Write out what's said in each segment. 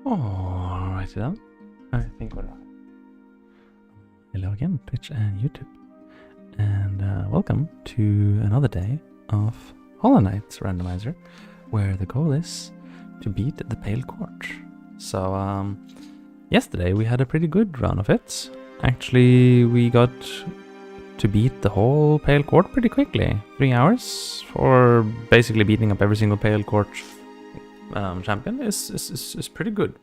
Alrighty then. I think we're live. Hello again, Twitch and YouTube. And welcome to another day of Knight Randomizer, where the goal is to beat the Pale Court. So, yesterday we had a pretty good run of it. Actually, we got to beat the whole Pale Court pretty quickly. 3 hours for basically beating up every single Pale Court champion is pretty good.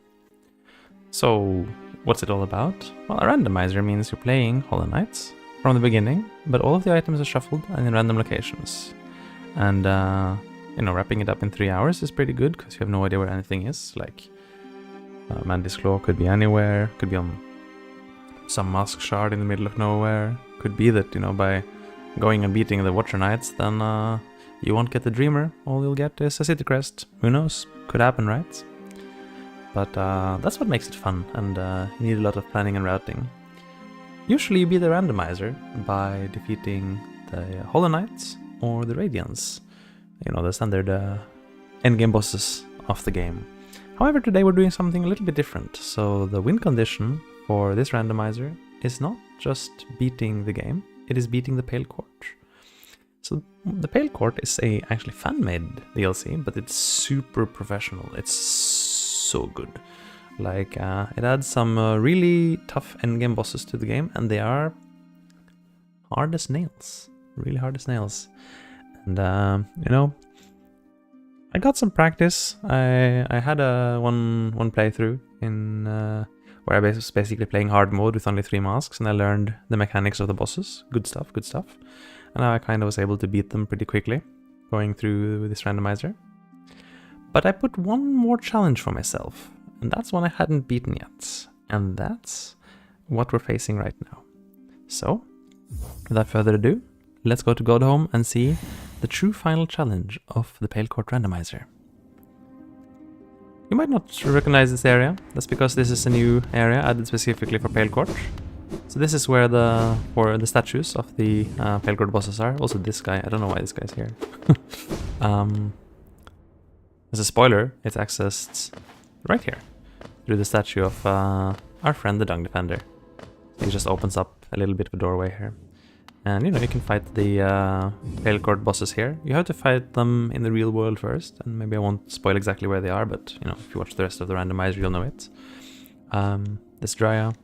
So, what's it all about? Well, a randomizer means you're playing Hollow Knights, from the beginning, but all of the items are shuffled and in random locations. And, you know, wrapping it up in 3 hours is pretty good, because you have no idea where anything is. Like, Mantis Claw could be anywhere, could be on some mask shard in the middle of nowhere. Could be that, you know, by going and beating the Watcher Knights, then you won't get the Dreamer. All you'll get is a City Crest. Who knows? Could happen, right? But that's what makes it fun, and you need a lot of planning and routing. Usually you beat the Randomizer by defeating the Hollow Knights or the Radiance. You know, the standard endgame bosses of the game. However, today we're doing something a little bit different. So the win condition for this Randomizer is not just beating the game, it is beating the Pale Court. So the Pale Court is actually fan-made DLC, but it's super professional. It's so good. Like, it adds some really tough endgame bosses to the game, and they are hard as nails. Really hard as nails. And, you know, I got some practice. I had one playthrough in where I was basically playing hard mode with only 3 masks, and I learned the mechanics of the bosses. Good stuff, good stuff. And I kind of was able to beat them pretty quickly, going through this Randomizer. But I put one more challenge for myself, and that's one I hadn't beaten yet. And that's what we're facing right now. So, without further ado, let's go to Godhome and see the true final challenge of the Pale Court Randomizer. You might not recognize this area. That's because this is a new area added specifically for Pale Court. So this is where the statues of the Pale Court bosses are. Also this guy, I don't know why this guy's here. As a spoiler, it's accessed right here through the statue of our friend the Dung Defender. He just opens up a little bit of a doorway here. And, you know, you can fight the Pale Court bosses here. You have to fight them in the real world first, and maybe I won't spoil exactly where they are, but, you know, if you watch the rest of the Randomizer, you'll know it. There's Drya,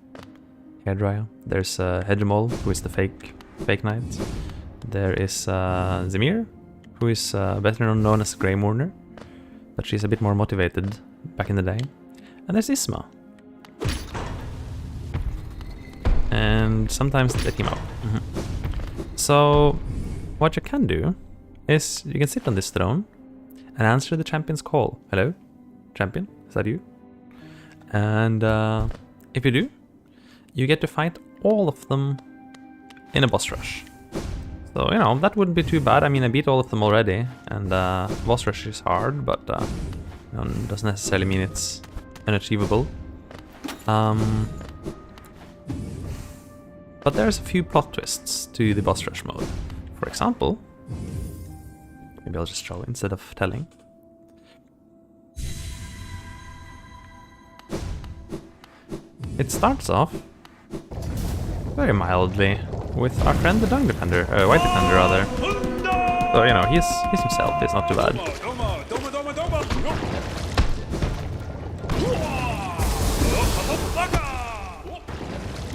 Hair Drya. There's Hegemol, who is the fake knight. There is Zemir, who is better known as Grey Mourner, but she's a bit more motivated back in the day. And there's Isma. And sometimes they team up. So, what you can do is you can sit on this throne and answer the champion's call. Hello, champion, is that you? And if you do, you get to fight all of them in a boss rush. So, you know, that wouldn't be too bad. I mean, I beat all of them already, and boss rush is hard, but you know, doesn't necessarily mean it's unachievable. But there's a few plot twists to the boss rush mode. For example, maybe I'll just show instead of telling. It starts off very mildly with our friend the Dung Defender, White Defender rather. So, you know, he's himself, it's not too bad.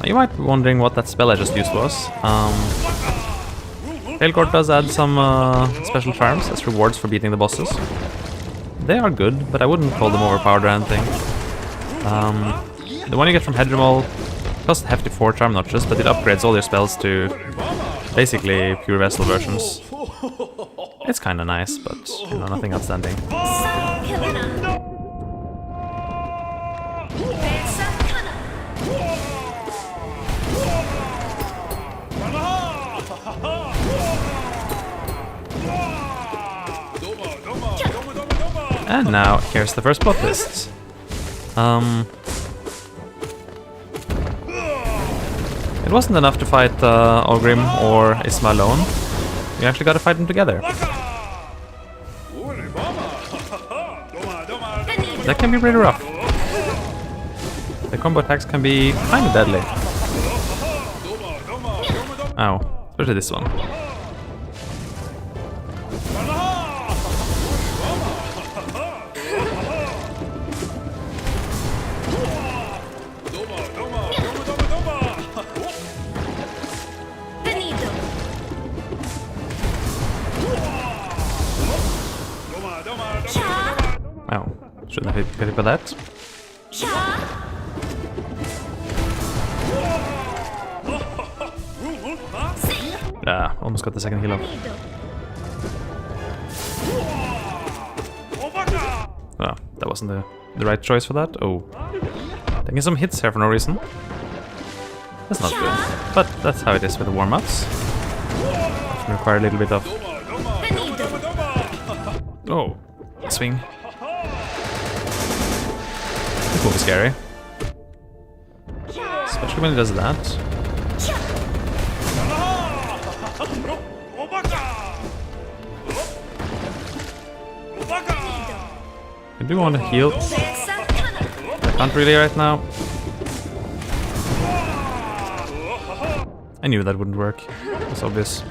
You might be wondering what that spell I just used was. Pale Court does add some special charms as rewards for beating the bosses. They are good, but I wouldn't call them overpowered or anything. The one you get from Hegemol costs a hefty 4 charm notches, but it upgrades all your spells to basically pure Vessel versions. It's kinda nice, but you know, nothing outstanding. And now, here's the first plot twist. It wasn't enough to fight Ogrim or Isma alone. You actually gotta fight them together. That can be pretty rough. The combo attacks can be kinda deadly. Ow, especially this one. Wow, shouldn't have hit for that. Almost got the second heal off. Oh, that wasn't the right choice for that. Oh. Taking some hits here for no reason. That's not good. But that's how it is with the warm-ups. Require a little bit of... Oh, swing. This move is scary. Especially when he does that. I do want to heal. I can't really right now. I knew that wouldn't work. It's obvious.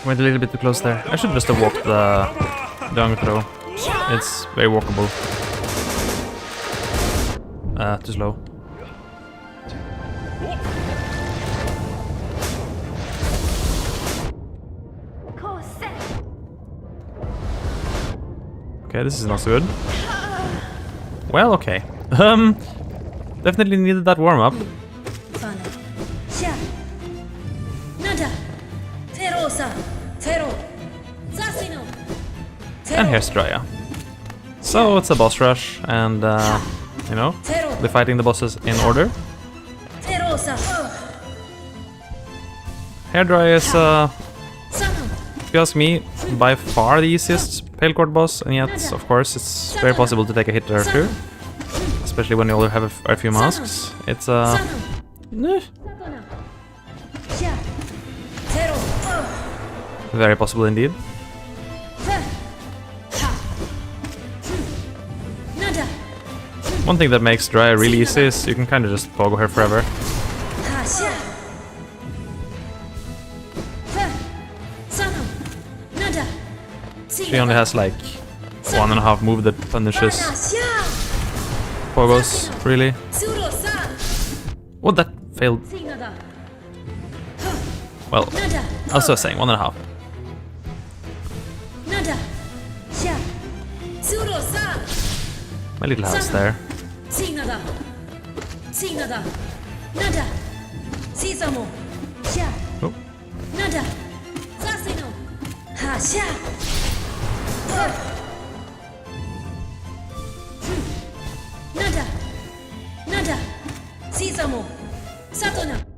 Went a little bit too close there. I should just have walked the dung throw. It's very walkable. Too slow. Okay, this is not so good. Well, okay. Definitely needed that warm-up. And here's Drya. So it's a boss rush, and you know, we're fighting the bosses in order. Hair Drya is, if you ask me, by far the easiest Pale Court boss, and yet, of course, it's very possible to take a hit there too. Especially when you only have a few masks. It's very possible indeed. One thing that makes Drya really easy is you can kind of just pogo her forever. She only has like 1.5 move that punishes pogos, really. Oh, that failed. Well, I was just saying 1.5. My little house there. Oh.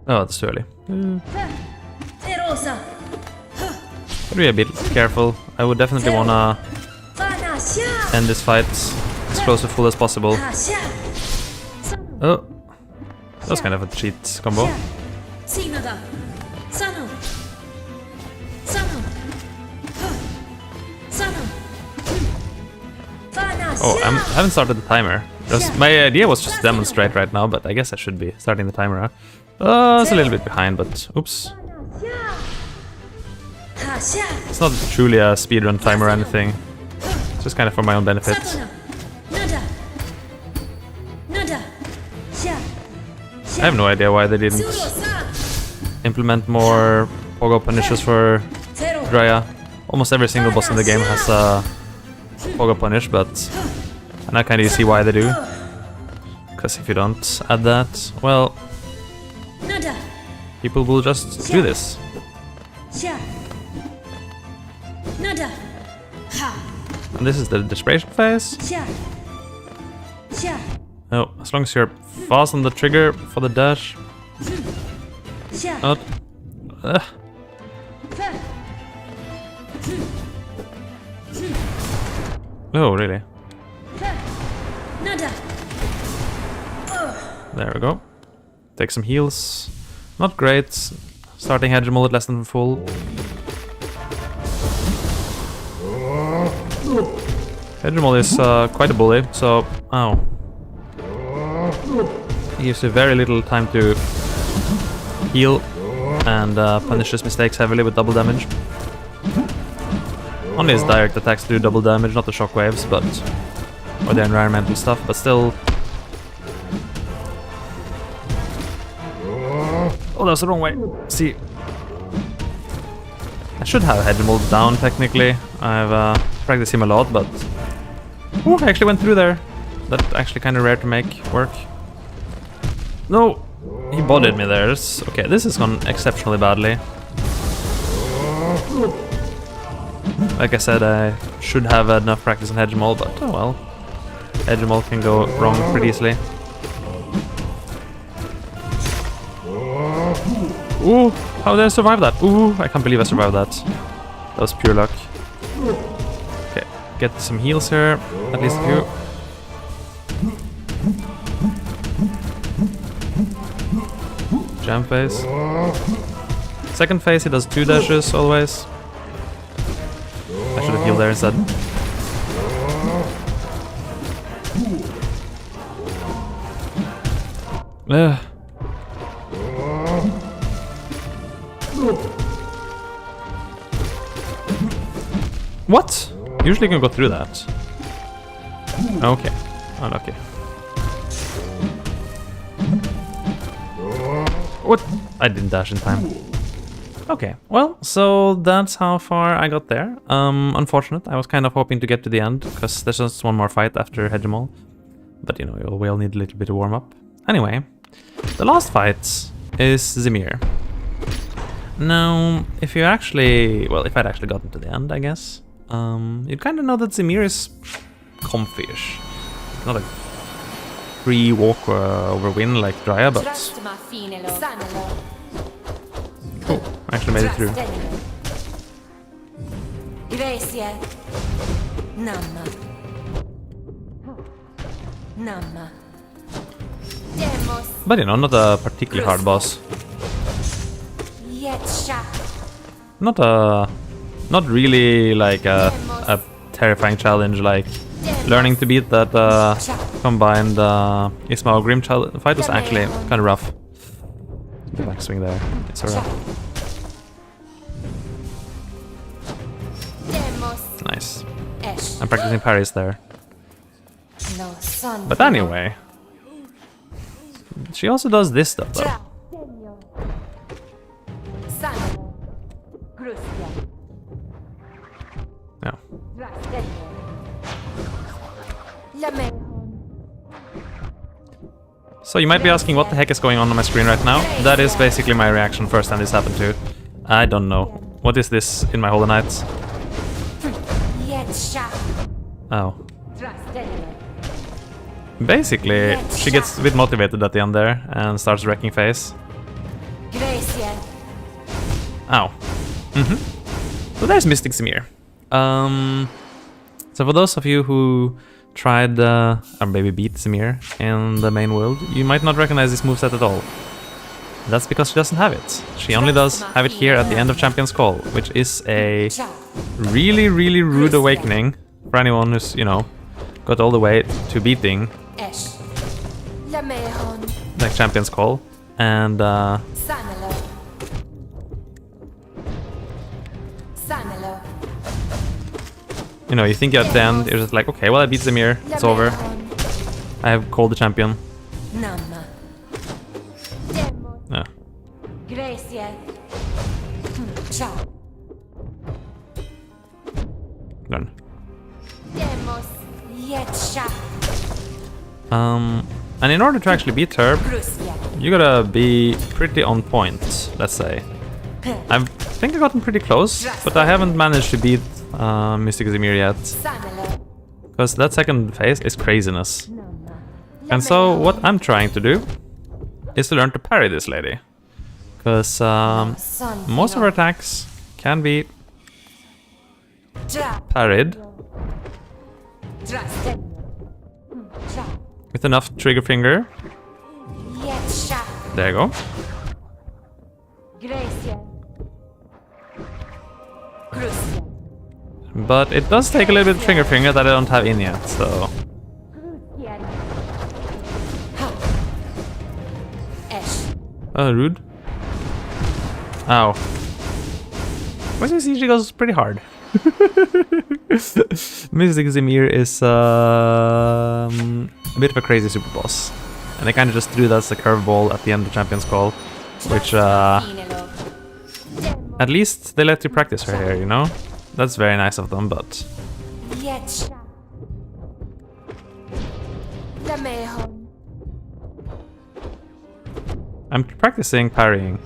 Oh, that's too early. Gotta be a bit careful. I would definitely wanna end this fight as close to full as possible. Oh, that was kind of a cheat combo. Oh, I haven't started the timer. My idea was just to demonstrate right now, but I guess I should be starting the timer. It's a little bit behind, but oops. It's not truly a speedrun timer or anything. It's just kind of for my own benefit. I have no idea why they didn't implement more pogo punishes for Drya. Almost every single boss in the game has a pogo punish, but and I kind of see why they do. Because if you don't add that, well, people will just do this. And this is the desperation phase. Oh, as long as you're fast on the trigger for the dash. Not. Oh, really? There we go. Take some heals. Not great. Starting hegemol at less than full. Hegemol is quite a bully, so... Ow. He gives you very little time to heal and punishes mistakes heavily with double damage. Only his direct attacks do double damage, not the shockwaves, but... or the environmental stuff, but still... Oh, that was the wrong way. See... I should have Hegemol down, technically. I've practiced him a lot, but... Oh, I actually went through there. That's actually kind of rare to make work. No! He bodied me there. Okay, this has gone exceptionally badly. Like I said, I should have enough practice on Hegemol, but oh well. Hegemol can go wrong pretty easily. Ooh! How did I survive that? Ooh! I can't believe I survived that. That was pure luck. Okay, get some heals here. At least a few. Jam phase. Second phase, he does 2 dashes always. I should have healed there instead. Ugh. What? Usually you can go through that. Okay. Unlucky. What? I didn't dash in time. Okay, well, so that's how far I got there. Unfortunate. I was kind of hoping to get to the end, because there's just one more fight after Hegemol. But, you know, we'll need a little bit of warm-up. Anyway, the last fight is Zemir. Now, if you actually... Well, if I'd actually gotten to the end, I guess, you'd kind of know that Zemir is comfy-ish. Not a free walk over win like Drya, but... Cool, I actually made it through. But you know, not a particularly hard boss. Not really like a terrifying challenge like learning to beat that combined Ismael Grim fight was actually kind of rough. The backswing there, it's alright. Nice. I'm practicing parries there. But anyway, she also does this stuff though. Yeah. So you might be asking what the heck is going on my screen right now. That is basically my reaction first time this happened to. I don't know. What is this in my Hollow Knight? Oh. Basically, she gets a bit motivated at the end there and starts wrecking face. Ow. So there's Mystic Zemir. So for those of you who tried or maybe beat Zemir in the main world, you might not recognize this moveset at all. That's because she doesn't have it. She only does have it here at the end of Champion's Call, which is a really, really rude awakening for anyone who's, you know, got all the way to beating like Champion's Call. And you know, you think at the end, you're just like, okay, well I beat Zemir, it's over. I have called the champion. Yeah. Done. And in order to actually beat her, you gotta be pretty on point, let's say. I think I've gotten pretty close, but I haven't managed to beat Mystic Zemir yet. Because that second phase is craziness. And so what I'm trying to do is to learn to parry this lady. Because most of her attacks can be parried with enough trigger finger. There you go. But it does take a little bit of trigger finger that I don't have in yet, so... Rude. Ow. Mystic usually goes pretty hard. Mystic Zemir is a bit of a crazy super boss. And they kind of just threw that as a curveball at the end of Champion's Call, which at least they let you practice her here, you know? That's very nice of them, but... I'm practicing parrying.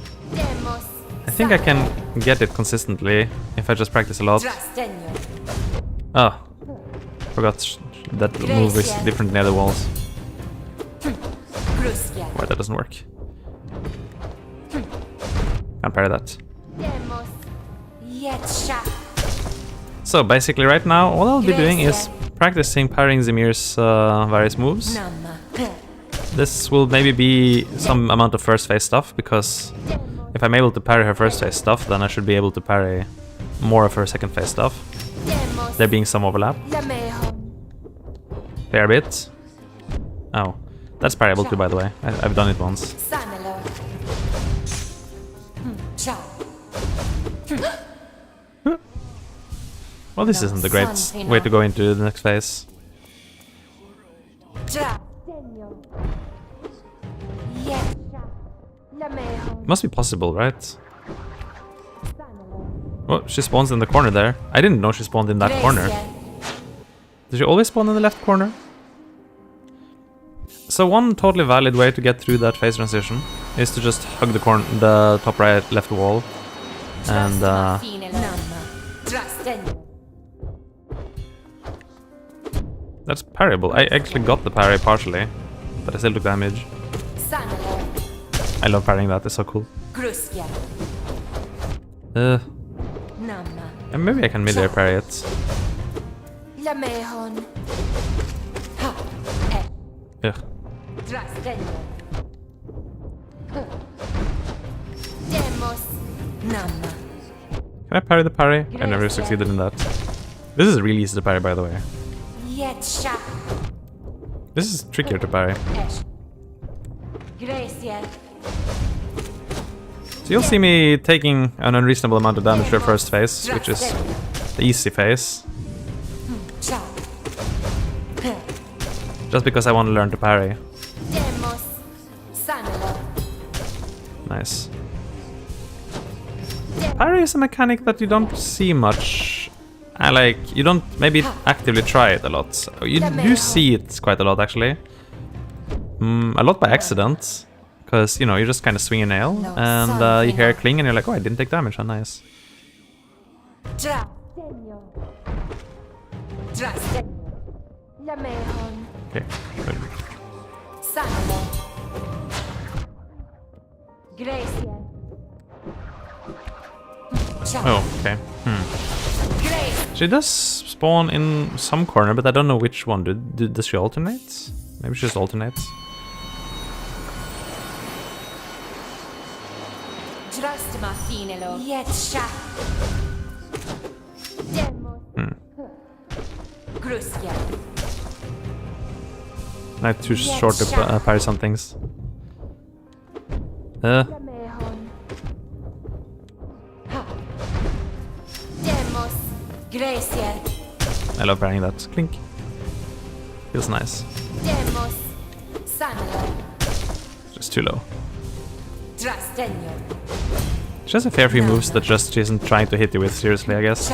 I think I can get it consistently if I just practice a lot. Oh, forgot that move is different near the walls. Why that doesn't work? Can't parry that. So basically right now all I'll be doing is practicing parrying Zamir's various moves. This will maybe be some amount of first phase stuff, because if I'm able to parry her first phase stuff, then I should be able to parry more of her second phase stuff. There being some overlap. Fair bit. Oh, that's parryable too, by the way. I've done it once. Well, this isn't a great way to go into the next phase. Must be possible, right? Oh, she spawns in the corner there. I didn't know she spawned in that corner. Does she always spawn in the left corner? So one totally valid way to get through that phase transition is to just hug the top right left wall. And that's parryable. I actually got the parry partially, but I still took damage. I love parrying that, it's so cool. And maybe I can mid-air parry it. Ugh. Can I parry the parry? I never succeeded in that. This is really easy to parry, by the way. This is trickier to parry. So you'll see me taking an unreasonable amount of damage for first phase, which is the easy phase. Just because I want to learn to parry. Nice. Parry is a mechanic that you don't see much. You don't maybe actively try it a lot. You do see it quite a lot, actually. A lot by accident. Because, you know, you just kind of swing a nail and you hear a cling and you're like, oh, I didn't take damage, how nice. Okay, good. Oh, okay. She does spawn in some corner, but I don't know which one. Does she alternate? Maybe she just alternates. Like too short to parry some things. I love parrying that. Clink. Feels nice. Just too low. She has a fair few moves that just she isn't trying to hit you with seriously, I guess.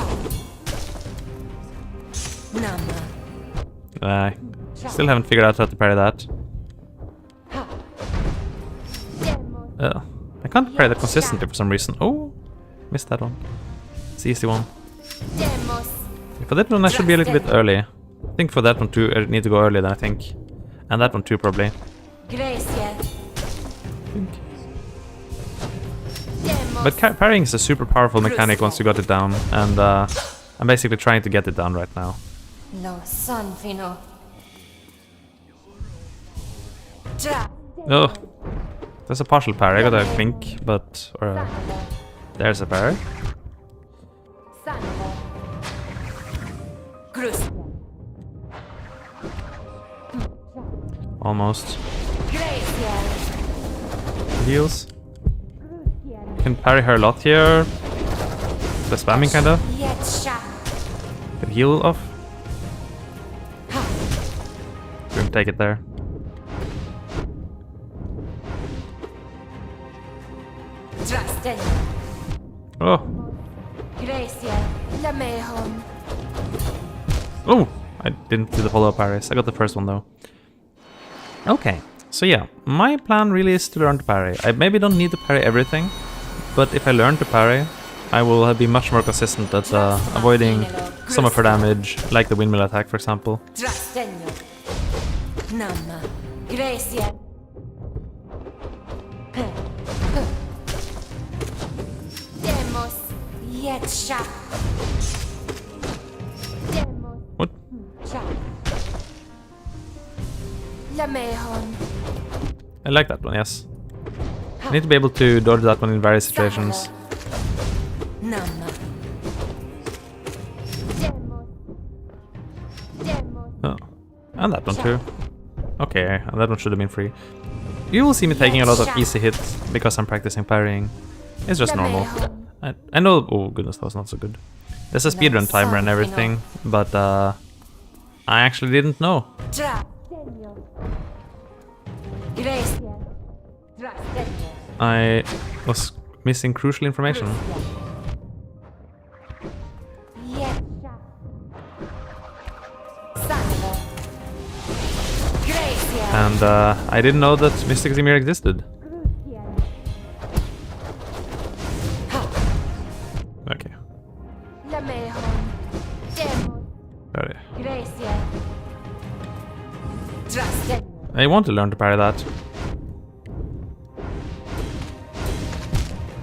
Still haven't figured out how to parry that. I can't parry that consistently for some reason. Oh, missed that one. It's the easy one. For that one I should be a little bit early. I think for that one too I need to go earlier than I think. And that one too probably. But parrying is a super powerful mechanic once you got it down, and I'm basically trying to get it down right now. Oh, there's a partial parry. I got a clink, but there's a parry. Almost. Heals. Can parry her a lot here. The spamming kinda. Can heal off. Gonna take it there. Oh. Oh! I didn't do the follow-up parries. I got the first one though. Okay, so yeah, my plan really is to learn to parry. I maybe don't need to parry everything, but if I learn to parry, I will be much more consistent at avoiding some of her damage, like the windmill attack, for example. What? I like that one, yes. I need to be able to dodge that one in various situations. Oh, and that one too. Okay, and that one should have been free. You will see me taking a lot of easy hits because I'm practicing parrying. It's just normal. I know... Oh goodness, that was not so good. There's a speedrun timer and everything, but I actually didn't know. I was missing crucial information. And I didn't know that Mystic Zemir existed. Okay. Got it. I want to learn to parry that.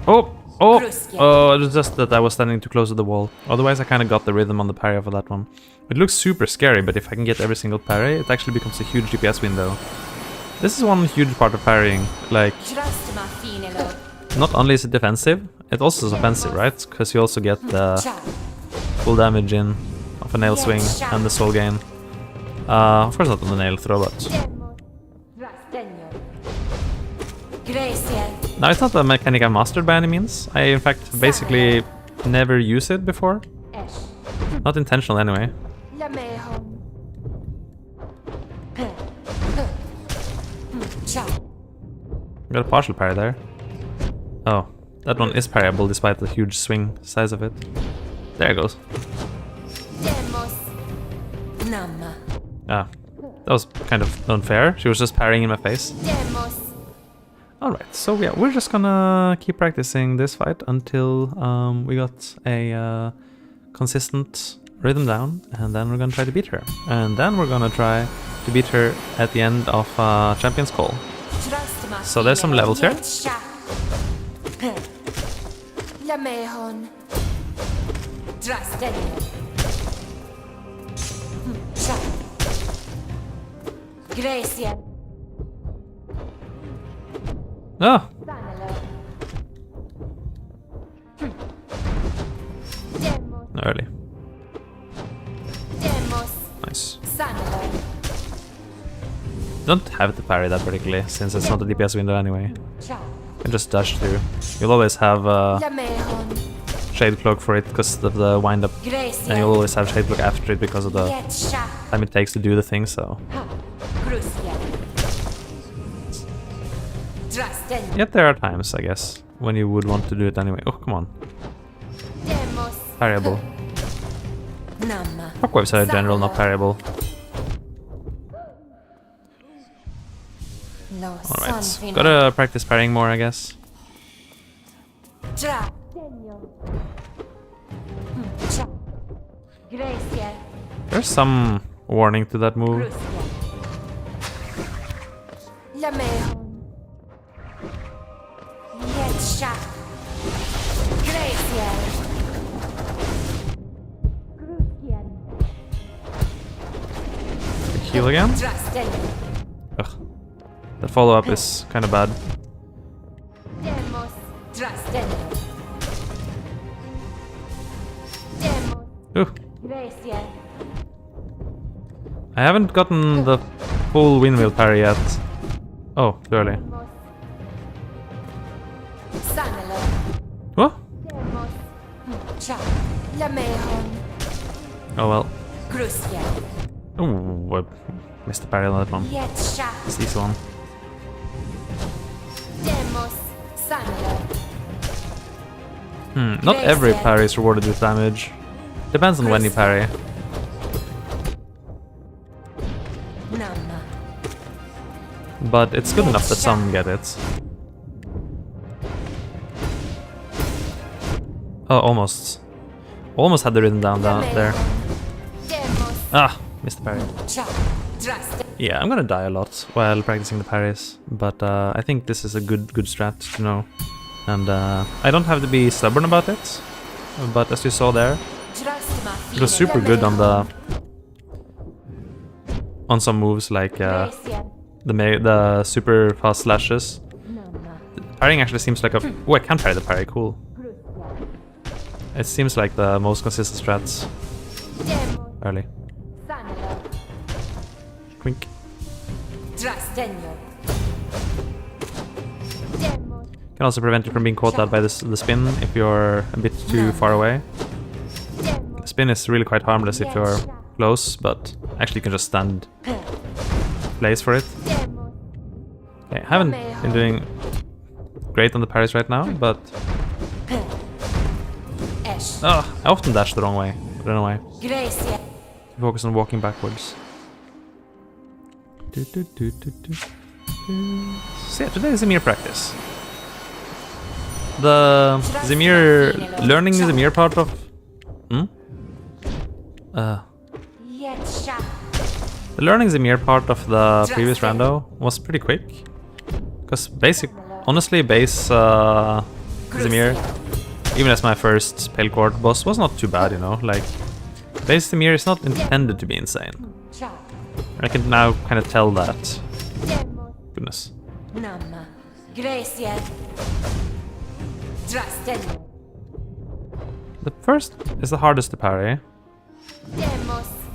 Oh! Oh! Oh, it was just that I was standing too close to the wall. Otherwise I kind of got the rhythm on the parry for that one. It looks super scary, but if I can get every single parry, it actually becomes a huge DPS window. This is one huge part of parrying. Like, not only is it defensive, it also is offensive, right? Because you also get the full damage in of a nail swing and the soul gain. Of course not on the nail throw, but... Now, it's not a mechanic I mastered by any means. I, in fact, basically never use it before. Not intentional, anyway. Got a partial parry there. Oh, that one is parryable despite the huge swing size of it. There it goes. Ah, that was kind of unfair. She was just parrying in my face. Alright, so yeah, we're just gonna keep practicing this fight until we got a consistent rhythm down, and then we're gonna try to beat her. And then we're gonna try to beat her at the end of Champion's Call. So there's some levels here. Oh! Early. Nice. Don't have to parry that particularly, since it's not a DPS window anyway. You can just dash through. You'll always have Shade Cloak for it because of the wind up, and you'll always have Shade Cloak after it because of the time it takes to do the thing, so... Yet there are times, I guess, when you would want to do it anyway. Oh, come on. Parryable. Shockwaves are in general not parryable. Alright, gotta practice parrying more, I guess. There's some warning to that move. Heal again? Ugh. The follow-up is kind of bad. Ooh. I haven't gotten the full windmill parry yet. Oh, too early. What? Oh well. Ooh, I missed the parry on that one. It's this one. Not every parry is rewarded with damage. Depends on when you parry. but it's good enough that some get it. Oh, almost. Almost had the rhythm down there. Ah, missed the parry. Yeah, I'm gonna die a lot while practicing the parries, but I think this is a good strat to know. And I don't have to be stubborn about it, but as you saw there, it was super good on some moves like the super fast slashes. The parrying actually seems like a... Oh, I can parry the parry, cool. It seems like the most consistent strats early. Quink. Can also prevent you from being caught out by the spin if you're a bit too far away. The spin is really quite harmless if you're close, but actually you can just stand place for it. Okay, I haven't been doing great on the parries right now, but... Oh, I often dash the wrong way. I don't know why. Focus on walking backwards. So yeah, today is Zemir practice. The Zemir... Learning the Zemir part of... The learning Zemir part of the previous rando was pretty quick. Because honestly, base Zemir, even as my first Pale Court boss, was not too bad, you know? Like, base Zemir is not intended to be insane. I can now kind of tell that. Goodness. The first is the hardest to parry.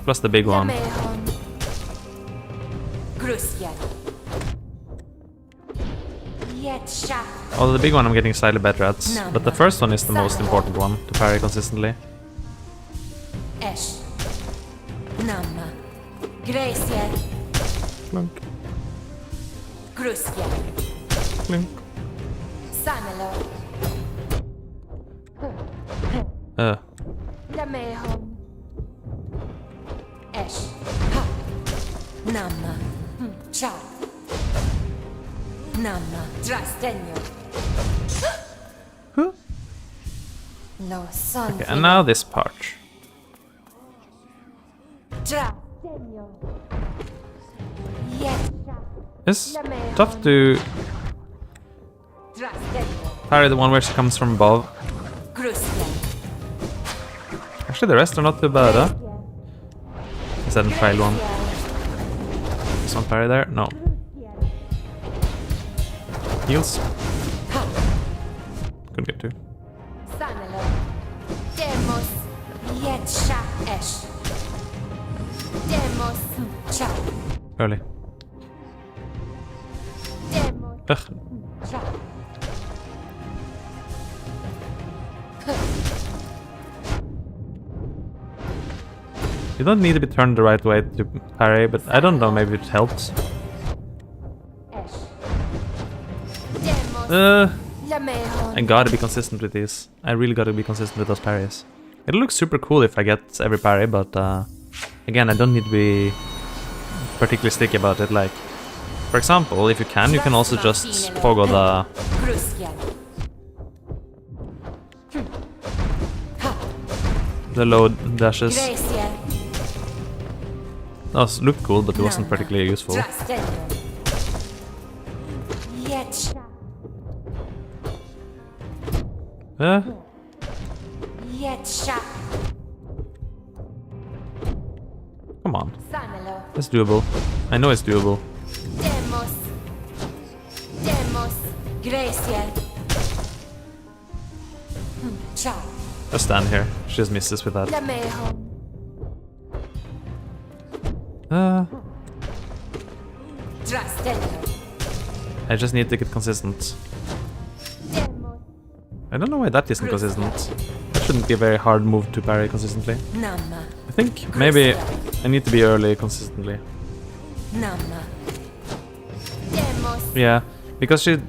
Plus the big one. Although the big one I'm getting slightly better at, but the first one is the most important one to parry consistently. Clunk. Clink. Okay, and now this part. It's tough to parry the one where she comes from above. Actually, the rest are not too bad, huh? Is that a failed one? Is one parry there? No. Heals. Couldn't get two. Early. Ugh. You don't need to be turned the right way to parry, but I don't know, maybe it helps. I gotta be consistent with these. I really gotta be consistent with those parries. It looks super cool if I get every parry, but again, I don't need to be particularly sticky about it. Like, for example, if you can also just pogo the low dashes. Those looked cool, but it wasn't particularly useful. Come on. It's doable. I know it's doable. Just stand here. She just misses with that. I just need to get consistent. I don't know why that isn't consistent. That shouldn't be a very hard move to parry consistently. I think maybe I need to be early consistently. Yeah, because she...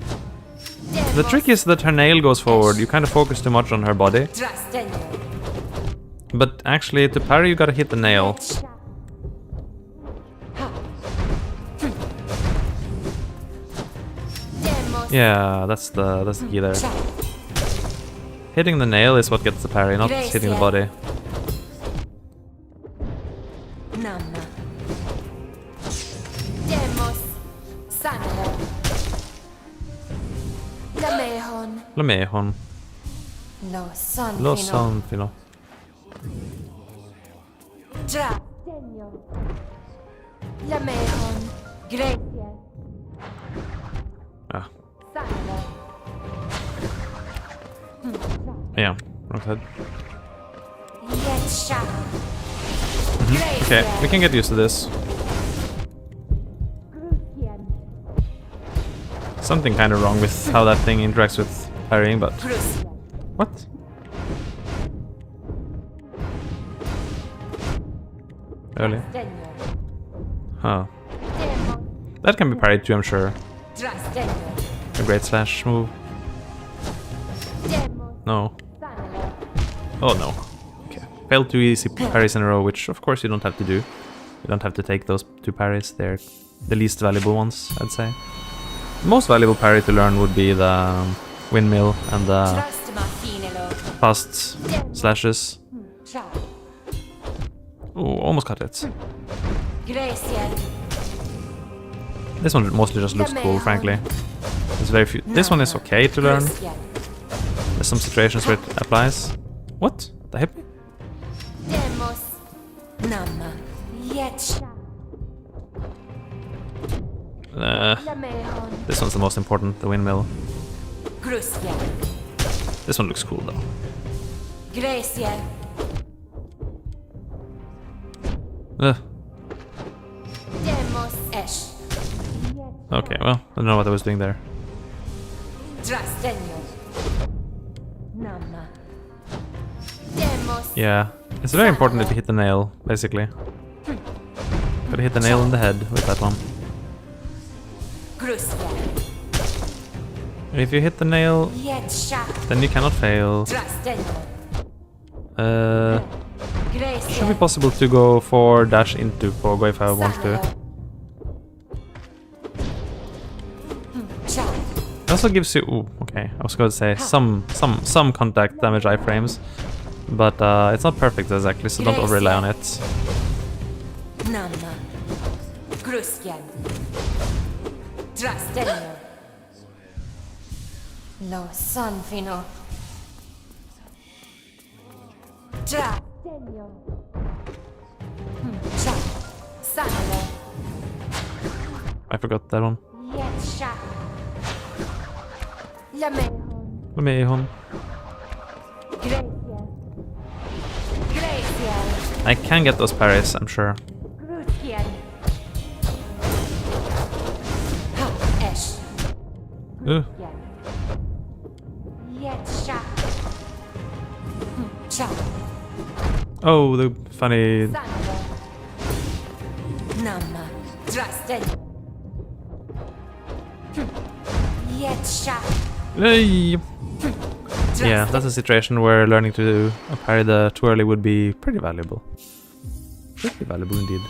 The trick is that her nail goes forward. You kind of focus too much on her body. But actually, to parry you gotta hit the nail. Yeah, that's the key there. Hitting the nail is what gets the parry, not hitting the body. Lamehon. Lo Sanfino. Ah. Yeah, wrong side. Okay, we can get used to this. Something kind of wrong with how that thing interacts with parrying, but... What? Really? Huh. That can be parried too, I'm sure. A great slash move. No. Oh no. Okay. Failed 2 easy parries in a row, which of course you don't have to do. You don't have to take those 2 parries. They're the least valuable ones, I'd say. The most valuable parry to learn would be the windmill and the fast slashes. Oh, almost cut it. This one mostly just looks cool, frankly. There's very few. This one is okay to learn. There's some situations where it applies. What? That hit me? This one's the most important, the windmill. This one looks cool though. Okay, well, I don't know what I was doing there. Yeah, it's very important that you hit the nail, basically. Gotta hit the nail in the head with that one. If you hit the nail, then you cannot fail. It should be possible to go for dash into Pogo if I want to. It also gives you, ooh, okay, I was going to say some contact damage iframes, but it's not perfect exactly, so don't over rely on it. Lo Sanfino. I forgot that one. Lamehon. I can get those parries, I'm sure. Ooh. Oh, the funny... Hey. Yeah, that's a situation where learning to parry the too early would be pretty valuable. Pretty valuable indeed.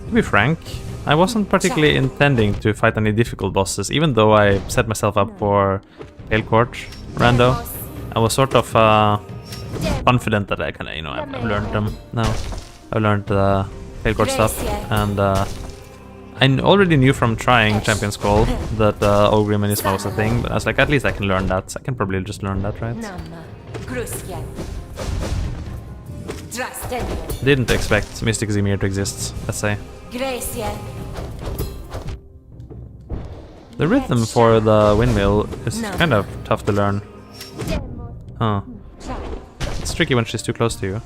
To be frank, I wasn't particularly intending to fight any difficult bosses, even though I set myself up for Pale Court Rando. I was sort of confident that I can, you know, I've learned them now. I've learned the Pale Court stuff, and I already knew from trying Champion's Call that Ogre Menisma was a thing, but I was like, at least I can learn that. I can probably just learn that, right? Didn't expect Mystic Zimir to exist, let's say. The rhythm for the windmill is kind of tough to learn. Huh. It's tricky when she's too close to you.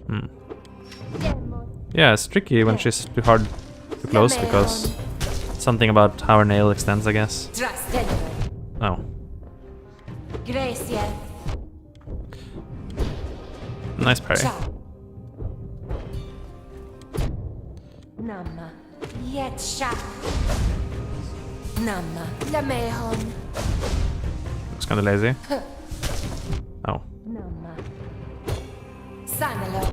Hmm. Yeah, it's tricky when she's too close because something about how her nail extends, I guess. Oh. Nice parry. Looks kinda lazy. Oh. Namma. Sanelo.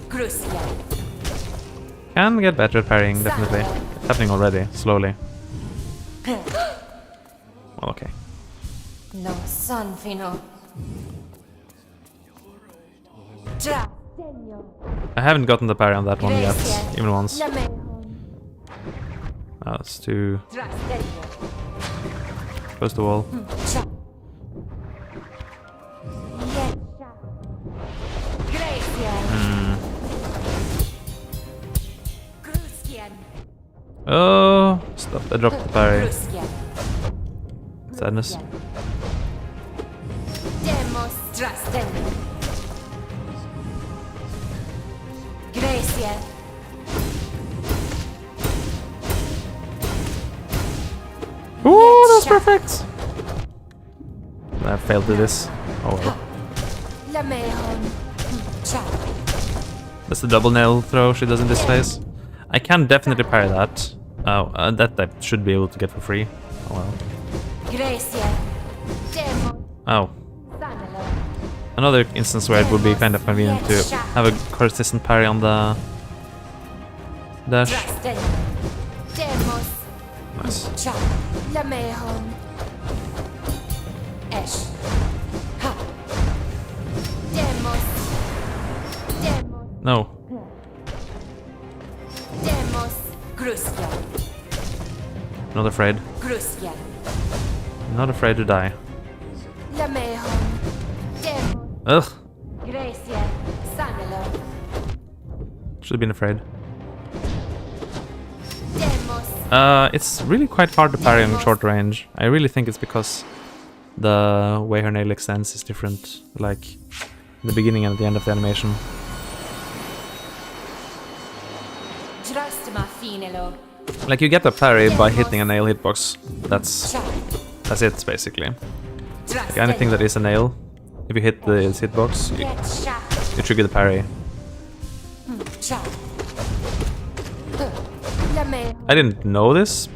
Gruskia. Can get better at parrying, definitely. It's happening already, slowly. Well, okay. No son fino. Tra. I haven't gotten the parry on that one yet, Gracie. even once. Lamehon. That's too Trastenio. close to the wall. Cha. Yetcha. Gracia. Gruskian. Oh, stop! I dropped the parry. Gruskian. Sadness. Demos. Trastenio. Gracia. Ooh, that's perfect! I failed to this. Oh well. Lamehon. Cha. That's the double nail throw she does in this phase. I can definitely parry that. Oh, that I should be able to get for free. Oh well. Gracia. Demos. Oh. Sanelo. Another instance where it would be kind of convenient to have a consistent parry on the dash. Trastenio. Demos. Nice. Cha. Lamehon. Esh. Ha. Demos. Demos. No. Demos. Gruskia. Not afraid. Gruskia. Not afraid to die. Lamehon. Demos. Ugh. Gracia. Sanelo. Should have been afraid. Demos. It's really quite hard to parry on short range. I really think it's because the way her nail extends is different, like the beginning and the end of the animation. Trastma finelo. Like you get a parry by hitting a nail hitbox. That's Cha. it basically. Like Trastenio. anything that is a nail, if you hit the hitbox, Yetcha. you trigger the parry. Cha. Lamehon. I didn't know this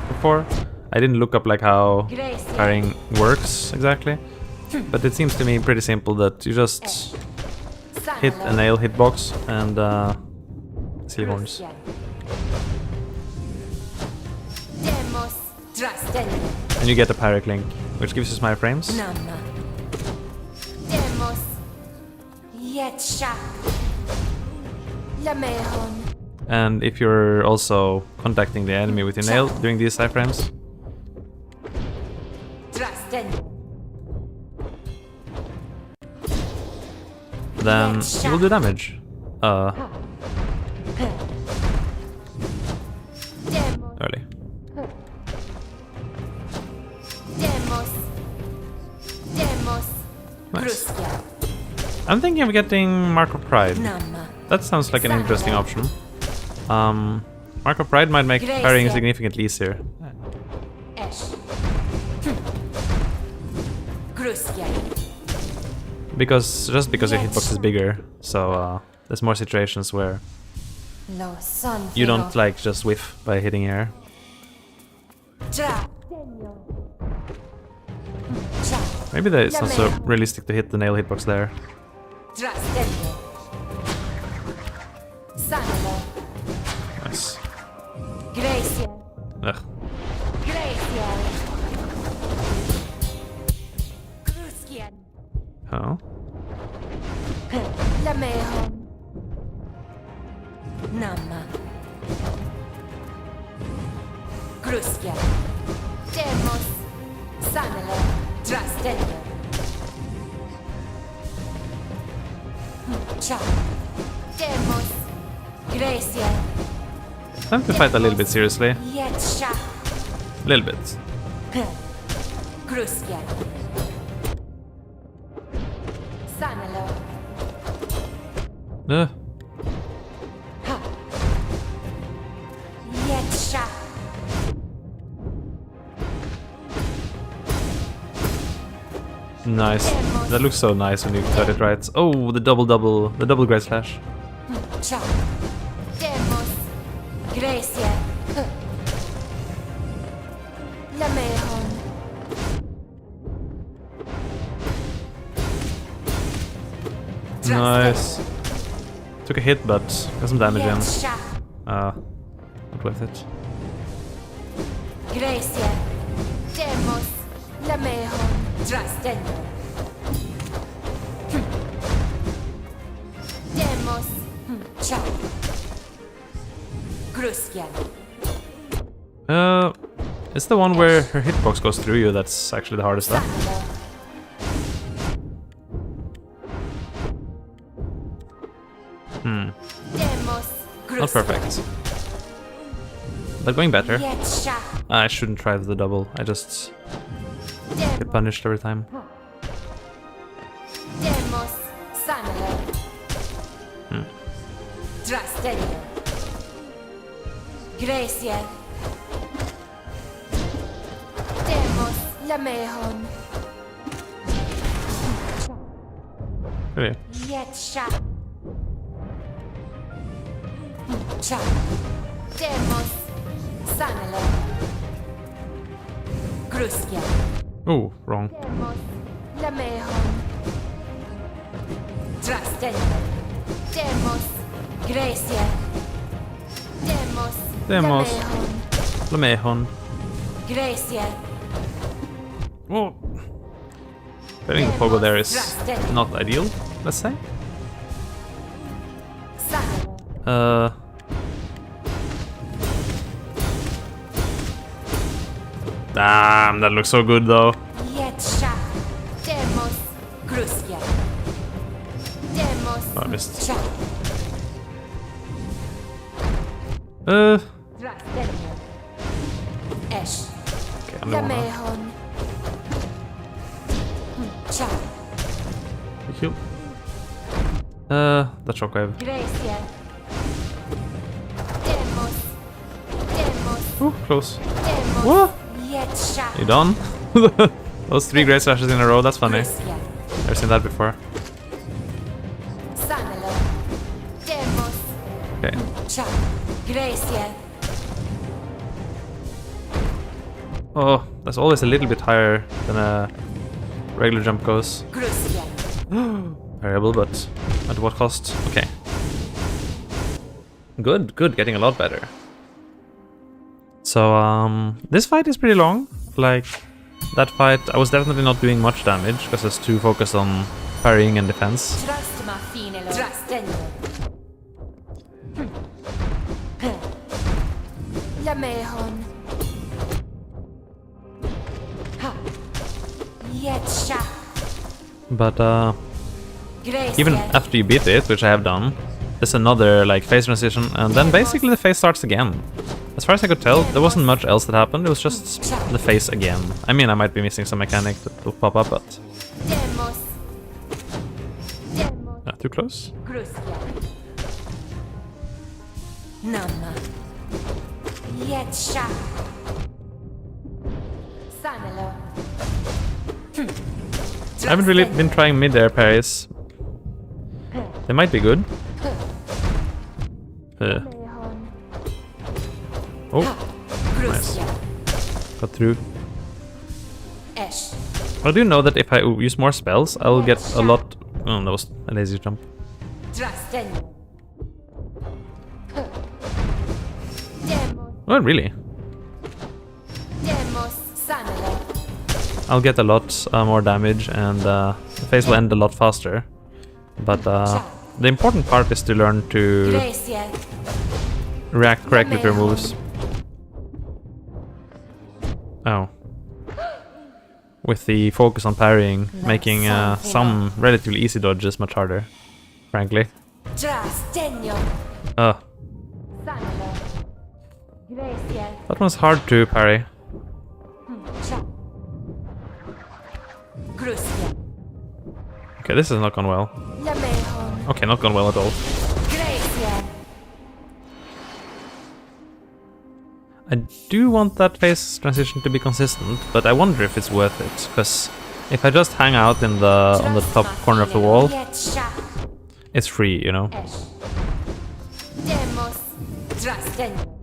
before. I didn't look up like how Gracia. parrying works exactly, but it seems to me pretty simple that you just hit a nail hitbox and sea horns. Demos. Trastenio. And you get a parry clink, which gives you smile frames. Namma. Demos. Yetcha. Lamehon. And if you're also contacting the enemy with your nail during these iframes, Trastenio. then you will do damage. Demos. Early. Demos. Demos. Nice. Gruskia. I'm thinking of getting Mark of Pride. Namma. That sounds like an interesting option. Mark of Pride might make parrying significantly easier. Esh. Gruskia. Because your hitbox is bigger, so there's more situations where Lo son you fino. don't like just whiff by hitting air. Trastenio. Cha. Maybe it's not so realistic to hit the nail hitbox there. Trastenio. Sanelo. Nice. Gracia. Ugh. Gracia. Gruskian. Oh. Lamehon. Namma. Gruskia. Demos. Sanelo. Trastenio. Cha. Demos. Gracia. Time to fight a little bit seriously. Yetcha. A little bit. Gruskia. Sanelo. Ugh. Yetcha. Nice. That looks so nice when you got it right. Oh, the double great slash. Cha. Demos. Gracia. Lamehon. Nice. Took a hit, but got some damage in. Yetsha. Not worth it. Gracia. Demos. Lamehon. Trastenio. Demos. Cha. Gruskia. It's the one where her hitbox goes through you that's actually the hardest stuff. Sanelo. Demos. Gruskia. Not perfect. But going better. Yetsha. I shouldn't try the double. I just get punished every time. Demos. Sanelo. Trastenio. Gracia. Demos. Lamehon. Really? Yetsha. Cha. Demos. Sanelo. Gruskia. Oh, wrong. Demos. Lamehon. Trastenio. Demos. Gracia. Demos. Demos. Lamehon. Lamehon. Gracia. Oh. Getting the pogo there is not ideal, let's say. Sanelo. Damn, that looks so good though. Yetsha. Demos. Gruskia. Demos. Oh, I missed. Cha. Trastenio. Esh. Okay, I'm the one. Lamehon. Cha. Thank you. That shockwave. Gracia. Demos. Demos. Ooh, close. Demos. What? Yetsha. You done? Those 3 great slashes in a row, that's funny. Gruskia. Never seen that before. Sanelo. Demos. Okay. Cha. Gracia. Oh, that's always a little bit higher than a regular jump goes. Gruskia. Variable, but at what cost? Okay. Good, good, getting a lot better. So, this fight is pretty long. Like, that fight, I was definitely not doing much damage, because I was too focused on parrying and defense. Trust ma finelo. Trastenio. Lamehon. Ha. Yetsha. But, Gracia. even after you beat it, which I have done, there's another, like, phase transition, and then basically the phase starts again. As far as I could tell, there wasn't much else that happened, it was just the phase again. I mean, I might be missing some mechanic that will pop up, but... Demos. Demos. Too close? Gruskia. Namma. Yetsha. Sanelo. I haven't really been trying mid-air parries. They might be good. Oh, nice. Got through. Esh. I do know that if I use more spells, I'll get a lot... Oh, that was a lazy jump. Trastenio. Demos. Oh, really? Demos. Sanelo. I'll get a lot more damage, and the phase will end a lot faster. But the important part is to learn to Gracia. react correctly to your moves. Oh. With the focus on parrying, making some relatively easy dodges much harder, frankly. Trastenio. Sanelo. Gracia. That one's hard to parry. Cha. Gruskia. Okay, this has not gone well. Lamehon. Okay, not gone well at all. Gracia. I do want that phase transition to be consistent, but I wonder if it's worth it, because if I just hang out in the on the top corner of the wall, Yetsha. it's free, you know. Esh. Demos. Trastenio.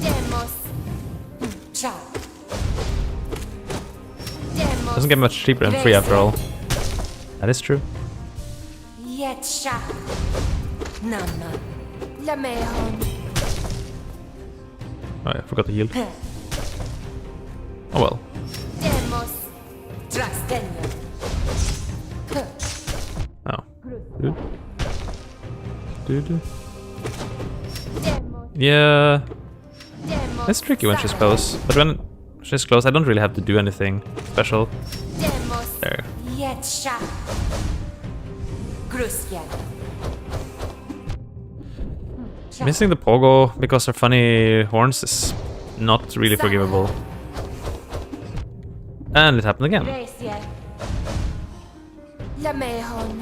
Demos. Ciao. Demos. Doesn't get much cheaper than 3 after all. That is true. Yetsha. Namma. Lamehon. Oh, I forgot to heal. Oh well. Demos. Trastenio. Oh. Dude. Demos. Yeah. Demos. It's tricky when she's close. But when she's close, I don't really have to do anything special. Demos. There. Yetsha. Grusja. Missing the pogo because her funny horns is not really forgivable. And it happened again. Gracia. Lamehon.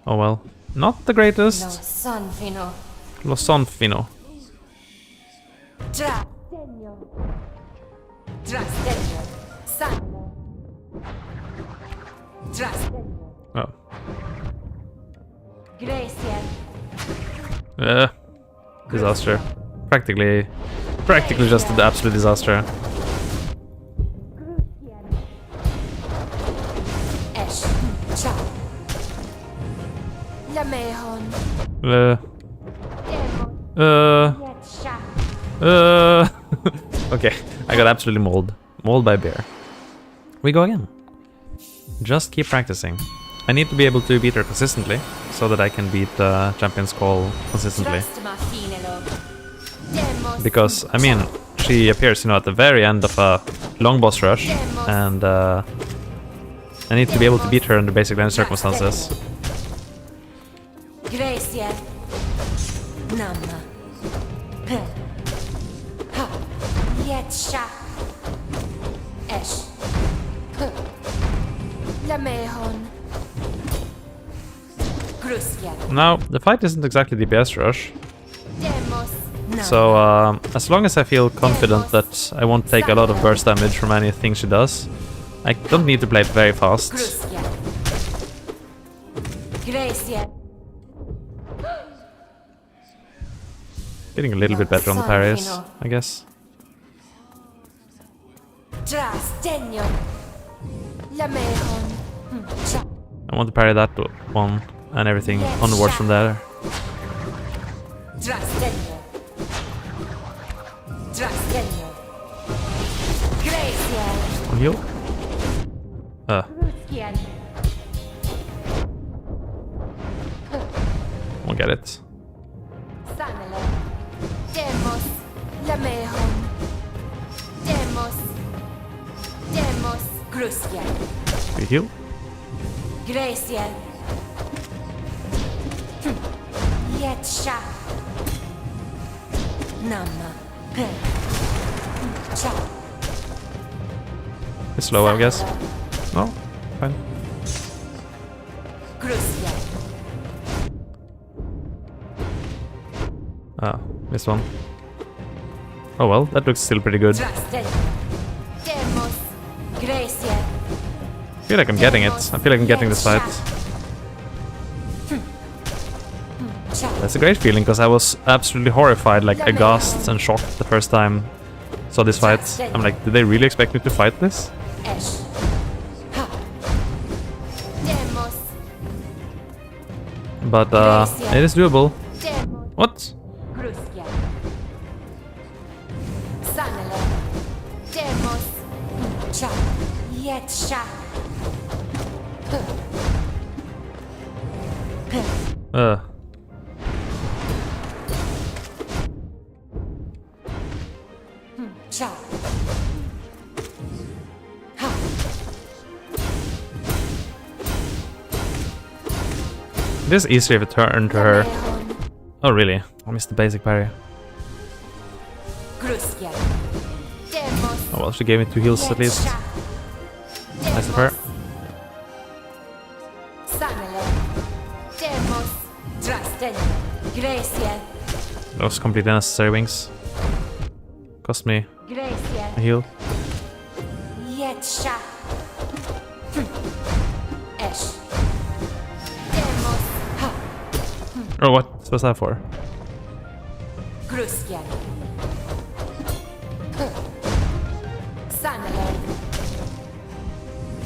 Oh well. Not the greatest. No Sanfino. Lo Sonfino. Trastenio. Trastenio. Sanno. Trastenio. Oh. Gracia. Disaster. Practically just an absolute disaster. Esh. Ciao. Lamehon. Demo. Yetsha. Okay, I got absolutely mauled. Mauled by bear. We go again. Just keep practicing. I need to be able to beat her consistently, so that I can beat Champion's Call consistently. Because, I mean, she appears, at the very end of a long boss rush, and I need to be able to beat her under basically any circumstances. Gracia. Namma. Yetsha. Esh. Lamehon. Grusja. Now, the fight isn't exactly DPS rush, Demos. so as long as I feel confident that I won't take a lot of burst damage from anything she does, I don't need to play it very fast. Grusja. Gracia. Getting a little bit better on the parries, I guess. Trastenio. Lamehon. Ciao. I want to parry that one and everything onwards from there. Trastenio. Trastenio. Gracia. On heal? Grusja. We'll get it. Sanele. Demos. Lamehon. Demos. Demos. Grusja. We heal? Gracia. Yetsha. Namma. Ciao. It's slow, I guess. No? Fine. Grusja. Ah, missed one. Oh well, that looks still pretty good. Trastenio. Demos. Gracia. I feel like I'm getting it. I feel like I'm getting this fight. Ciao. That's a great feeling, because I was absolutely horrified, like aghast and shocked the first time I saw this fight. I'm like, did they really expect me to fight this? Esh. Ha. Demos. But it is doable. Demos. What? Grusja. Sanele. Demos. Ciao. Yetsha. Ciao. Ha. It is easier if I turn to her. Lamehon. Oh really? I missed the basic parry. Grusja. Demos. Oh well, she gave me 2 heals at least. Yetsha. Nice of her. Sanele. Demos. Trastenio. Gracia. Those completely unnecessary wings. Cost me Gracia. a heal. Yetsha. Esh. Demos. Ha. Oh, what was that for? Gruskia. Sanelo.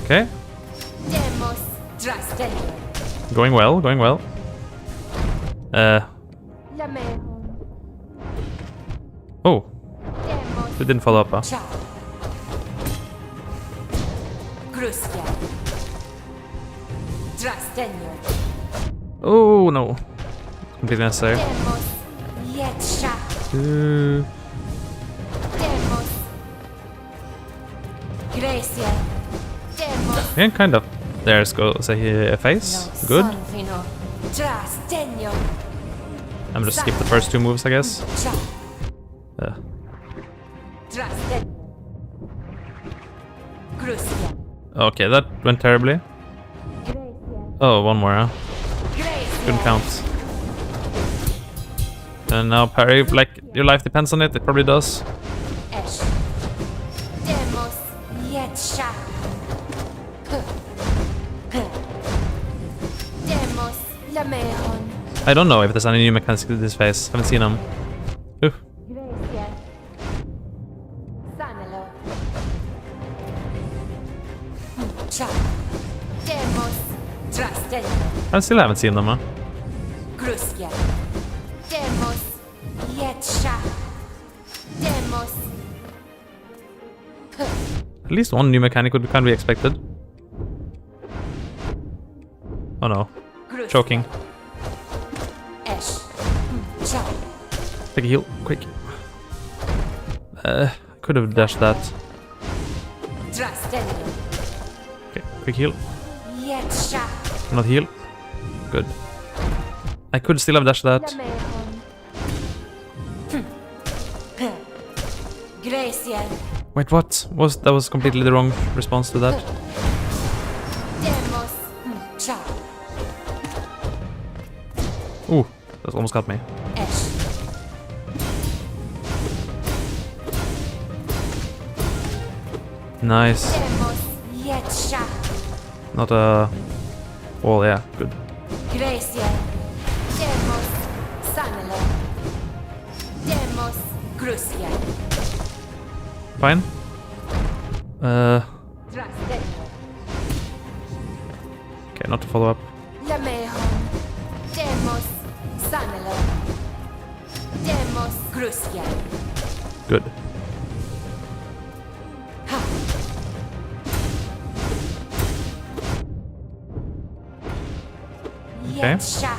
Okay. Demos Drastenio. Going well, going well. Lamehon. Oh, Demos it didn't follow up, huh? Cha. Gruskia. Drastenio. Oh, no. Completely necessary. Demos Yetsha. Uh, Demos Gracia. Demos yeah, kind of. There's goes a face. Good. Sanfino. Drastenio. I'm just skip the first two moves, I guess. Cha. Uh, Drastenio. Gruskia. okay, that went terribly. Gracia. Oh, one more, huh? Gracia. Couldn't count. And now parry, like, your life depends on it. It probably does. Esh. Demos Yetsha. Demos Lamehon. I don't know if there's any new mechanics in this phase. Haven't seen them. Oof. Gracia. Sanelo. Cha. Demos Drastenio. I still haven't seen them, huh? Gruskia. Demos Yetsha. Demos. At least one new mechanic would kind of be expected. Oh no. Gruskia. Choking. Esh. Cha. Take a heal, quick. Could have dashed that. Drastenio. Okay, quick heal. Yetsha. Not heal. Good. I could still have dashed that. Lamehon. Gracia. Wait, what? That was completely the wrong response to that. Demos. Cha. Ooh, that almost got me. Esh. Nice. Demos Yetsha. Not a... Oh yeah, good. Gracia. Demos Sanelo. Demos Gruskia. Fine. Drastenio. Okay, not to follow up. Lamehon. Demos Sanelo. Demos Gruskia. Good. Ha. Okay. Yetsha.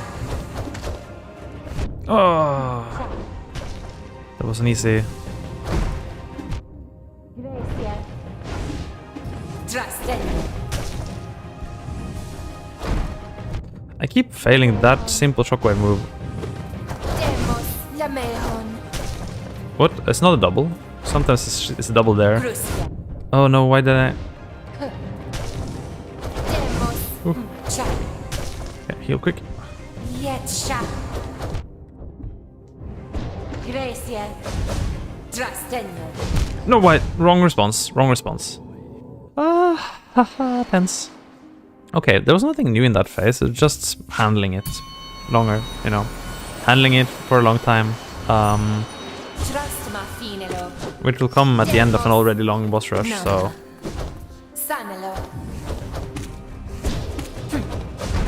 Oh, that wasn't easy. Gracia. Drastenio. I keep failing that simple shockwave move. Demos Lamehon. What? It's not a double. Sometimes it's a double there. Gruskia. Oh no, why did I... Demos Oof. Cha. Okay, heal quick. Yetsha. Gracia. Drastenio. No, wait. Wrong response. Wrong response. Haha, tense. Okay, there was nothing new in that phase. It's just handling it longer, you know. Handling it for a long time. Trust ma finelo. Which will come at the end of an already long boss rush, so... Sanelo.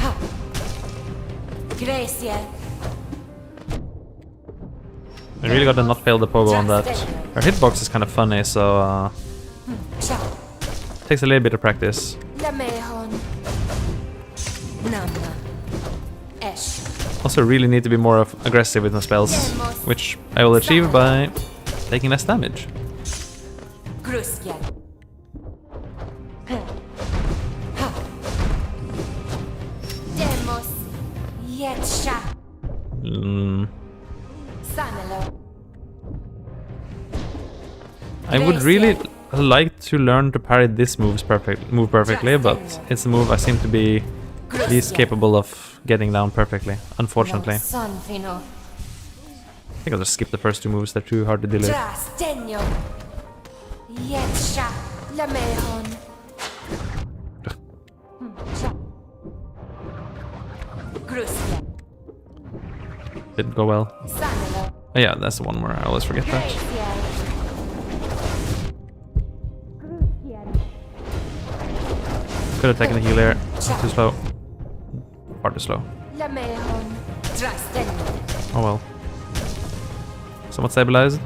Ha. Gracia. I really gotta not fail the pogo on that. Her hitbox is kind of funny, so Cha. takes a little bit of practice. Lamehon. Namna. Esh. Also really need to be more aggressive with my spells, which I will achieve by taking less damage. Gruskia. Ha. Demos. Yetsha. Sanelo. I would really like to learn to parry this move perfectly, but it's a move I seem to be least capable of getting down perfectly, unfortunately. Sanfino. I think I'll just skip the first two moves, they're too hard to deal with. Drastenio. Yetsha. Lamehon. Gruskia. Didn't go well. Sanelo. Oh, yeah, that's the one where I always forget that. Could have taken the heal there. Too slow. Far too slow. Oh well. Somewhat stabilized.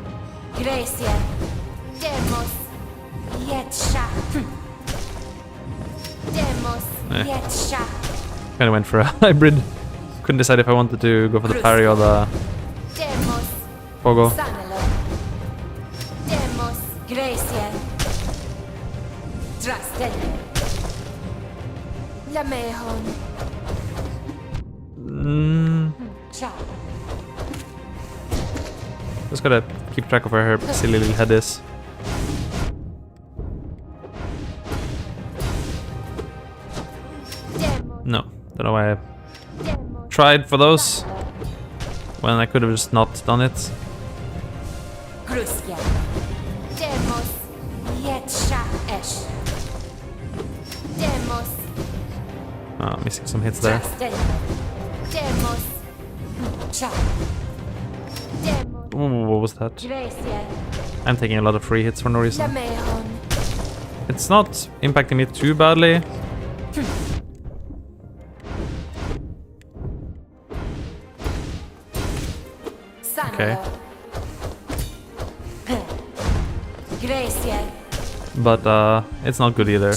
Kind of went for a hybrid. Couldn't decide if I wanted to go for the parry or the Pogo. Just gotta keep track of where her silly little head is. No, don't know why I tried for those when I could have just not done it. Oh, missing some hits there. Ooh, what was that? I'm taking a lot of free hits for no reason. It's not impacting me too badly. Okay. But it's not good either.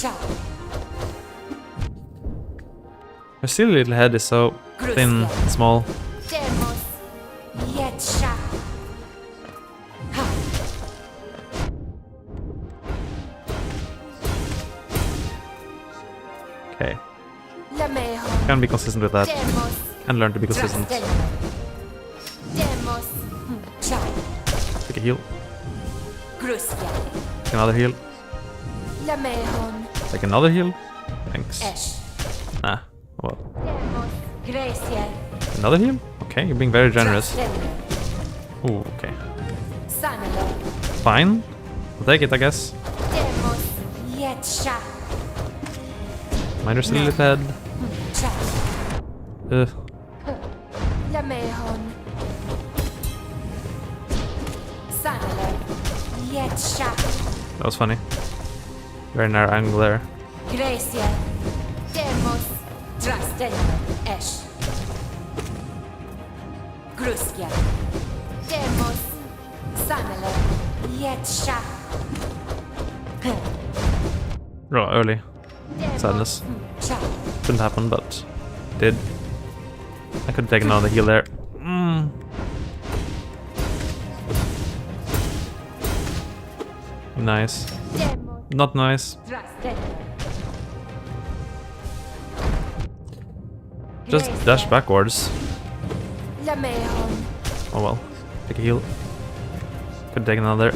Her silly little head is so thin and small. Okay. Can be consistent with that. And learn to be consistent. Take a heal. Take another heal. Take another heal. Thanks. Nah, well. Another heal? Okay, you're being very generous. Ooh, okay. Fine. I'll take it, I guess. Mind your silly little head. Ugh. That was funny. Very narrow angle there. Oh, early. Sadness. Couldn't happen, but did. I could have taken another heal there. Nice. Not nice. Just dash backwards. Oh well. Take a heal. Could take another.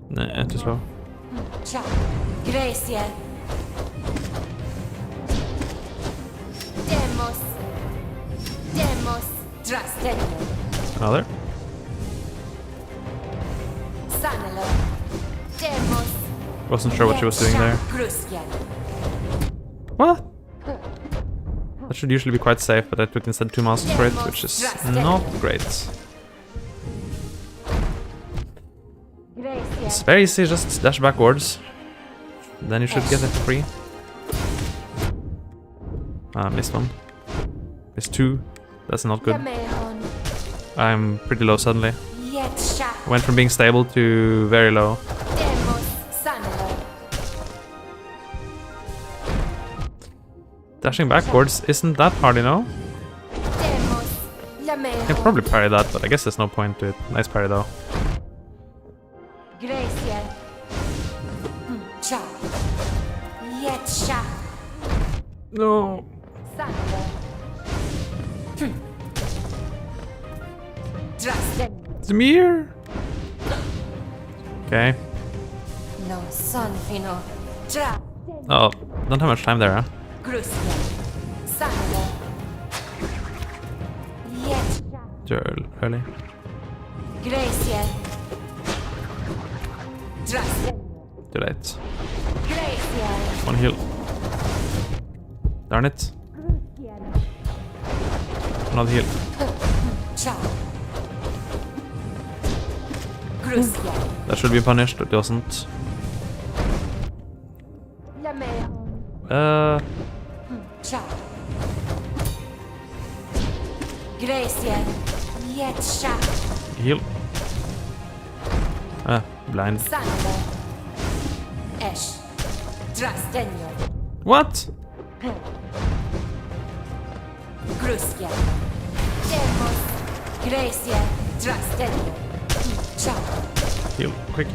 Nah, too slow. Another. Wasn't sure what she was doing there. What? That should usually be quite safe, but I took instead 2 masters for it, which is not great. It's very easy, just dash backwards. Then you should get it for free. Missed one. Missed 2. That's not good. I'm pretty low suddenly. Went from being stable to very low. Dashing backwards isn't that hard, you know? I can probably parry that, but I guess there's no point to it. Nice parry though. No. Zamir. Okay. Oh, don't have much time there, huh? Early. Too late. One heal. Darn it. Another heal. Gruskia. That should be punished, it doesn't. Lamehon. Ciao. Gracia. Yetsha. Heal. Blind. Sanelo. Esh. Drastenio. What? Gruskia. Demos. Gracia. Drastenio. Ciao. Heal, quick.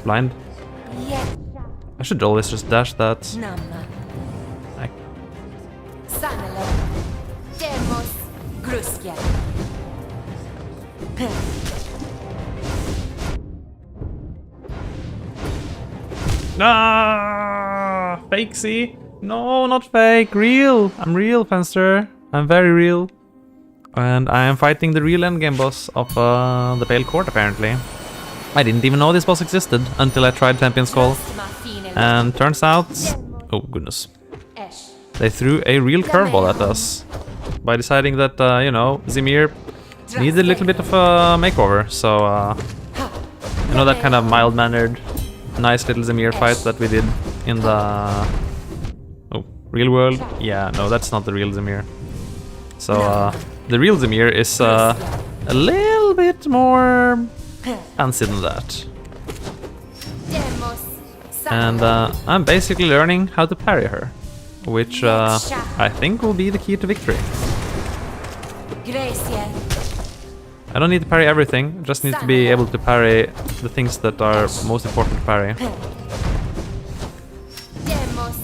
Blind. Yetsha. I should always just dash that. Namma. I- Sanelo. Demos. Gruskia. Ah, fake, see? No, not fake, real. I'm real, Fenster. I'm very real. And I am fighting the real endgame boss of the Pale Court, apparently. I didn't even know this boss existed until I tried Champion's Call. And turns out... Oh, goodness. Esh. They threw a real curveball at us. By deciding that, you know, Zimir needed a little bit of a makeover. So, you know that kind of mild-mannered, nice little Zimir fight that we did in the... Oh, real world? Yeah, no, that's not the real Zimir. So, the real Zimir is a little bit more fancy than that. Demos. And I'm basically learning how to parry her, which I think will be the key to victory. Gracia. I don't need to parry everything, just need to be able to parry the things that are most important to parry. Demos.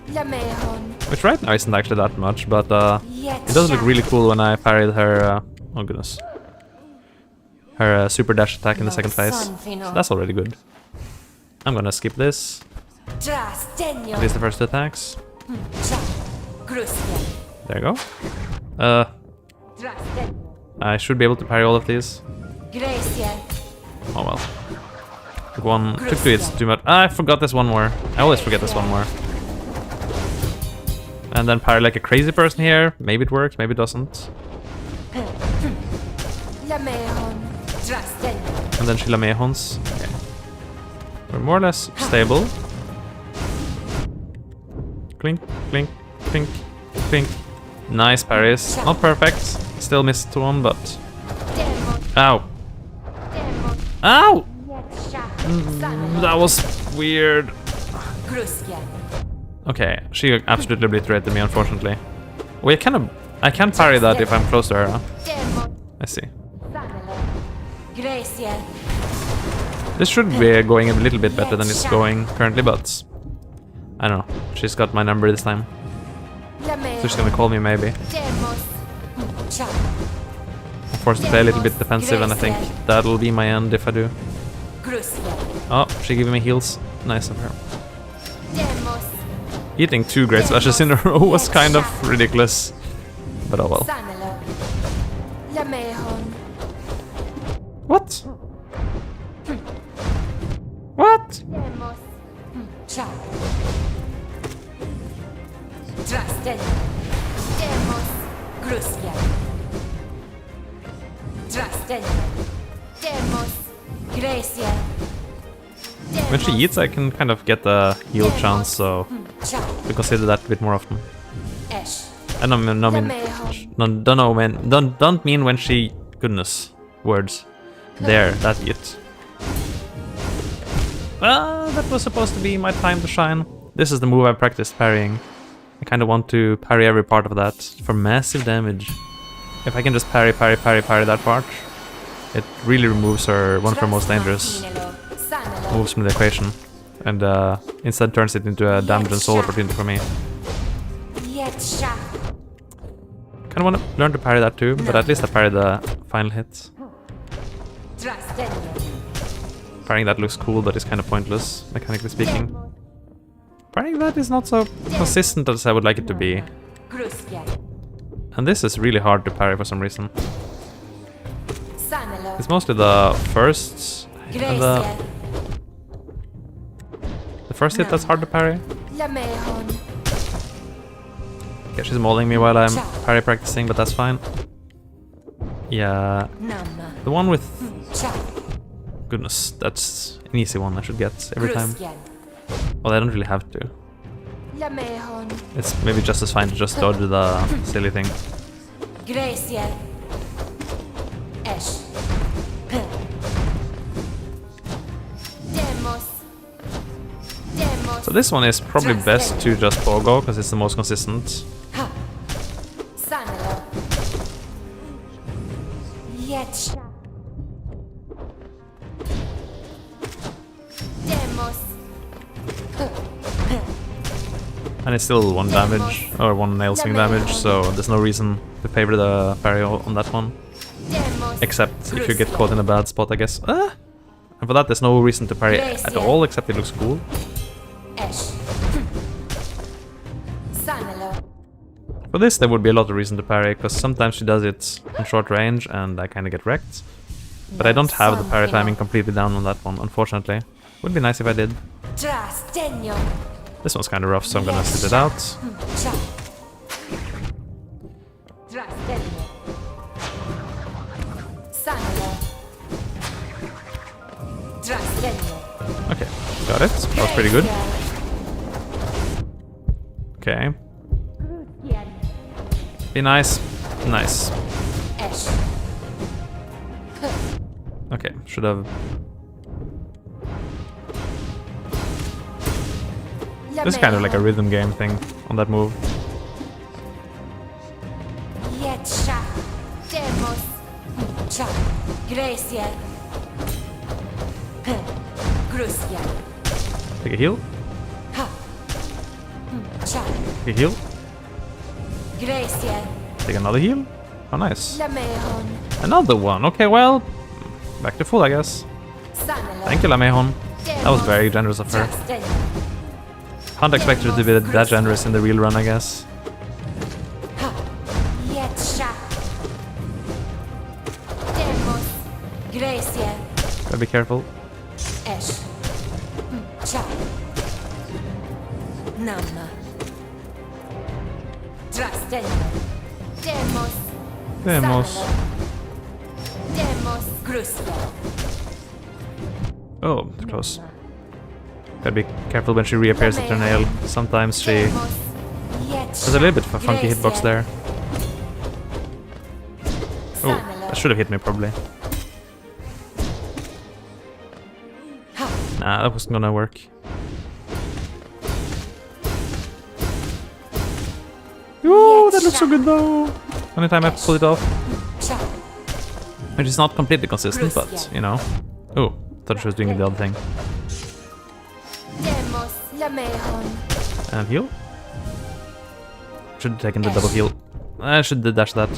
Lamehon. Which right now isn't actually that much, but it does look really cool when I parried her, oh goodness, her super dash attack in the second phase. So that's already good. I'm gonna skip this, at least the first two attacks. There you go. I should be able to parry all of these. Oh well. Took two hits too much. Ah, I forgot this one more. I always forget this one more. And then parry like a crazy person here. Maybe it works, maybe it doesn't. And then she Lamehons. Okay. We're more or less stable. Clink, clink, clink, clink. Nice parries. Not perfect. Still missed one, but... Ow! Ow! That was weird. Okay, she absolutely obliterated me, unfortunately. Well, I can parry that if I'm close to her. Huh? I see. This should be going a little bit better than it's going currently, but... I don't know. She's got my number this time. So she's gonna call me, maybe. I'm forced to play a little bit defensive, and I think that'll be my end if I do. Oh, she giving me heals. Nice of her. Eating 2 great slashes in a row was kind of ridiculous. But oh well. What? What? When she eats, I can kind of get a heal chance, so we consider that a bit more often. I don't mean when she... Goodness. Words. There, that it. That was supposed to be my time to shine. This is the move I practiced parrying. I kind of want to parry every part of that for massive damage. If I can just parry that part, it really removes one of her most dangerous moves from the equation, and instead turns it into a damage and soul opportunity for me. Kinda wanna learn to parry that too, but at least I parry the final hit. Parrying that looks cool, but it's kinda pointless, mechanically speaking. Parrying that is not so consistent as I would like it to be. And this is really hard to parry for some reason. It's mostly the first and the first hit that's hard to parry. Okay, she's mauling me while I'm parry practicing, but that's fine. Yeah, Namma. the one with... Cha. Goodness, that's an easy one I should get every time. Grusjan. Well, I don't really have to. Lamehon. It's maybe just as fine to just dodge the silly thing. Graciel. Esh. Demos. Demos. So this one is probably best to just pogo, because it's the most consistent. Ha. Sanelo. Yetsha. Demos. And it's still 1 damage, or 1 nail swing damage, so there's no reason to favor the parry on that one. Demos. Except if you get caught in a bad spot, I guess. Ah! And for that, there's no reason to parry at all, except it looks cool. Esh. Sanelo. For this, there would be a lot of reason to parry, because sometimes she does it in short range, and I kind of get wrecked. But I don't have the parry timing completely down on that one, unfortunately. Would be nice if I did. Trastenio. This one's kind of rough, so I'm gonna sit it out. Cha. Trastenio. Sanelo. Trastenio. Okay, got it. That was pretty good. Okay. Be nice. Nice. Esh. Okay, should have... This is kind of like a rhythm game thing on that move. Yetsha. Demos. Cha. Graciel. Grusjan. Take a heal. Ha. Cha. Take a heal. Graciel. Take another heal. Oh, nice. Lamehon. Another one. Okay, well, back to full, I guess. Sanelo. Thank you, Lamehon. That was very generous of her. Trastenio. Can't expect her to be that generous in the real run, I guess. Ha. Yetsha. Demos. Graciel. Gotta be careful. Esh. Cha. Namma. Trastenio. Demos. Demos. Sanelo. Demos. Grusjan. Oh, it's close. Gotta be careful when she reappears at her nail. Sometimes she... Demos. Yetsha. There's a little bit of a funky hitbox there. Oh, Sanelo. that should have hit me probably. Ha. Nah, that wasn't gonna work. Ooh, that looks so good though! Anytime I pull it off. Cha. Which is not completely consistent, but, you know. Oh, thought she was doing the other thing. Demos. Lamehon. And heal. Should have taken the double heal. I should have dashed that.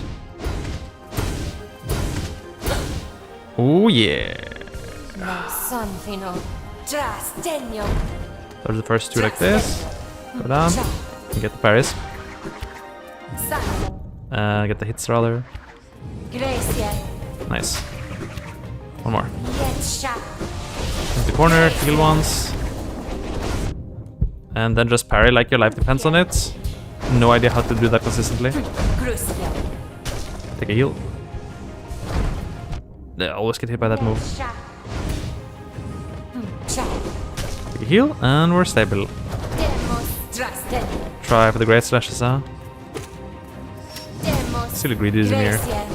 Oh yeah! Sanfino. Trastenio. Dodge the first two like this. Go down. And get the parries. Sanelo. Get the hits rather. Graciel. Nice. One more. Yetsha. Into the corner, heal once. And then just parry like your life depends on it. No idea how to do that consistently. Grusjan. Take a heal. They always get hit by that move. Yetsha. Cha. Take a heal, and we're stable. Demos. Trastenio. Try for the great slashes, huh? Demos. Silly greedy in here. Graciel.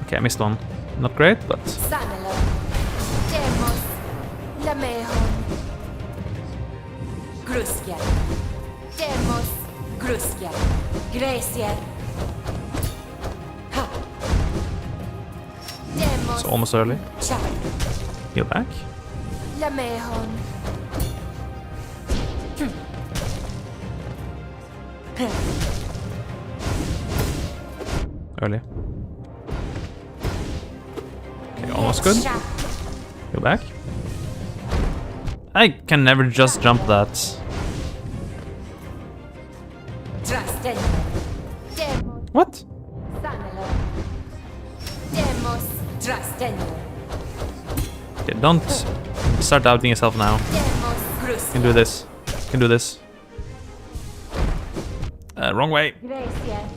Okay, I missed one. Not great, but... Sanelo. Demos. Lamehon. Grusjan. Demos. Grusjan. Graciel. Ha. Demos. It's almost early. Cha. Heal back. Lamehon. Early. Okay, almost good. Cha. Go back. I can never just jump that. Trastenio. Demos. What? Sanelo. Demos. Trastenio. Okay, don't start doubting yourself now. Demos. Can do this. Can do this. Wrong way. Gracia.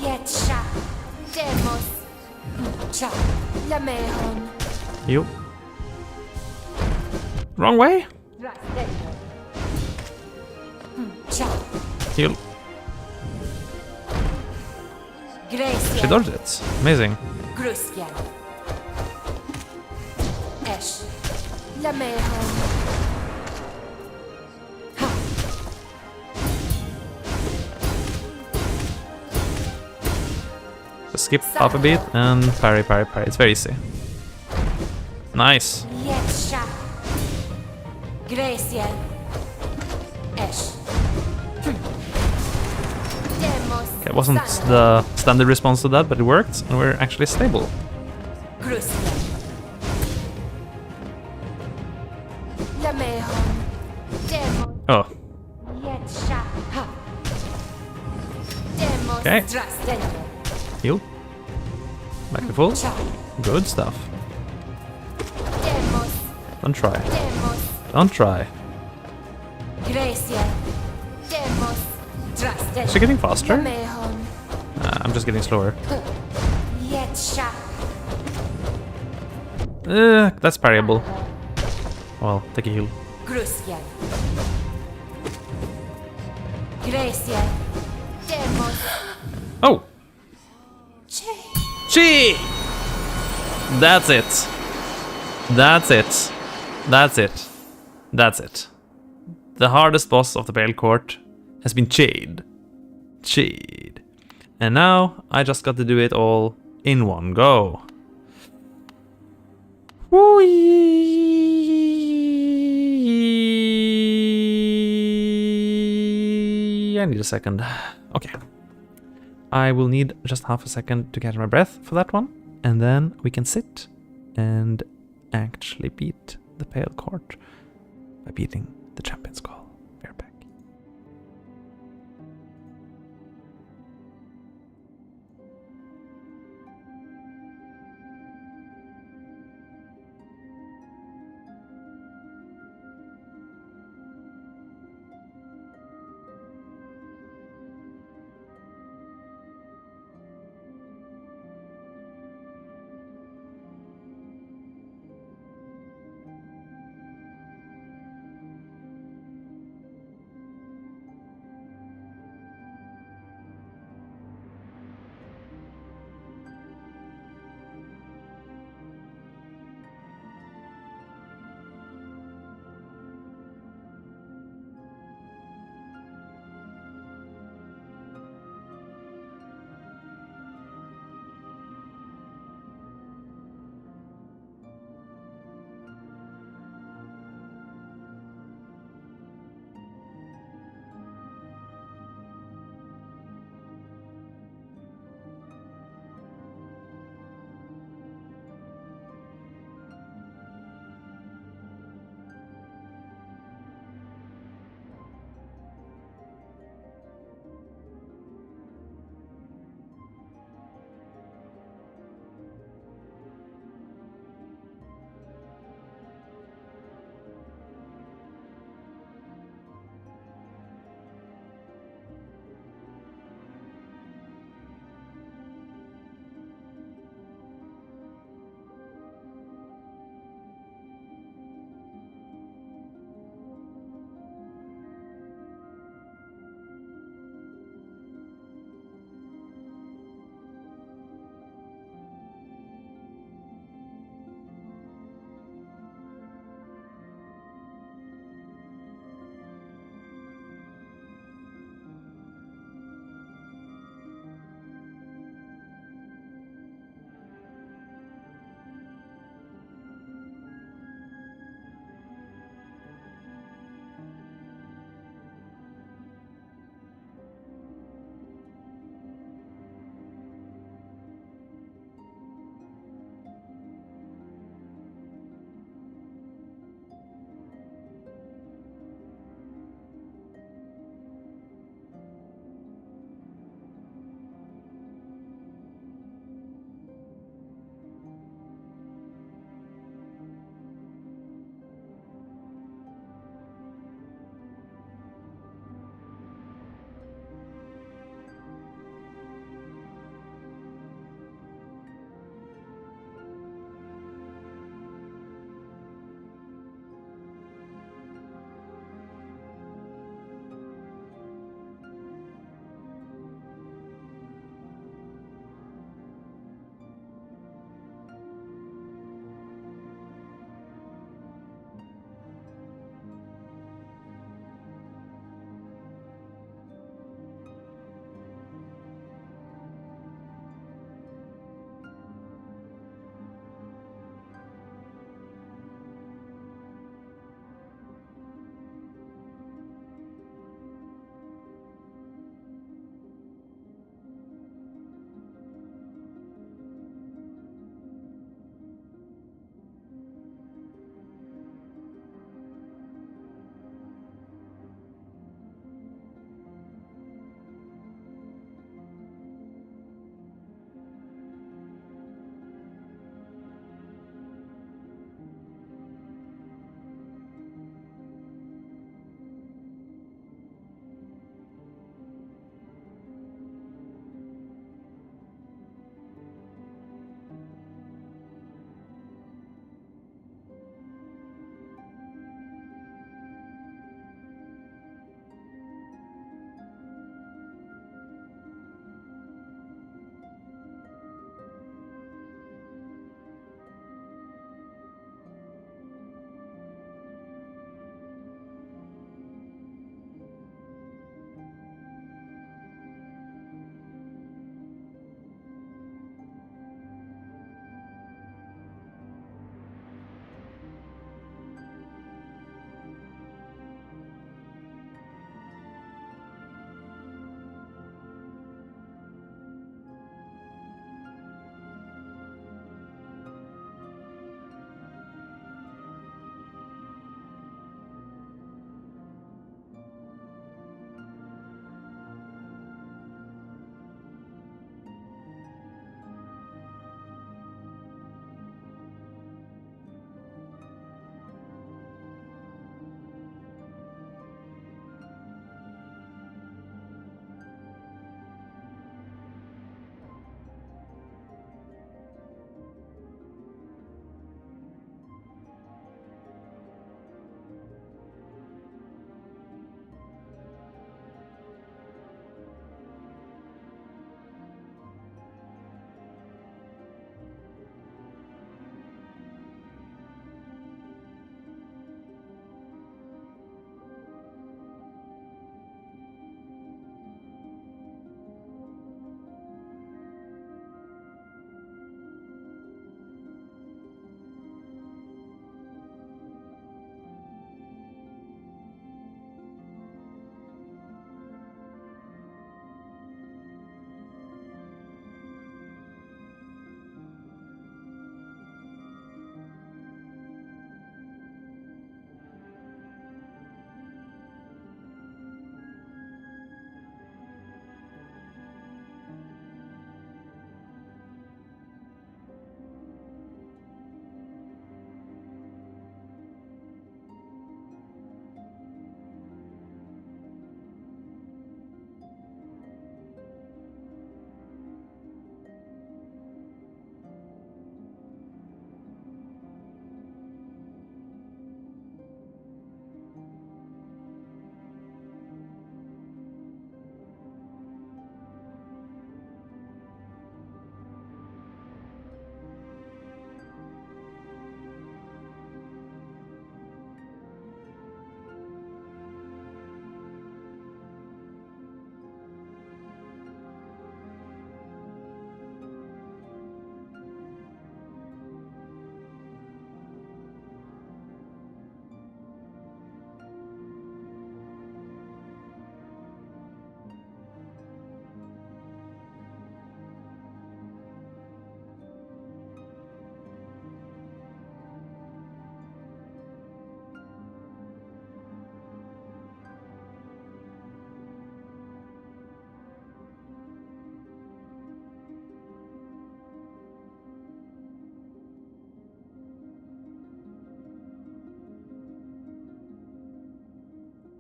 Yetsha. Demos. Cha. Lamehon. Heal. Wrong way. Trastendo. Cha. Heal. She Gracia. dodged it. Amazing. Gruskian. Esh. Lamehon. Ha. Just skip up a bit and parry, parry, parry. It's very easy. Nice. Yetsha. Gracia. Esh. Demos. Okay, it wasn't the standard response to that, but it worked, and we're actually stable. Gruskian. Lamehon. Demos. Oh, Yetsha. Ha. Demos. Okay. Trastendo. heal. Back to full. Cha. Good stuff. Demos. Don't try. Demos. Don't try. Gracia. Demos. Trastendo. Is she getting faster? Lamehon. I'm just getting slower. Yetsha. That's parryable. Well, take a heal. Gruskian. Gracia. Demos. Oh! Che. Gee! That's it. That's it. That's it. That's it. The hardest boss of the Pale Court has been Jade. Jade. And now I just got to do it all in one go. Whee! I need a second. Okay. I will need just half a second to catch my breath for that one, and then we can sit and actually beat the Pale Court by beating the Champion's Call. Be right back.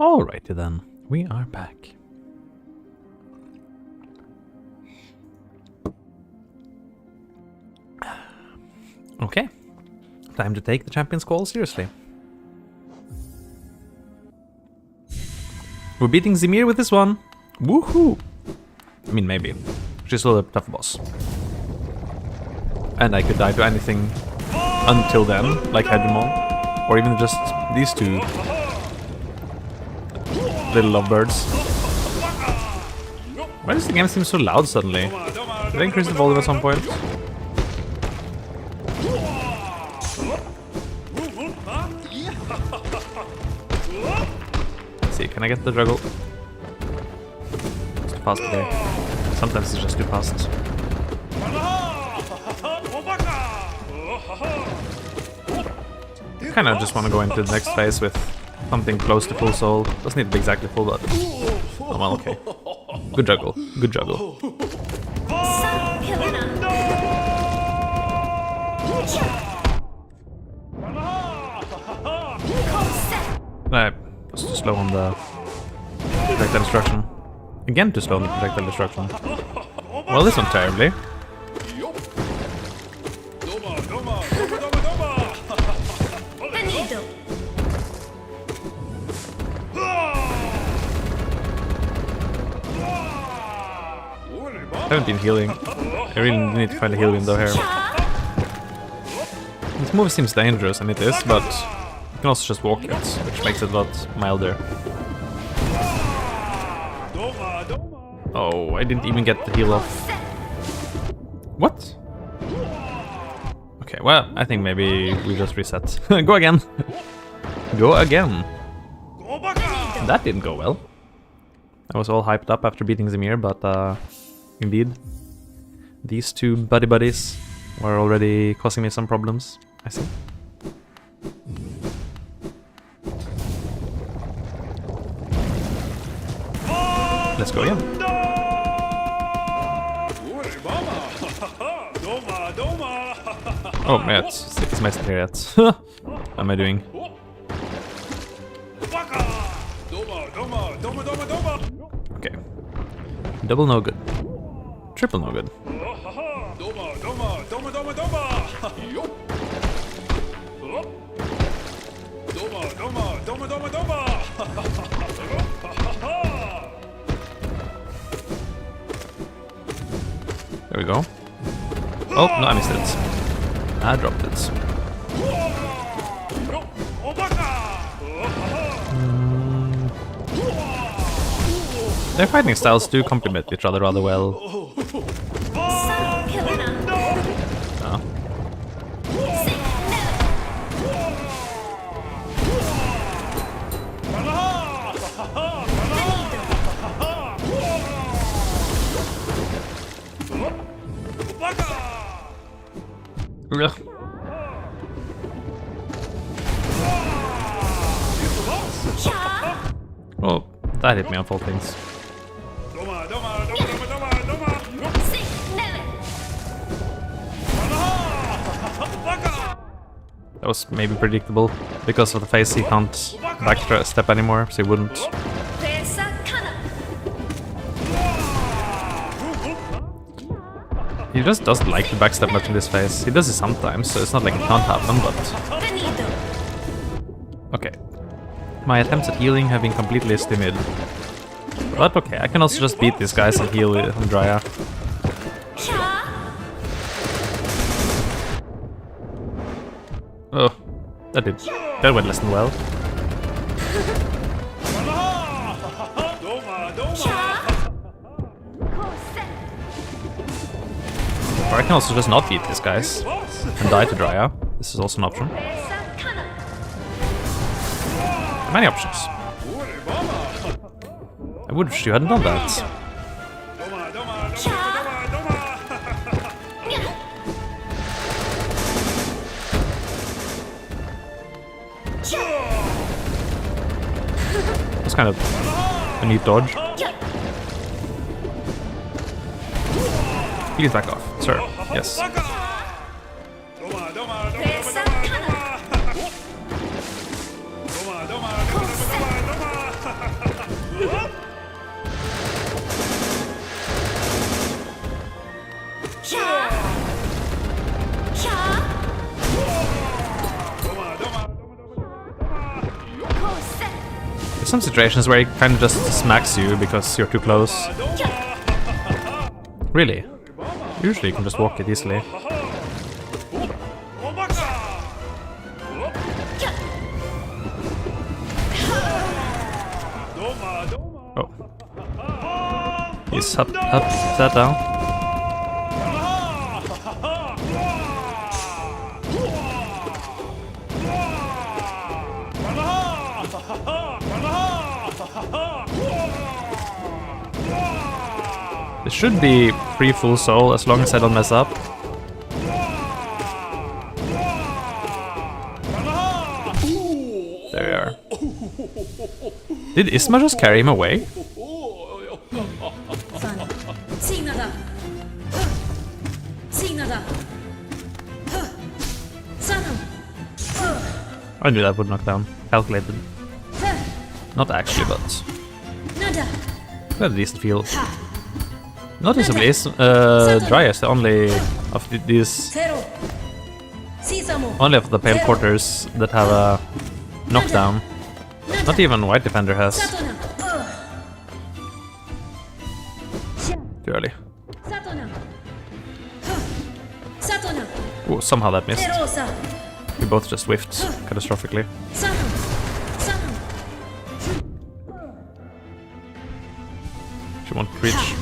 Alrighty then, we are back. Okay, time to take the Champion's Call seriously. We're beating Zimir with this one. Woohoo! I mean, maybe. She's still a tough boss. And I could die to anything until then, like Hegemon. Or even just these two little lovebirds. Why does the game seem so loud suddenly? Did I increase the volume at some point? Let's see, can I get the juggle? It's too fast today. Sometimes it's just too fast. Kinda just want to go into the next phase with something close to full soul. Doesn't need to be exactly full, but... Oh well, okay. Good juggle. Good juggle. I was too slow on the projectile destruction. Again too slow on the projectile destruction. Well, this one terribly. I haven't been healing. I really need to find a heal window here. This move seems dangerous, and it is, but you can also just walk it, which makes it a lot milder. Oh, I didn't even get the heal off. What? Okay, well, I think maybe we just reset. Go again! Go again! That didn't go well. I was all hyped up after beating Zimir, but indeed, these two buddies were already causing me some problems, I see. Let's go again. Oh, yeah, it's my here yet. What am I doing? Okay. Double no good. Triple no good. There we go. Oh, no, I missed it. I dropped it. Their fighting styles do complement each other rather well. Oh. Ugh. Well, that hit me on full things. That was maybe predictable. Because of the face, he can't backstep anymore, so he wouldn't. He just doesn't like to backstep much in this phase. He does it sometimes, so it's not like it can't happen, but... Okay. My attempts at healing have been completely stymied. But okay, I can also just beat these guys and heal with Drya. Oh, that went less than well. Or I can also just not beat these guys and die to Drya. This is also an option. Many options. I wish you hadn't done that. That's kind of a neat dodge. Please back off, sir. Yes. some situations where he kind of just smacks you because you're too close. Really? Usually you can just walk it easily. Oh. He's up, that down. It should be free full soul as long as I don't mess up. There we are. Did Isma just carry him away? I knew that would knock down. Calculated. Not actually, but... got a decent feel. Noticeably, Dry is the only of these... only of the Pale Porters that have a knockdown. Not even White Defender has. Too early. Oh, somehow that missed. We both just whiffed catastrophically. She won't reach.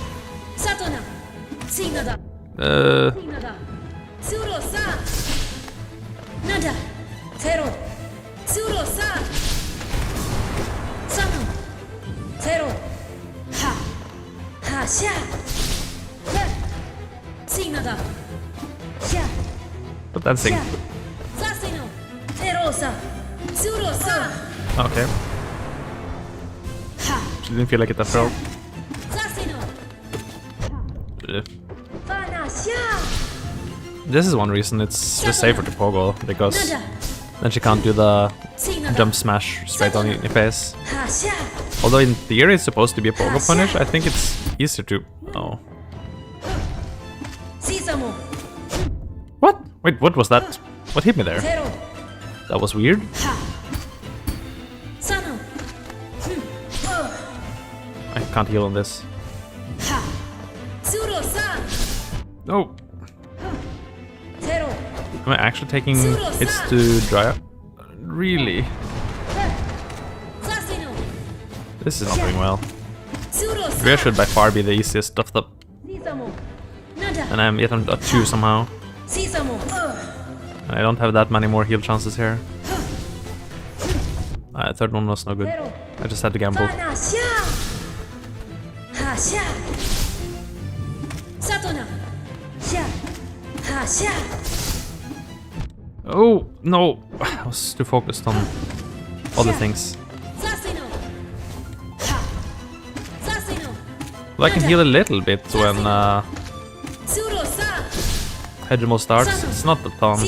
But dancing. Okay. She didn't feel like it after all. This is one reason it's just safer to pogo, because then she can't do the jump smash straight on your face. Although in theory it's supposed to be a pogo punish, I think it's easier to... oh. What? Wait, what was that? What hit me there? That was weird. I can't heal on this. No. Am I actually taking hits to dry up? Really? This is not going well. Rhea should by far be the easiest of the... and I'm yet on a 2 somehow. And I don't have that many more heal chances here. Third one was no good. I just had to gamble. Oh, no! I was too focused on other things. Well, I can heal a little bit when Hegemon starts. It's not a ton.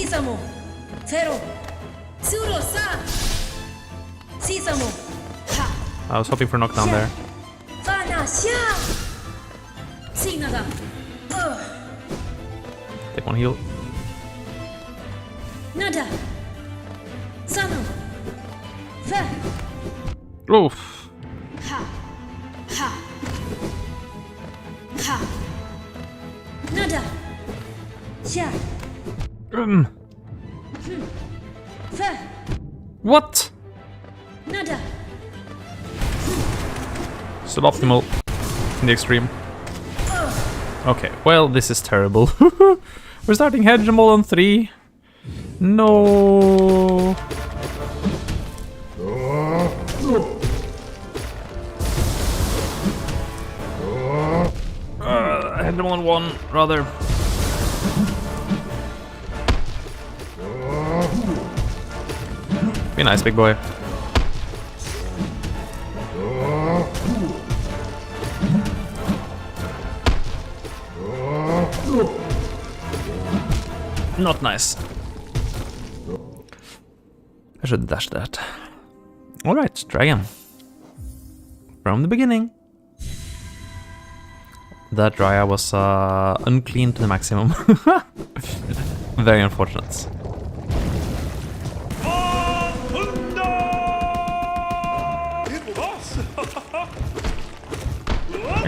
I was hoping for knockdown there. Take one heal. Oof. What? Suboptimal in the extreme. Okay, well, this is terrible. We're starting Hegemon on 3. No. Hegemon on 1, rather. Be nice, big boy. Not nice. I should dash that. Alright, try again. From the beginning. That Raya was unclean to the maximum. Very unfortunate.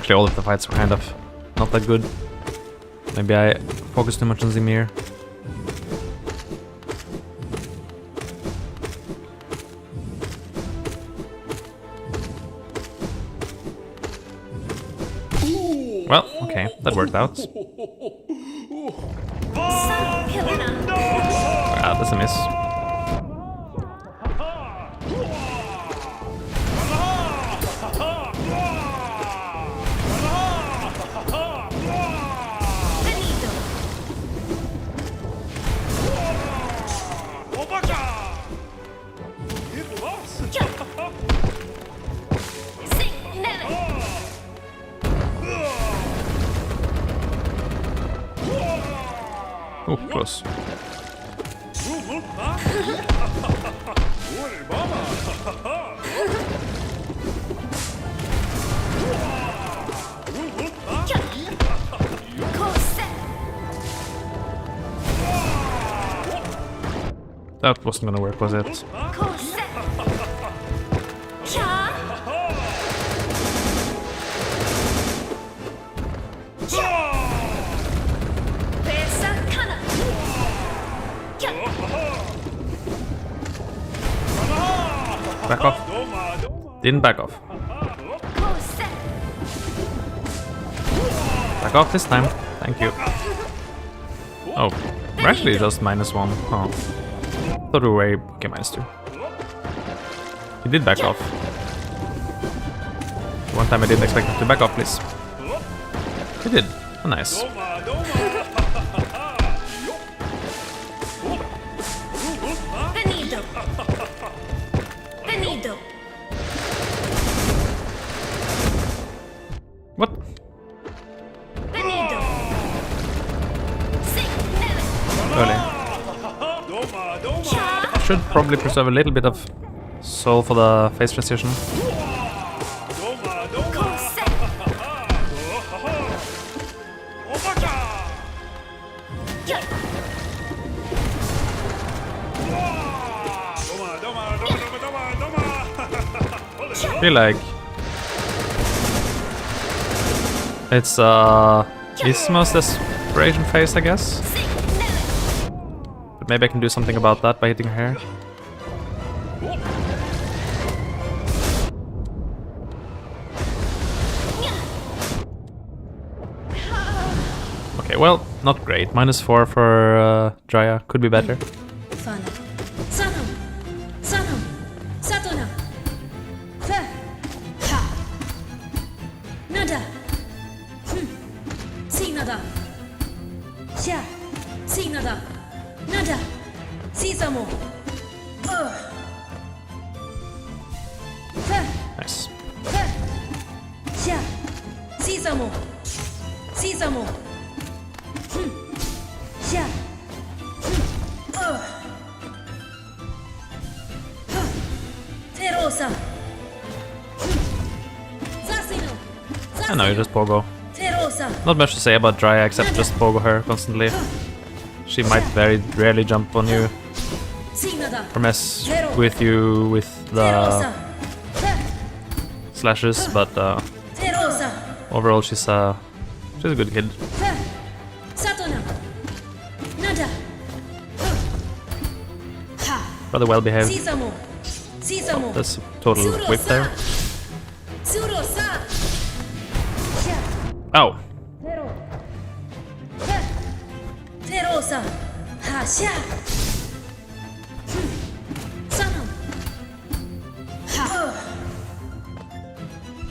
Actually, all of the fights were kind of not that good. Maybe I focused too much on Zimir. Well, okay, that worked out. Ah, that's a miss. Oh, close. That wasn't gonna work, was it? Back off. Didn't back off. Back off this time. Thank you. Oh, we're actually just -1. Oh. Thought we were okay, -2. He did back off. One time I didn't expect him to back off, please. He did. Oh, nice. What? Early. Should probably preserve a little bit of soul for the phase transition. I feel like it's Isma's desperation phase, I guess. But maybe I can do something about that by hitting her. Okay, well, not great. -4 for Jaya. Could be better. Nice. I know, you just pogo. Not much to say about Dry except just pogo her constantly. She might very rarely jump on you or mess with you with the slashes, but overall she's a good kid. Rather well behaved. Oh, that's a total whip there. Oh.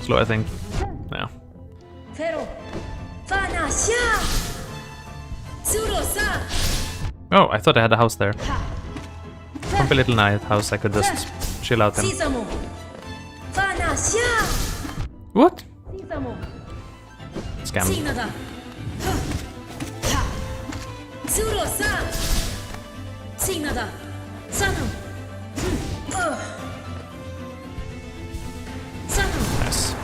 Slow, I think. Yeah. Oh, I thought I had a house there. From a little night house, I could just chill out in. What? Scam. Nice.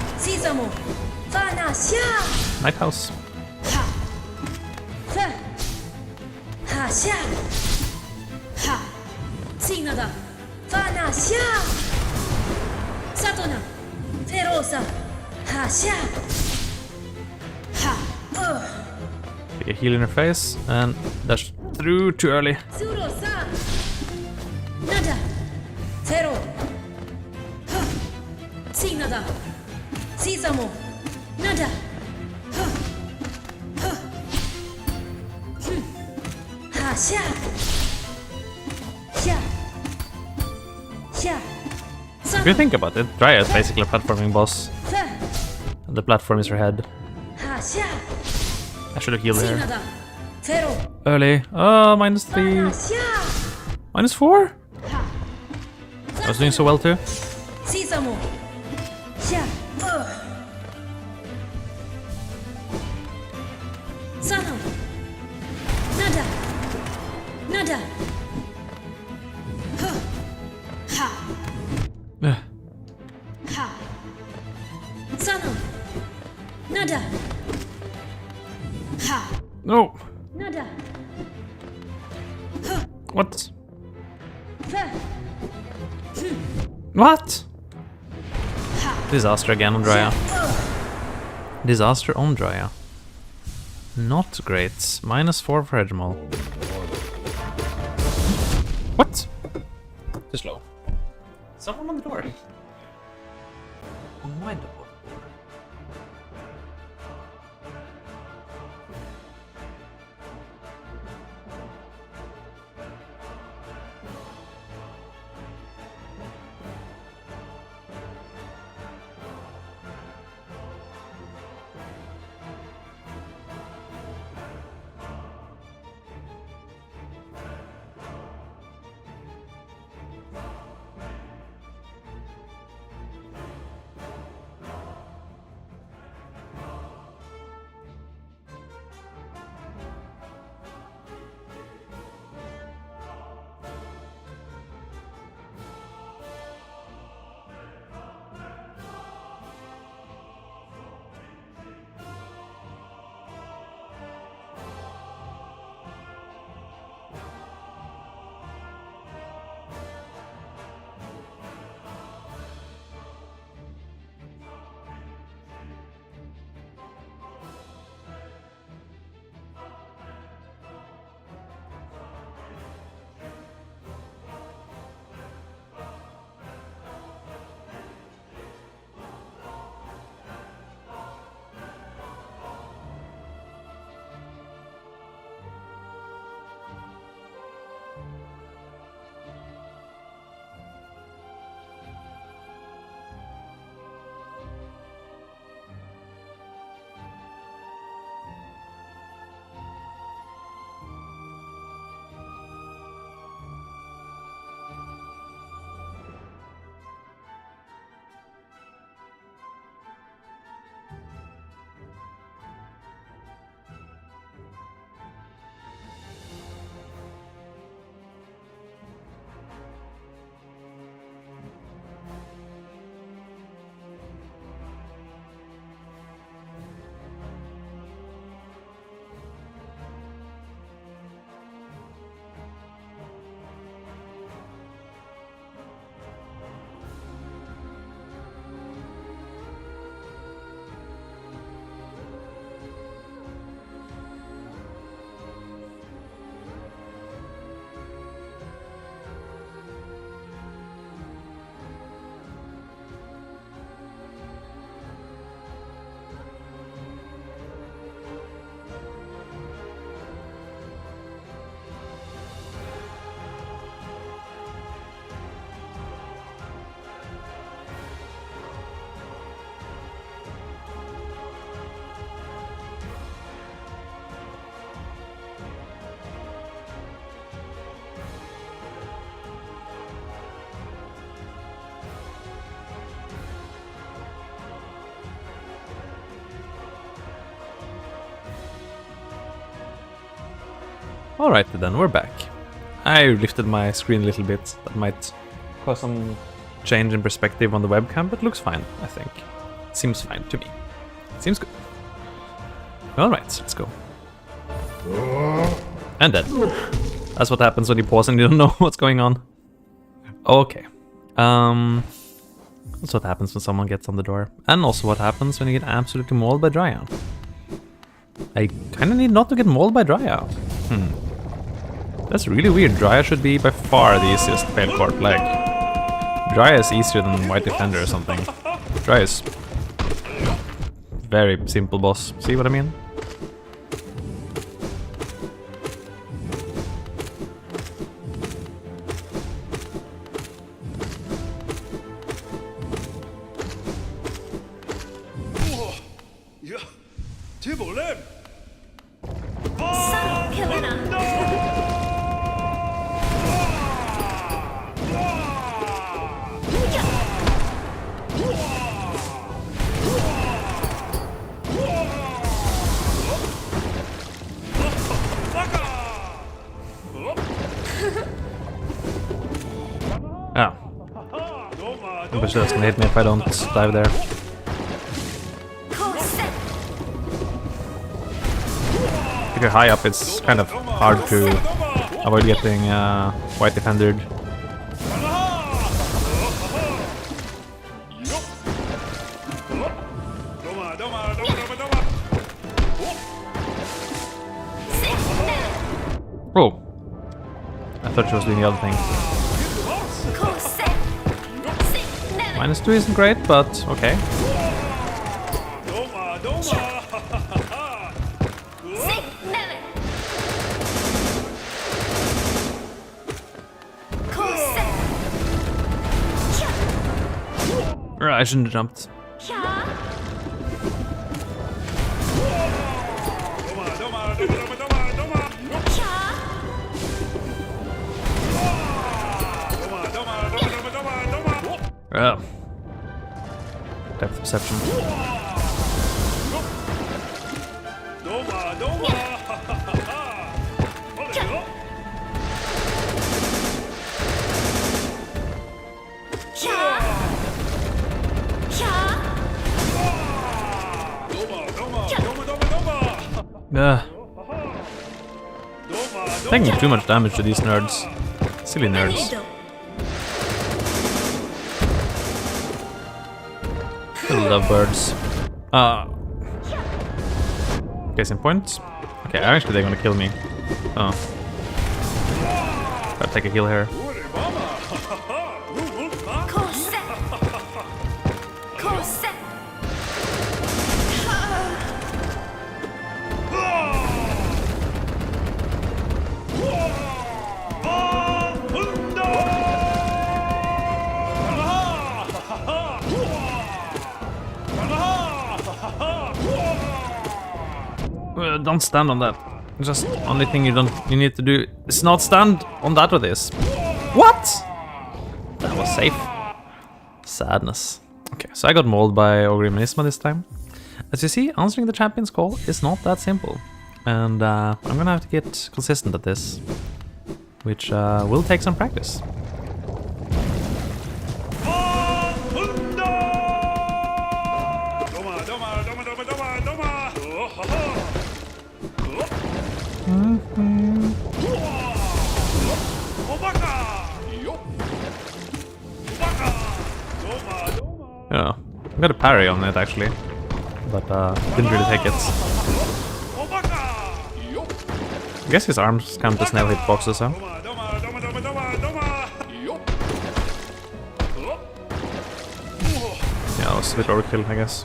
Night house. Stick a heal in her face and dash through too early. Nada. Zero. Si nada. Sisamo. Nada. Ha sha. Sha. Sha. If you think about it, Dryad is basically a platforming boss. And the platform is her head. Ha sha. I should have healed Si her. nada. Zero. Early. Oh, -3. Sha. -4? I was doing so well too. Sisamo. Sha. Sana. Nada. Nada. Ha. Ugh. Ha. Sana. Nada. Ha. No. Nada. What? Fa. What? Disaster again on Drya. Disaster on Drya. Not great. -4 for Hegemol. What? Too slow. Someone on the door. On my door. Alright then, we're back. I lifted my screen a little bit. That might cause some change in perspective on the webcam, but looks fine, I think. Seems fine to me. Seems good. Alright, let's go. And dead. That's what happens when you pause and you don't know what's going on. Okay. That's what happens when someone gets on the door. And also what happens when you get absolutely mauled by Dryan. I kinda need not to get mauled by Drya. That's really weird. Drya should be by far the easiest fail court. Like, Drya is easier than White Defender or something. Drya is very simple boss. See what I mean? Subtle killer. Ah. I'm sure that's gonna hit me if I don't dive there. If you're high up, it's kind of hard to avoid getting White Defendered. Oh! I thought she was doing the other thing. -2 isn't great, but okay. I shouldn't have jumped. Depth perception. Taking too much damage to these nerds. Silly nerds. I love birds. Case in point. Okay, actually they're gonna kill me. Oh. Gotta take a heal here. Don't stand on that. Just only thing you need to do is not stand on that with this. What? That was safe. Sadness. Okay, so I got mauled by Ogre Menisma this time. As you see, answering the champion's call is not that simple. And I'm gonna have to get consistent at this. Which will take some practice. Yeah, I got a parry on it actually, but didn't really take it. I guess his arms count as nail hitboxes, huh? Yeah, that was a bit overkill, I guess.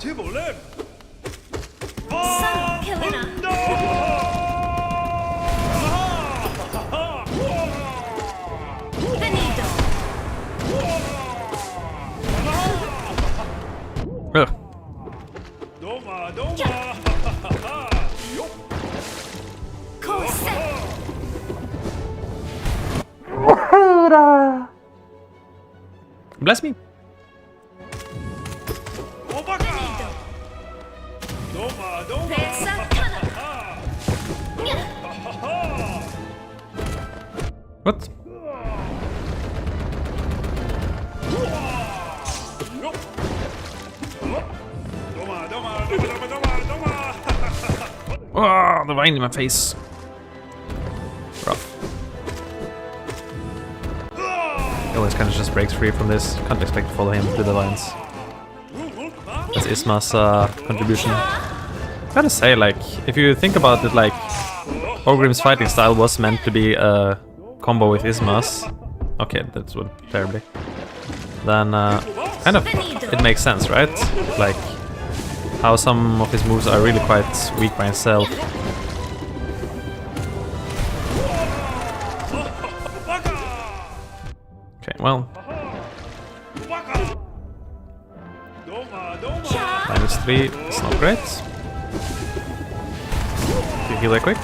Bless me. What? Oh, the vine in my face. Rough. He always kind of just breaks free from this. Can't expect to follow him through the lines. That's Isma's contribution. Gotta say, like, if you think about it, like, Orgrim's fighting style was meant to be a combo with Isma's. Okay, that's what terribly. Then, kind of, it makes sense, right? Like, how some of his moves are really quite weak by himself. Okay, well. -3, it's not great. You heal that quick.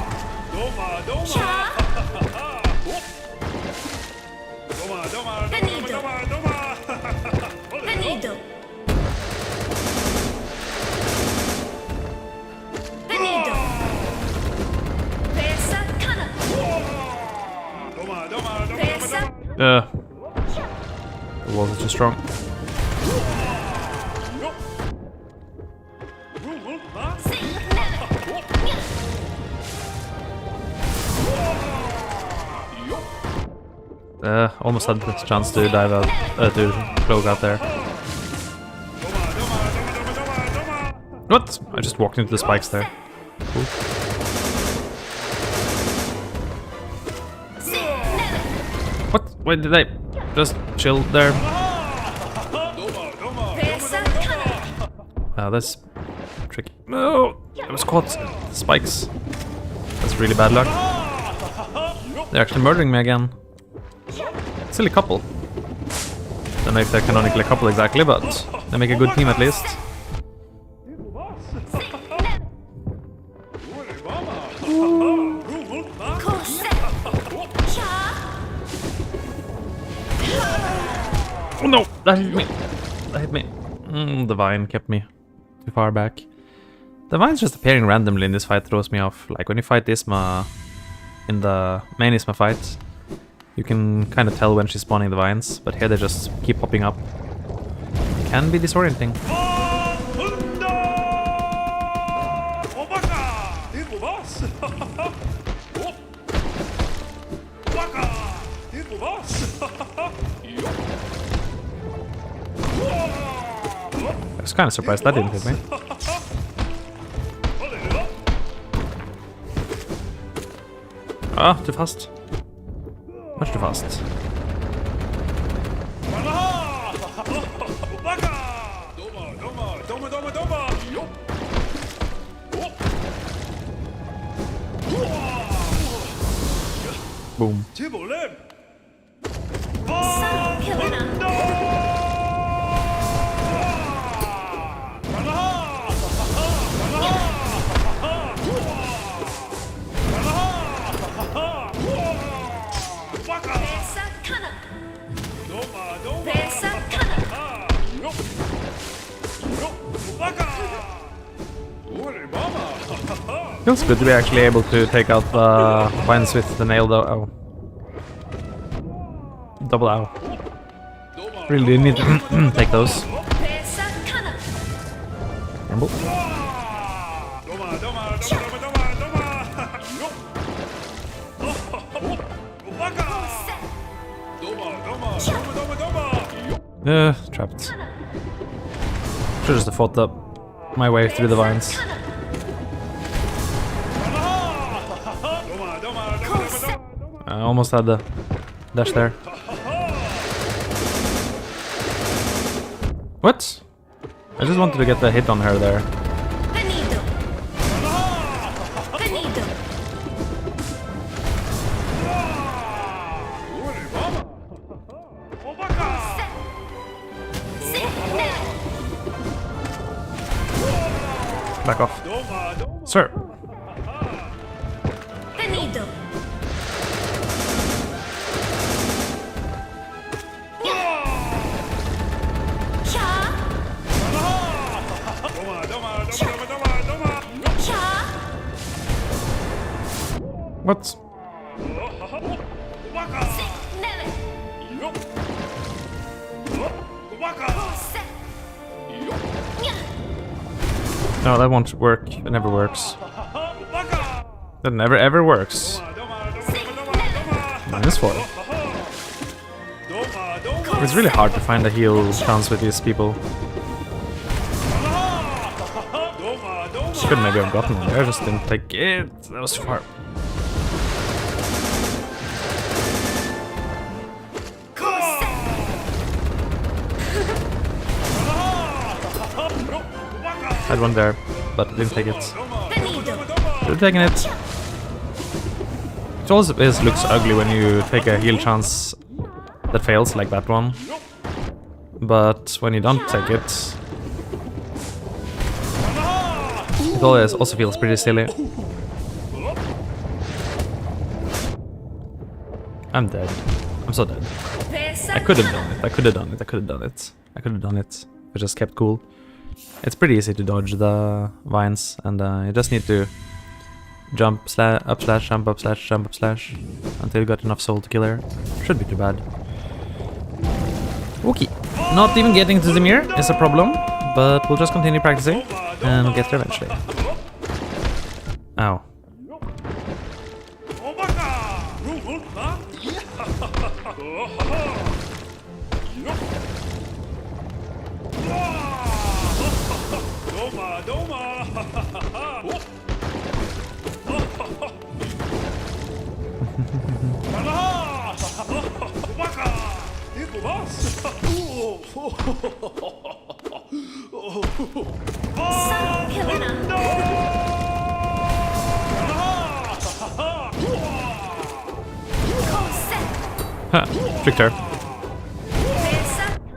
The walls are too strong. Almost had the chance to dive out, to cloak out there. What? I just walked into the spikes there. Cool. What? Wait, did I just chill there? That's tricky. No! I was caught. Spikes. That's really bad luck. They're actually murdering me again. Silly couple. Don't know if they're canonically a couple exactly, but they make a good team at least. Oh no! That hit me! That hit me. The vine kept me too far back. The vines just appearing randomly in this fight throws me off. Like when you fight Isma in the main Isma fight, you can kind of tell when she's spawning the vines, but here they just keep popping up. It can be disorienting. I was kind of surprised that didn't hit me. Ah, too fast. Much too fast. Boom. Feels good to be actually able to take out the vines with the nail though. Oh. Double ow. Really need to take those. Rumble. Trapped. Should just have fought my way through the vines. I almost had the dash there. What? I just wanted to get the hit on her there. Back off. Sir. What? No, that won't work. It never works. That never ever works. -4. It's really hard to find a heal chance with these people. Could maybe have gotten one there, just didn't take it. That was too far. Had one there, but didn't take it. Should have taken it. It always looks ugly when you take a heal chance that fails, like that one. But when you don't take it, it always also feels pretty silly. I'm dead. I'm so dead. I could have done it. I could have done it. I could have done it. I could have done it. I just kept cool. It's pretty easy to dodge the vines, and you just need to jump, up slash, jump, up slash, jump, up slash, until you got enough soul to kill her. Should be too bad. Okay. Not even getting to the mirror is a problem, but we'll just continue practicing and we'll get there eventually. Ow. Huh, tricked her.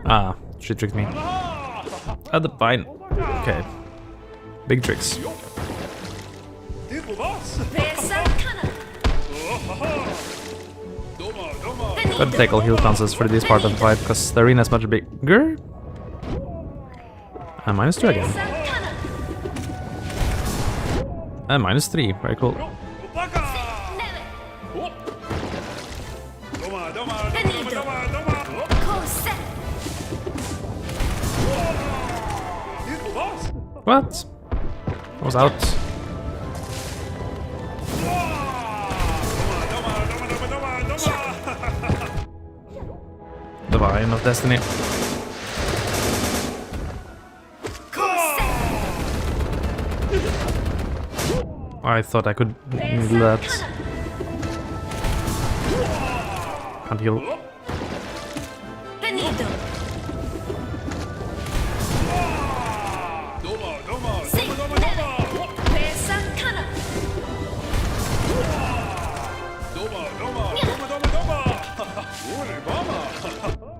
Ah, she tricked me. Ah, the vine. Okay. Big tricks. Gotta take all heal chances for this part of the fight, because the arena is much bigger. And -2 again. And -3, very cool. What? I was out. The Vine of Destiny. I thought I could do that. Can't heal.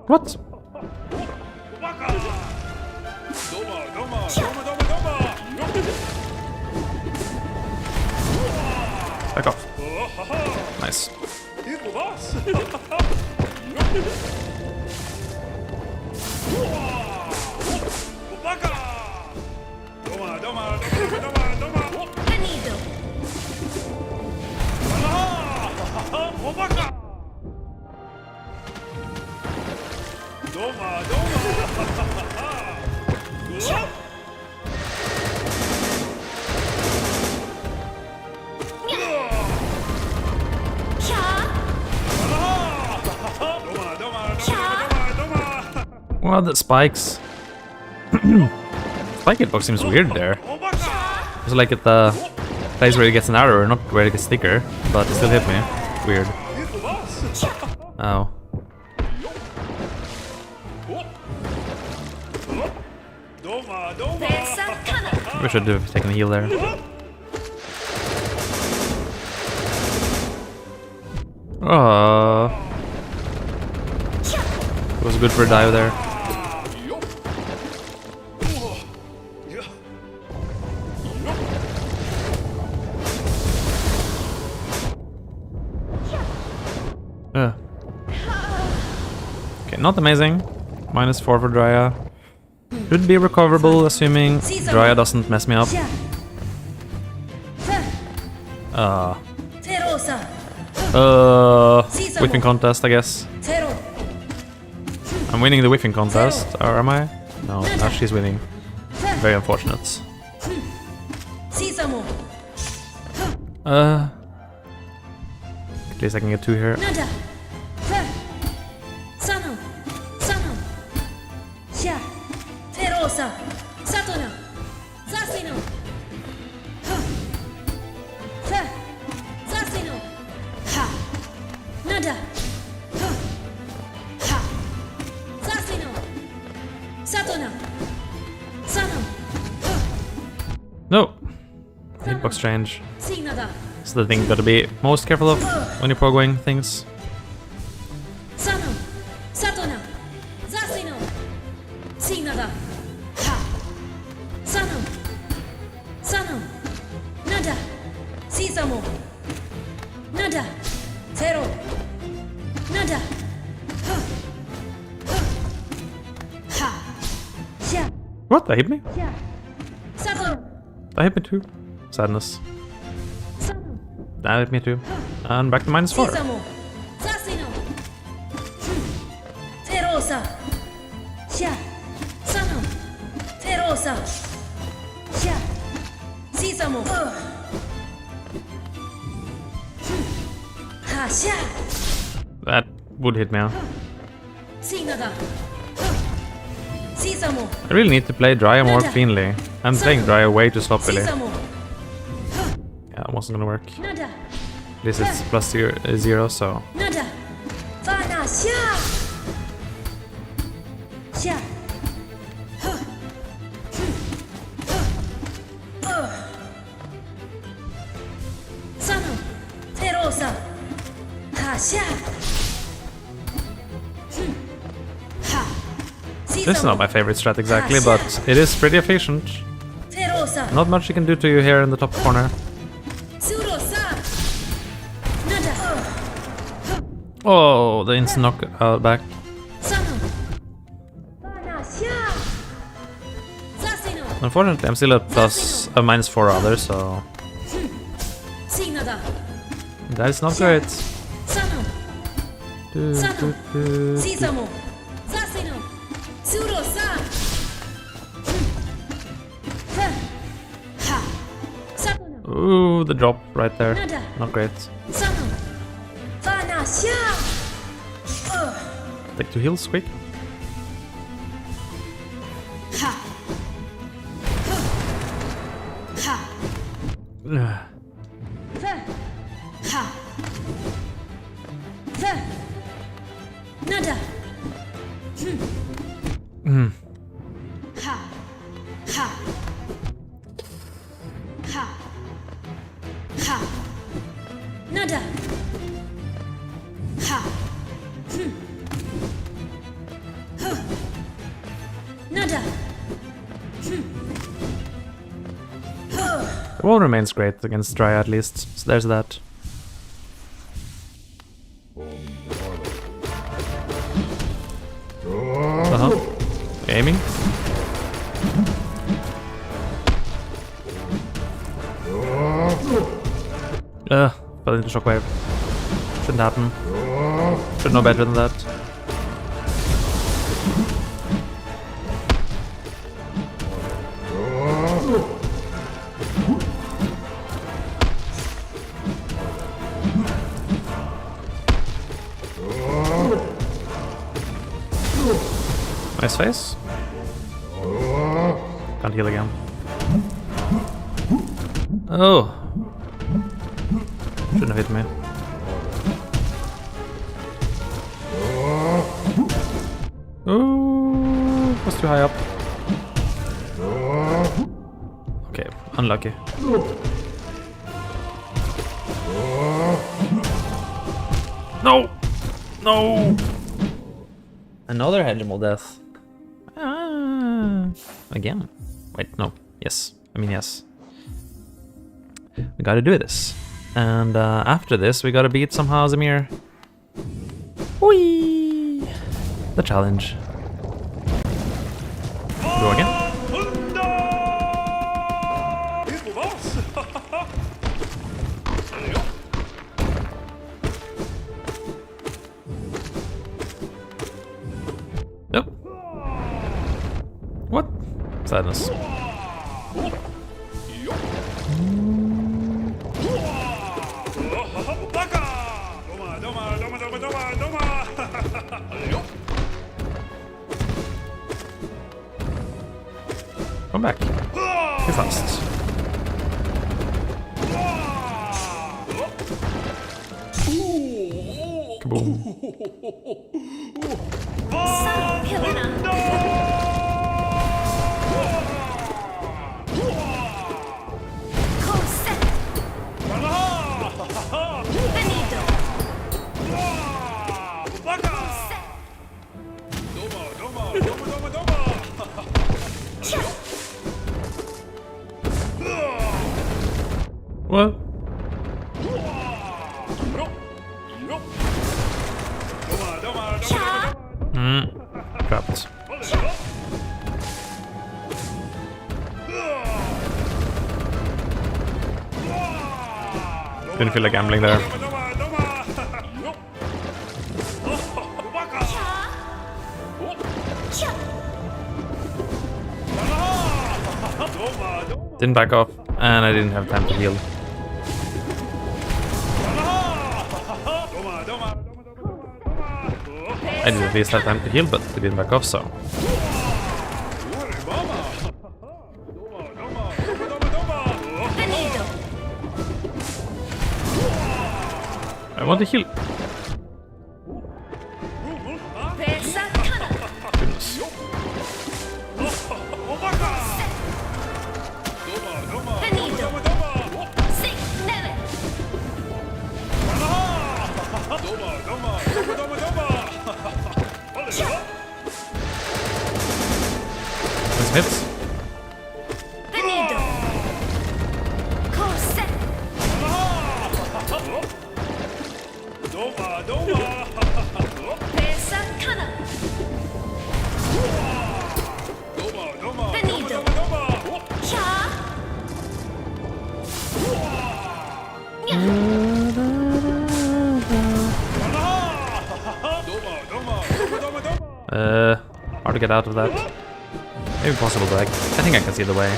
What? Back off. Nice. Well, the spikes. Spike hitbox seems weird there. It's like at the place where it gets an arrow, not where it gets thicker, but it still hit me. Weird. Ow. We should have taken a heal there. It was good for a dive there. Okay, not amazing. -4 for Drya. Should be recoverable, assuming Drya doesn't mess me up. Whiffing contest, I guess. I'm winning the whiffing contest, or am I? No, now she's winning. Very unfortunate. At least I can get 2 here. hitbox change. Sinada. It's the thing you gotta be most careful of when you're programming things. Sano. Satona. Zasino. Sinada. Ha. Sano. Sano. Nada. Sisamo. Nada. Zero. Nada. Ha. Ha. Sha. What? That hit me? Sha. Sato. That hit me too. Sadness. Sano. That hit me too. And back to -4. Sisamo. Zasino. Zerosa. Sha. Sano. Zerosa. Sha. Sisamo. Ha. Sha. That would hit me. Huh? Sinada. Sisamo. I really need to play Drya more cleanly. I'm playing Drya way too sloppily. Sisamo. Yeah, it wasn't gonna work. Nada. At least it's +0, so... Nada. Fana. Sha. Sha. Sano. Zerosa. Ha. Sha. Ha. This is not my favorite strat exactly, but it is pretty efficient. Zerosa. Not much you can do to you here in the top corner. Surosa. Nada. Oh, the instant knock back. Sano. Fana. Sha. Zasino. Unfortunately, I'm still at -4 rather, so Sinada. that is not great. Sano. Sano. Sisamo. Zasino. Surosa. Ha. Satona. Ooh, the drop right there. Nada. Not great. Sano. Fana. Sha. Take 2 heals quick. Ha. Ha. Ugh. Ha. Nada. Ha. Ha. Ha. Ha. Nada. Ha. Nada. The wall remains great against Drya at least, so there's that. Aiming. Fell into shockwave. Shouldn't happen. Should know better than that. Nice face. Can't heal again. Oh. Shouldn't have hit me. Oh, was too high up. Okay, unlucky. No! No! Another hegemon death. Again. Wait, no. Yes. I mean, yes. We gotta do this. And after this, we gotta beat somehow Zamir. Whee! The challenge. Go again. Nope. What? Sadness. Come back. Too fast. Kaboom. Trapped. Didn't feel like gambling there. Didn't back off, and I didn't have time to heal. I did at least have time to heal, but I didn't back off, so. I want to heal. Goodness. This hits. Hard to get out of that. Maybe possible, but I think I can see the way.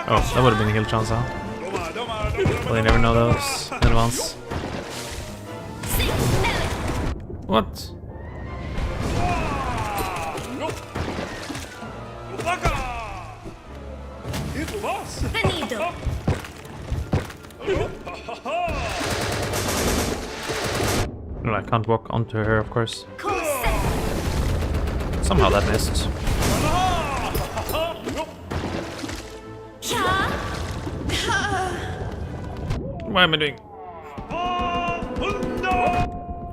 Oh, that would have been a heal chance, huh? Well, you never know those in advance. What? No, I can't walk onto her, of course. Somehow that missed. What am I doing?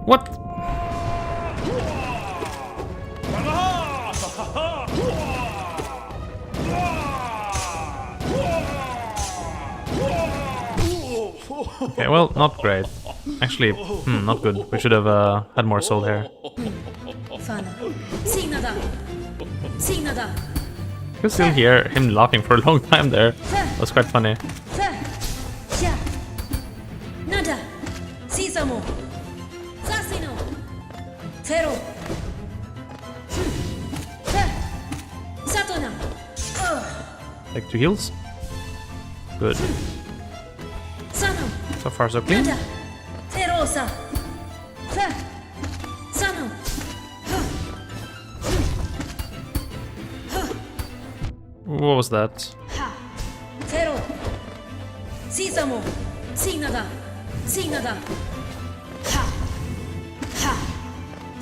What? Okay, well, not great. Actually, not good. We should have had more soul here. You could still hear him laughing for a long time there. That was quite funny. Take 2 heals. Good. So far so clean. What was that?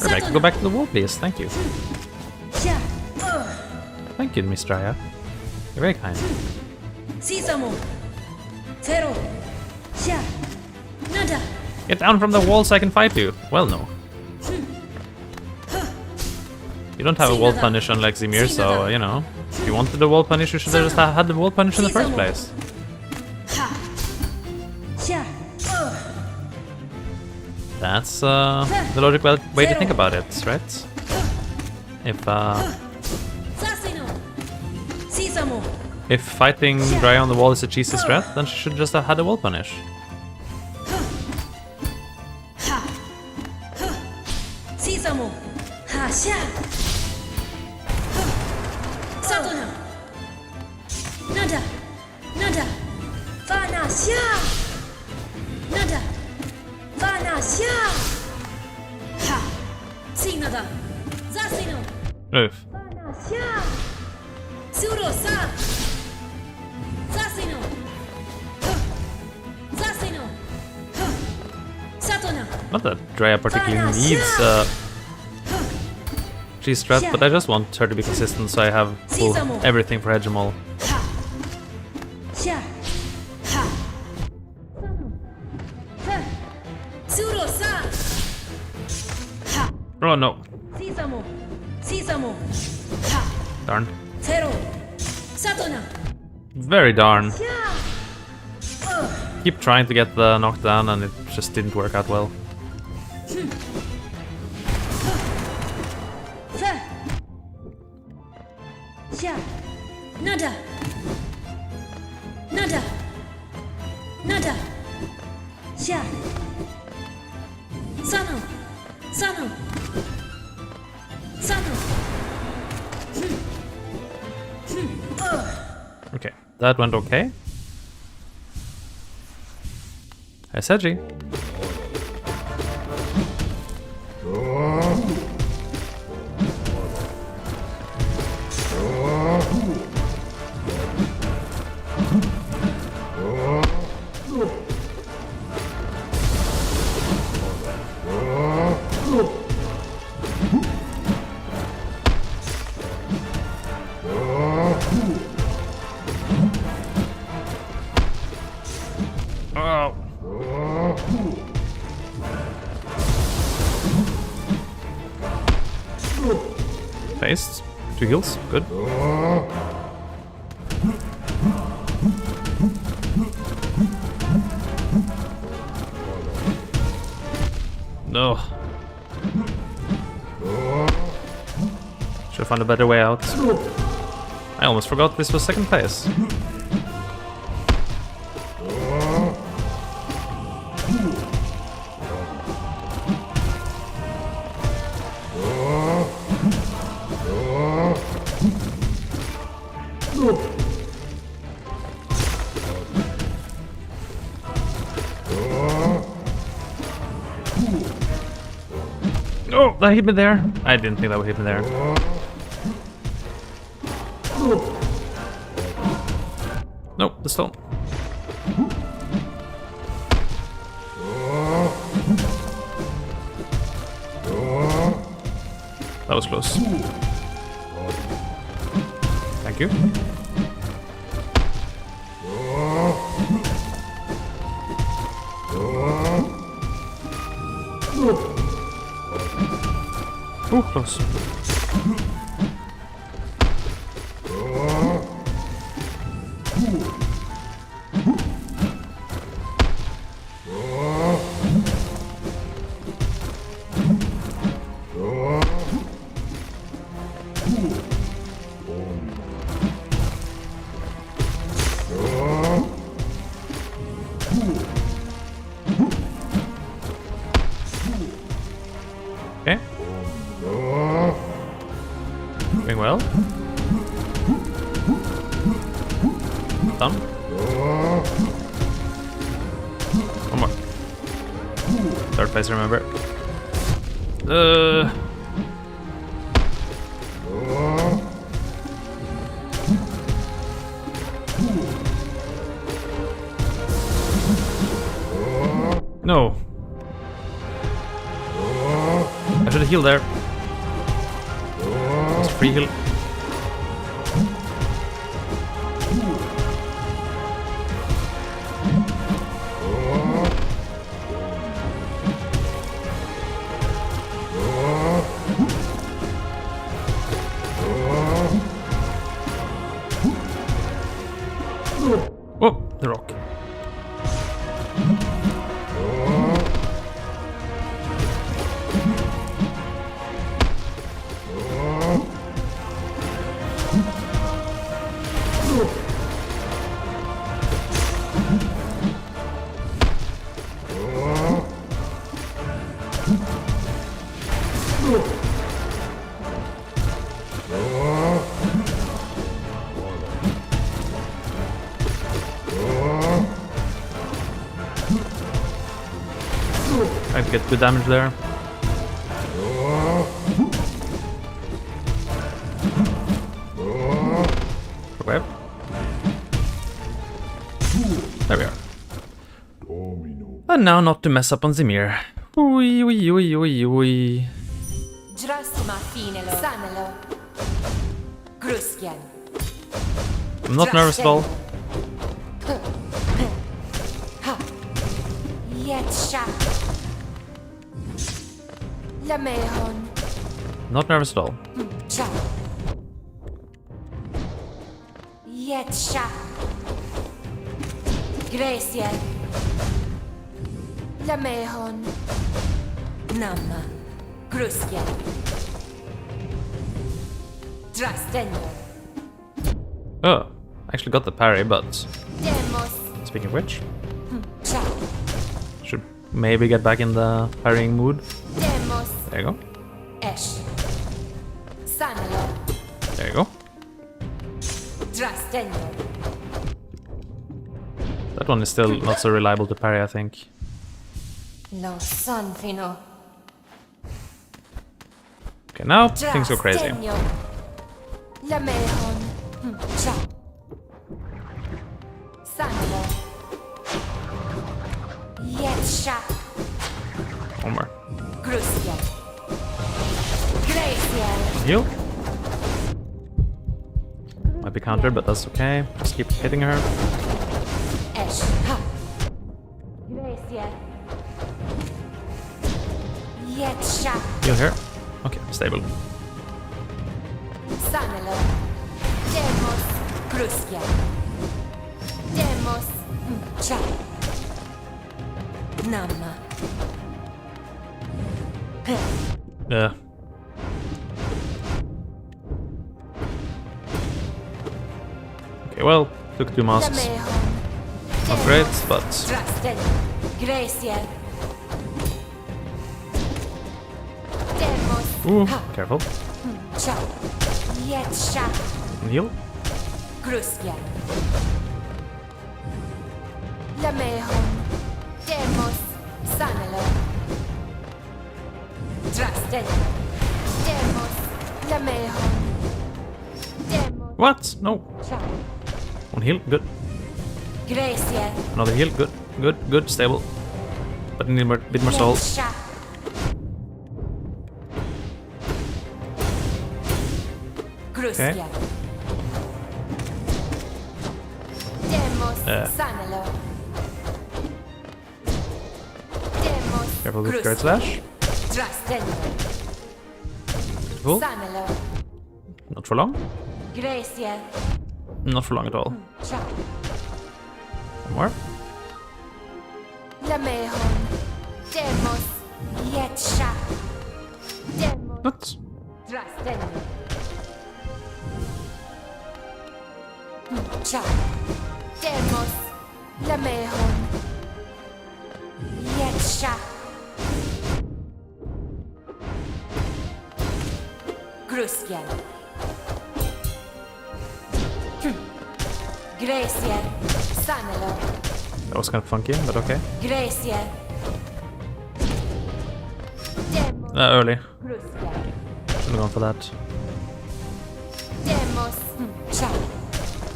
I'd like to go back to the wall, please. Thank you. Thank you, Miss Drya. You're very kind. Get down from the wall so I can fight you. Well, no. You don't have a wall punish unlike Zimir, so, you know. If you wanted the wall punish, you should have just had the wall punish in the first place. That's the logical way to think about it, right? If fighting Drya on the wall is a cheesy strat, then she should just have had a wall punish. Oof. Not that Drya particularly needs cheese strat, but I just want her to be consistent so I have full everything for Hegemol. Oh no. Darn. Satona. Very darn. Keep trying to get the knockdown and it just didn't work out well. Fa. Sha. Nada. Nada. Nada. Sha. Sano. Sano. Sano. Okay, that went okay. Hey, Seji. Oh. Faced. 2 heals. Good. No. Should find a better way out. I almost forgot this was 2nd place. Oh, that hit me there. I didn't think that would hit me there. Nope, the stone. That was close. Thank you. Ooh, close. Okay. Doing well. Done. One more. 3rd place, remember. No. I should have healed there. It's free heal. Oh, the rock. I get good damage there. Okay. There we are. And now not to mess up on Zimir. Ui, ui, ui, ui, ui. Drasma finelo. Sanelo. Gruskian. I'm not nervous at all. Yetsha. Lamehon. Not nervous at all. Cha. Yetsha. Gracie. Lamehon. Namma. Gruskia. Drastenio. Oh, I actually got the parry, but Demos. speaking of which, Cha. should maybe get back in the parrying mood. Demos. There you go. Esh. Sanelo. There you go. Drastenio. That one is still not so reliable to parry, I think. Lo Sanfino. Okay, now things go crazy. Drastenio. Lamehon. Cha. Sanelo. Yetsha. One more. Gruskia. Gracie. Heal. Might be countered, but that's okay. Just keep hitting her. Esh. Ha. Gracie. Yetsha. Heal here. Okay, stable. Sanelo. Demos. Gruskia. Demos. Cha. Namma. Yeah. Okay, well, took 2 masks. Lamehon. Not great, but Drasten. Gracie. Demos. ooh, Ha. careful. Cha. Yetsha. Heal. Gruskia. Lamehon. Demos. Sanelo. Drasten. Demos. Lamehon. Demos. What? No. Cha. One heal. Good. Gracie. Another heal. Good. Good. Good. Stable. But need a bit more soul. Yetsha. Gruskia. Demos. Sanelo. Demos. Careful with Gruskia. Great Slash. Drasten. Cool. Sanelo. Not for long. Gracie. Not for long at all. Cha. One more. Lamehon. Demos. Yetsha. Demos. What? Drasten. Cha. Demos. Lamehon. Yetsha. Gruskia. Gracie. Sanelo. That was kind of funky, but okay. Gracie. Demos. Early. Gruskia. Should have gone for that. Demos. Cha.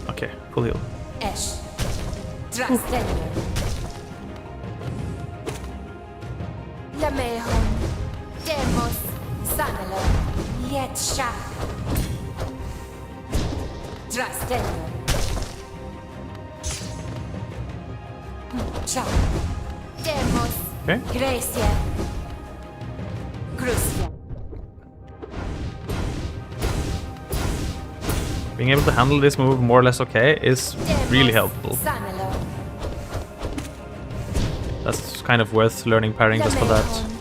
Okay, full heal. Esh. Drasten. Lamehon. Demos. Sanelo. Yetsha. Drasten. Cha. Demos. Okay. Gracie. Gruskia. Being able to handle this move more or less okay is really Demos. helpful. Sanelo. That's kind of worth learning parrying just for that. Lamehon.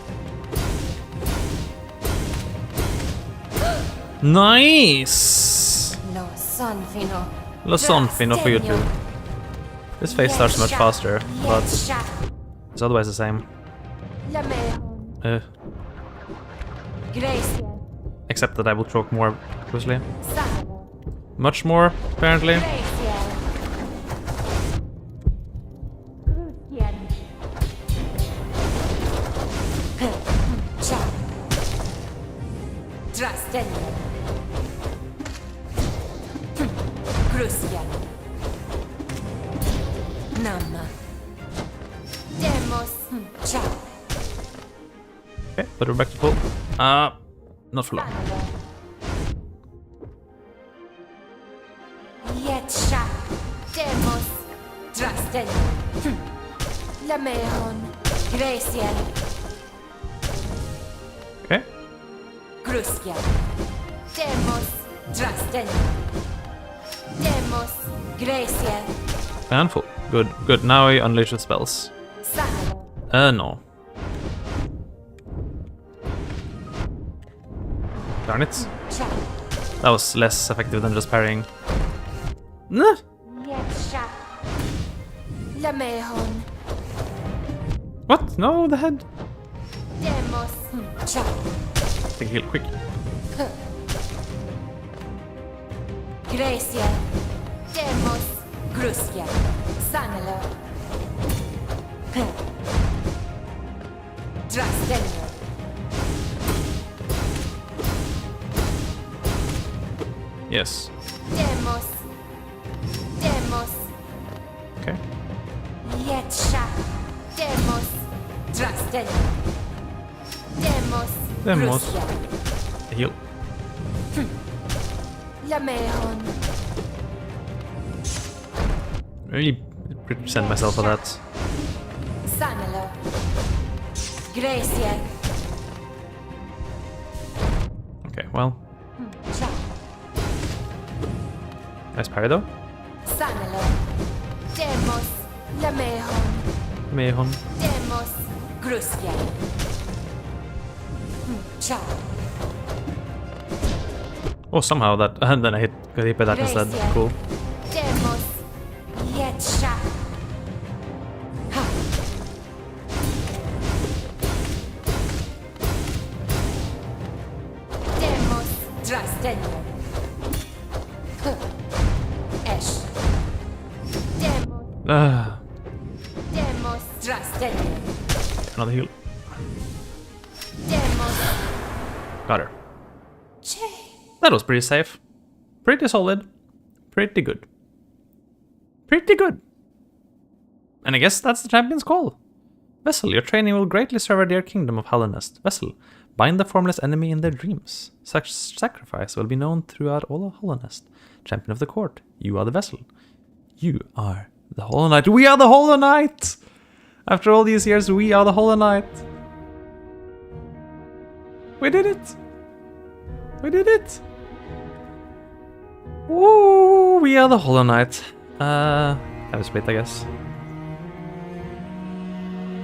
Nice! Lo Sanfino. Lo Sonfino for you too. This phase starts much faster, but Yetsha. it's otherwise the same. Lamehon. Uh, Gracie. except that I will choke more closely. Sanelo. Much more, apparently. Gracie. Gruskia. Cha. Drasten. Gruskia. Namma. Demos. Cha. Okay, but we're back to full. Not for long. Sanelo. Yetsha. Demos. Drasten. Lamehon. Gracie. Okay, Gruskia. Demos. Drasten. Demos. Gracie. And full. Good, good. Now he unleashes spells. Sanelo. No. Darn it. Cha. That was less effective than just parrying. Nah. Yetsha. Lamehon. What? No, the head. Demos. Cha. Take a heal quick. Gracie. Demos. Gruskia. Sanelo. Drastenio. Yes. Demos. Demos. Okay. Yetsha. Demos. Drastenio. Demos. Demos. Gruskia. Heal. Lamehon. Really present myself for that. Sanelo. Gracie. Okay, well. Cha. Nice parry though. Sanelo. Demos. Lamehon. Mehon. Demos. Gruskia. Cha. Oh, somehow that. And then I got hit by that instead. Gracie. Cool. Demos. Yetsha. Ha. Demos. Drastenio. Esh. Demos. Ah, Demos. Drastenio. another heal. Demos. Got her. Che. That was pretty safe. Pretty solid. Pretty good. Pretty good. And I guess that's the champion's call. Vessel, your training will greatly serve our dear kingdom of Hallownest. Vessel, bind the formless enemy in their dreams. Such sacrifice will be known throughout all of Hallownest. Champion of the court, you are the vessel. You are the Hollow Knight. We are the Hollow Knight! After all these years, we are the Hollow Knight. We did it! We did it! Ooh, we are the Hollow Knight. Have a split, I guess.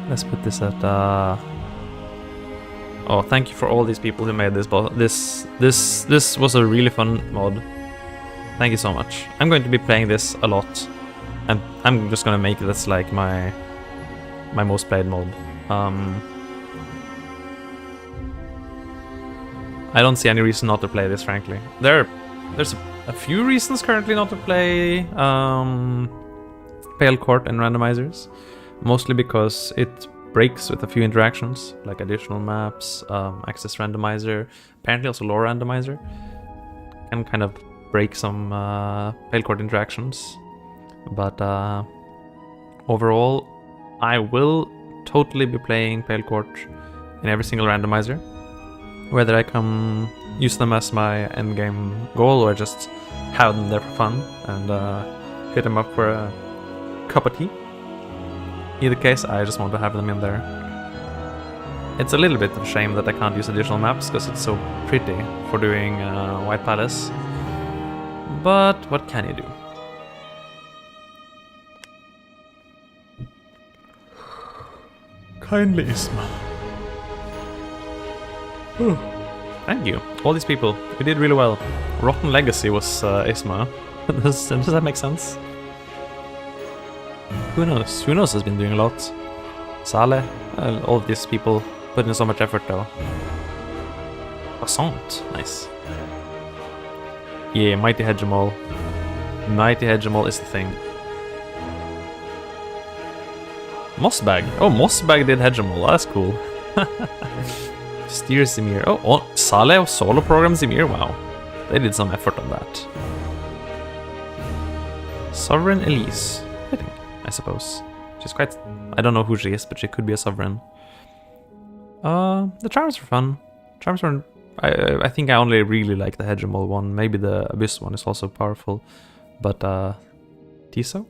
Let's put this at, Oh, thank you for all these people who made this, this was a really fun mod. Thank you so much. I'm going to be playing this a lot. And I'm just gonna make this like my most played mod. I don't see any reason not to play this, frankly. There's a few reasons currently not to play Pale Court and randomizers. Mostly because it breaks with a few interactions, like additional maps, access randomizer, apparently also lore randomizer. Can kind of break some Pale Court interactions. But overall, I will totally be playing Pale Court in every single randomizer. Whether I can use them as my endgame goal or just have them there for fun and hit them up for a cup of tea. Either case, I just want to have them in there. It's a little bit of a shame that I can't use additional maps because it's so pretty for doing White Palace. But what can you do? Kindly, Isma. Thank you. All these people. We did really well. Rotten Legacy was Isma. Does that make sense? Who knows? Who knows has been doing a lot? Saleh? All of these people put in so much effort though. Passant. Nice. Yeah, Mighty Hegemol. Mighty Hegemol is the thing. Mossbag. Oh, Mossbag did Hegemol. That's cool. Steer Zimir. Oh, Saleh solo program Zimir. Wow. They did some effort on that. Sovereign Elise. I suppose. She's quite... I don't know who she is, but she could be a sovereign. The charms are fun. Charms are... I think I only really like the Hegemol one. Maybe the Abyss one is also powerful. But, Tiso?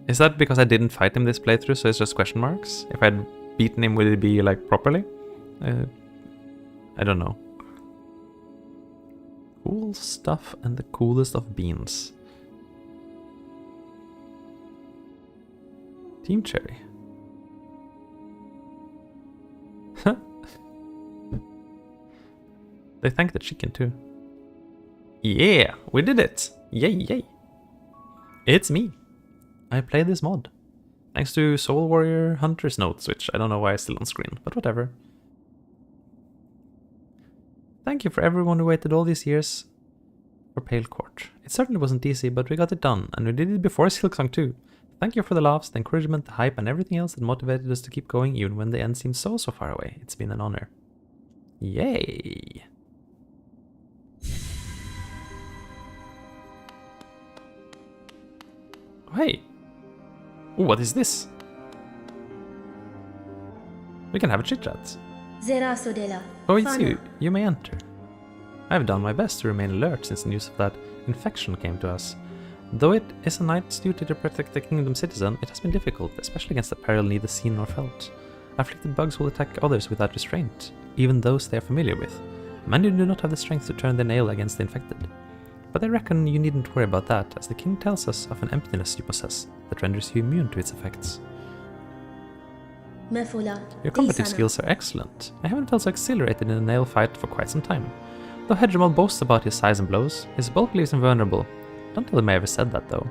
Is that because I didn't fight him this playthrough, so it's just question marks? If I'd beaten him, would it be, like, properly? I don't know. Cool stuff and the coolest of beans. Team Cherry. They thank the chicken too. Yeah, we did it! Yay, yay! It's me. I played this mod. Thanks to Soul Warrior Hunter's Notes, which I don't know why it's still on screen, but whatever. Thank you for everyone who waited all these years for Pale Court. It certainly wasn't easy, but we got it done, and we did it before Silksong too. Thank you for the laughs, the encouragement, the hype, and everything else that motivated us to keep going even when the end seemed so far away. It's been an honor. Yay! Hey! Ooh, what is this? We can have a chit-chat. Oh, it's you. You may enter. I've done my best to remain alert since the news of that infection came to us. Though it is a knight's duty to protect the kingdom's citizen, it has been difficult, especially against the peril neither seen nor felt. Afflicted bugs will attack others without restraint, even those they are familiar with. Many do not have the strength to turn their nail against the infected. But I reckon you needn't worry about that, as the king tells us of an emptiness you possess that renders you immune to its effects. Your combative skills are excellent. I haven't felt so exhilarated in a nail fight for quite some time. Though Hegemon boasts about his size and blows, his bulk leaves him vulnerable. Don't tell him I ever said that though.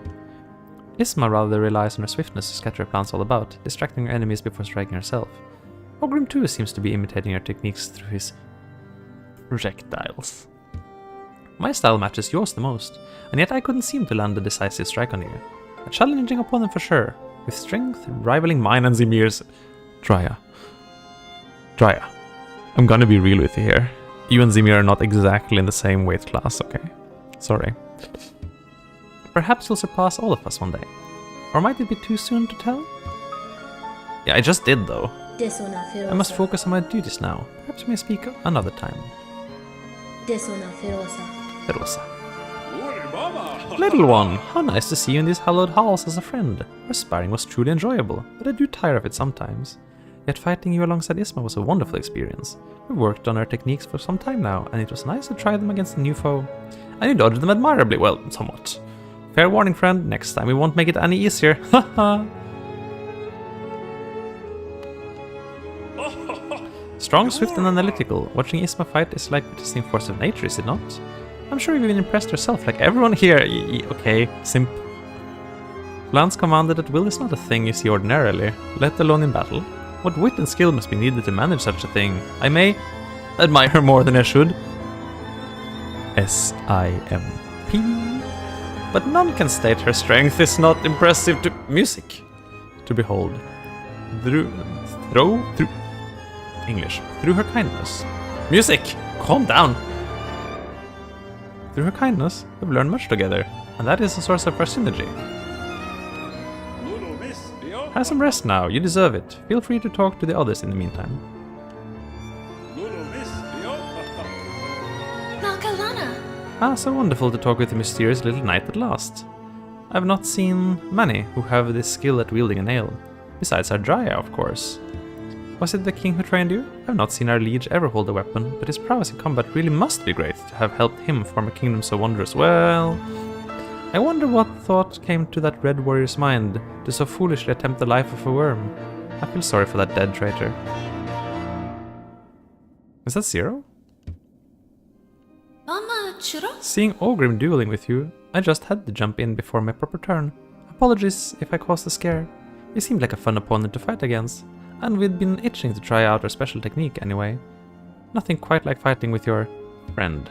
Isma rather relies on her swiftness to scatter her plants all about, distracting her enemies before striking herself. Ogrim too seems to be imitating her techniques through his projectiles. My style matches yours the most, and yet I couldn't seem to land a decisive strike on you. A challenging opponent for sure, with strength rivaling mine and Zimir's. Drya, I'm gonna be real with you here. You and Zimir are not exactly in the same weight class, okay? Sorry. Perhaps you'll surpass all of us one day. Or might it be too soon to tell? Yeah, I just did though. I must focus on my duties now. Perhaps we may speak another time. Ferosa. Little one, how nice to see you in these hallowed halls as a friend. Our sparring was truly enjoyable, but I do tire of it sometimes. Yet fighting you alongside Isma was a wonderful experience. We've worked on our techniques for some time now, and it was nice to try them against a new foe. And you dodged them admirably, well, somewhat. Fair warning, friend, next time we won't make it any easier, haha! Strong, swift and analytical, watching Isma fight is like witnessing force of nature, is it not? I'm sure you've been impressed yourself, like everyone here. Okay, simp. Lance commanded that will is not a thing you see ordinarily, let alone in battle. What wit and skill must be needed to manage such a thing? I may admire her more than I should. S-I-M-P. But none can state her strength is not impressive to music to behold. Through her kindness. Music! Calm down! Through her kindness, we've learned much together, and that is a source of our synergy. Have some rest now, you deserve it. Feel free to talk to the others in the meantime. Ah, so wonderful to talk with the mysterious little knight at last. I've not seen many who have this skill at wielding a nail. Besides our Drya, of course. Was it the king who trained you? I've not seen our liege ever hold a weapon, but his prowess in combat really must be great to have helped him form a kingdom so wondrous. Well, I wonder what thought came to that red warrior's mind to so foolishly attempt the life of a worm. I feel sorry for that dead traitor. Is that Zero? Seeing Ogrim dueling with you, I just had to jump in before my proper turn. Apologies if I caused a scare. You seemed like a fun opponent to fight against, and we'd been itching to try out our special technique anyway. Nothing quite like fighting with your friend.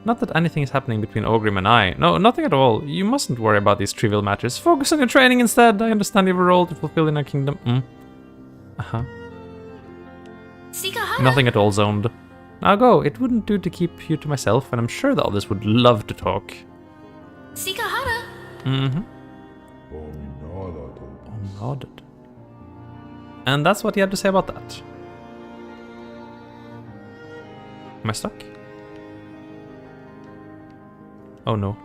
Not that anything is happening between Ogrim and I. No, nothing at all. You mustn't worry about these trivial matters. Focus on your training instead. I understand you have a role to fulfill in our kingdom. Uh-huh. Nothing at all zoned. Now go. It wouldn't do to keep you to myself, and I'm sure the others would love to talk. Mm-hmm. Nodded. And that's what he had to say about that. Am I stuck? Oh no.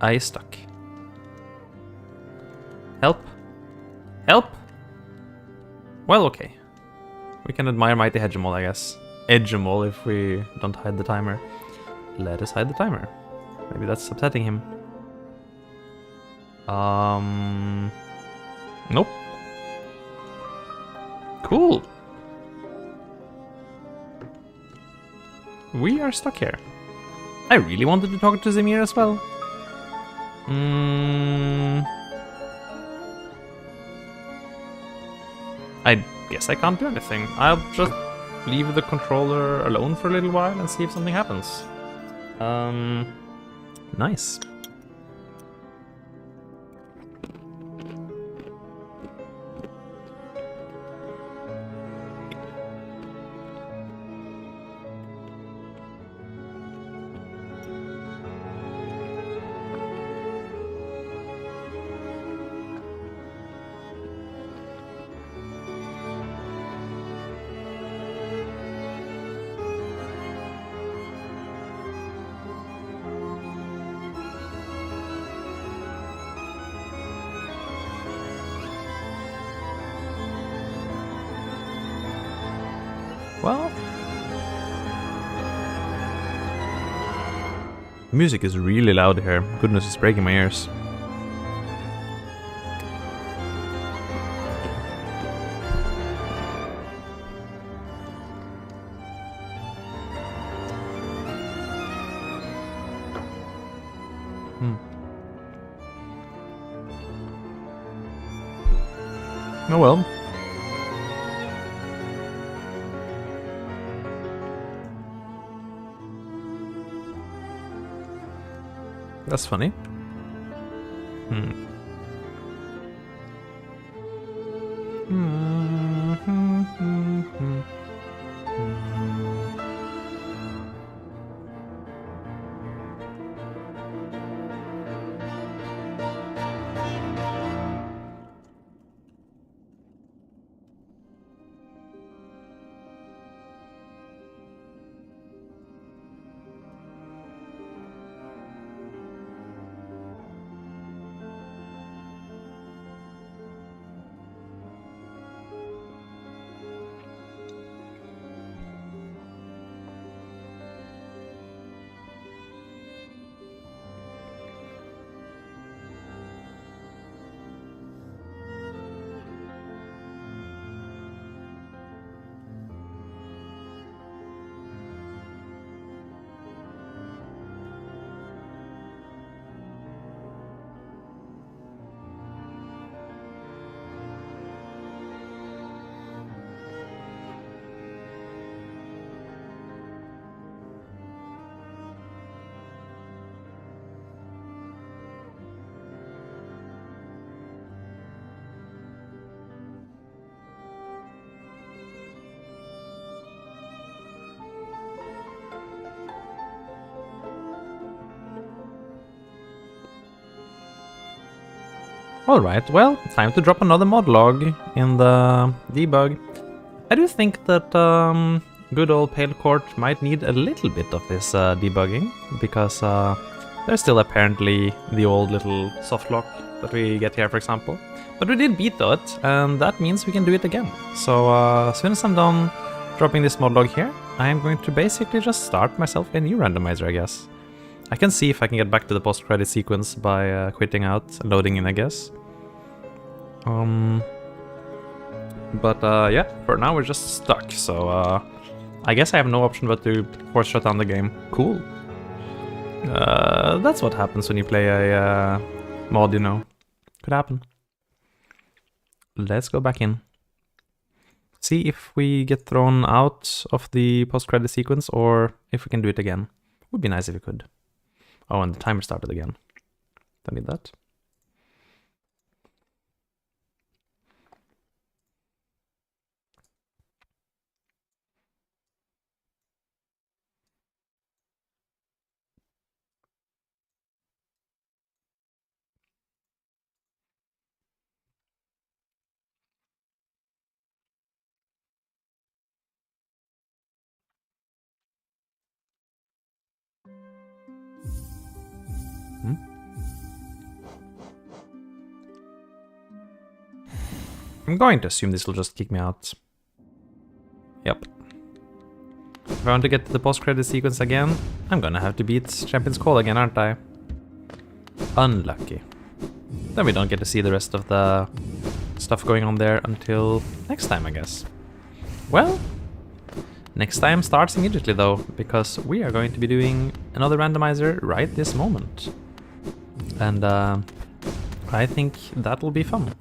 I stuck. Help? Help? Well, okay. We can admire Mighty Hegemol, I guess. Edgemol if we don't hide the timer. Let us hide the timer. Maybe that's upsetting him. Nope. Cool. We are stuck here. I really wanted to talk to Zemir as well. I guess I can't do anything. I'll just leave the controller alone for a little while and see if something happens. Nice. Well, music is really loud here. Goodness, it's breaking my ears. Oh well. That's funny. Alright, well, time to drop another mod log in the debug. I do think that good old Pale Court might need a little bit of this debugging, because there's still apparently the old little soft lock that we get here, for example. But we did beat that, and that means we can do it again. So as soon as I'm done dropping this mod log here, I'm going to basically just start myself a new randomizer, I guess. I can see if I can get back to the post-credit sequence by quitting out and loading in, I guess. Yeah, for now we're just stuck, so I guess I have no option but to force shut down the game. Cool. That's what happens when you play a mod, you know. Could happen. Let's go back in. See if we get thrown out of the post-credit sequence, or if we can do it again. Would be nice if we could. Oh, and the timer started again. Don't need that. I'm going to assume this will just kick me out. Yep. If I want to get to the post-credit sequence again, I'm gonna have to beat Champion's Call again, aren't I? Unlucky. Then we don't get to see the rest of the stuff going on there until next time, I guess. Well, next time starts immediately though, because we are going to be doing another randomizer right this moment. And I think that will be fun.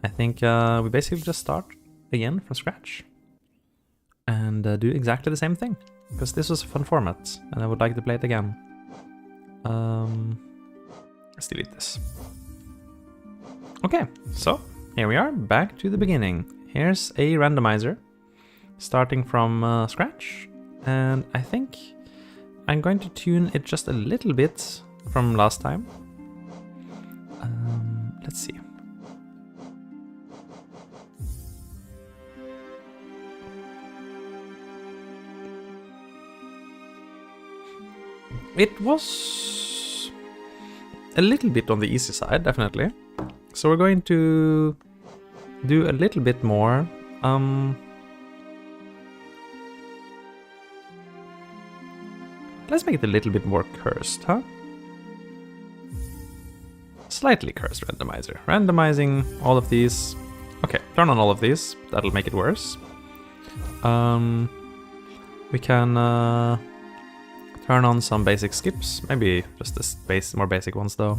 I think we basically just start again from scratch and do exactly the same thing, because this was a fun format and I would like to play it again. Let's delete this. Okay, so here we are, back to the beginning. Here's a randomizer starting from scratch, and I think I'm going to tune it just a little bit from last time. Let's see. It was a little bit on the easy side, definitely. So we're going to do a little bit more. Let's make it a little bit more cursed, huh? Slightly cursed randomizer. Randomizing all of these. Okay, turn on all of these. That'll make it worse. We can turn on some basic skips. Maybe just the more basic ones though.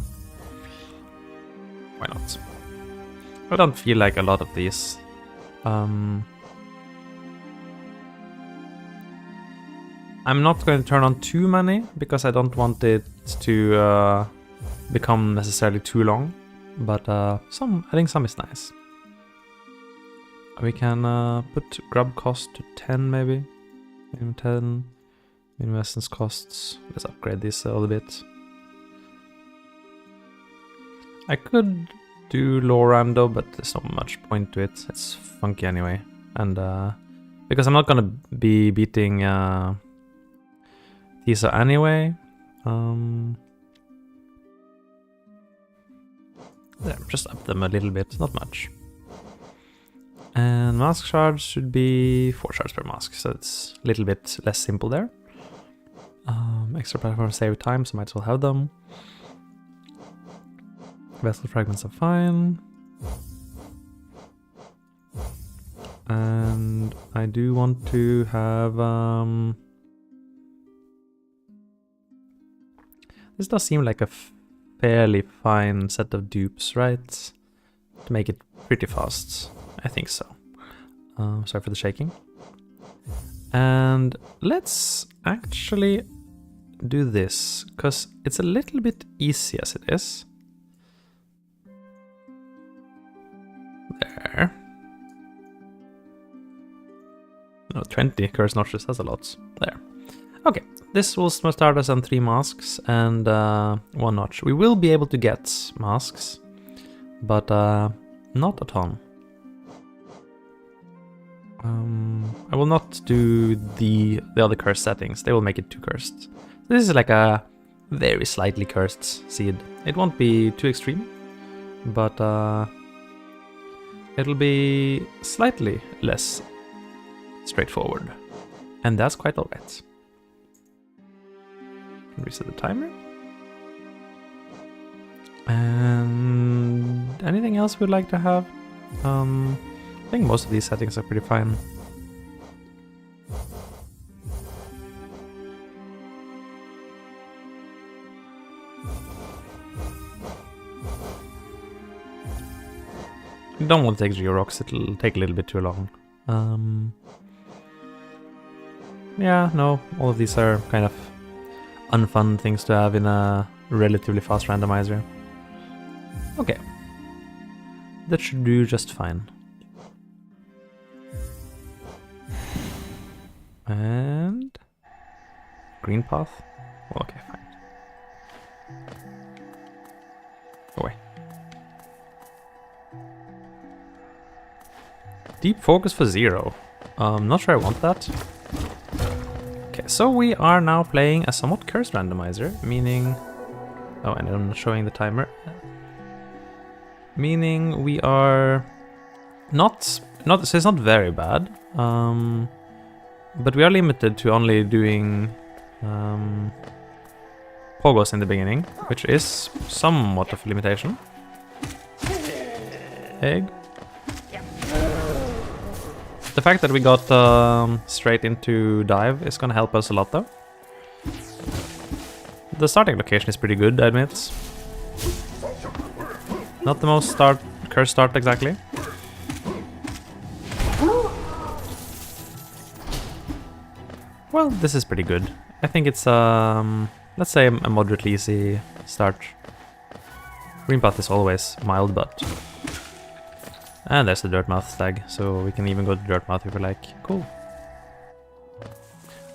Why not? I don't feel like a lot of these. I'm not going to turn on too many because I don't want it to become necessarily too long. But I think some is nice. We can put grub cost to 10 maybe. Minimum 10. Minimum essence costs. Let's upgrade this a little bit. I could do low rando, but there's not much point to it. It's funky anyway. And because I'm not gonna be beating Tisa anyway. There, just up them a little bit, not much. And mask shards should be 4 shards per mask, so it's a little bit less simple there. Extra platform save time, so might as well have them. Vessel fragments are fine. And I do want to have... this does seem like a fairly fine set of dupes, right? To make it pretty fast. I think so. Sorry for the shaking. And let's actually do this, because it's a little bit easy as it is. There. No, 20 curse notches, that's a lot. There. Okay, this will start us on 3 masks and 1 notch. We will be able to get masks, but not a ton. I will not do the other curse settings. They will make it too cursed. This is like a very slightly cursed seed. It won't be too extreme, but it'll be slightly less straightforward. And that's quite alright. Reset the timer. And anything else we'd like to have? I think most of these settings are pretty fine. Don't want to take Georox, it'll take a little bit too long. Yeah, no, all of these are kind of unfun things to have in a relatively fast randomizer. Okay. That should do just fine. And... green path? Okay, fine. Go away. Deep focus for 0. Not sure I want that. Okay, so we are now playing a somewhat cursed randomizer, meaning... oh, and I'm not showing the timer. Meaning we are not not so it's not very bad. But we are limited to only doing pogos in the beginning, which is somewhat of a limitation. Egg. The fact that we got straight into dive is gonna help us a lot though. The starting location is pretty good, I admit. Not the most cursed start exactly. Well, this is pretty good. I think it's let's say a moderately easy start. Green path is always mild, but... And there's the Dirtmouth stag, so we can even go to Dirtmouth if we like. Cool.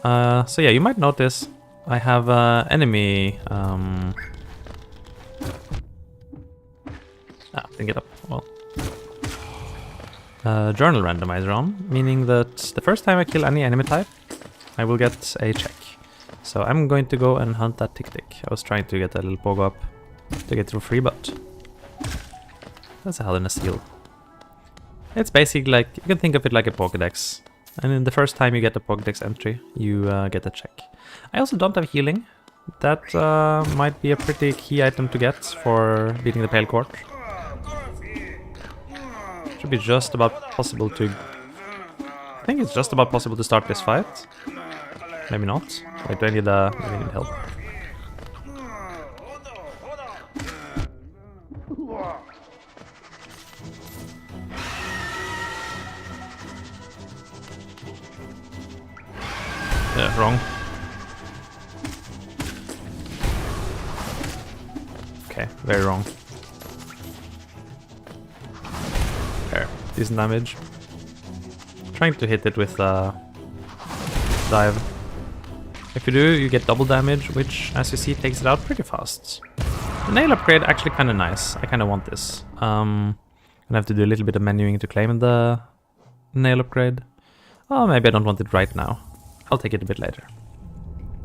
So yeah, you might notice I have enemy... didn't get up. Well. Journal randomizer on, meaning that the first time I kill any enemy type, I will get a check. So I'm going to go and hunt that tick-tick. I was trying to get a little pogo up to get through free, but... That's a Hallownest seal. It's basically like, you can think of it like a Pokédex. And in the first time you get a Pokédex entry, you get a check. I also don't have healing. That might be a pretty key item to get for beating the Pale Court. Should be just about possible to... I think it's just about possible to start this fight. Maybe not. Wait, do I need help? Yeah, wrong. Okay, very wrong. There, decent damage. Trying to hit it with dive. If you do, you get double damage, which, as you see, takes it out pretty fast. The nail upgrade actually kind of nice. I kind of want this. I have to do a little bit of menuing to claim the nail upgrade. Oh, maybe I don't want it right now. I'll take it a bit later.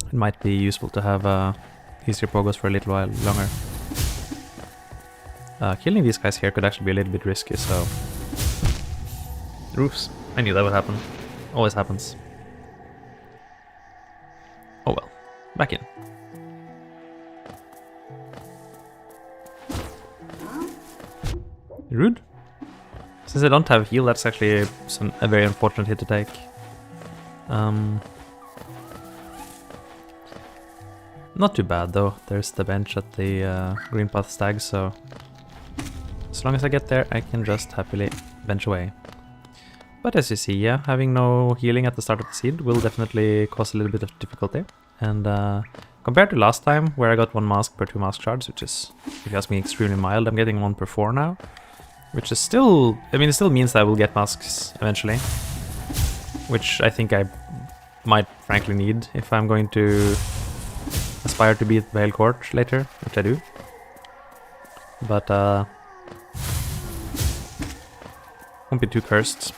It might be useful to have easier pogos for a little while longer. Killing these guys here could actually be a little bit risky, so... Oops, I knew that would happen. Always happens. Oh well, back in. Rude. Since I don't have heal, that's actually a very unfortunate hit to take. Not too bad though. There's the bench at the Green Path Stag, so as long as I get there, I can just happily bench away. But as you see, yeah, having no healing at the start of the seed will definitely cause a little bit of difficulty. And compared to last time, where I got 1 mask per 2 mask shards, which is, if you ask me, extremely mild, I'm getting 1 per 4 now. Which is still, I mean, it still means that I will get masks eventually. Which I think I might frankly need if I'm going to aspire to beat Pale Court later, which I do. But won't be too cursed.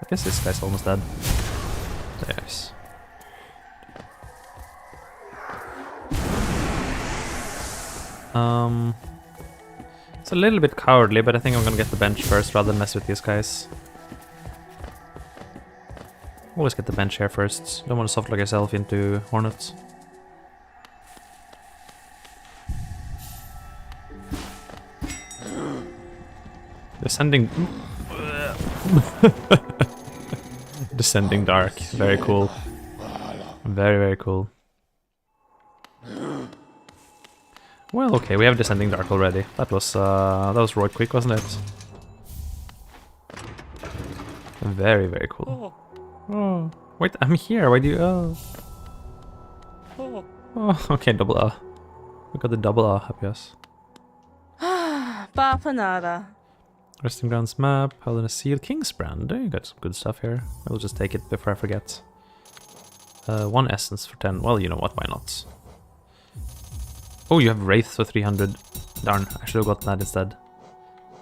I guess this guy's almost dead. There's. It's a little bit cowardly, but I think I'm gonna get the bench first rather than mess with these guys. Always get the bench here first. Don't want to softlock yourself into Hornets. Descending... Descending Dark. Very cool. Very, very cool. Well, okay, we have Descending Dark already. That was really quick, wasn't it? Very, very cool. Oh, wait, I'm here. Why do you... Oh, okay, double A. We got the double A, happy us. Bapanada. Resting Grounds map, Hallownest Seal, Kingsbrand. You got some good stuff here. I'll just take it before I forget. 1 essence for 10. Well, you know what, why not? Oh, you have Wraith for 300. Darn, I should have gotten that instead.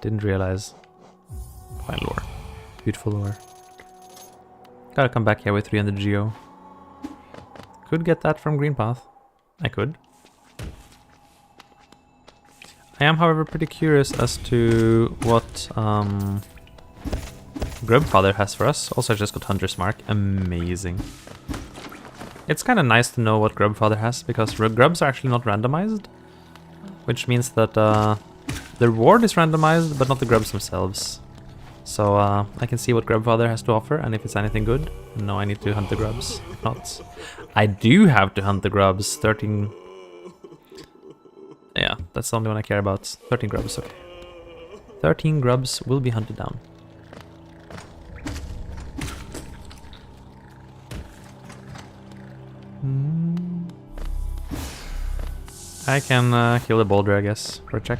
Didn't realize. Fine lore. Beautiful lore. Gotta come back here with 300 Geo. Could get that from Green Path. I could. I am, however, pretty curious as to what Grubfather has for us. Also, I just got Hunter's Mark. Amazing. It's kind of nice to know what Grubfather has, because grubs are actually not randomized. Which means that the reward is randomized, but not the grubs themselves. So I can see what Grubfather has to offer, and if it's anything good, no, I need to hunt the grubs. If not, I do have to hunt the grubs. 13... Yeah, that's the only one I care about. 13 grubs, okay. 13 grubs will be hunted down. I can kill the boulder, I guess, for a check.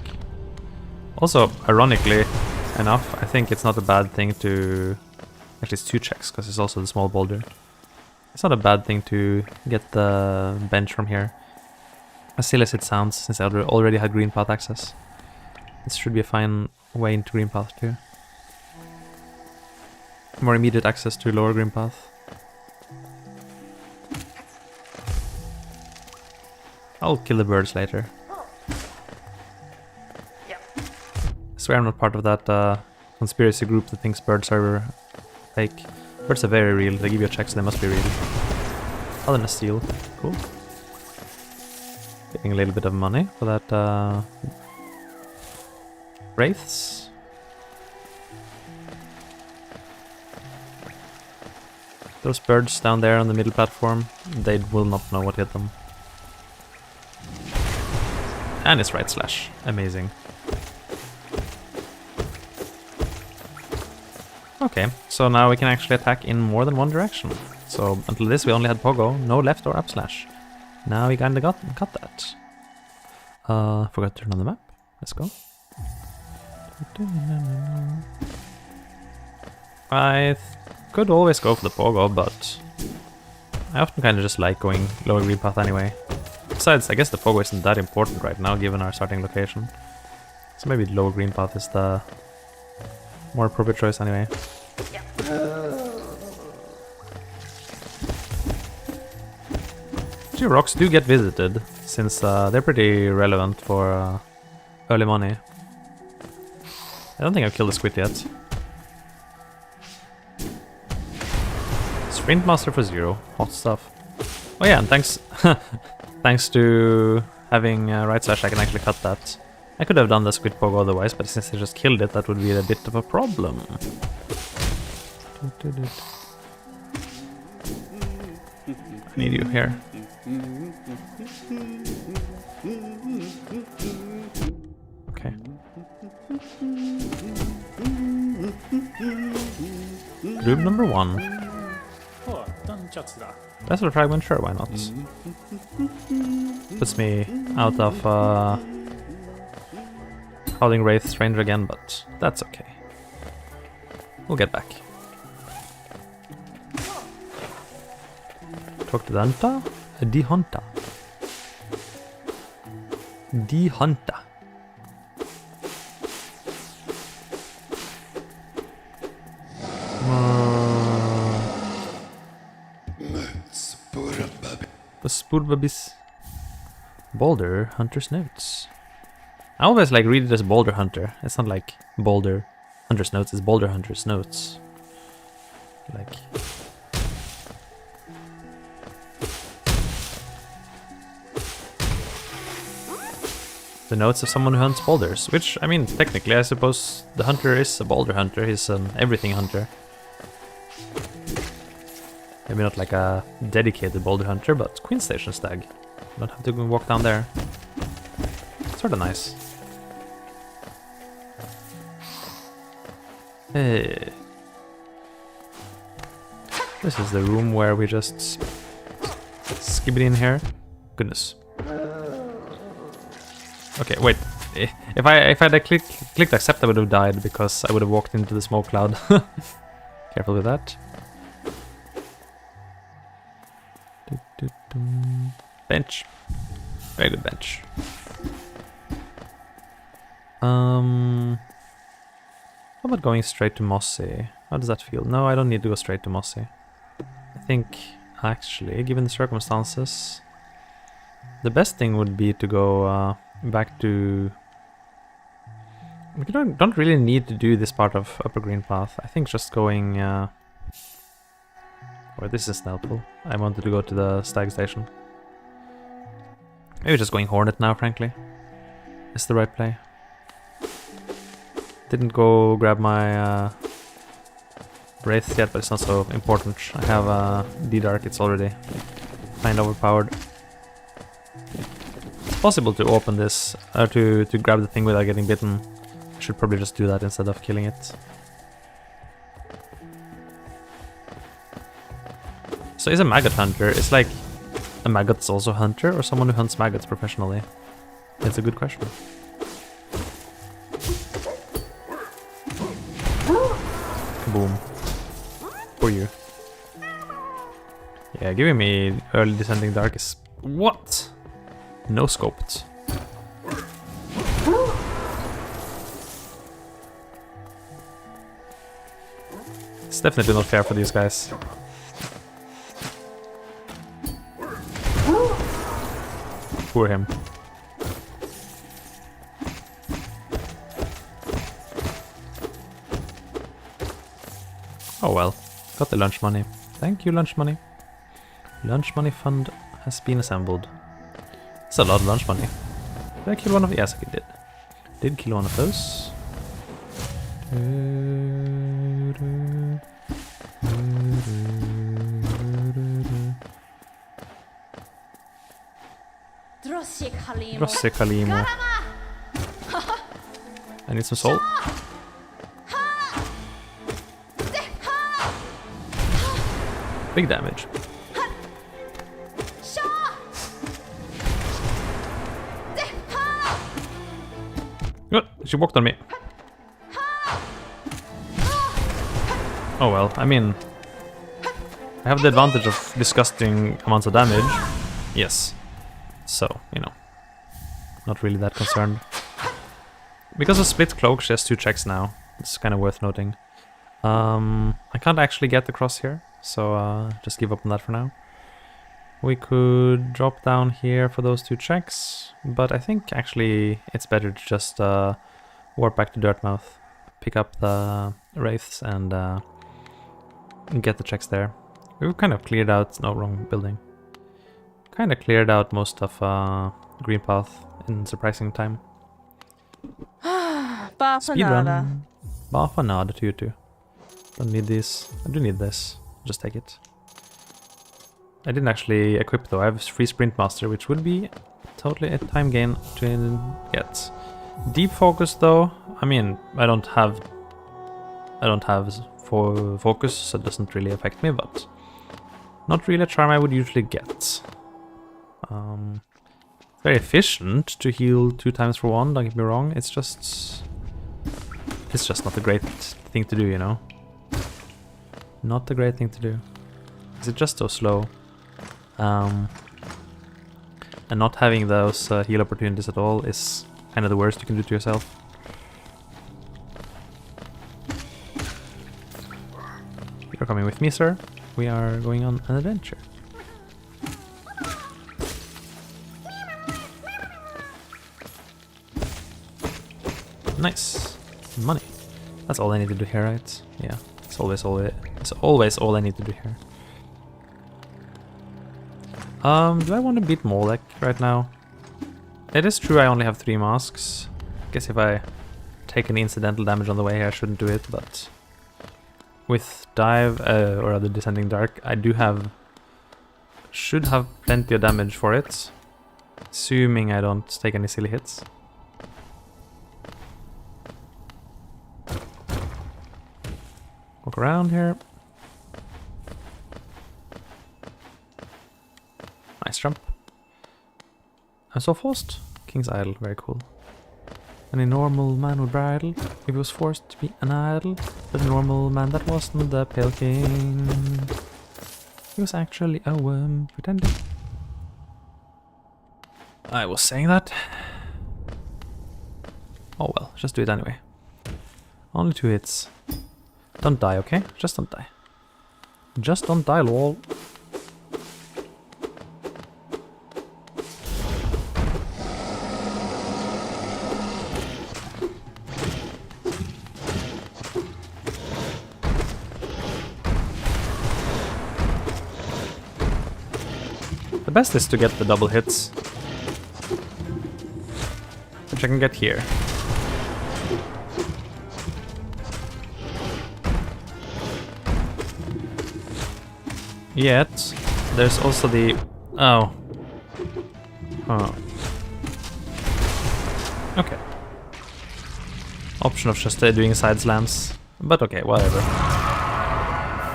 Also, ironically enough, I think it's not a bad thing to... Actually, it's 2 checks, because it's also the small boulder. It's not a bad thing to get the bench from here. As silly as it sounds, since I already had green path access. This should be a fine way into green path too. More immediate access to lower green path. I'll kill the birds later. I swear I'm not part of that conspiracy group that thinks birds are fake. Birds are very real, they give you a check so they must be real. Other than a steal, cool. Getting a little bit of money for that wraiths. Those birds down there on the middle platform, they will not know what hit them. And it's right slash. Amazing. Okay, so now we can actually attack in more than one direction. So until this we only had pogo, no left or up slash. Now we kinda got that. Forgot to turn on the map. Let's go. I could always go for the pogo, but I often kinda just like going lower green path anyway. Besides, I guess the pogo isn't that important right now, given our starting location. So maybe lower green path is the more appropriate choice anyway. Actually, rocks do get visited, since they're pretty relevant for early money. I don't think I've killed a squid yet. Sprint master for 0. Hot stuff. Oh yeah, and thanks... Thanks to having right slash, I can actually cut that. I could have done the squid pogo otherwise, but since I just killed it, that would be a bit of a problem. I need you here. Okay. Room number 1. Vessel fragment, sure, why not? Puts me out of Howling Wraith's range again, but that's okay. We'll get back. Talk to the hunter? The hunter. The hunter. Spurbabis. Boulder Hunter's Notes. I always like read it as Boulder Hunter. It's not like Boulder Hunter's Notes, it's Boulder Hunter's Notes. Like... the notes of someone who hunts boulders. Which, I mean, technically, I suppose the hunter is a boulder hunter. He's an everything hunter. Maybe not like a dedicated boulder hunter, but Queen Station Stag. Don't have to go walk down there. Sort of nice. Hey. This is the room where we just skip it in here. Goodness. Okay, wait. If I had clicked accept, I would have died because I would have walked into the smoke cloud. Careful with that. Bench. Very good bench. How about going straight to Mossy? How does that feel? No, I don't need to go straight to Mossy. I think, actually, given the circumstances, the best thing would be to go back to We don't really need to do this part of upper green path. I think just going... Or this is helpful. I wanted to go to the stag station. Maybe just going Hornet now, frankly. Is the right play. Didn't go grab my Wraith yet, but it's not so important. I have D-Dark, it's already kind of overpowered. It's possible to open this, to grab the thing without getting bitten. I should probably just do that instead of killing it. So is a maggot hunter, it's like a maggot's also a hunter, or someone who hunts maggots professionally? That's a good question. Boom. For you. Yeah, giving me early descending dark is... What? No scoped. It's definitely not fair for these guys. Poor him. Oh well, got the lunch money. Thank you, lunch money. Lunch money fund has been assembled. It's a lot of lunch money. Did I kill one of... Yes, I did. Did kill one of those. Drossik Halimo. I need some salt. Big damage. Oh, she walked on me. Oh well, I mean... I have the advantage of disgusting amounts of damage. Yes. So, you know. Not really that concerned. Because of split cloak, she has 2 checks now. It's kind of worth noting. I can't actually get across here, so just give up on that for now. We could drop down here for those 2 checks, but I think actually it's better to just warp back to Dirtmouth, pick up the wraiths and get the checks there. We've kind of cleared out... No, wrong building. Kind of cleared out most of Green Path in surprising time. Speedrun. Bafanada to you too. Don't need these. I do need this. Just take it. I didn't actually equip though. I have free Sprint Master, which would be totally a time gain to get. Deep Focus though, I mean, I don't have focus, so it doesn't really affect me, but not really a charm I would usually get. Very efficient to heal 2 times for 1, don't get me wrong. It's just not a great thing to do, you know. Not a great thing to do. Is it just so slow? And not having those heal opportunities at all is kind of the worst you can do to yourself. You're coming with me, sir. We are going on an adventure. Nice. Money. That's all I need to do here, right? Yeah. It's always all I need to do here. Do I want to beat Molek right now? It is true I only have 3 masks. Guess if I take any incidental damage on the way here I shouldn't do it, but with Dive, or other Descending Dark, I should have plenty of damage for it. Assuming I don't take any silly hits. Walk around here. Nice jump. I'm so forced. King's Idol, very cool. Any normal man would bridle if he was forced to be an idol. But a normal man that wasn't the Pale King. He was actually a worm pretending. I was saying that. Oh well, just do it anyway. Only 2 hits. Don't die, okay? Just don't die. Just don't die, lol. The best is to get the double hits, which I can get here. Yet, there's also the... Oh. Oh. Okay. Option of just doing side slams. But okay, whatever.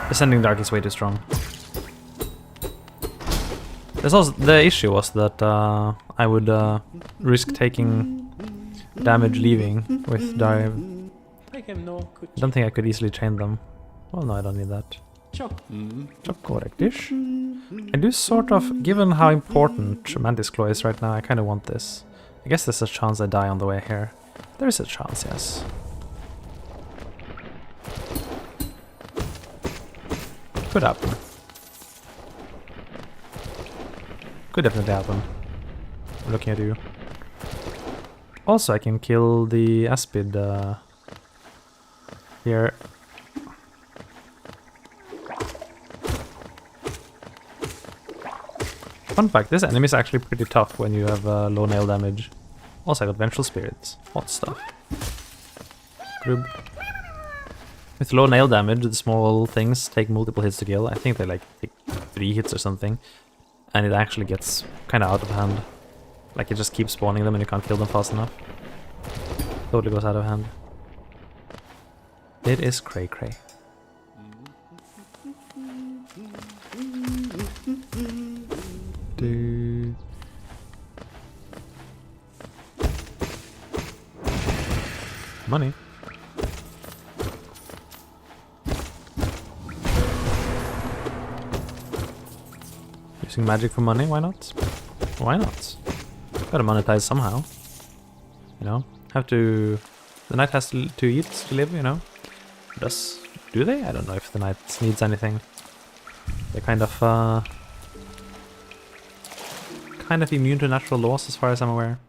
Ascending Dark is way too strong. There's also... The issue was that I would risk taking damage leaving with dive. I don't think I could easily chain them. Well, no, I don't need that. Correct-ish. I do sort of, given how important Mantis Claw is right now, I kind of want this. I guess there's a chance I die on the way here. There is a chance, yes. Could happen. Could definitely happen. I'm looking at you. Also, I can kill the Aspid here. Fun fact, this enemy is actually pretty tough when you have low nail damage. Also, I got Vengeful Spirits. Hot stuff. Grub. With low nail damage, the small things take multiple hits to kill. I think they like take 3 hits or something. And it actually gets kind of out of hand. Like it just keeps spawning them and you can't kill them fast enough. Totally goes out of hand. It is cray cray. Dude. Money. Using magic for money, why not? Why not? Gotta monetize somehow. You know? Have to... The knight has to eat to live, you know? Do they? I don't know if the knight needs anything. They're kind of immune to natural laws as far as I'm aware.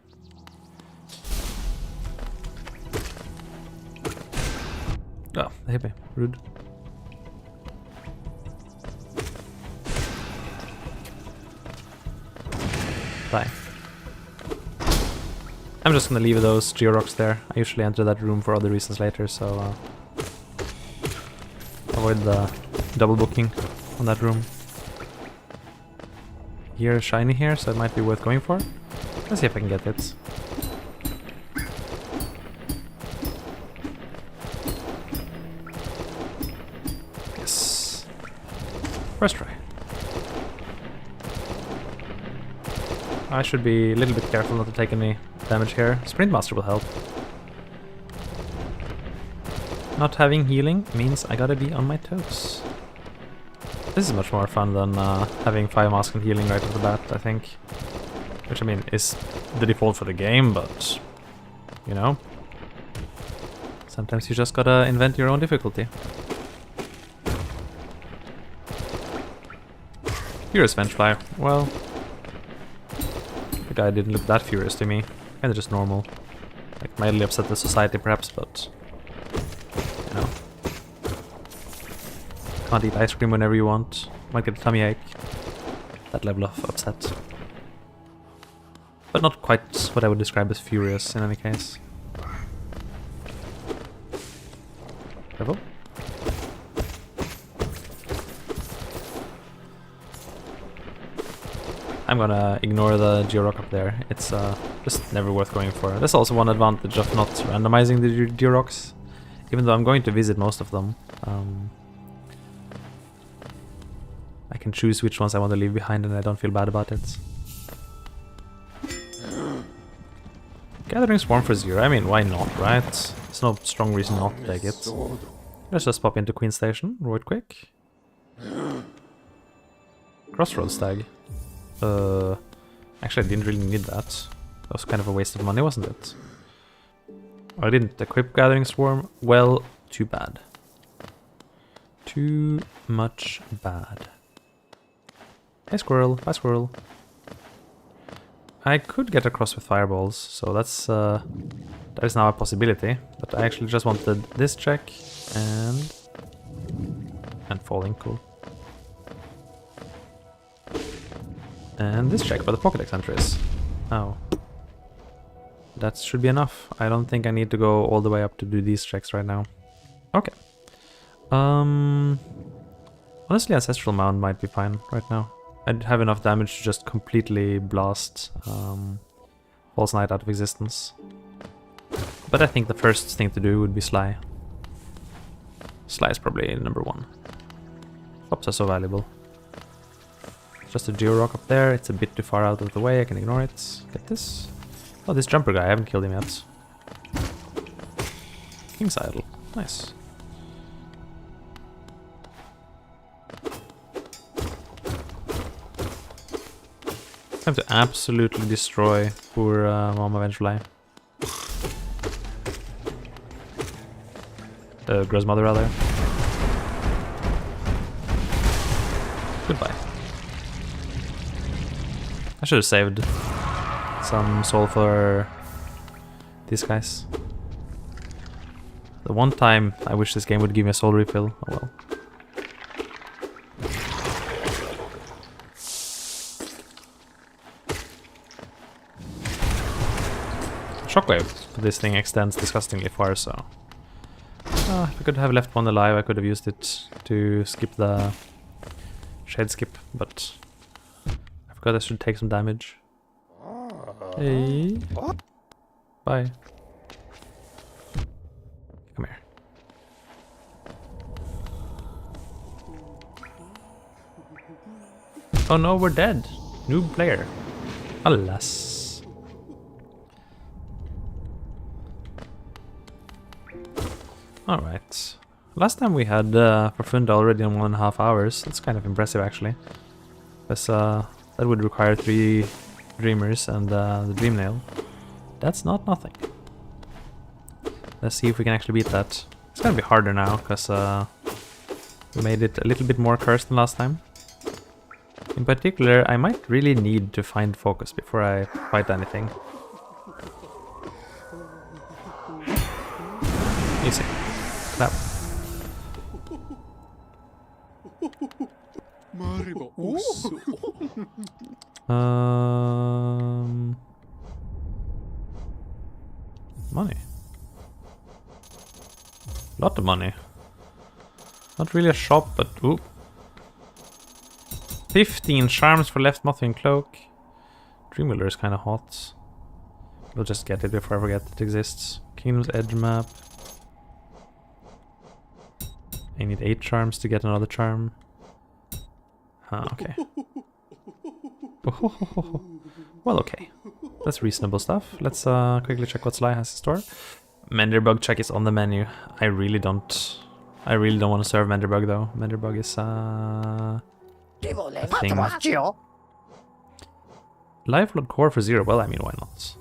Oh, they hit me. Rude. Die. I'm just gonna leave those Georocks there. I usually enter that room for other reasons later, so avoid the double booking on that room. Here, shiny here, so it might be worth going for. Let's see if I can get it. Yes. First try. I should be a little bit careful not to take any damage here. Sprint Master will help. Not having healing means I gotta be on my toes. This is much more fun than having 5 mask and healing right off the bat, I think. Which, I mean, is the default for the game, but... You know? Sometimes you just gotta invent your own difficulty. Furious Vengefly. Well... The guy didn't look that furious to me. Kinda just normal. Like, mildly upset the society perhaps, but... You know... Can't eat ice cream whenever you want. Might get a tummy ache. That level of upset. But not quite what I would describe as furious in any case. Careful. I'm gonna ignore the Georock up there. It's just never worth going for. There's also one advantage of not randomizing the Georocks. Even though I'm going to visit most of them. I can choose which ones I want to leave behind and I don't feel bad about it. Gathering Swarm for 0, I mean, why not, right? There's no strong reason not to take it. Let's just pop into Queen Station, real quick. Crossroads tag. Actually I didn't really need that. That was kind of a waste of money, wasn't it? I didn't equip Gathering Swarm. Well, too bad. Too much bad. Hey squirrel, bye squirrel. I could get across with fireballs, so that's that is now a possibility. But I actually just wanted this check and falling, cool. And this check for the Pokédex entries. Oh. That should be enough. I don't think I need to go all the way up to do these checks right now. Okay. Honestly, Ancestral Mound might be fine right now. I'd have enough damage to just completely blast False Knight out of existence. But I think the first thing to do would be Sly. Sly is probably number 1. Flops are so valuable. Just a Geo Rock up there, it's a bit too far out of the way, I can ignore it. Get this. Oh, this jumper guy, I haven't killed him yet. King's Idol, nice. Time to absolutely destroy poor Mama Vengefly. Grossmother rather. Goodbye. I should have saved some soul for these guys. The one time I wish this game would give me a soul refill. Oh well. Shockwave for this thing extends disgustingly far, so... if I could have left one alive, I could have used it to skip the shade skip, but I forgot I should take some damage. Hey. Bye. Come here. Oh no, we're dead. Noob player. Alas. Alright. Last time we had Profunda already in 1.5 hours. That's kind of impressive actually. Because that would require 3 Dreamers and the Dream Nail. That's not nothing. Let's see if we can actually beat that. It's gonna be harder now, because we made it a little bit more cursed than last time. In particular, I might really need to find focus before I fight anything. Easy. Clap. Money. Lot of money. Not really a shop, but ooh. 15 charms for left Mothwing Cloak. Dreamwheeler is kind of hot. We'll just get it before I forget it exists. Kingdom's Edge map. I need 8 charms to get another charm. Okay. Well, okay. That's reasonable stuff. Let's quickly check what Sly has in store. Menderbug check is on the menu. I really don't want to serve Menderbug though. Menderbug is a thing. Lifelord Core for 0. Well, I mean, why not?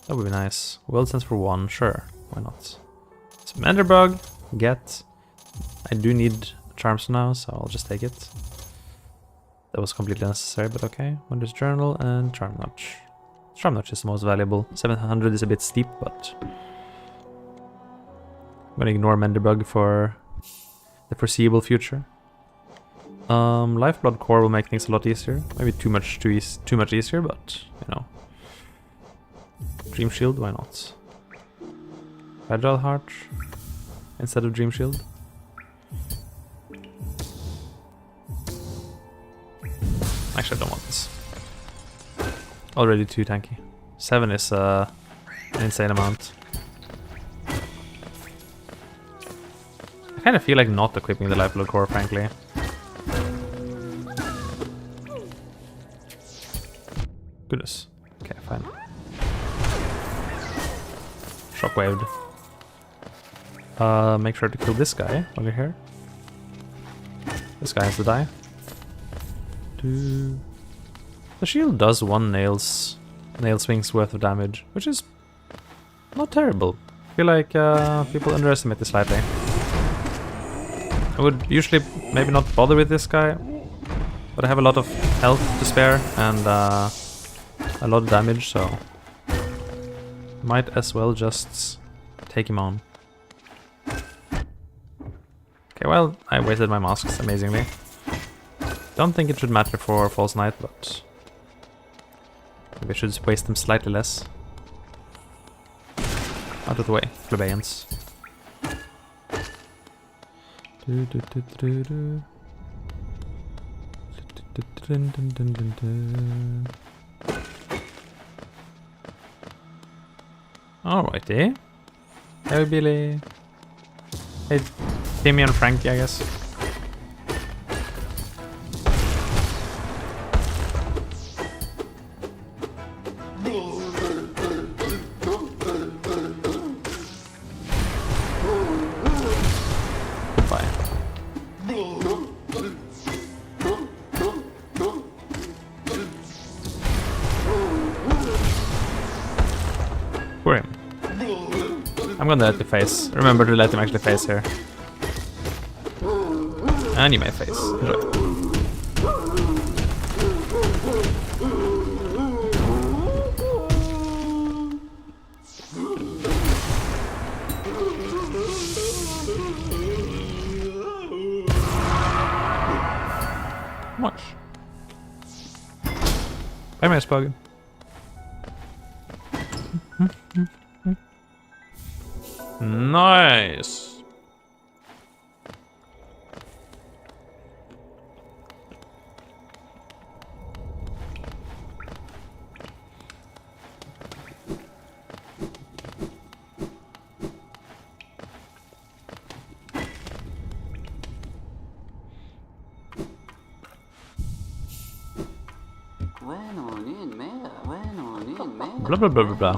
That would be nice. World Sense for 1. Sure, why not? So Menderbug. Get. I do need charms now, so I'll just take it. That was completely unnecessary, but okay. Wondrous Journal and Charm Notch. Charm Notch is the most valuable. 700 is a bit steep, but I'm gonna ignore Menderbug for the foreseeable future. Lifeblood Core will make things a lot easier. Maybe too much easier, but you know. Dream Shield, why not? Fragile Heart instead of Dream Shield. Actually, I don't want this. Already too tanky. 7 is an insane amount. I kind of feel like not equipping the Lifeblood Core, frankly. Goodness. Okay, fine. Shockwaved. Make sure to kill this guy while you're here. This guy has to die. The shield does 1 nail swing's worth of damage, which is not terrible. I feel like people underestimate this slightly. I would usually maybe not bother with this guy, but I have a lot of health to spare and a lot of damage, so might as well just take him on. Okay, well, I wasted my masks amazingly. Don't think it should matter for False Knight, but maybe I should waste them slightly less. Out of the way, plebeians. Alrighty. Hey Billy. Hey Timmy and Frankie, I guess. Goodbye. For him. I'm gonna let you face. Remember to let him actually face here. And you may face. Enjoy. Much. Bye, my Spug. Nice. Blah blah blah blah blah.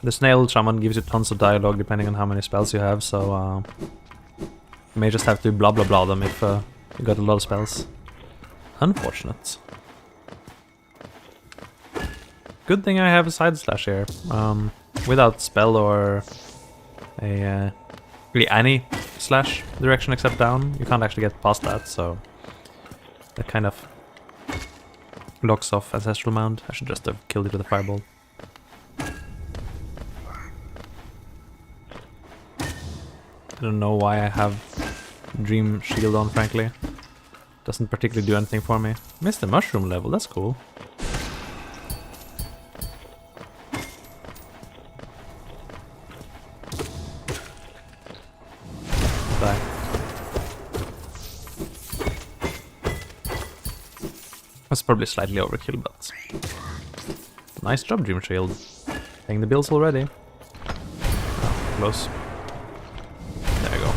The snail shaman gives you tons of dialogue depending on how many spells you have, so you may just have to blah blah blah them if you got a lot of spells. Unfortunate. Good thing I have a side slash here. Without spell or a really any slash direction except down, you can't actually get past that, so that kind of locks off Ancestral Mound. I should just have killed it with a fireball. I don't know why I have Dream Shield on, frankly. Doesn't particularly do anything for me. Missed the mushroom level, that's cool. Die. That's probably slightly overkill, but nice job, Dream Shield. Paying the bills already. Oh, close. There you go.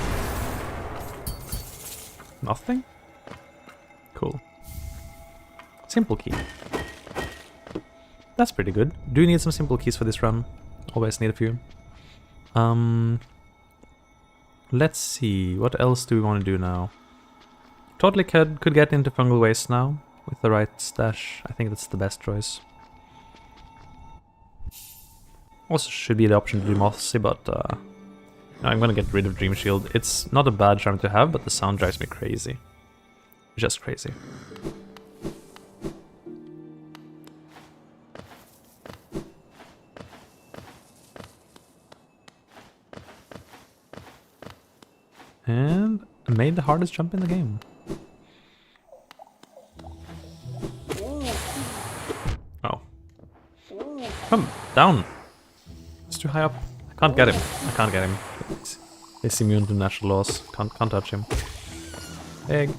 Nothing? Cool. Simple key. That's pretty good. Do need some simple keys for this run. Always need a few. Let's see. What else do we want to do now? Totally could get into Fungal Waste now. With the right stash. I think that's the best choice. Also should be the option to do Mothsy, but no, I'm gonna get rid of Dream Shield. It's not a bad charm to have, but the sound drives me crazy. Just crazy. And made the hardest jump in the game. Oh. Come down. It's too high up. I can't get him. I can't get him. He's immune to natural laws. Can't touch him. Egg.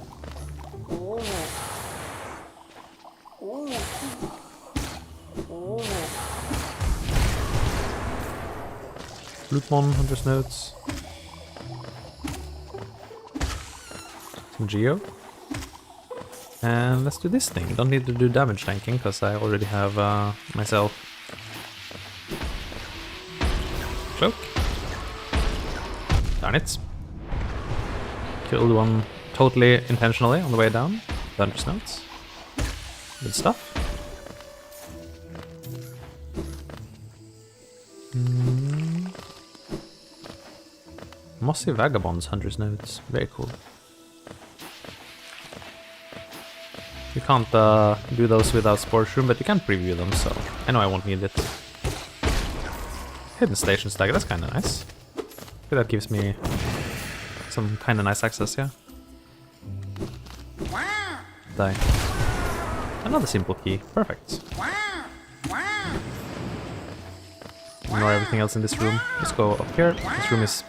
Lootmon, Hunter's Notes. Some Geo. And let's do this thing. Don't need to do damage tanking because I already have myself. Cloak. Darn it. Killed one totally intentionally on the way down. Hunter's Notes. Good stuff. Mossy Vagabonds, Hunter's Notes. Very cool. You can't do those without Spore Shroom, but you can preview them, so I know I won't need it. Hidden Station Stagger, that's kinda nice. That gives me some kind of nice access, yeah. Die. Another simple key. Perfect. Ignore everything else in this room. Just go up here. This room is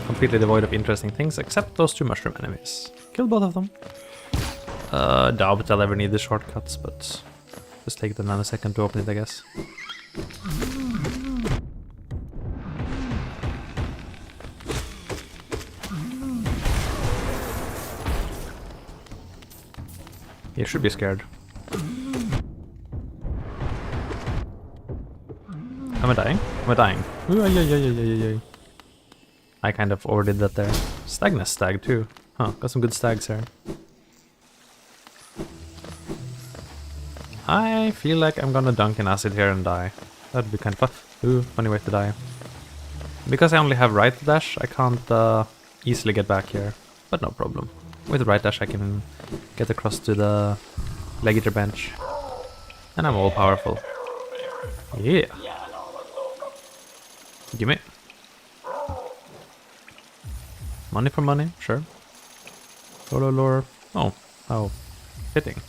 completely devoid of interesting things, except those 2 mushroom enemies. Kill both of them. Doubt I'll ever need the shortcuts, but just take the nanosecond to open it, I guess. You should be scared. Am I dying? Am I dying? Ooh, ay. I kind of overdid that there. Stagnus stag too. Huh, got some good stags here. I feel like I'm gonna dunk in acid here and die. That'd be kind of fun. Ooh, funny way to die. Because I only have right dash, I can't easily get back here. But no problem. With the right dash I can get across to the Legator bench. And I'm all powerful. Yeah. Gimme. Money for money, sure. Lore. Oh, how fitting.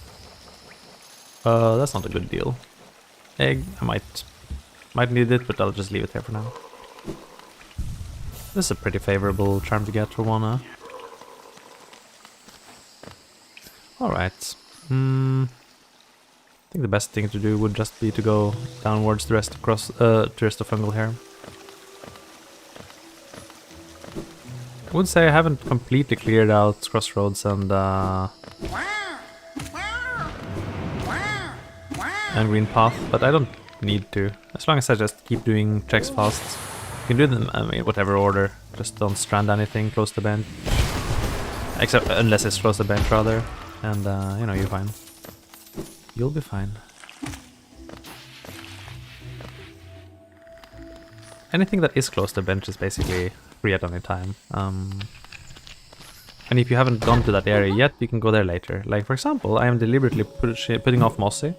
That's not a good deal. Egg, I might need it, but I'll just leave it here for now. This is a pretty favorable charm to get for one, huh? Alright. I think the best thing to do would just be to go downwards the rest across to rest of Fungal here. I would say I haven't completely cleared out Crossroads and Green Path, but I don't need to. As long as I just keep doing checks fast. You can do them in whatever order. Just don't strand anything close to bench. Except unless it's close to bench rather. And you know, you're fine. You'll be fine. Anything that is close to bench is basically free at any time. And if you haven't gone to that area yet, you can go there later. Like for example, I am deliberately putting off Mossy,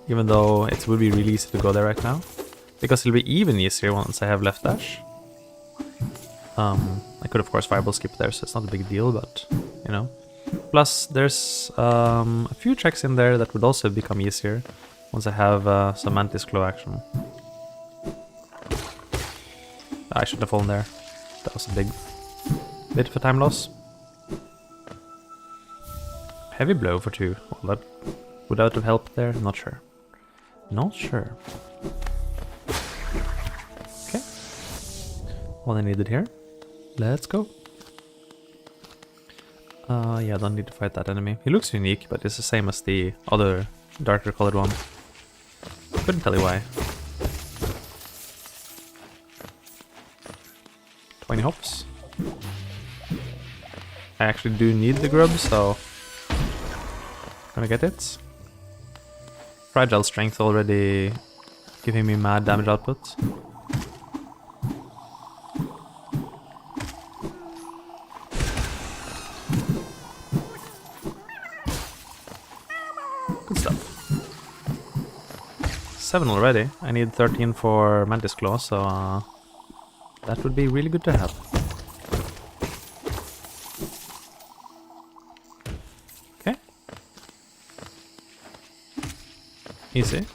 even though it would be really easy to go there right now. Because it'll be even easier once I have left dash. I could of course fireball skip there, so it's not a big deal, but you know. Plus there's a few checks in there that would also become easier once I have some Mantis Claw action. I shouldn't have fallen there. That was a big bit of a time loss. Heavy blow for 2. Well, that would that have helped there? Not sure. Not sure. Okay. All I needed here. Let's go. Yeah, I don't need to fight that enemy. He looks unique, but it's the same as the other darker colored one. Couldn't tell you why. 20 hops. I actually do need the grub, so gonna get it. Fragile strength already giving me mad damage output. Good stuff. 7 already. I need 13 for Mantis Claw, so that would be really good to have. Okay. Easy.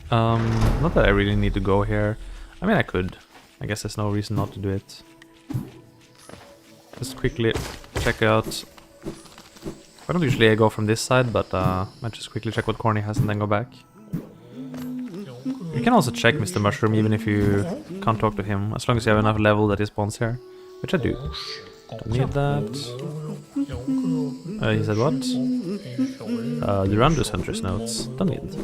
Not that I really need to go here. I mean, I could. I guess there's no reason not to do it. Just quickly check out. I don't usually go from this side, but I just quickly check what Corny has and then go back. You can also check Mr. Mushroom even if you can't talk to him, as long as you have enough level that he spawns here. Which I do. Don't need that. He said what? Durandus Hunter's Notes. Don't need it.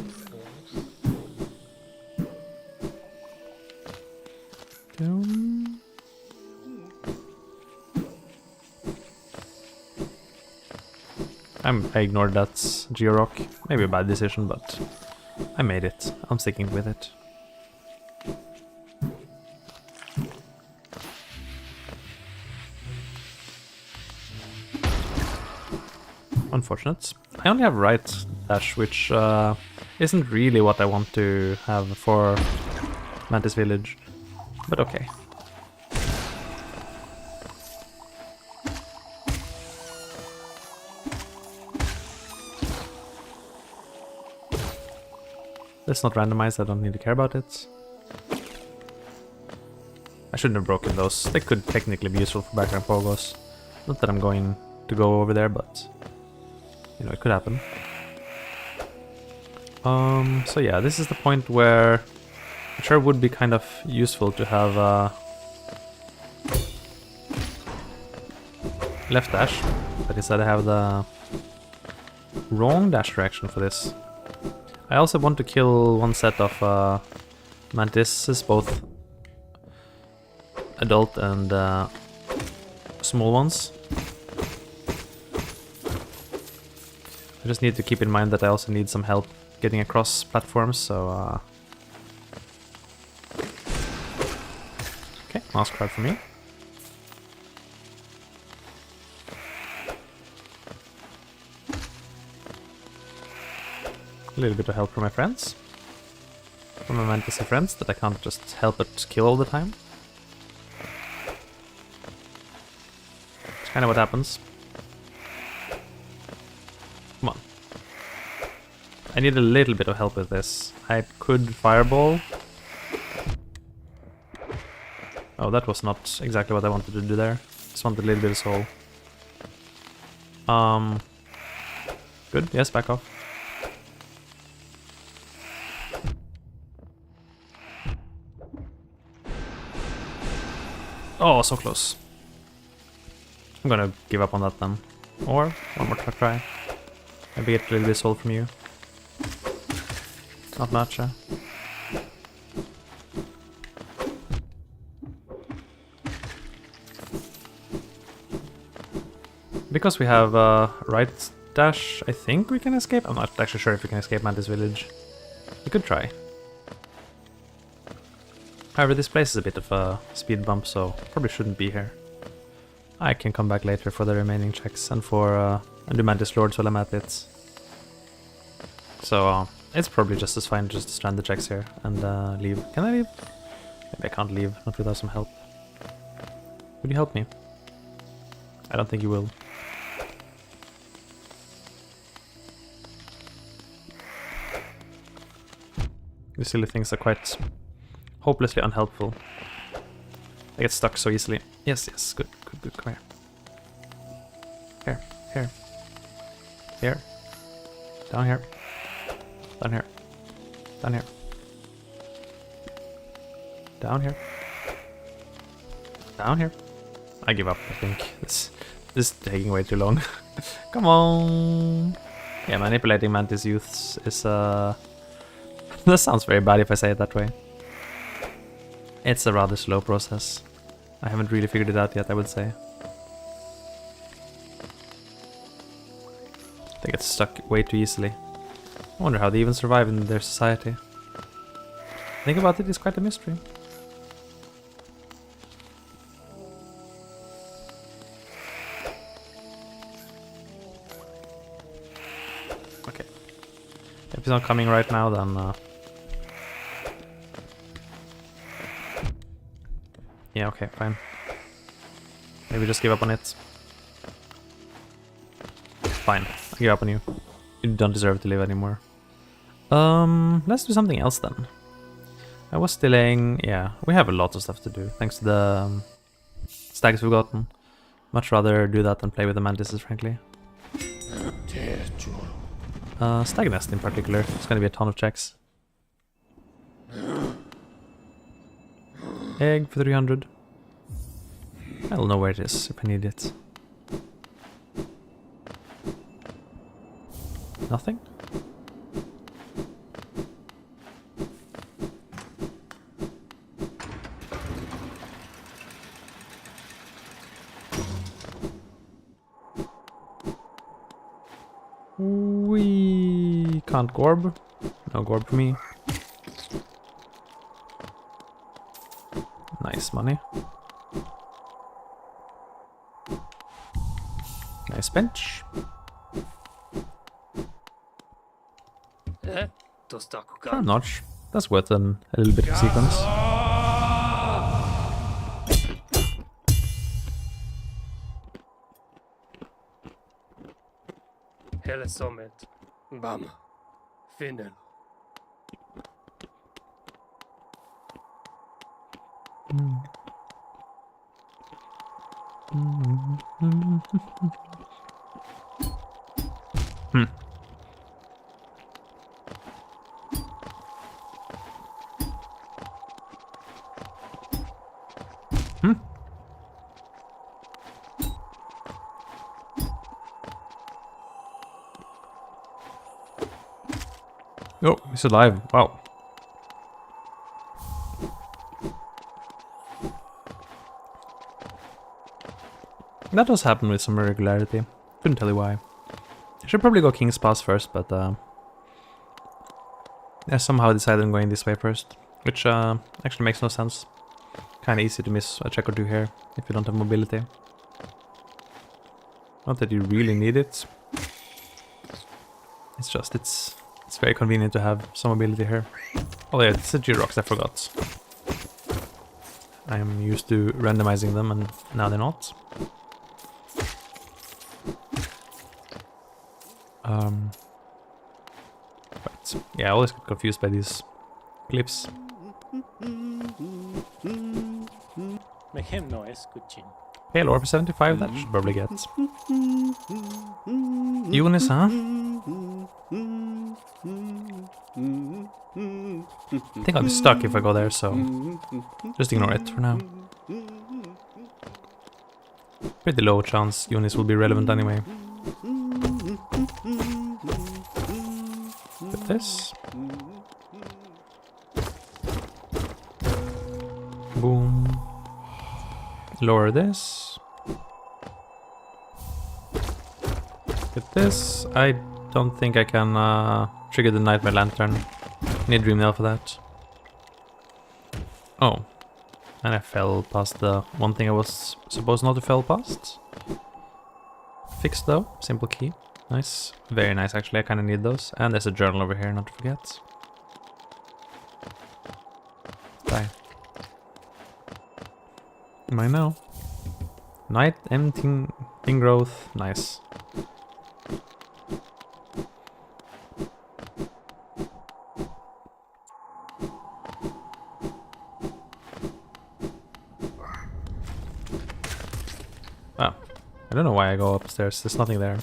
I ignored that Georock. Maybe a bad decision, but I made it. I'm sticking with it. Unfortunate. I only have right dash, which isn't really what I want to have for Mantis Village, but okay. let's not randomize, I don't need to care about it. I shouldn't have broken those. They could technically be useful for background pogos. Not that I'm going to go over there, but you know, it could happen. So yeah, this is the point where it sure would be kind of useful to have left dash, but instead I have the wrong dash direction for this. I also want to kill one set of mantises, both adult and small ones. I just need to keep in mind that I also need some help getting across platforms, so okay, mouse card for me. A little bit of help from my friends. From my mantis friends that I can't just help but kill all the time. It's kind of what happens. Come on. I need a little bit of help with this. I could fireball. Oh, that was not exactly what I wanted to do there. Just wanted a little bit of soul. Good, yes, back off. Oh, so close. I'm gonna give up on that then. Or one more try. Maybe get a little bit of soul from you. Not much, huh? Because we have right dash, I think we can escape. I'm not actually sure if we can escape Mantis Village. We could try. However, this place is a bit of a speed bump, so probably shouldn't be here. I can come back later for the remaining checks and for and do Mantis Lords while I'm at it. So it's probably just as fine just to strand the checks here and leave. Can I leave? Maybe I can't leave, not without some help. Would you help me? I don't think you will. These silly things are quite hopelessly unhelpful. I get stuck so easily. Yes, yes, good, good, good, come here. Here, here. Here. Down here. Down here. Down here. Down here. Down here. I give up, I think. This is taking way too long. Come on! Yeah, manipulating Mantis youths is that sounds very bad if I say it that way. It's a rather slow process. I haven't really figured it out yet, I would say. They get stuck way too easily. I wonder how they even survive in their society. Think about it, it's quite a mystery. Okay. If he's not coming right now, then yeah, okay, fine. Maybe just give up on it. Fine, I give up on you. You don't deserve to live anymore. Let's do something else then. I was delaying... yeah, we have a lot of stuff to do, thanks to the stags we've gotten. Much rather do that than play with the mantises, frankly. Stag nest in particular, it's gonna be a ton of checks. Egg for 300. I'll know where it is if I need it. Nothing? We can't gorb. No gorb for me. Nice money. Nice bench. For a notch. That's worth a little bit of sequence. Hele sommet. Bam. Finnel. Hmm. Hmm. Oh, he's alive. Wow. That does happen with some irregularity. Couldn't tell you why. I should probably go King's Pass first, but I somehow decided on going this way first, which actually makes no sense. Kinda easy to miss a check or two here if you don't have mobility. Not that you really need it. It's just it's very convenient to have some mobility here. Oh yeah, it's the G-Rocks, I forgot. I am used to randomizing them and now they're not. Right. Yeah, I always get confused by these clips. Make him noise, good chin. Pale Orb 75, that should probably get. Eunice, huh? I think I'll be stuck if I go there, so just ignore it for now. Pretty low chance Eunice will be relevant anyway. Get this. Boom. Lower this. Get this. I don't think I can trigger the Nightmare Lantern. Need Dream Nail for that. Oh. And I fell past the one thing I was supposed not to fall past. Fixed though. Simple key. Nice. Very nice actually. I kind of need those. And there's a journal over here, not to forget. Die. Am I now? Night emptying growth. Nice. Wow. I don't know why I go upstairs. There's nothing there.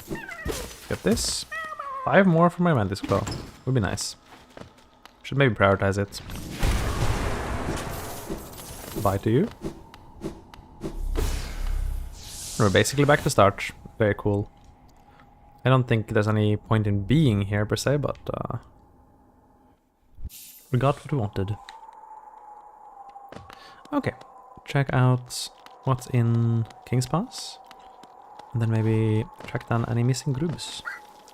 Get this. 5 more for my Mantis Claw. Would be nice. Should maybe prioritize it. Bye to you. We're basically back to start. Very cool. I don't think there's any point in being here per se, but we got what we wanted. Okay, check out what's in King's Pass, and then maybe track down any missing grubs.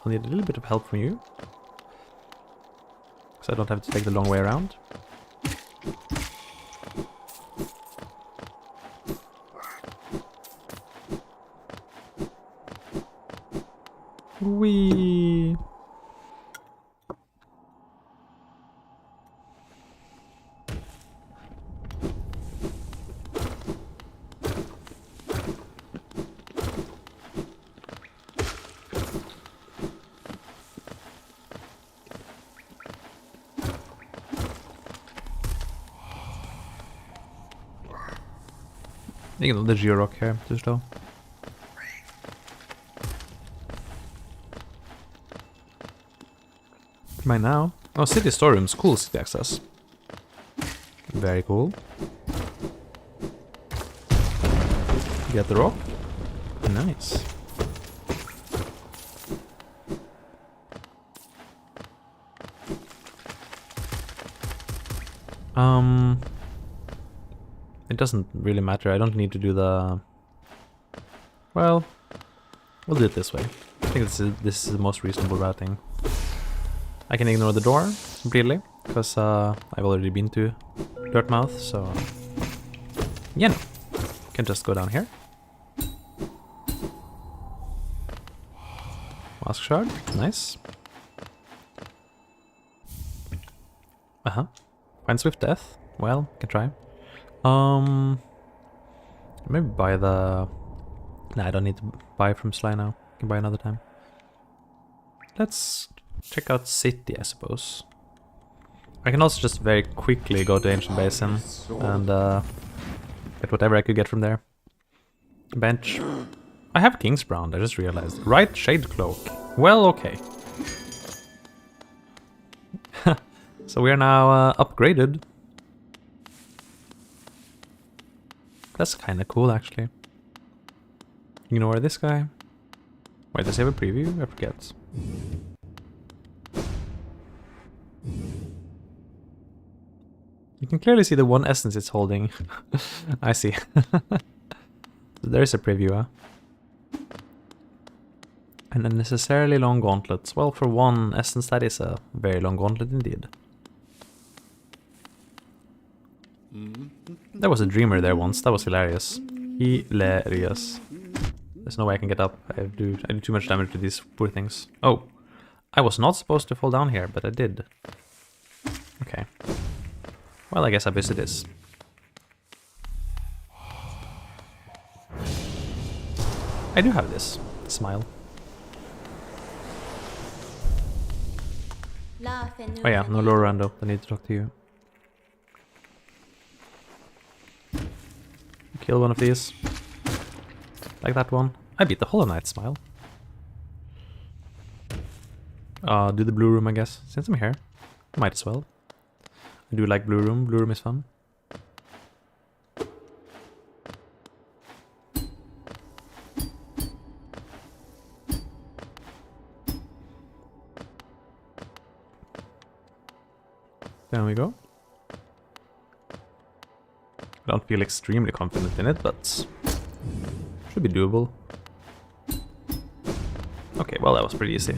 I'll need a little bit of help from you, so I don't have to take the long way around. Wee. You know the Geo-Rock here, just though. By now. Oh, city storerooms. Cool city access. Very cool. Get the rock. Nice. It doesn't really matter. I don't need to do the... Well, we'll do it this way. I think this is the most reasonable routing. I can ignore the door completely, because I've already been to Dirtmouth, so... Yeah, no. Can just go down here. Mask Shard, nice. Find Swift Death. Well, can try. Maybe buy the... Nah, I don't need to buy from Sly now. Can buy another time. Let's check out City, I suppose. I can also just very quickly go to Ancient Basin and get whatever I could get from there. Bench. I have King's Brown, I just realized. Right Shade Cloak. Well, okay. So we are now upgraded. That's kind of cool, actually. Ignore this guy. Wait, does he have a preview? I forget. You can clearly see the one essence it's holding. I see. There's a preview, huh? And unnecessarily long gauntlets. Well, for one essence, that is a very long gauntlet indeed. There was a dreamer there once. That was hilarious. Hilarious. There's no way I can get up. I do too much damage to these poor things. Oh, I was not supposed to fall down here, but I did. Okay. Well, I guess I missed this. I do have this. Smile. Oh yeah, no lower rando. I need to talk to you. Kill one of these. Like that one. I beat the Hollow Knight, smile. Do the blue room, I guess. Since I'm here, might as well. I do like blue room. Blue room is fun. There we go. I don't feel extremely confident in it, but should be doable. Okay, well that was pretty easy.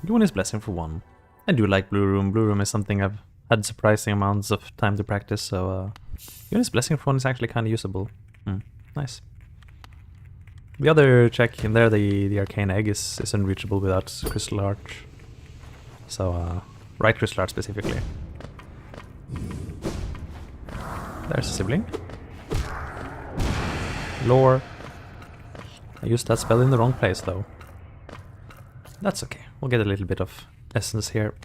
Yuani's Blessing for one. I do like Blue Room. Blue Room is something I've had surprising amounts of time to practice, so Yuani's Blessing for one is actually kind of usable. Nice. The other check in there, the Arcane Egg, is unreachable without Crystal Heart. So, right Crystal Heart specifically. There's a sibling. Lore. I used that spell in the wrong place though. That's okay. We'll get a little bit of essence here.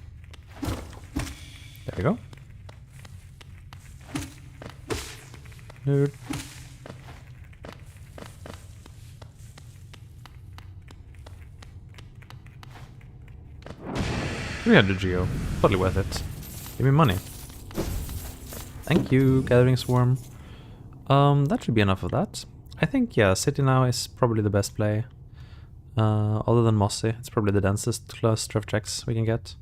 There we go. Nerd. 300 geo. Totally worth it. Give me money. Thank you, Gathering Swarm. That should be enough of that. I think, yeah, City now is probably the best play. Other than Mossy, it's probably the densest cluster of checks we can get.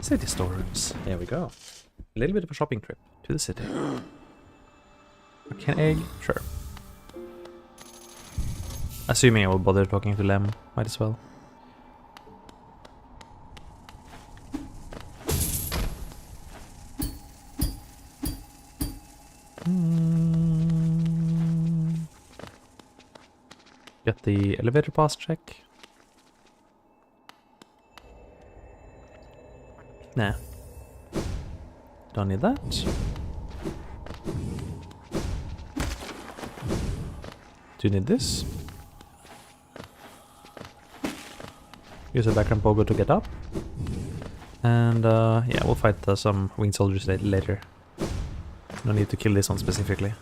City storerooms. There we go. A little bit of a shopping trip to the city. Arcane Egg? Sure. Assuming I will bother talking to Lem, might as well. Get the elevator pass check. Nah. Don't need that. Do you need this? Use a background pogo to get up. And yeah, we'll fight some winged soldiers later. No need to kill this one specifically.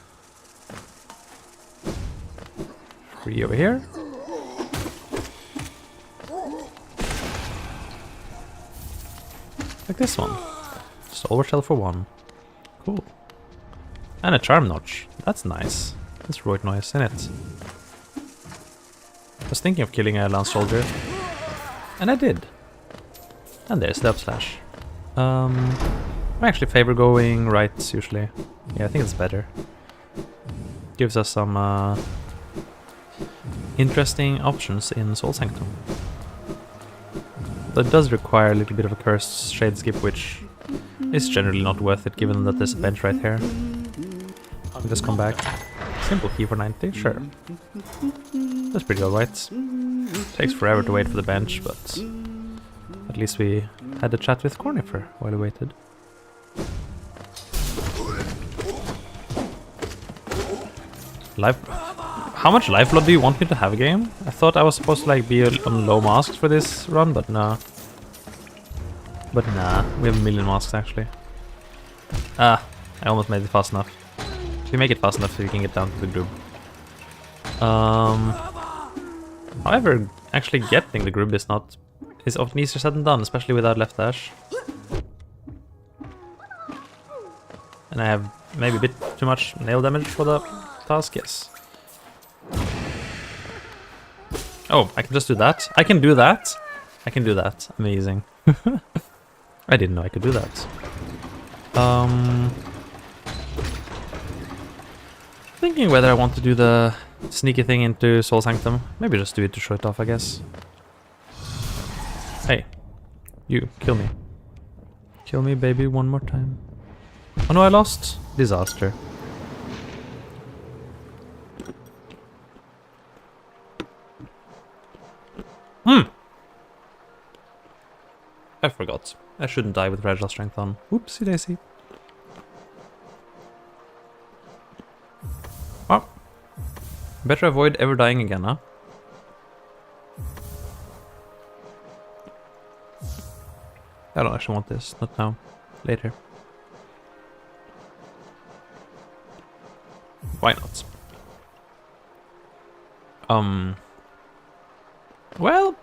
3 over here. Like this one. Stalwart Shell for 1. Cool. And a charm notch. That's nice. That's roid noise in it. I was thinking of killing a lance soldier. And I did. And there's the upslash. I actually favor going right usually. Yeah, I think it's better. Gives us some interesting options in Soul Sanctum. That does require a little bit of a cursed shade skip, which is generally not worth it given that there's a bench right here. I'll just come back. Simple key for 90, sure. That's pretty alright. Takes forever to wait for the bench, but at least we had a chat with Cornifer while we waited. How much lifeblood do you want me to have a game? I thought I was supposed to like be on low masks for this run, but no. But nah, we have a million masks actually. Ah, I almost made it fast enough. If you make it fast enough, so you can get down to the group. However, actually getting the group is often easier said than done, especially without left dash. And I have maybe a bit too much nail damage for the task, yes. Oh, I can just do that? I can do that? I can do that. Amazing. I didn't know I could do that. Thinking whether I want to do the sneaky thing into Soul Sanctum. Maybe just do it to show it off, I guess. Hey. You, kill me. Kill me, baby, one more time. Oh no, I lost. Disaster. I forgot. I shouldn't die with Fragile Strength on. Oopsie daisy. Oh. Better avoid ever dying again, huh? I don't actually want this. Not now. Later. Why not? Well,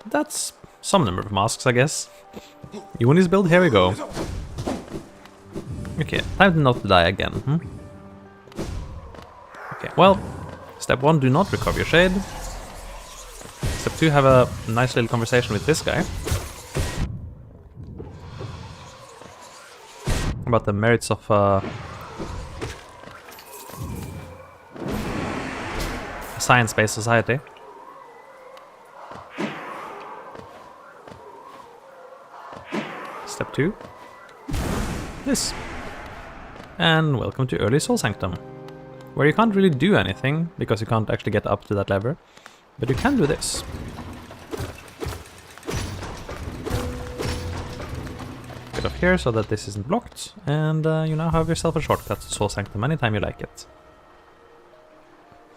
that's some number of masks, I guess. Uni's build, here we go. Okay, time not to die again, Okay, well, step 1, do not recover your shade. Step 2, have a nice little conversation with this guy. About the merits of a science-based society. Step 2. This. And welcome to early Soul Sanctum, where you can't really do anything, because you can't actually get up to that lever, but you can do this. Get up here so that this isn't blocked, and you now have yourself a shortcut to Soul Sanctum anytime you like it.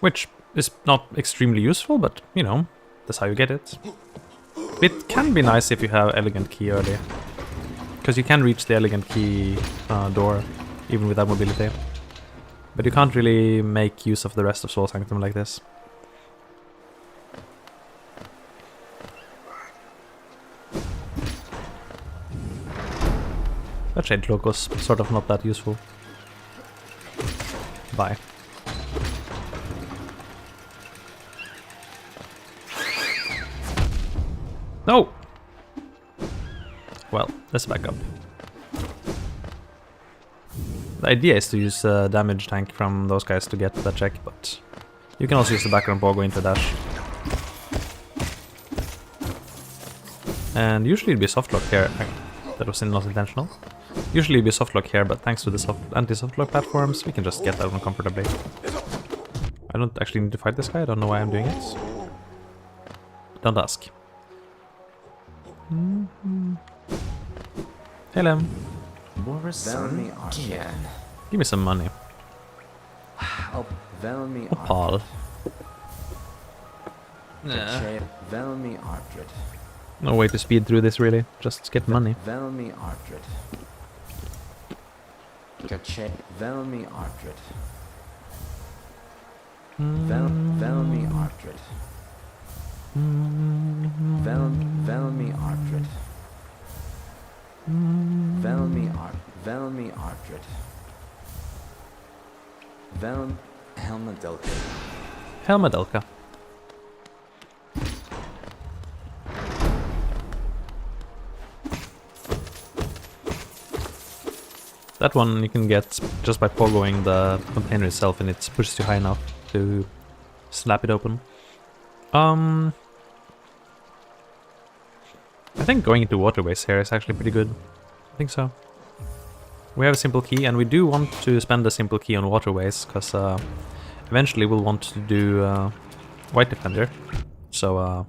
Which is not extremely useful, but, you know, that's how you get it. It can be nice if you have Elegant Key early, because you can reach the Elegant Key door, even without mobility. But you can't really make use of the rest of Soul Sanctum like this. That Shade Cloak was sort of not that useful. Bye. No! Well, let's back up. The idea is to use damage tank from those guys to get that check, but you can also use the background pogo into dash. And usually it'd be soft lock here. That was not intentional. Usually it'd be soft lock here, but thanks to the anti-soft lock platforms, we can just get that one comfortably. I don't actually need to fight this guy. I don't know why I'm doing it. Don't ask. Hey, Lem. Give me some money. Paul. Nah. No way to speed through this, really. Just get money. Helmadelka. That one you can get just by pogoing the container itself, and it pushes you high enough to slap it open. I think going into waterways here is actually pretty good. I think so. We have a simple key, and we do want to spend the simple key on waterways, because eventually we'll want to do White Defender. So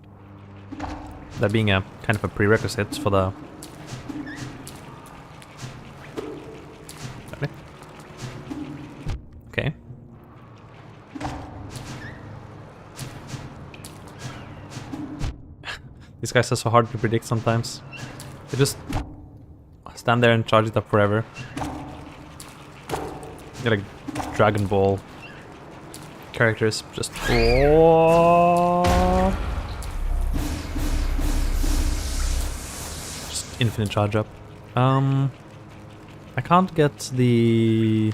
that being a kind of a prerequisite for the... Okay. These guys are so hard to predict sometimes. They just stand there and charge it up forever. Get like Dragon Ball characters, just infinite charge up. I can't get the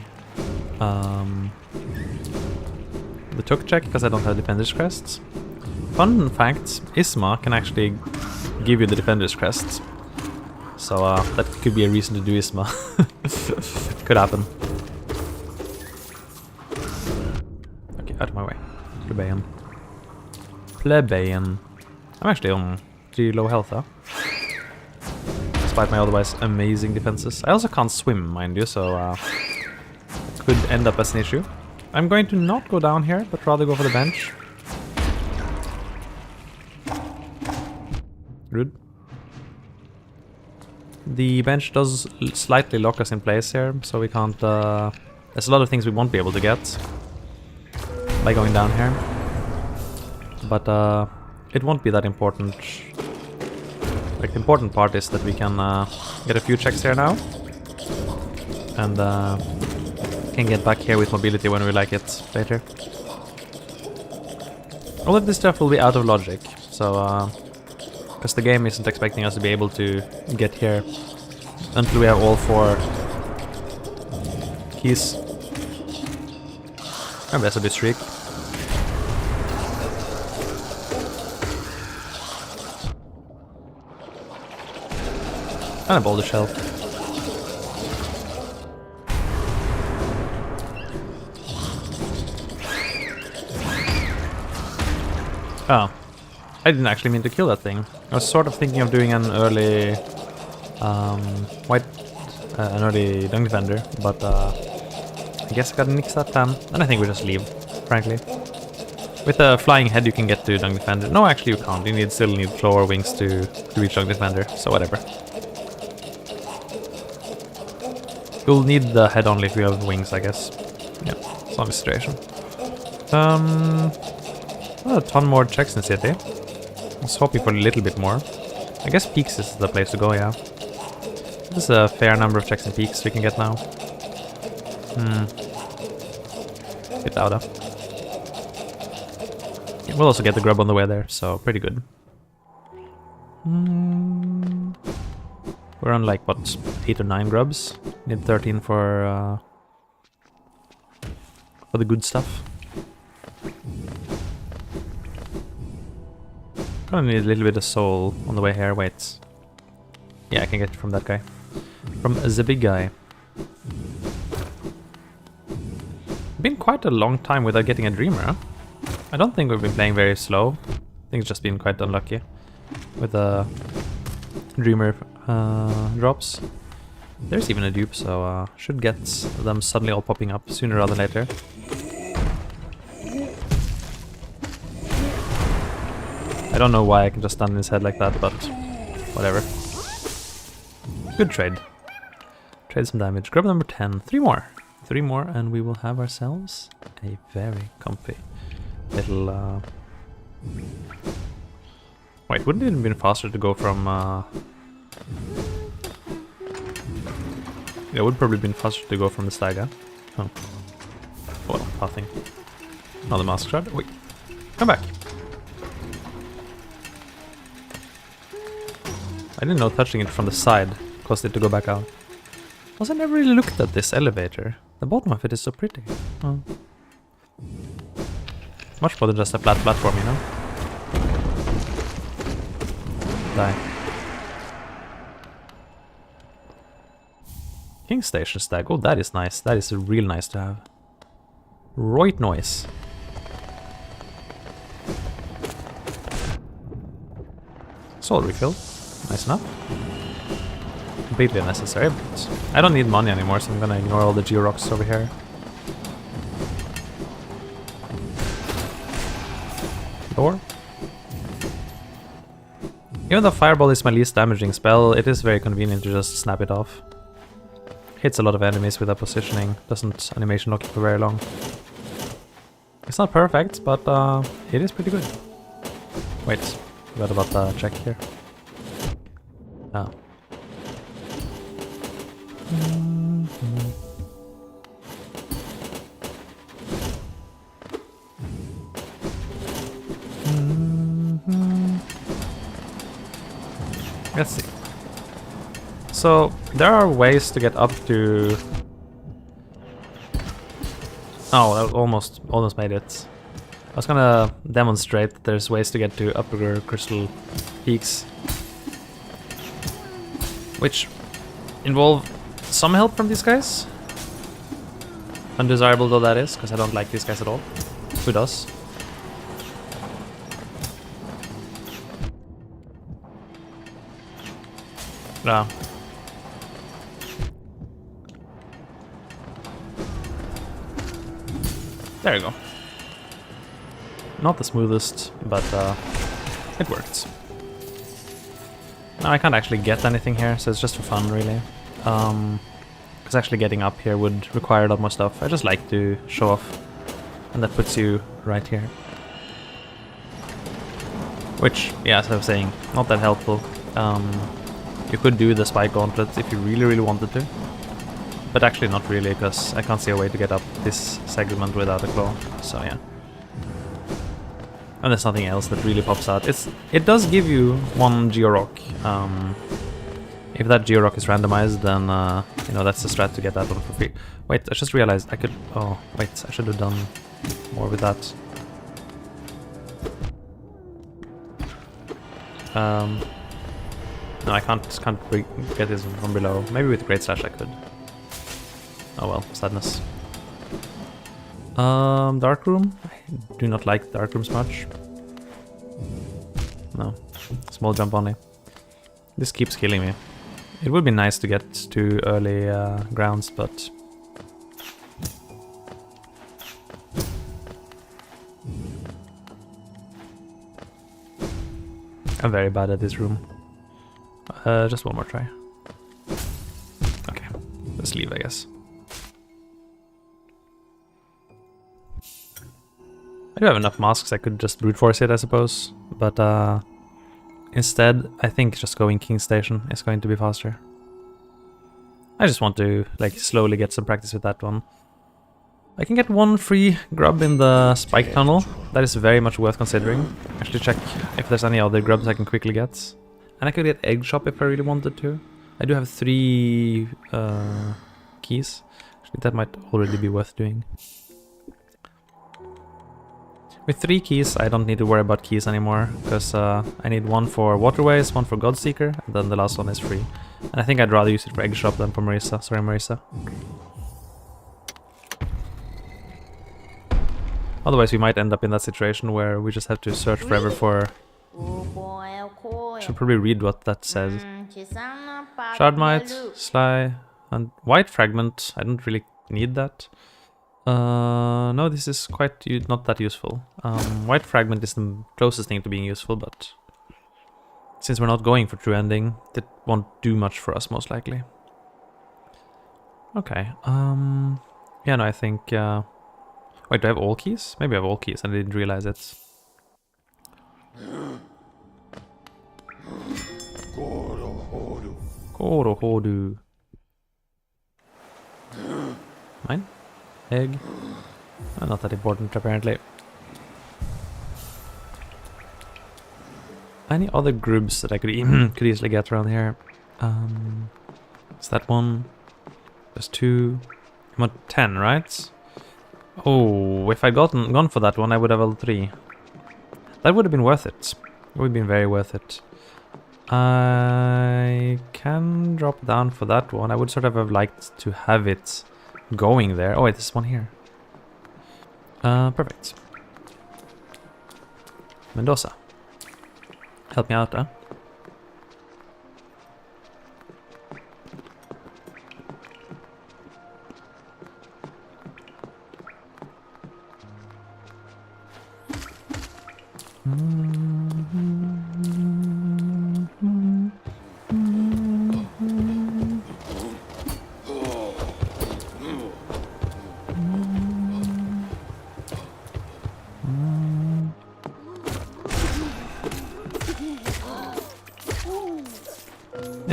Took check because I don't have Defender's Crests. Fun fact, Isma can actually give you the Defender's Crests. So that could be a reason to do Isma. Could happen. Okay, out of my way. Plebeian. Plebeian. I'm actually on 3 low health, huh? Despite my otherwise amazing defenses. I also can't swim, mind you, so it could end up as an issue. I'm going to not go down here, but rather go for the bench. Rude. The bench does slightly lock us in place here, so we can't... there's a lot of things we won't be able to get by going down here. But it won't be that important. Like, the important part is that we can get a few checks here now. And can get back here with mobility when we like it later. All of this stuff will be out of logic, so... because the game isn't expecting us to be able to get here until we have all 4 keys. And that's a bit streak. And a boulder shell. Oh. I didn't actually mean to kill that thing. I was sort of thinking of doing an early an early Dung Defender, but I guess I gotta nix that plan, and I think we just leave, frankly. With a flying head you can get to Dung Defender. No, actually you can't. You still need claw or wings to reach Dung Defender, so whatever. You'll need the head only if you have wings, I guess. Yeah, it's not a situation. A ton more checks in city. I was hoping for a little bit more. I guess Peaks is the place to go, yeah. There's a fair number of checks in Peaks we can get now. Bit out of. Yeah, we'll also get the grub on the way there, so pretty good. We're on like, what, 8 or 9 grubs? Need 13 for the good stuff. Gonna need a little bit of soul on the way here. Wait. Yeah, I can get it from that guy. From the big guy. Been quite a long time without getting a Dreamer, huh? I don't think we've been playing very slow. I think it's just been quite unlucky with the Dreamer drops. There's even a dupe, so should get them suddenly all popping up sooner rather than later. I don't know why I can just stand in his head like that, but whatever. Good trade. Trade some damage. Grab number 10. 3 more. 3 more and we will have ourselves a very comfy little... Wait, wouldn't it have been faster to go from... Yeah, it would probably have been faster to go from the Stagger. Oh. Well, nothing. Another Mask Shard. Wait. Come back. I didn't know touching it from the side caused it to go back out. Also, I never really looked at this elevator. The bottom of it is so pretty. Oh. Much more than just a flat platform, you know? Die. King Station Stag. Oh, that is nice. That is real nice to have. Right noise. Soul refill. Nice enough. Completely unnecessary, but I don't need money anymore, so I'm gonna ignore all the Georocks over here. Door. Even though Fireball is my least damaging spell, it is very convenient to just snap it off. Hits a lot of enemies with that positioning, doesn't animation lock it for very long. It's not perfect, but it is pretty good. Wait, forgot about the check here. Oh. Let's see. So there are ways to get up to. Oh, that almost made it. I was gonna demonstrate that there's ways to get to upper crystal peaks, which involve some help from these guys. Undesirable though that is, because I don't like these guys at all. Who does? Yeah. There you go. Not the smoothest, but it works. Now I can't actually get anything here, so it's just for fun, really. Because actually getting up here would require a lot more stuff. I just like to show off, and that puts you right here. Which, yeah, as I was saying, not that helpful. You could do the spike gauntlet if you really wanted to. But actually not really, because I can't see a way to get up this segment without a claw, so yeah. And there's nothing else that really pops out. It does give you one Georock. If that Georock is randomized, then you know, that's the strat to get that one for free. Wait, I just realized I could... Oh, wait, I should have done more with that. No, I can't get this from below. Maybe with Great Slash I could. Oh well, sadness. Dark Room? I do not like Dark Rooms much. No, small jump only. This keeps killing me. It would be nice to get to early grounds, but... I'm very bad at this room. Just one more try. Okay, let's leave, I guess. I do have enough masks, I could just brute force it, I suppose. But instead, I think just going King Station is going to be faster. I just want to like slowly get some practice with that one. I can get one free grub in the spike tunnel. That is very much worth considering. Actually check if there's any other grubs I can quickly get. And I could get Egg Shop if I really wanted to. I do have 3 keys. Actually, that might already be worth doing. With 3 keys, I don't need to worry about keys anymore, because I need one for Waterways, one for Godseeker, and then the last one is free. And I think I'd rather use it for Egg Shop than for Marisa. Sorry, Marisa. Otherwise, we might end up in that situation where we just have to search forever for... Should probably read what that says. Shardmite, Sly, and White Fragment. I don't really need that. No, this is quite not that useful. White Fragment is the closest thing to being useful, but since we're not going for true ending, it won't do much for us, most likely. Okay, yeah, no, I think... Wait, do I have all keys? Maybe I have all keys, and I didn't realize it. Korohodu. Mine? Egg. Not that important, apparently. Any other grubs that I could easily get around here? Is that one? There's 2. I'm at 10, right? Oh, if I'd gone for that one, I would have level 3. That would have been worth it. It would have been very worth it. I can drop down for that one. I would sort of have liked to have it going there. Oh wait, there's one here. Perfect. Mendoza. Help me out, huh?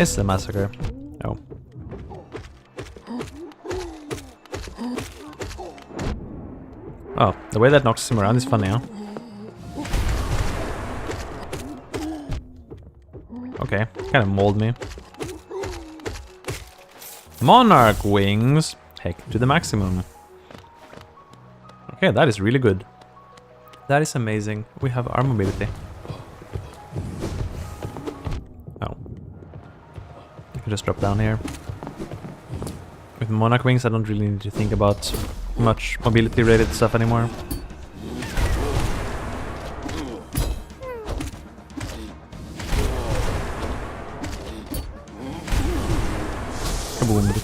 It's a massacre. Oh. Oh, the way that knocks him around is funny, huh? Okay, kind of mauled me. Monarch wings! Heck to the maximum. Okay, that is really good. That is amazing. We have our mobility. Oh. You can just drop down here. With Monarch wings, I don't really need to think about much mobility related stuff anymore. Kaboom.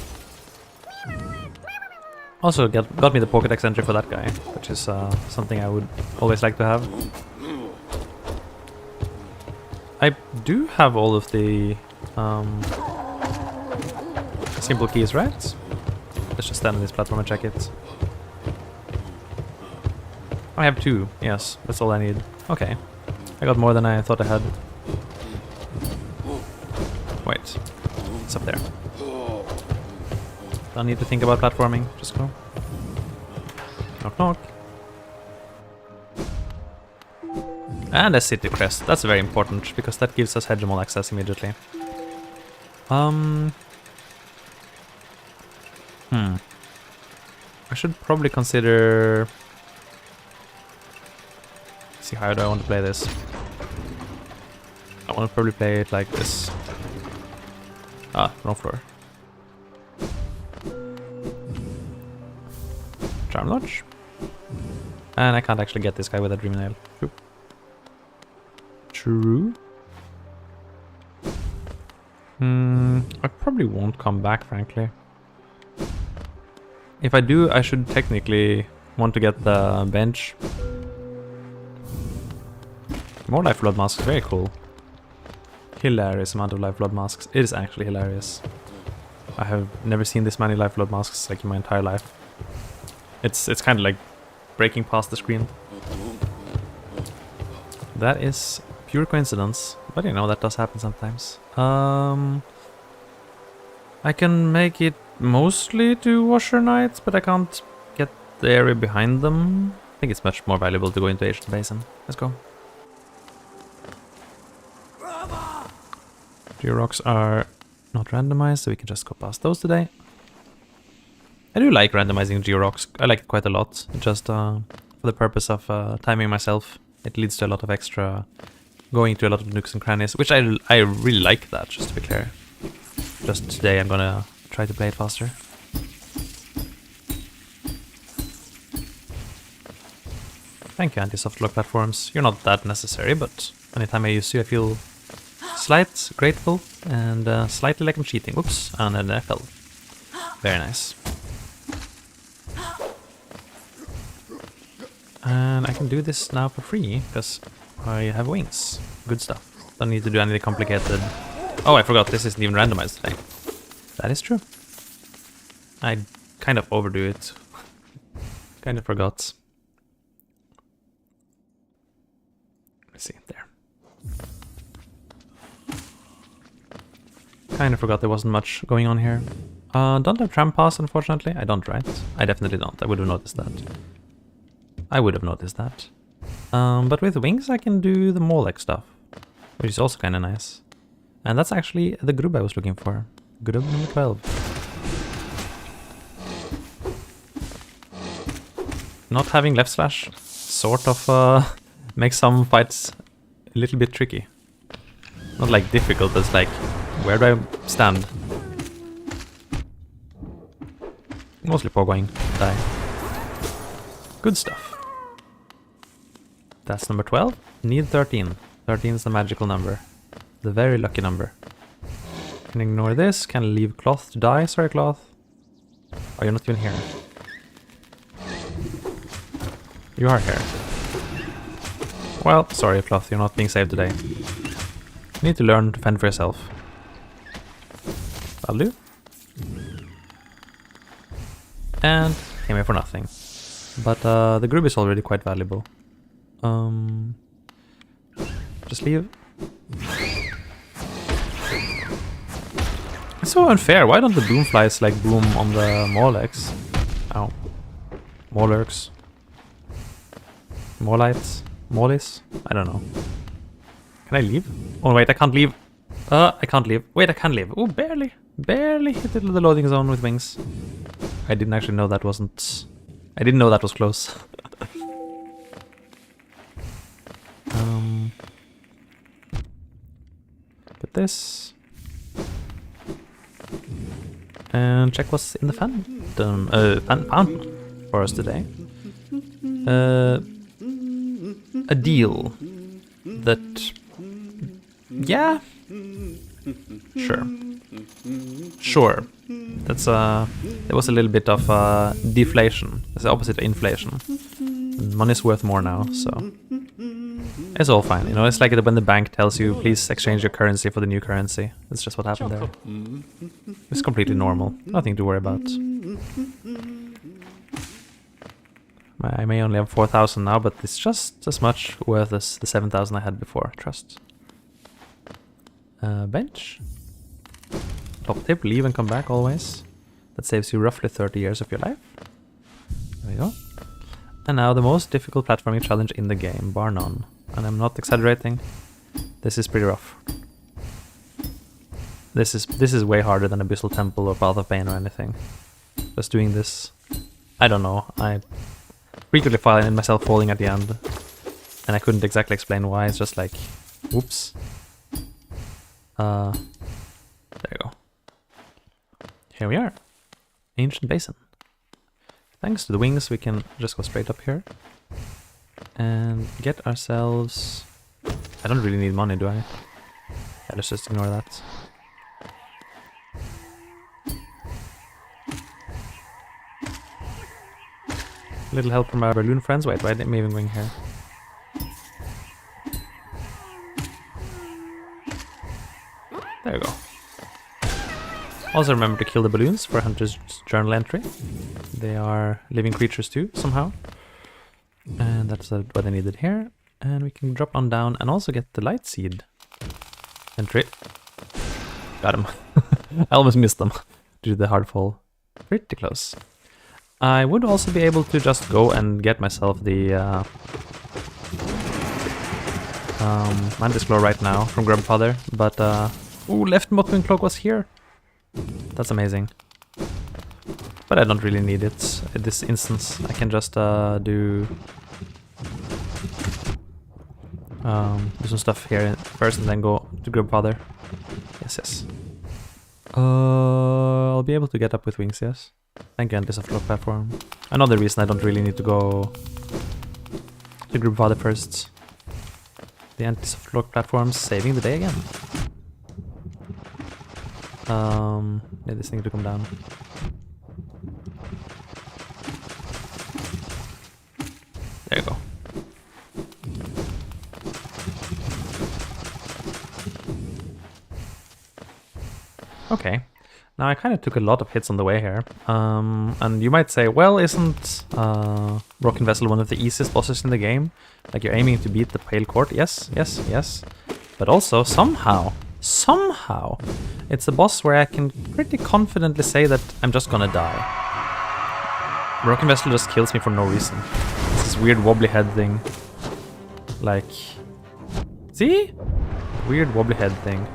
Also got me the Pokédex entry for that guy, which is something I would always like to have. I do have all of the simple keys, right? Let's just stand on this platform and check it. I have 2, yes, that's all I need. Okay, I got more than I thought I had. Wait, it's up there. Don't need to think about platforming, just go. Knock knock. And a city crest, that's very important, because that gives us hegemon access immediately. I should probably consider... Let's see, how do I want to play this? I want to probably play it like this. Ah, wrong floor. Charm Lodge. And I can't actually get this guy with a Dream Nail. True. True. I probably won't come back, frankly. If I do, I should technically want to get the bench. More Life Blood Masks, very cool. Hilarious amount of Life Blood Masks. It is actually hilarious. I have never seen this many Life Blood Masks like in my entire life. It's kind of like breaking past the screen. That is pure coincidence, but you know, that does happen sometimes. I can make it mostly to Washer Knights, but I can't get the area behind them. I think it's much more valuable to go into Ancient Basin. Let's go. Georocks are not randomized, so we can just go past those today. I do like randomizing Georocks. I like it quite a lot, just for the purpose of timing myself. It leads to a lot of extra going to a lot of nooks and crannies, which I really like that, just to be clear. Just today I'm gonna try to play it faster. Thank you, anti-soft lock platforms. You're not that necessary, but anytime I use you, I feel slight grateful and slightly like I'm cheating. Whoops, and then I fell. Very nice. And I can do this now for free, because I have wings. Good stuff. Don't need to do anything complicated. Oh, I forgot, this isn't even randomized today. That is true. I kind of overdo it. Kind of forgot. Let's see, there. Kind of forgot there wasn't much going on here. Don't have tram pass, unfortunately. I don't, right? I definitely don't. I would have noticed that. I would have noticed that. But with wings I can do the Molek stuff, which is also kind of nice. And that's actually the grub I was looking for. Grub number 12. Not having left slash sort of makes some fights a little bit tricky. Not like difficult, but it's like, where do I stand? Mostly pogoing. Die. Good stuff. That's number 12. Need 13. 13 is the magical number. The very lucky number. Can ignore this. Can leave cloth to die. Sorry, cloth. Oh, you're not even here. You are here. Well, sorry, cloth. You're not being saved today. You need to learn to fend for yourself. That'll do. And came here for nothing. But the grub is already quite valuable. Just leave. It's so unfair. Why don't the boom flies like boom on the Moleks? Ow. Molurks. More lights? Mollies? I don't know. Can I leave? Oh wait, I can't leave. I can't leave. Wait, I can leave. Oh, barely. Barely hit the loading zone with wings. I didn't actually know that wasn't... I didn't know that was close. Get this. And check what's in the fountain for us today. A deal that... Yeah. Sure. Sure. That's there was a little bit of deflation. It's the opposite of inflation. Money's worth more now, so it's all fine. You know, it's like when the bank tells you, please exchange your currency for the new currency. It's just what happened there. It's completely normal. Nothing to worry about. I may only have 4,000 now, but it's just as much worth as the 7,000 I had before. Trust. Bench. Top tip, leave and come back always. That saves you roughly 30 years of your life. There we go. And now the most difficult platforming challenge in the game, bar none. And I'm not exaggerating. This is pretty rough. This is way harder than Abyssal Temple or Path of Pain or anything. Just doing this, I don't know. I frequently find myself falling at the end, and I couldn't exactly explain why. It's just like, whoops. There you go. Here we are. Ancient Basin. Thanks to the wings, we can just go straight up here and get ourselves... I don't really need money, do I? Yeah, let's just ignore that. Little help from our balloon friends. Wait, why am I even going here? There we go. Also remember to kill the balloons for Hunter's journal entry. They are living creatures too, somehow. And that's what I needed here. And we can drop on down and also get the light seed entry. Got him. I almost missed them due to the hard fall. Pretty close. I would also be able to just go and get myself the Mantis Claw right now from Grandfather, but ooh, left Mothwing Cloak was here. That's amazing. But I don't really need it at this instance. I can just do some stuff here first and then go to Grandfather. Yes, yes. I'll be able to get up with wings, yes. Again, this is a float platform. Another reason I don't really need to go to Grandfather first. The anti-soft float platforms saving the day again. Need this thing to come down. There you go. Okay. Now I kind of took a lot of hits on the way here. And you might say, well, isn't Broken Vessel one of the easiest bosses in the game? Like you're aiming to beat the Pale Court? Yes, yes, yes. But also, somehow, it's a boss where I can pretty confidently say that I'm just gonna die. Broken Vessel just kills me for no reason. It's this weird wobbly head thing. Like... See? Weird wobbly head thing.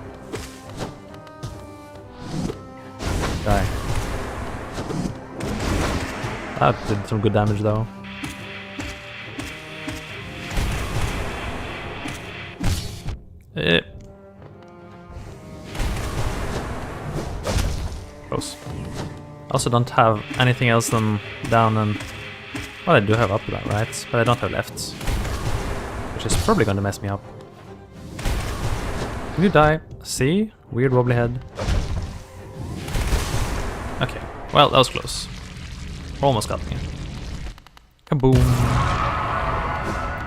Die. That did some good damage though. Close. I also don't have anything else than down and... Well, I do have up that, right? But I don't have lefts. Which is probably gonna mess me up. Can you die? See? Weird wobbly head. Okay, well, that was close. Almost got me. Kaboom.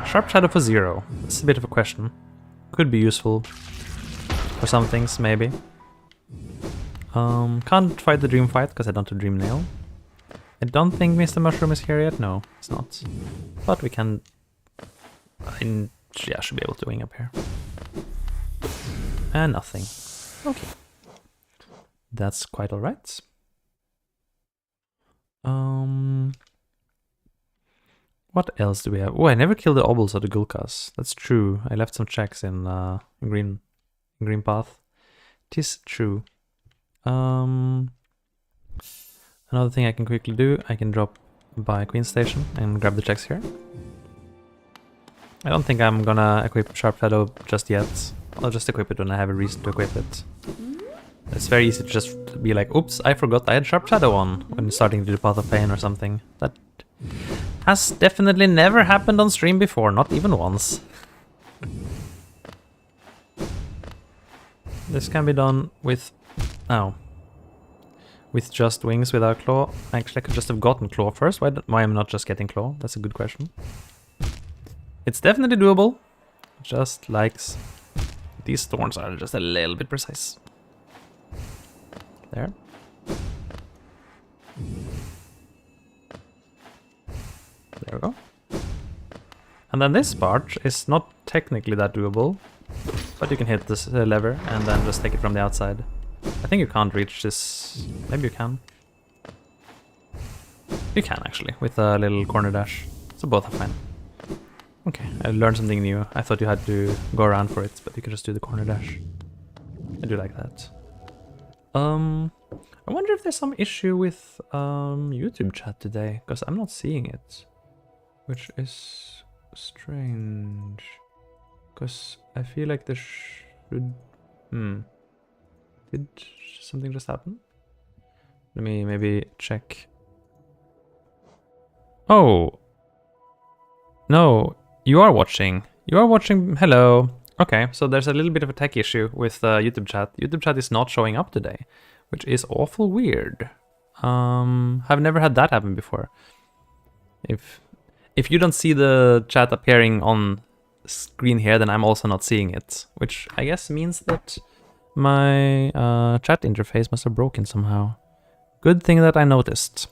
Sharp Shadow for 0. This is a bit of a question. Could be useful for some things, maybe. Can't fight the Dream Fight because I don't have Dream Nail. I don't think Mr. Mushroom is here yet. No, it's not. But we can... yeah, should be able to wing up here. And nothing. Okay. That's quite alright. What else do we have? Oh, I never killed the Obels or the Gulkas. That's true. I left some checks in green path. Tis true. Another thing I can quickly do, I can drop by Queen Station and grab the checks here. I don't think I'm gonna equip Sharp Shadow just yet. I'll just equip it when I have a reason to equip it. It's very easy to just be like, oops, I forgot I had Sharp Shadow on when starting to do Path of Pain or something. That has definitely never happened on stream before, not even once. This can be done with... oh. With just wings without claw. Actually, I could just have gotten claw first. Why am I not just getting claw? That's a good question. It's definitely doable. Just likes... these thorns are just a little bit precise. There. There we go. And then this part is not technically that doable, but you can hit this lever and then just take it from the outside. I think you can't reach this. Maybe you can. You can actually, with a little corner dash. So both are fine. Okay, I learned something new. I thought you had to go around for it, but you could just do the corner dash. I do like that. I wonder if there's some issue with YouTube chat today, because I'm not seeing it. Which is strange. Because I feel like there should... Did something just happen? Let me maybe check. Oh! No, you are watching. You are watching. Hello. Okay, so there's a little bit of a tech issue with YouTube chat. YouTube chat is not showing up today, which is awful weird. I've never had that happen before. If you don't see the chat appearing on screen here, then I'm also not seeing it, which I guess means that my chat interface must have broken somehow. Good thing that I noticed.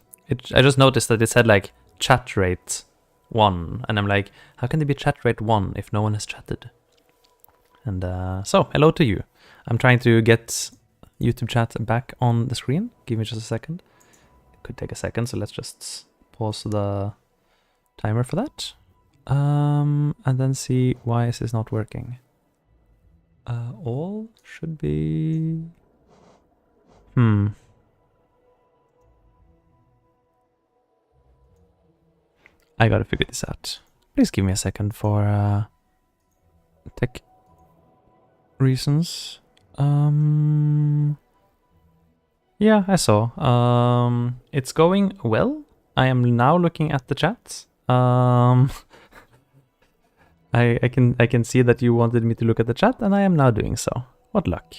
I just noticed that it said like chat rate 1, and I'm like, how can there be chat rate 1 if no one has chatted? And so, hello to you. I'm trying to get YouTube chat back on the screen. Give me just a second. It could take a second, so let's just pause the timer for that. And then see why is this not working. All should be... I gotta figure this out. Please give me a second for tech reasons. Yeah, I saw. It's going well. I am now looking at the chat. I can see that you wanted me to look at the chat, and I am now doing so. What luck.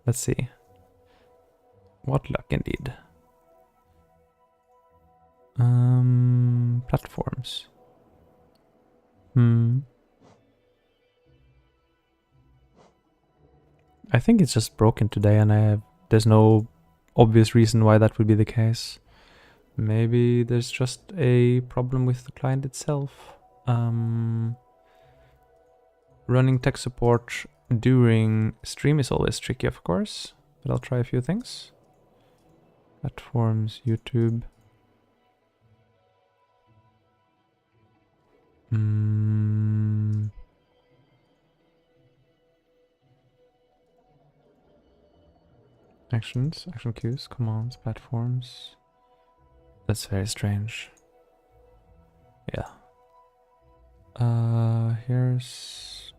Let's see. What luck indeed. Platforms. I think it's just broken today, and there's no obvious reason why that would be the case. Maybe there's just a problem with the client itself. Running tech support during stream is always tricky, of course, but I'll try a few things. Platforms, YouTube. Actions, action queues, commands, platforms. That's very strange. Yeah. Here's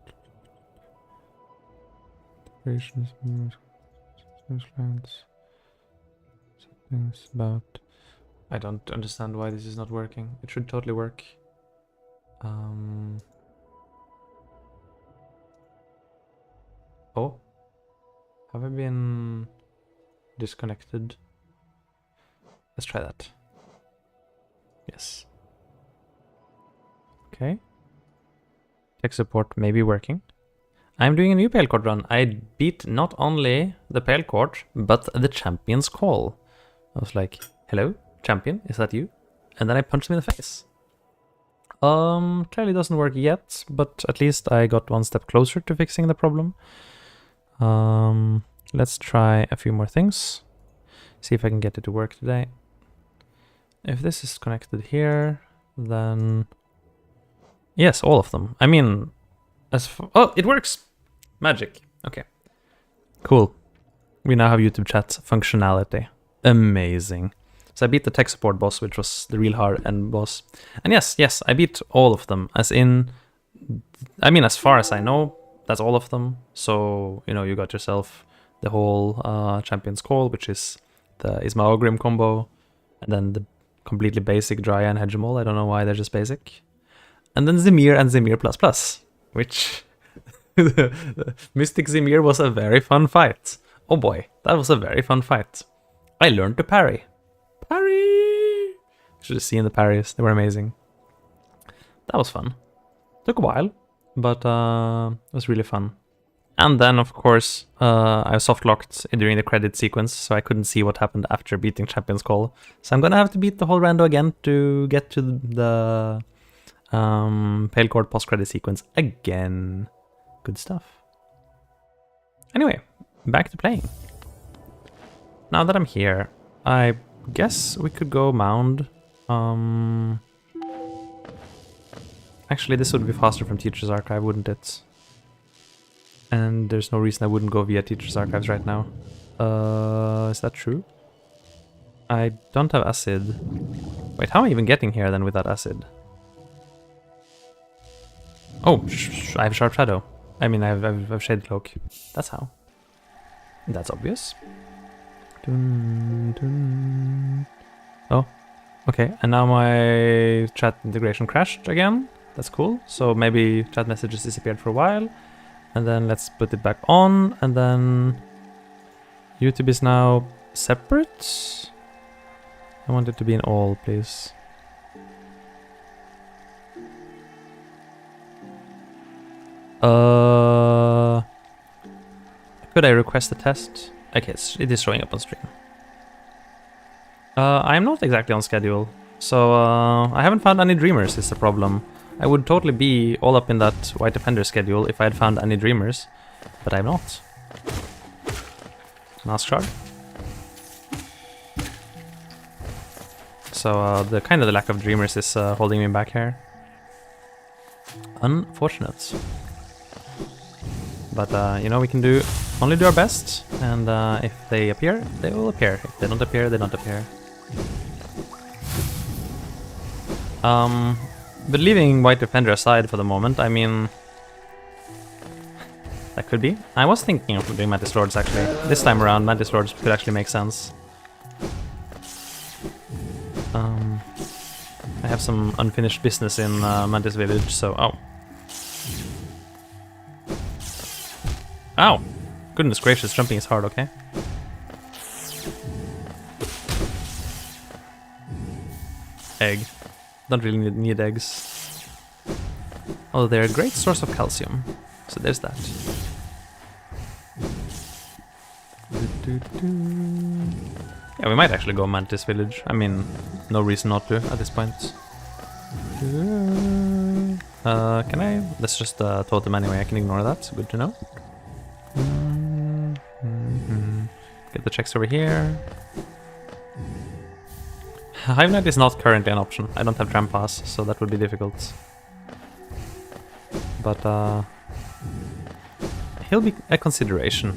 operations, clients. Something's about. I don't understand why this is not working. It should totally work. Oh, have I been disconnected? Let's try that. Yes. Okay. Tech support may be working. I'm doing a new Pale Court run. I beat not only the Pale Court, but the Champion's Call. I was like, hello, champion, is that you? And then I punched him in the face. Clearly doesn't work yet, but at least I got one step closer to fixing the problem. Let's try a few more things. See if I can get it to work today. If this is connected here, then yes, all of them. I mean, oh, it works. Magic. Okay, cool. We now have YouTube chat functionality. Amazing. So I beat the tech support boss, which was the real hard end boss. And yes, I beat all of them. As in, I mean, as far as I know, that's all of them. So, you know, you got yourself the whole Champion's Call, which is the Ismao Grim combo. And then the completely basic Drya and Hegemol. I don't know why they're just basic. And then Zemir and Zemir plus, which Mystic Zemir was a very fun fight. Oh boy, that was a very fun fight. I learned to parry. Parry! Should have seen the parries, they were amazing. That was fun. Took a while, but it was really fun. And then, of course, I was soft-locked during the credit sequence, so I couldn't see what happened after beating Champion's Call. So I'm gonna have to beat the whole rando again to get to the Pale Court post-credit sequence again. Good stuff. Anyway, back to playing. Now that I'm here, I guess we could go mound. Actually, this would be faster from Teacher's Archive, wouldn't it? And there's no reason I wouldn't go via Teacher's Archives right now. Is that true? I don't have acid. Wait, how am I even getting here then without acid? Oh, I have Sharp Shadow. I mean, I have Shade Cloak. That's how. That's obvious. Dun, dun. Oh, okay. And now my chat integration crashed again. That's cool. So maybe chat messages disappeared for a while. And then let's put it back on. And then YouTube is now separate. I want it to be in all, please. Could I request a test? Okay, it is showing up on stream. I'm not exactly on schedule, so I haven't found any dreamers is the problem. I would totally be all up in that White Defender schedule if I had found any dreamers, but I'm not. Mask Shard. So the kind of the lack of dreamers is holding me back here. Unfortunate. But you know, we can only do our best, and if they appear, they will appear. If they don't appear, they don't appear. But leaving White Defender aside for the moment, I mean, that could be. I was thinking of doing Mantis Lords actually. This time around, Mantis Lords could actually make sense. I have some unfinished business in Mantis Village, so Ow! Goodness gracious, jumping is hard, okay? Egg. Don't really need eggs. Although they're a great source of calcium. So there's that. Yeah, we might actually go Mantis Village. I mean, no reason not to at this point. Can I? That's just a totem anyway, I can ignore that. Good to know. Get the checks over here. Hive Knight is not currently an option. I don't have Tram Pass, so that would be difficult. But he'll be a consideration.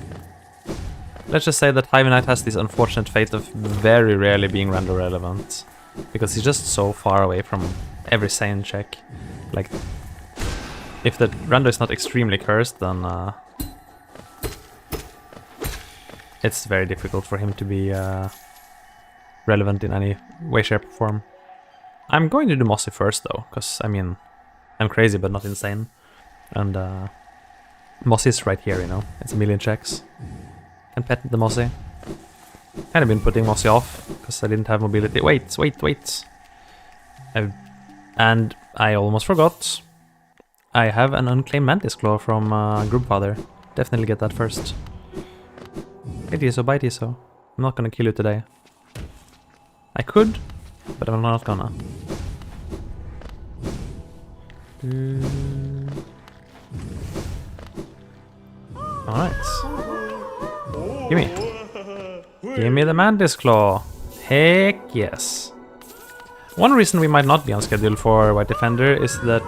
Let's just say that Hive Knight has this unfortunate fate of very rarely being rando relevant, because he's just so far away from every sane check. Like, if the rando is not extremely cursed, then it's very difficult for him to be relevant in any way, shape, or form. I'm going to do Mossy first though, because I mean, I'm crazy but not insane. And Mossy is right here, you know, it's a million checks. Can pet the Mossy. Kind of been putting Mossy off, because I didn't have mobility. Wait. And I almost forgot. I have an unclaimed Mantis Claw from Groupfather. Definitely get that first. Bite Iso. I'm not gonna kill you today. I could, but I'm not gonna. Alright. Give me the Mantis Claw. Heck yes. One reason we might not be on schedule for White Defender is that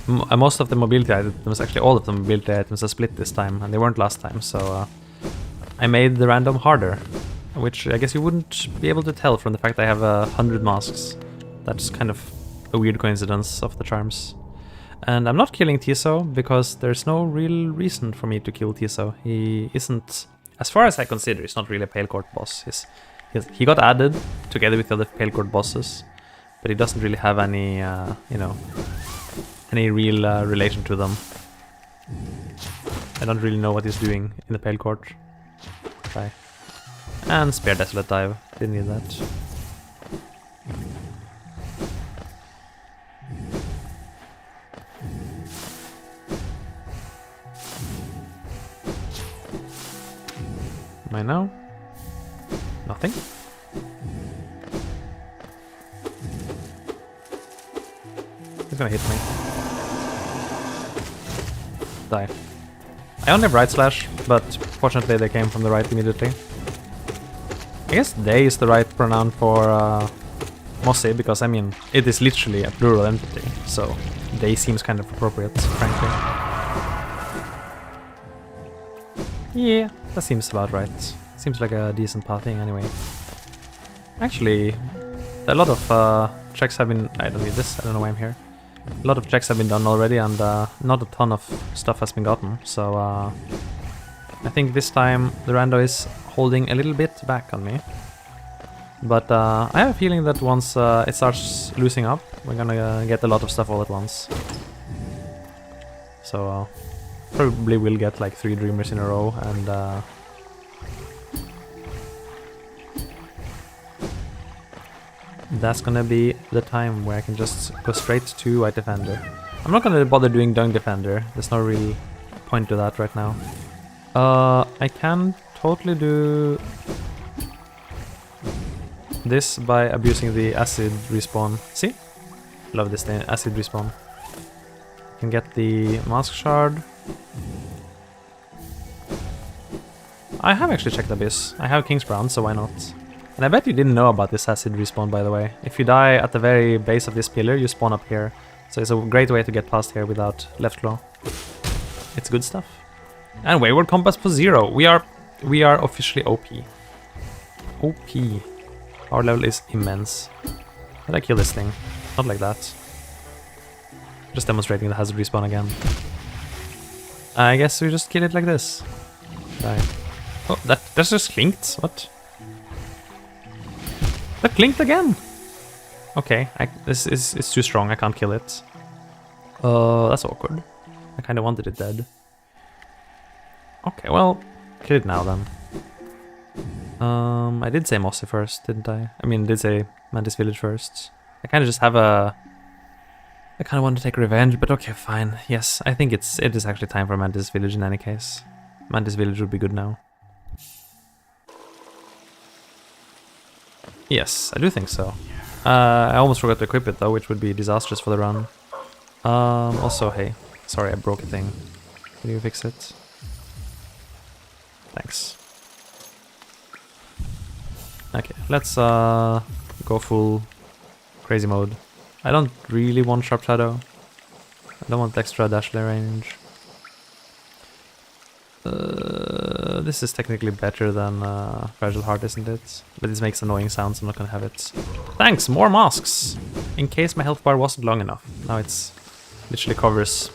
most of the mobility items, actually all of the mobility items, are split this time, and they weren't last time, so I made the random harder, which I guess you wouldn't be able to tell from the fact that I have 100 masks. That's kind of a weird coincidence of the charms. And I'm not killing Tiso because there's no real reason for me to kill Tiso. He isn't, as far as I consider, he's not really a Pale Court boss. He got added together with the other Pale Court bosses, but he doesn't really have any, you know, any real relation to them. I don't really know what he's doing in the Pale Court. Okay. And spare Desolate Dive. Didn't need that. Am I now? Nothing. He's gonna hit me. Die. I only have right slash, but fortunately they came from the right immediately. I guess they is the right pronoun for Mossy, because I mean, it is literally a plural entity, so they seems kind of appropriate, frankly. Yeah, that seems about right. Seems like a decent pathing anyway. Actually, a lot of checks have been... I don't need this, I don't know why I'm here. A lot of checks have been done already, and not a ton of stuff has been gotten, so I think this time the rando is holding a little bit back on me. But I have a feeling that once it starts losing up, we're gonna get a lot of stuff all at once. So probably will get like 3 Dreamers in a row, and that's gonna be the time where I can just go straight to White Defender. I'm not gonna bother doing Dung Defender, there's no real point to that right now. I can totally do this by abusing the acid respawn. See? Love this thing, acid respawn. Can get the mask shard. I have actually checked Abyss. I have King's Crown, so why not? And I bet you didn't know about this acid respawn, by the way. If you die at the very base of this pillar, you spawn up here. So it's a great way to get past here without left claw. It's good stuff. And Wayward Compass for 0. We are officially OP. OP. Our level is immense. Did I kill this thing? Not like that. Just demonstrating the hazard respawn again. I guess we just kill it like this. Die. Oh, that's just clinked. What? That clinked again. Okay, this is too strong. I can't kill it. That's awkward. I kind of wanted it dead. Okay, well, kill it now then. I did say Mossy first, didn't I? I mean, I did say Mantis Village first. I kind of just have a... I kind of want to take revenge, but okay, fine. Yes, I think it is actually time for Mantis Village in any case. Mantis Village would be good now. Yes, I do think so. I almost forgot to equip it though, which would be disastrous for the run. Also, hey, sorry I broke a thing. Can you fix it? Thanks. Okay, let's go full crazy mode. I don't really want Sharp Shadow. I don't want extra dash range. This is technically better than Fragile Heart, isn't it? But this makes annoying sounds, I'm not gonna have it. Thanks, more masks! In case my health bar wasn't long enough. Now it's literally covers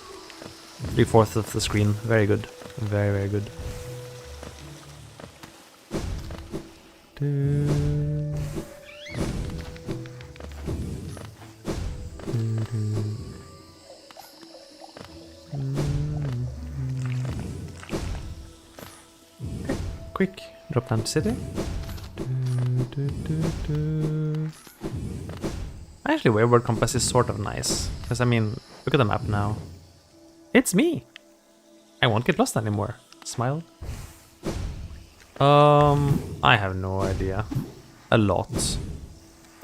3/4 of the screen. Very good. Very, very good. Quick, drop down to city. Actually, Wayward Compass is sort of nice. Because, I mean, look at the map now. It's me! I won't get lost anymore. Smile. I have no idea. A lot.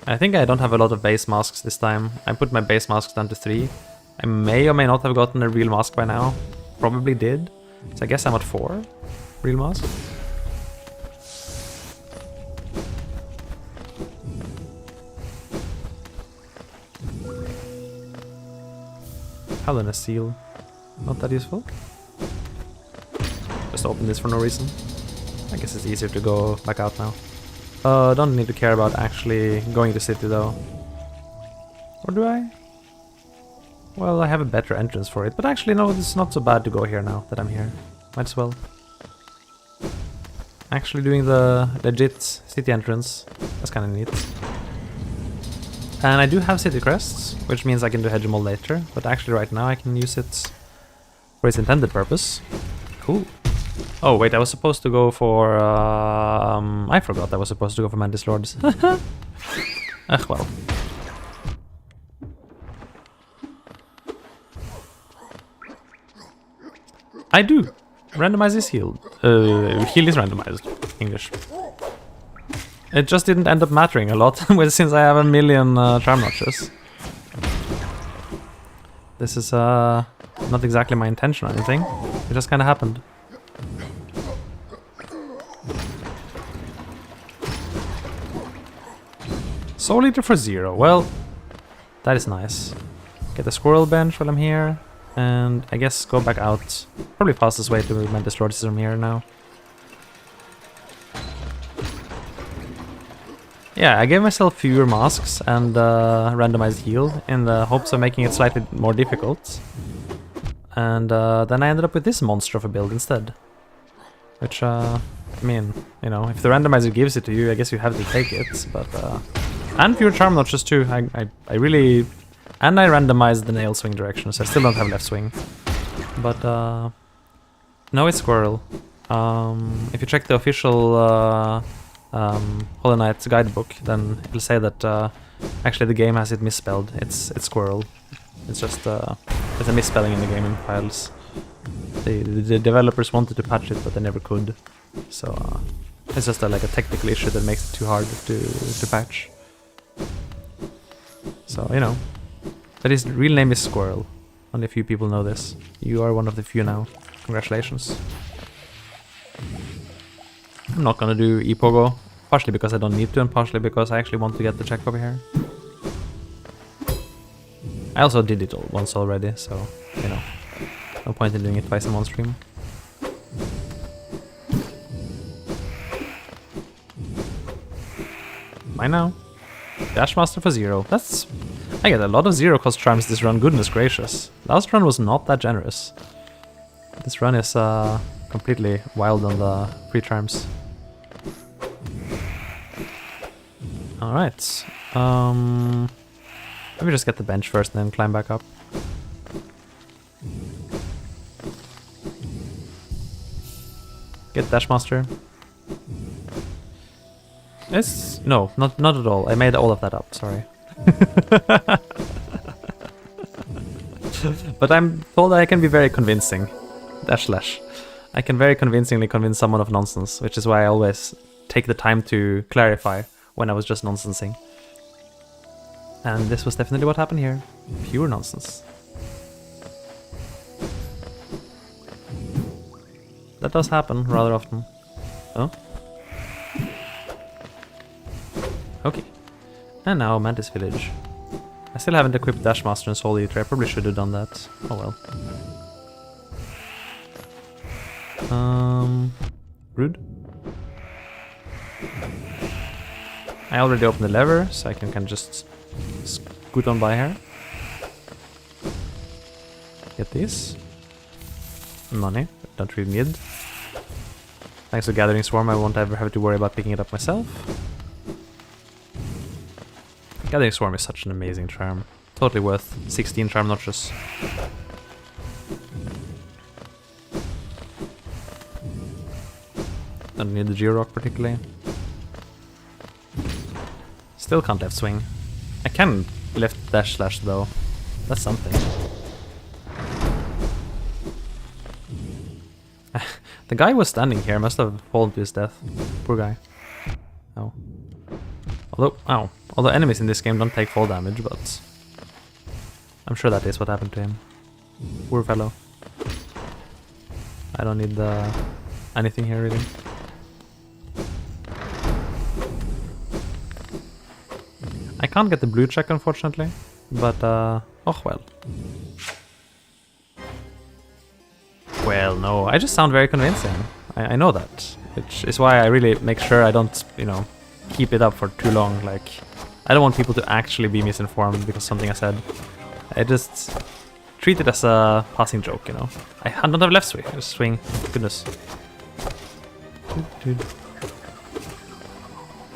I think I don't have a lot of base masks this time. I put my base masks down to 3. I may or may not have gotten a real mask by now. Probably did. So I guess I'm at 4 real masks. Hallownest seal. Not that useful. Just open this for no reason. I guess it's easier to go back out now. Don't need to care about actually going to city though. Or do I? Well, I have a better entrance for it, but actually no, it's not so bad to go here now that I'm here. Might as well. Actually doing the legit city entrance. That's kind of neat. And I do have city crests, which means I can do hegemol later, but actually right now I can use it for its intended purpose. Cool. Oh wait, I was supposed to go for... I forgot I was supposed to go for Mantis Lords. Ugh, well. I do! Randomize is healed. Heal is randomized. English. It just didn't end up mattering a lot since I have a million charm notches. This is not exactly my intention or anything. It just kind of happened. Soul Eater for 0. Well, that is nice. Get the squirrel bench while I'm here. And I guess go back out. Probably fastest way to Mantis Lords is from here now. Yeah, I gave myself fewer masks and randomized heal in the hopes of making it slightly more difficult. And then I ended up with this monster of a build instead. Which, I mean, you know, if the randomizer gives it to you, I guess you have to take it. But and fewer charm notches too. I really... And I randomized the nail swing direction, so I still don't have left swing. But, no, it's squirrel. If you check the official Hollow Knight guidebook, then it'll say that actually the game has it misspelled. It's squirrel. It's just it's a misspelling in the gaming files. The developers wanted to patch it, but they never could. So it's just like a technical issue that makes it too hard to patch. So, you know. But his real name is Squirrel. Only a few people know this. You are one of the few now. Congratulations. I'm not gonna do Epogo. Partially because I don't need to, and partially because I actually want to get the check over here. I also did it once already, so, you know. No point in doing it twice in one stream. Mine now. Dash Master for 0. That's... I get a lot of 0-cost charms this run, goodness gracious. Last run was not that generous. This run is completely wild on the free charms. Alright. Let me just get the bench first and then climb back up. Get Dash Master. It's... no, not at all. I made all of that up, sorry. But I'm told I can be very convincing. Dash slash. I can very convincingly convince someone of nonsense, which is why I always take the time to clarify when I was just nonsensing. And this was definitely what happened here. Pure nonsense. That does happen rather often. Oh? Okay. And now Mantis Village. I still haven't equipped Dash Master and Soul Eater. I probably should have done that. Oh well. Rude. I already opened the lever, so I can kind of just scoot on by here. Get these. Money. Don't really need. Thanks to Gathering Swarm, I won't ever have to worry about picking it up myself. Gathering Swarm is such an amazing charm. Totally worth 16 charm notches. Don't need the Georock particularly. Still can't left swing. I can left dash slash though. That's something. The guy was standing here, must have fallen to his death. Poor guy. Oh. Although enemies in this game don't take fall damage, but I'm sure that is what happened to him. Poor fellow. I don't need anything here really. I can't get the blue check unfortunately, but oh well. Well, no, I just sound very convincing. I know that. Which is why I really make sure I don't, you know, keep it up for too long. Like, I don't want people to actually be misinformed because of something I said. I just treat it as a passing joke, you know. I don't have left swing. Just swing. Goodness.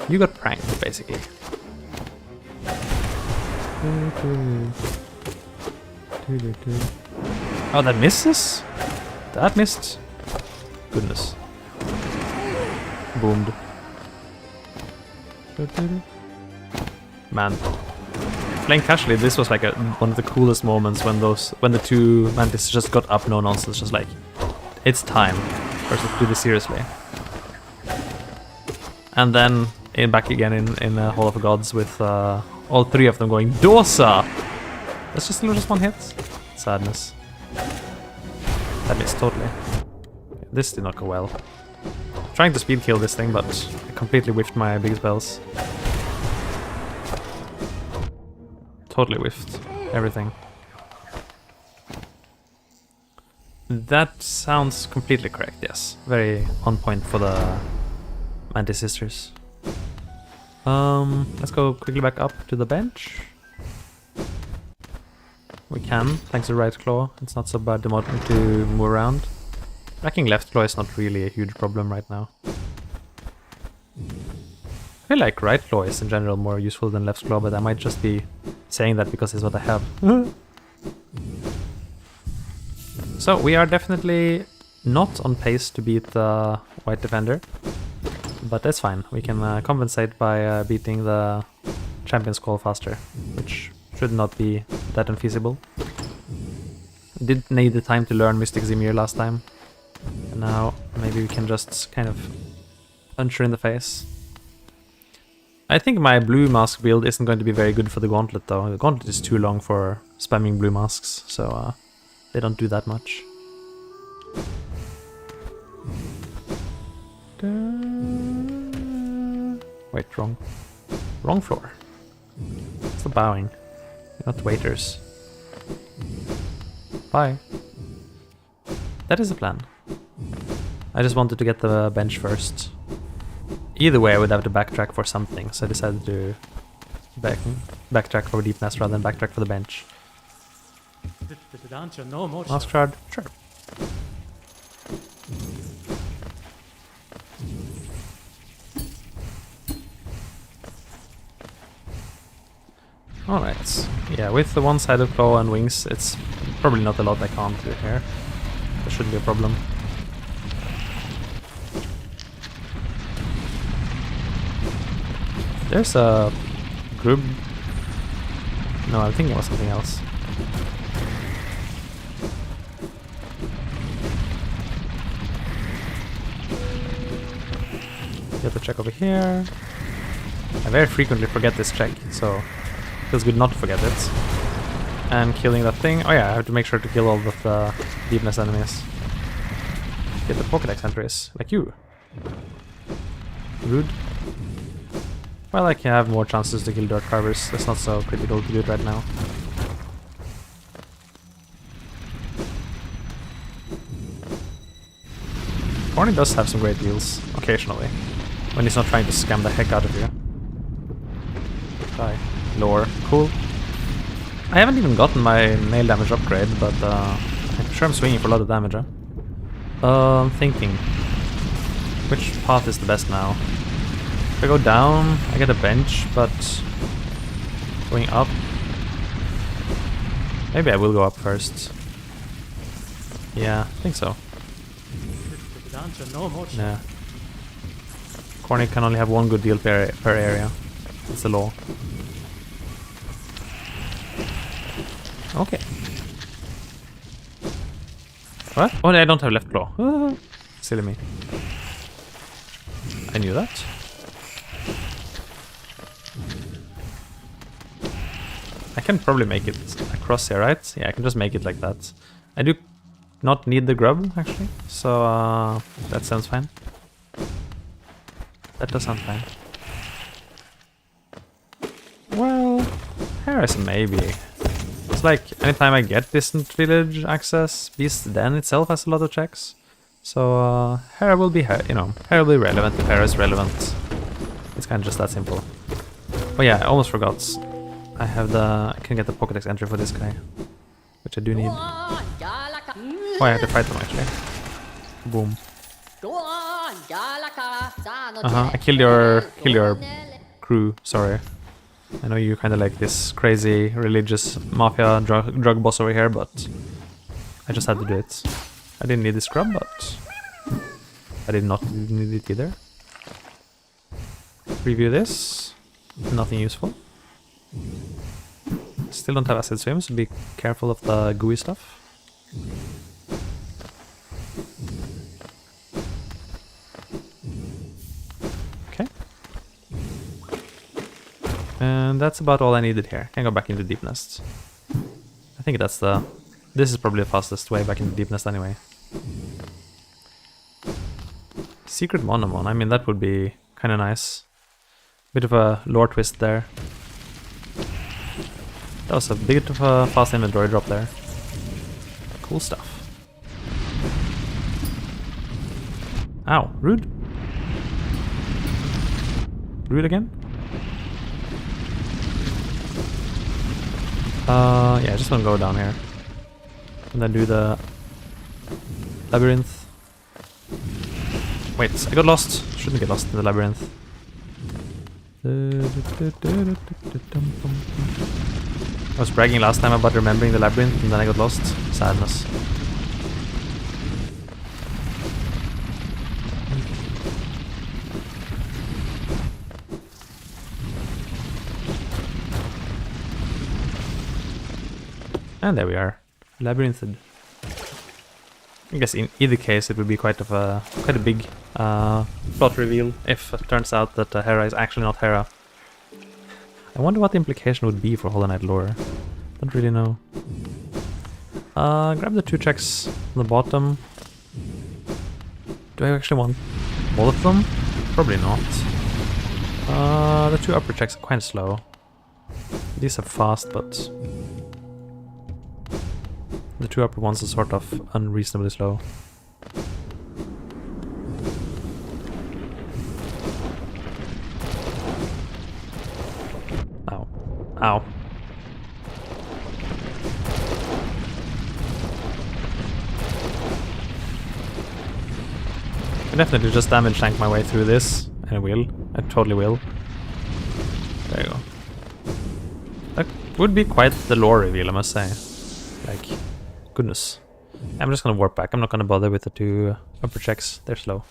You got pranked, basically. Oh, that misses? That missed? Goodness. Boomed. Man. Playing casually, this was like one of the coolest moments when the two mantis just got up, no nonsense, just like, it's time. Versus do this seriously. And then back again in Hall of Gods with all three of them going Dosa. That's just one hit. Sadness. That missed totally. This did not go well. Trying to speed kill this thing, but I completely whiffed my big spells. Totally whiffed everything. That sounds completely correct, yes. Very on point for the Mantis Sisters. Let's go quickly back up to the bench. We can, thanks to right claw. It's not so bad to move around. Backing left claw is not really a huge problem right now. I feel like right claw is in general more useful than left claw, but I might just be saying that because it's what I have. So we are definitely not on pace to beat the white defender, but that's fine. We can compensate by beating the champion's call faster, which should not be that unfeasible. Did need the time to learn Mystic Zimir last time, and now maybe we can just kind of punch her in the face. I think my blue mask build isn't going to be very good for the gauntlet though. The gauntlet is too long for spamming blue masks, so they don't do that much. Wait, wrong floor. It's the bowing, not waiters. Bye. That is the plan. I just wanted to get the bench first. Either way, I would have to backtrack for something, so I decided to backtrack for Deep Nest rather than backtrack for the bench. Mask shard? Sure. Alright. Yeah, with the one-sided claw and wings, it's probably not a lot I can't do here. There shouldn't be a problem. There's a grub. No, I think it was something else. You have to check over here. I very frequently forget this check, so it feels good not to forget it. And killing that thing. Oh yeah, I have to make sure to kill all of the deepness enemies. Get the Pokédex entries, like you. Rude. Well, I can have more chances to kill Dirt Carvers. That's not so critical to do it right now. Corny does have some great deals, occasionally. When he's not trying to scam the heck out of you. Die. Lore. Cool. I haven't even gotten my nail damage upgrade, but I'm sure I'm swinging for a lot of damage, huh? Thinking. Which path is the best now? If I go down, I get a bench, but going up... Maybe I will go up first. Yeah, I think so. Yeah. Corny can only have one good deal per area. That's the law. Okay. What? Oh, I don't have left claw. Silly me. I knew that. I can probably make it across here, right? Yeah, I can just make it like that. I do not need the grub, actually, so that sounds fine. That does sound fine. Well, here is maybe Seems like anytime I get distant village access, Beast Den itself has a lot of checks. So Hera will be, Hera will be relevant if Hera is relevant. It's kind of just that simple. Oh yeah, I almost forgot. I can get the Pokédex entry for this guy, which I do need. Oh, I have to fight him actually. Boom. I killed your crew. Sorry. I know you kind of like this crazy religious mafia drug boss over here, but I just had to do it. I didn't need the scrub, but I did not need it either. Review this. Nothing useful. Still don't have acid swim, so be careful of the gooey stuff. Okay. And that's about all I needed here. Can go back into Deep Nest. I think this is probably the fastest way back into Deep Nest anyway. Secret Monomon, I mean that would be kind of nice. Bit of a lore twist there. That was a bit of a fast inventory drop there. Cool stuff. Ow, rude. Rude again? Yeah, just gonna go down here. And then do the labyrinth. Wait, I got lost. Shouldn't get lost in the labyrinth. I was bragging last time about remembering the labyrinth and then I got lost. Sadness. And there we are. Labyrinthed. I guess in either case it would be quite a big plot reveal if it turns out that Hera is actually not Hera. I wonder what the implication would be for Hollow Knight lore. Don't really know. Grab the 2 checks on the bottom. Do I actually want all of them? Probably not. The 2 upper checks are quite slow. These are fast, but the 2 upper ones are sort of unreasonably slow. Ow. Ow. I definitely just damage tank my way through this, and I will. I totally will. There you go. That would be quite the lore reveal, I must say. Like, goodness. I'm just gonna warp back. I'm not gonna bother with the 2 upper checks. They're slow.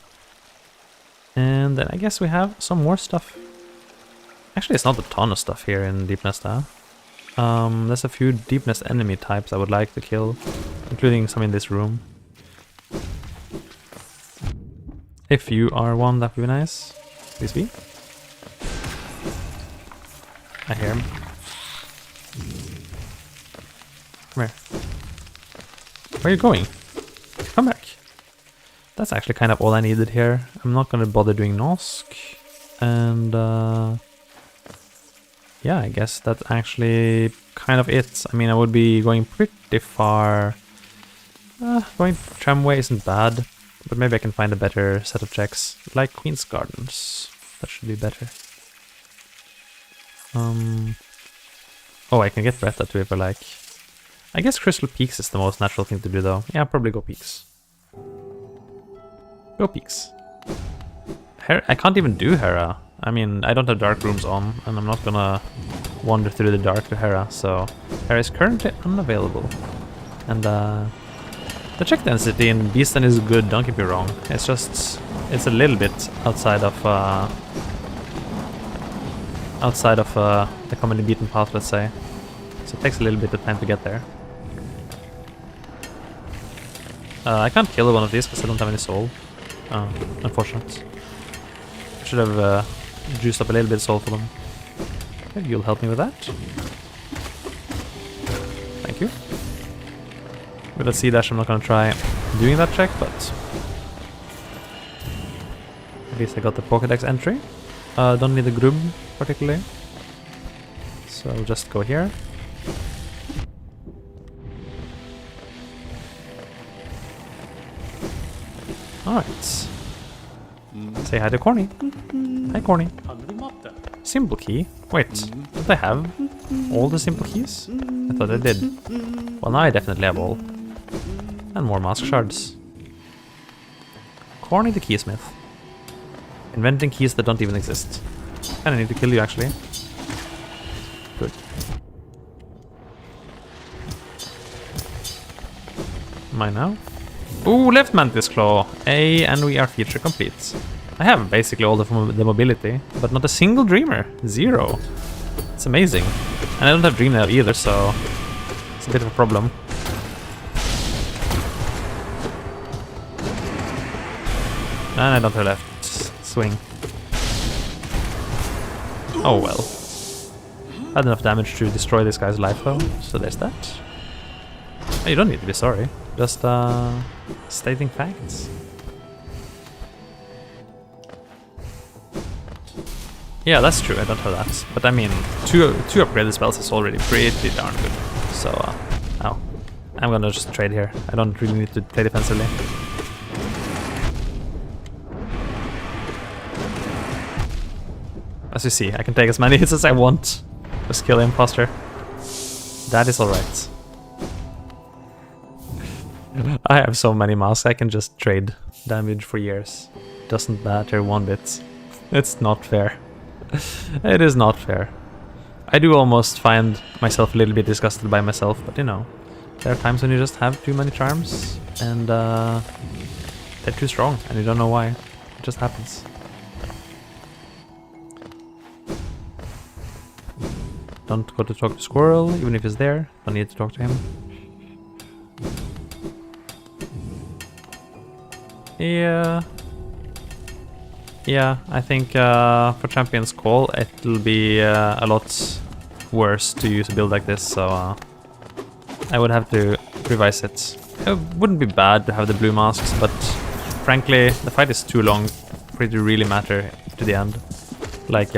And then I guess we have some more stuff. Actually, it's not a ton of stuff here in Deep Nest, huh? There's a few Deep Nest enemy types I would like to kill, including some in this room. If you are one, that would be nice. Please be. I hear him. Come here. Where are you going? Come back. That's actually kind of all I needed here. I'm not gonna bother doing Nosk. And yeah, I guess that's actually kind of it. I mean, I would be going pretty far. Going tramway isn't bad, but maybe I can find a better set of checks, like Queen's Gardens. That should be better. Oh, I can get Bretta too if I like. I guess Crystal Peaks is the most natural thing to do though. Yeah, probably go Peaks. Go Peaks. I can't even do Hera. I mean, I don't have dark rooms on, and I'm not gonna wander through the dark to Hera, so Hera is currently unavailable. And the check density in Beaston is good, don't get me wrong. It's just, it's a little bit outside of the commonly beaten path, let's say. So it takes a little bit of time to get there. I can't kill one of these because I don't have any soul. Unfortunate. I should have juiced up a little bit of soul for them. Maybe you'll help me with that. Thank you. With a C-dash I'm not gonna try doing that check, but at least I got the Pokédex entry. Don't need the Grub particularly. So I'll just go here. Alright. Say hi to Corny. Hi, Corny. Symbol key? Wait, did I have all the symbol keys? I thought I did. Well, now I definitely have all. And more mask shards. Corny the keysmith. Inventing keys that don't even exist. And I need to kill you, actually. Good. Mine now. Ooh, left mantis claw. And we are feature complete. I have basically all the mobility, but not a single dreamer. 0. It's amazing. And I don't have dream nail either, so it's a bit of a problem. And I don't have left swing. Oh well. I had enough damage to destroy this guy's life though, so there's that. Oh, you don't need to be sorry. Just stating facts. Yeah, that's true, I don't have that. But I mean, two upgraded spells is already pretty darn good. So, ow. I'm gonna just trade here. I don't really need to play defensively. As you see, I can take as many hits as I want. Just kill the imposter. That is alright. I have so many masks, I can just trade damage for years. Doesn't matter one bit. It's not fair. It is not fair. I do almost find myself a little bit disgusted by myself, but you know, there are times when you just have too many charms and they're too strong and you don't know why. It just happens. Don't go to talk to Squirrel, even if he's there. Don't need to talk to him. Yeah, I think for Champion's Call it'll be a lot worse to use a build like this, so I would have to revise it. It wouldn't be bad to have the blue masks, but frankly, the fight is too long for it to really matter to the end. Like,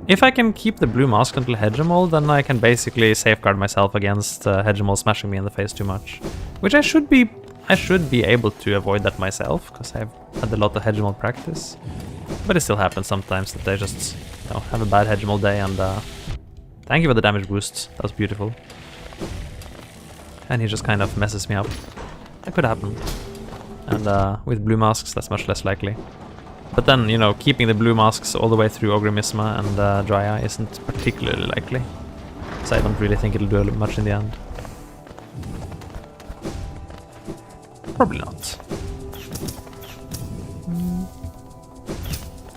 if I can keep the blue mask until Hegemol, then I can basically safeguard myself against Hegemol smashing me in the face too much. Which I should be able to avoid that myself, because I've had a lot of Hegemol practice. But it still happens sometimes that I just, you know, have a bad Hegemol day, and thank you for the damage boost. That was beautiful. And he just kind of messes me up. That could happen. And with blue masks, that's much less likely. But then, you know, keeping the blue masks all the way through Ogrimisma and Dry Eye isn't particularly likely. So I don't really think it'll do much in the end. Probably not.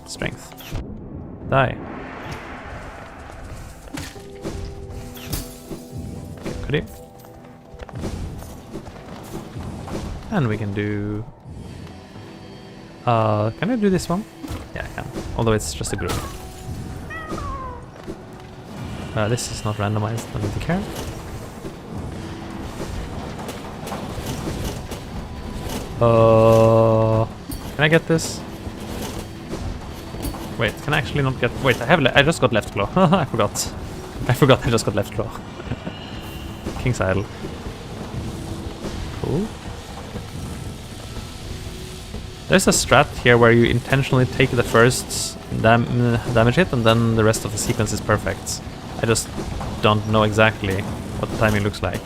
Strength. Die. Okay, could he? And we can do... can I do this one? Yeah, I can. Although it's just a group. This is not randomized, don't need to care. Can I get this? Wait, can I actually not get... Wait, I just got left claw. I forgot. I just got left claw. King's Idol. Cool. There's a strat here where you intentionally take the first damage hit and then the rest of the sequence is perfect. I just don't know exactly what the timing looks like.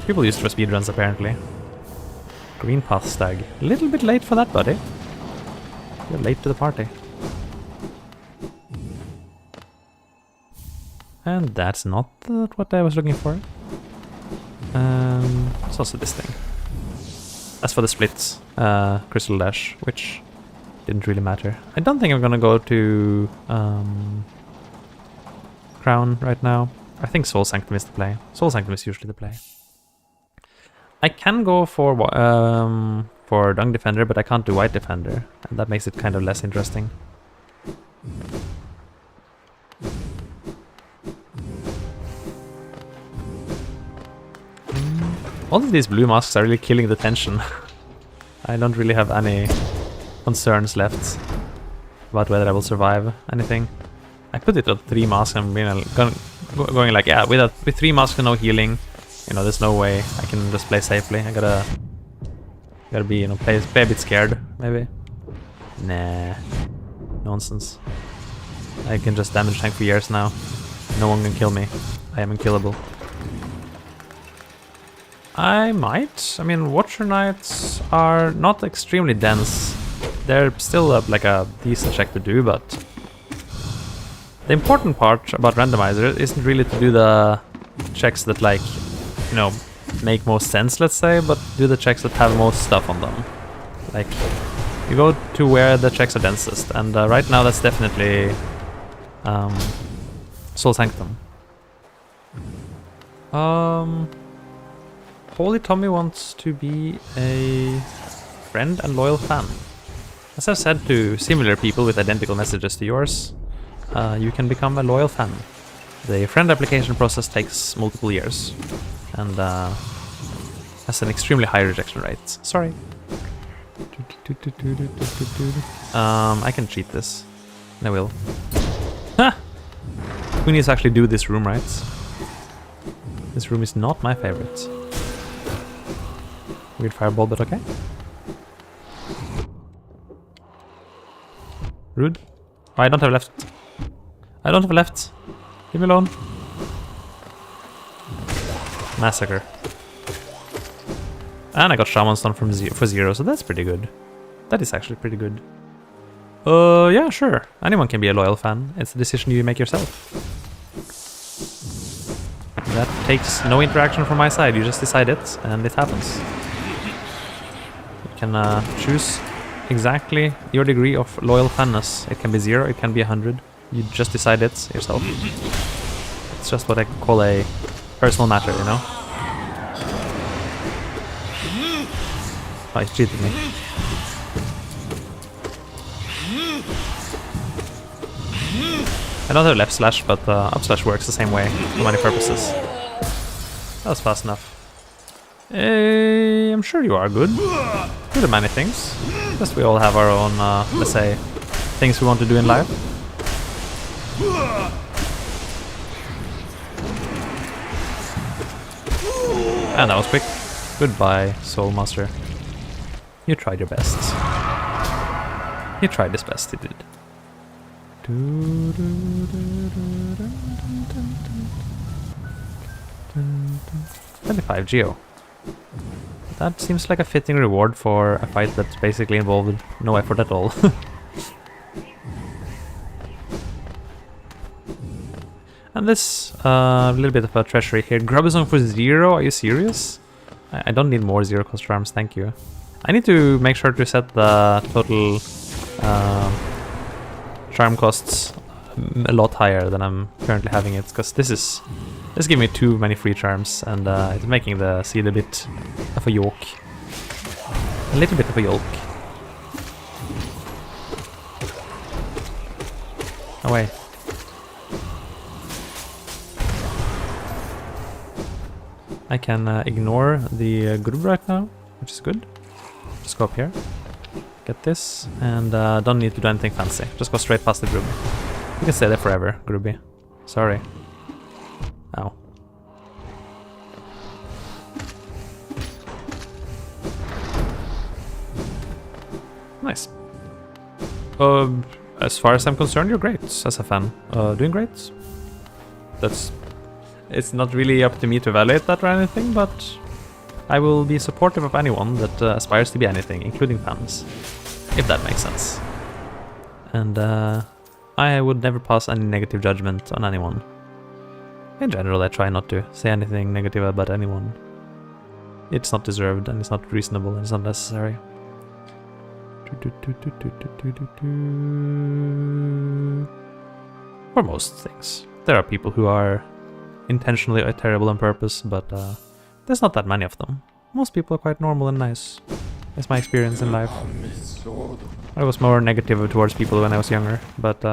People use it for speedruns apparently. Green Path Stag. A little bit late for that, buddy. You're late to the party. And that's not what I was looking for. It's also this thing. As for the split, Crystal Dash, which didn't really matter. I don't think I'm gonna go to Crown right now. I think Soul Sanctum is the play. Soul Sanctum is usually the play. I can go for Dung Defender, but I can't do White Defender, and that makes it kind of less interesting. All of these blue masks are really killing the tension. I don't really have any concerns left about whether I will survive anything. I put it at 3 masks and going like, yeah, with 3 masks and no healing, you know, there's no way I can just play safely. I gotta Gotta be, you know, play a bit scared, maybe. Nah. Nonsense. I can just damage tank for years now. No one can kill me. I am unkillable. I might. I mean, Watcher Knights are not extremely dense. They're still like a decent check to do, but the important part about Randomizer isn't really to do the checks that, like, you know, make most sense, let's say, but do the checks that have most stuff on them. Like, you go to where the checks are densest, and right now that's definitely Soul Sanctum. Holy Tommy wants to be a friend and loyal fan. As I've said to similar people with identical messages to yours, you can become a loyal fan. The friend application process takes multiple years and has an extremely high rejection rate. Sorry. I can cheat this. I will. Ha! We need to actually do this room right. This room is not my favorite. Weird fireball, but okay. Rude. Oh, I don't have left. I don't have left. Leave me alone. Massacre. And I got Shaman Stone from for 0, so that's pretty good. That is actually pretty good. Yeah, sure. Anyone can be a loyal fan. It's a decision you make yourself. That takes no interaction from my side. You just decide it, and it happens. You can choose exactly your degree of loyal fanness. It can be 0, it can be 100. You just decide it yourself. It's just what I call a personal matter, you know? Oh, he cheated me. I don't have left slash, but up slash works the same way for many purposes. That was fast enough. I'm sure you are good. Good at many things. Just we all have our own, let's say, things we want to do in life. And that was quick. Goodbye, Soul Master. You tried your best. He tried his best, he did. 25 Geo. That seems like a fitting reward for a fight that basically involved no effort at all. And this, little bit of a treasury here. Grubazon for 0, are you serious? I don't need more 0 cost charms, thank you. I need to make sure to set the total charm costs a lot higher than I'm currently having it, because this gives me too many free charms, and it's making the seed a bit of a yoke. A little bit of a yoke. Away. I can ignore the group right now, which is good. Just go up here, get this, and don't need to do anything fancy. Just go straight past the group. You can stay there forever, Groovy. Sorry. Ow. Nice. As far as I'm concerned, you're great as a fan. Doing great. It's not really up to me to evaluate that or anything, but I will be supportive of anyone that aspires to be anything, including fans, if that makes sense. And I would never pass any negative judgment on anyone. In general, I try not to say anything negative about anyone. It's not deserved, and it's not reasonable, and it's not necessary. For most things. There are people who are intentionally terrible on purpose, but there's not that many of them. Most people are quite normal and nice. It's my experience in life. I was more negative towards people when I was younger, but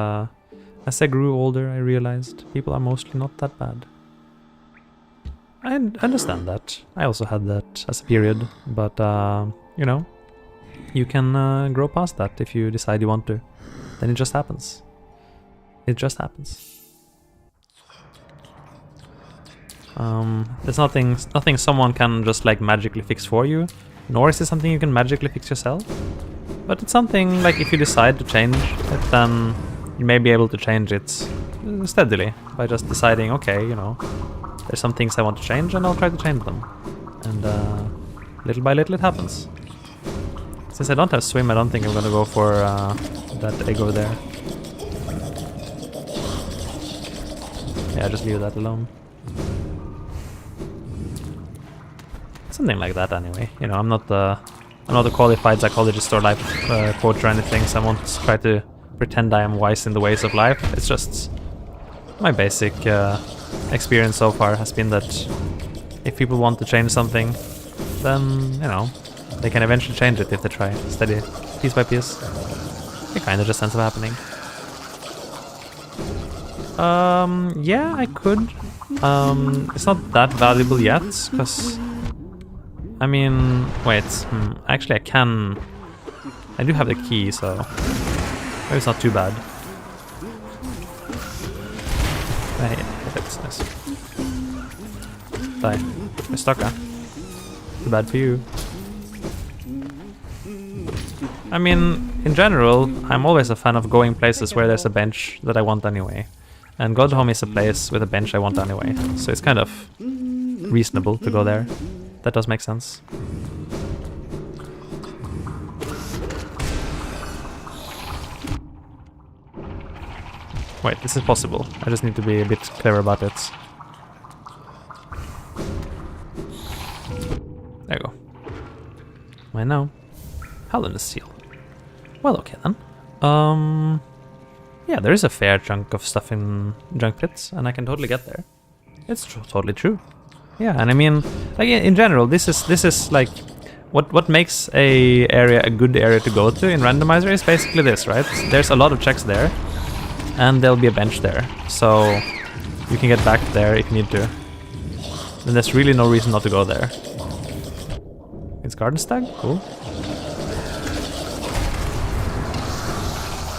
as I grew older, I realized people are mostly not that bad. I understand that. I also had that as a period, but you know, you can grow past that if you decide you want to. Then it just happens. It just happens. There's nothing someone can just like magically fix for you. nor is it something you can magically fix yourself. But it's something, like, if you decide to change it, then you may be able to change it steadily by just deciding, okay, you know, there's some things I want to change and I'll try to change them. And little by little it happens. Since I don't have swim, I don't think I'm gonna go for that egg over there. Yeah, just leave that alone. Something like that anyway. You know, I'm not a qualified psychologist or life coach or anything, so I won't try to pretend I am wise in the ways of life. It's just my basic experience so far has been that if people want to change something, then, you know, they can eventually change it if they try. Steady, piece by piece. It kind of just ends up happening. Yeah, I could. It's not that valuable yet, because... I mean... Wait, actually I can... I do have the key, so... Maybe it's not too bad. Hey, that's nice. Die. You're stuck, huh? Too bad for you. I mean, in general, I'm always a fan of going places where there's a bench that I want anyway. And Godhome is a place with a bench I want anyway. So it's kind of reasonable to go there. That does make sense. Wait, this is possible. I just need to be a bit clever about it. There you go. I know. Hallownest seal. Well, okay then. Yeah, there is a fair chunk of stuff in junk pits, and I can totally get there. It's totally true. Yeah, and I mean, like in general, this is like what makes a area a good area to go to in Randomizer is basically this, right? There's a lot of checks there, and there'll be a bench there, so you can get back there if you need to. Then there's really no reason not to go there. It's garden stag, cool.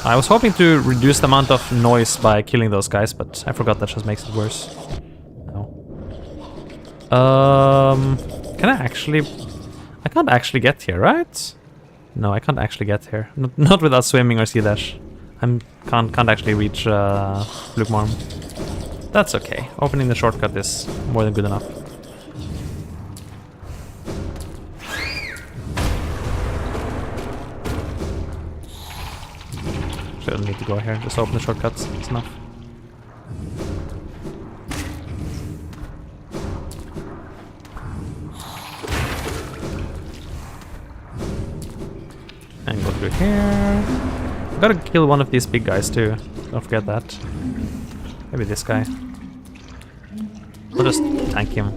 I was hoping to reduce the amount of noise by killing those guys, but I forgot that just makes it worse. No. Can I actually... I can't actually get here, right? No, I can't actually get here. Not without swimming or sea dash. Can't actually reach Lukewarm. That's okay. Opening the shortcut is more than good enough. Don't need to go here, just open the shortcuts, it's enough. And go through here. Gotta kill one of these big guys too, don't forget that. Maybe this guy. We'll just tank him.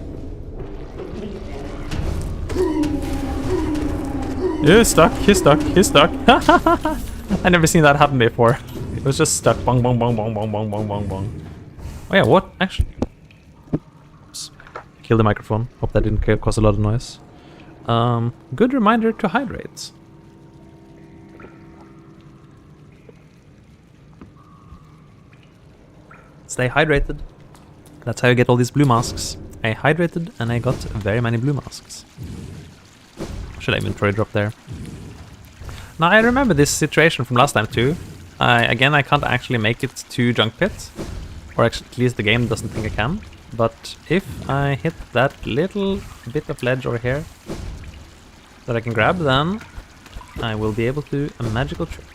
He's stuck, he's stuck, he's stuck. I never seen that happen before. It was just stuck. Bong, bong, bong, bong, bong, bong, bong, bong, bong. Oh yeah, what? Actually. Oops. Kill the microphone. Hope that didn't cause a lot of noise. Good reminder to hydrate. Stay hydrated. That's how you get all these blue masks. I hydrated and I got very many blue masks. Should I inventory drop there? Now I remember this situation from last time too. Again, I can't actually make it to Junk Pit. Or actually, at least the game doesn't think I can. But if I hit that little bit of ledge over here that I can grab, then I will be able to do a magical trick.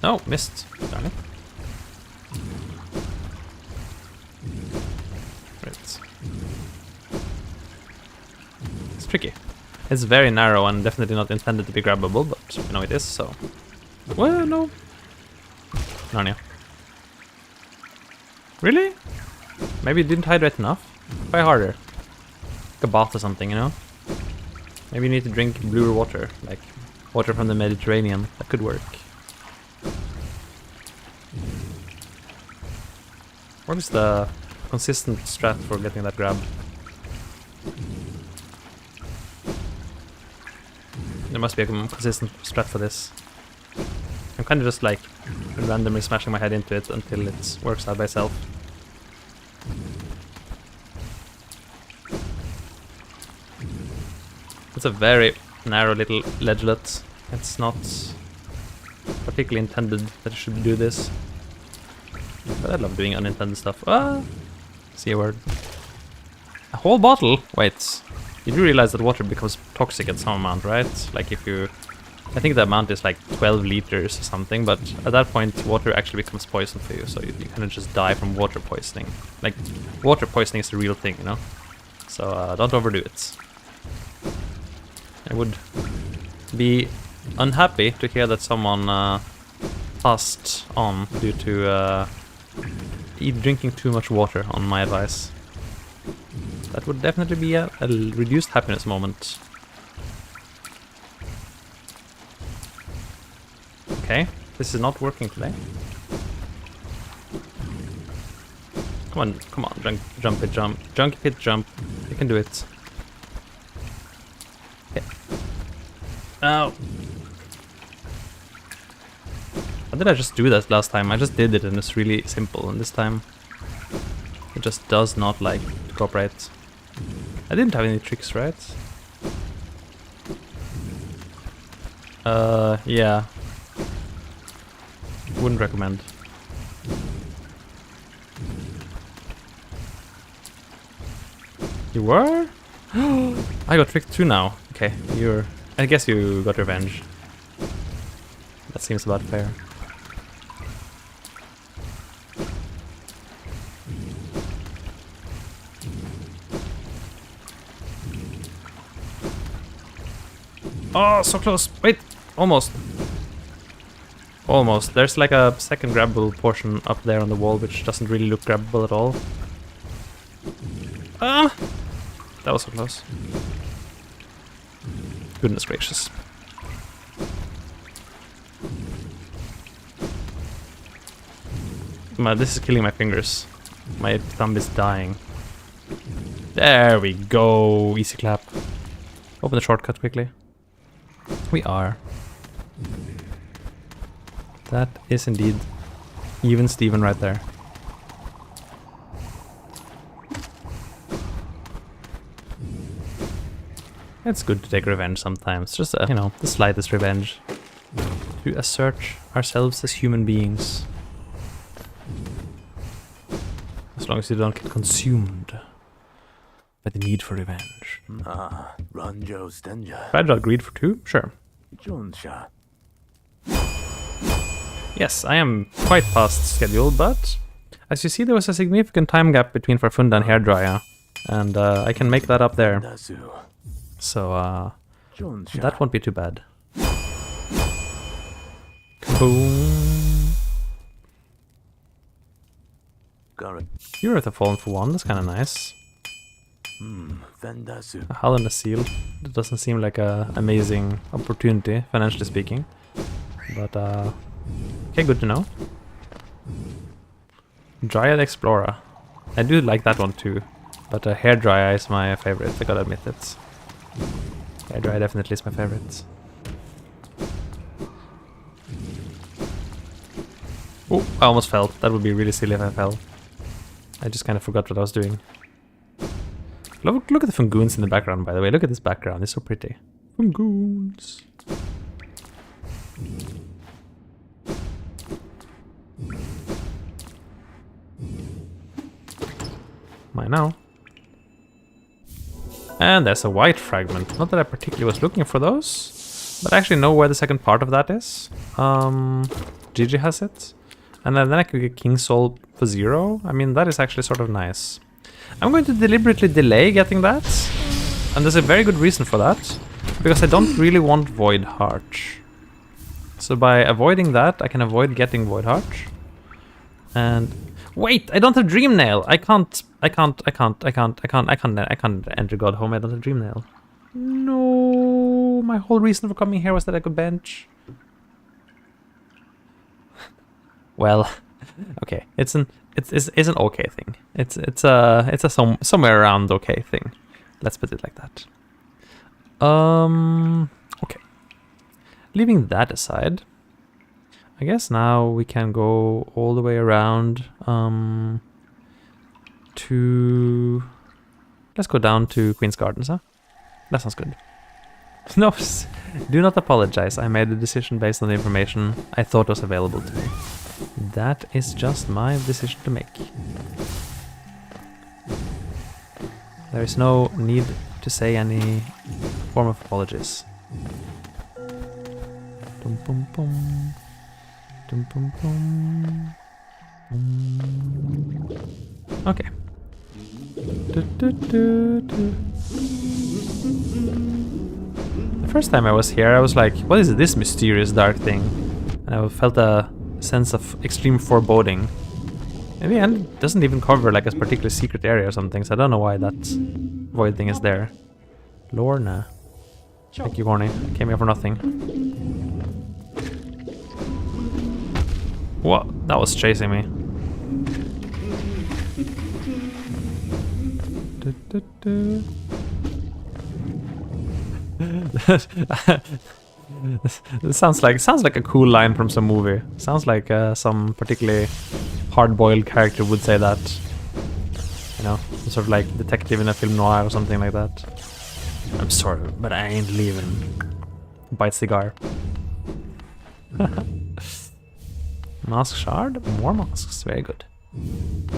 Oh, missed. Darn it. Right. It's tricky. It's very narrow and definitely not intended to be grabbable, but you know it is, so... Well, no. Narnia. Really? Maybe you didn't hydrate enough? Try harder. Like a bath or something, you know? Maybe you need to drink bluer water, like water from the Mediterranean. That could work. What is the consistent strat for getting that grab? There must be a consistent strat for this. I'm kind of just like randomly smashing my head into it until it works out by itself. It's a very narrow little ledgelet. It's not particularly intended that you should do this. But I love doing unintended stuff. Ah! See a word. A whole bottle? Wait. You do realize that water becomes toxic at some amount, right? Like if you... I think the amount is like 12 liters or something, but at that point water actually becomes poison for you, so you kind of just die from water poisoning. Like, water poisoning is a real thing, you know? So don't overdo it. I would be unhappy to hear that someone passed on due to drinking too much water on my advice. That would definitely be a reduced happiness moment. Okay, this is not working today. Come on, jump it, jump. Junkie pit, jump. You can do it. Okay. Ow! How did I just do that last time? I just did it and it's really simple, and this time it just does not like to cooperate. I didn't have any tricks, right? Yeah. Wouldn't recommend. You were? I got tricked too now. Okay, you're... I guess you got revenge. That seems about fair. Oh, so close! Wait! Almost. Almost. There's like a second grabbable portion up there on the wall, which doesn't really look grabbable at all. Ah! That was so close. Goodness gracious. This is killing my fingers. My thumb is dying. There we go! Easy clap. Open the shortcut quickly. We are. That is indeed even Steven right there. It's good to take revenge sometimes. Just, you know, the slightest revenge. To assert ourselves as human beings. As long as you don't get consumed by the need for revenge. Fragile greed for 2? Sure. Yes, I am quite past schedule, but as you see, there was a significant time gap between Farfunda and Hairdryer, and I can make that up there. So, that won't be too bad. Kaboom! You're at the Fallen for 1, that's kind of nice. A Hallownest seal. That doesn't seem like a amazing opportunity, financially speaking. But, okay, good to know. Dryad Explorer. I do like that one too. But Hairdryer is my favorite, I gotta admit it. Hairdryer definitely is my favorite. Oh, I almost fell. That would be really silly if I fell. I just kind of forgot what I was doing. Look at the fungoons in the background, by the way. Look at this background, it's so pretty. Fungoons. Mine now. And there's a white fragment. Not that I particularly was looking for those, but I actually know where the second part of that is. Gigi has it. And then I could get King Soul for 0. I mean, that is actually sort of nice. I'm going to deliberately delay getting that. And there's a very good reason for that. Because I don't really want Void Heart. So by avoiding that, I can avoid getting Void Heart. And... wait! I don't have Dream Nail! I can't enter God Home, I don't have Dream Nail. No, my whole reason for coming here was that I could bench. Well, okay, it's an okay thing. It's a somewhere around okay thing. Let's put it like that. Okay. Leaving that aside, I guess now we can go all the way around to... let's go down to Queen's Gardens, huh? That sounds good. No, do not apologize. I made a decision based on the information I thought was available to me. That is just my decision to make. There is no need to say any form of apologies. Dum bum bum. Dum bum bum. Okay. The first time I was here, I was like, what is this mysterious dark thing? And I felt a sense of extreme foreboding. In the end, it doesn't even cover like a particular secret area or something, so I don't know why that void thing is there. Lorna. Thank you, Horny. I came here for nothing. What? That was chasing me. It sounds like a cool line from some movie. Sounds like some particularly hard-boiled character would say that. You know, sort of like detective in a film noir or something like that. I'm sorry, but I ain't leaving. Bite cigar. Mask shard? More masks. Very good.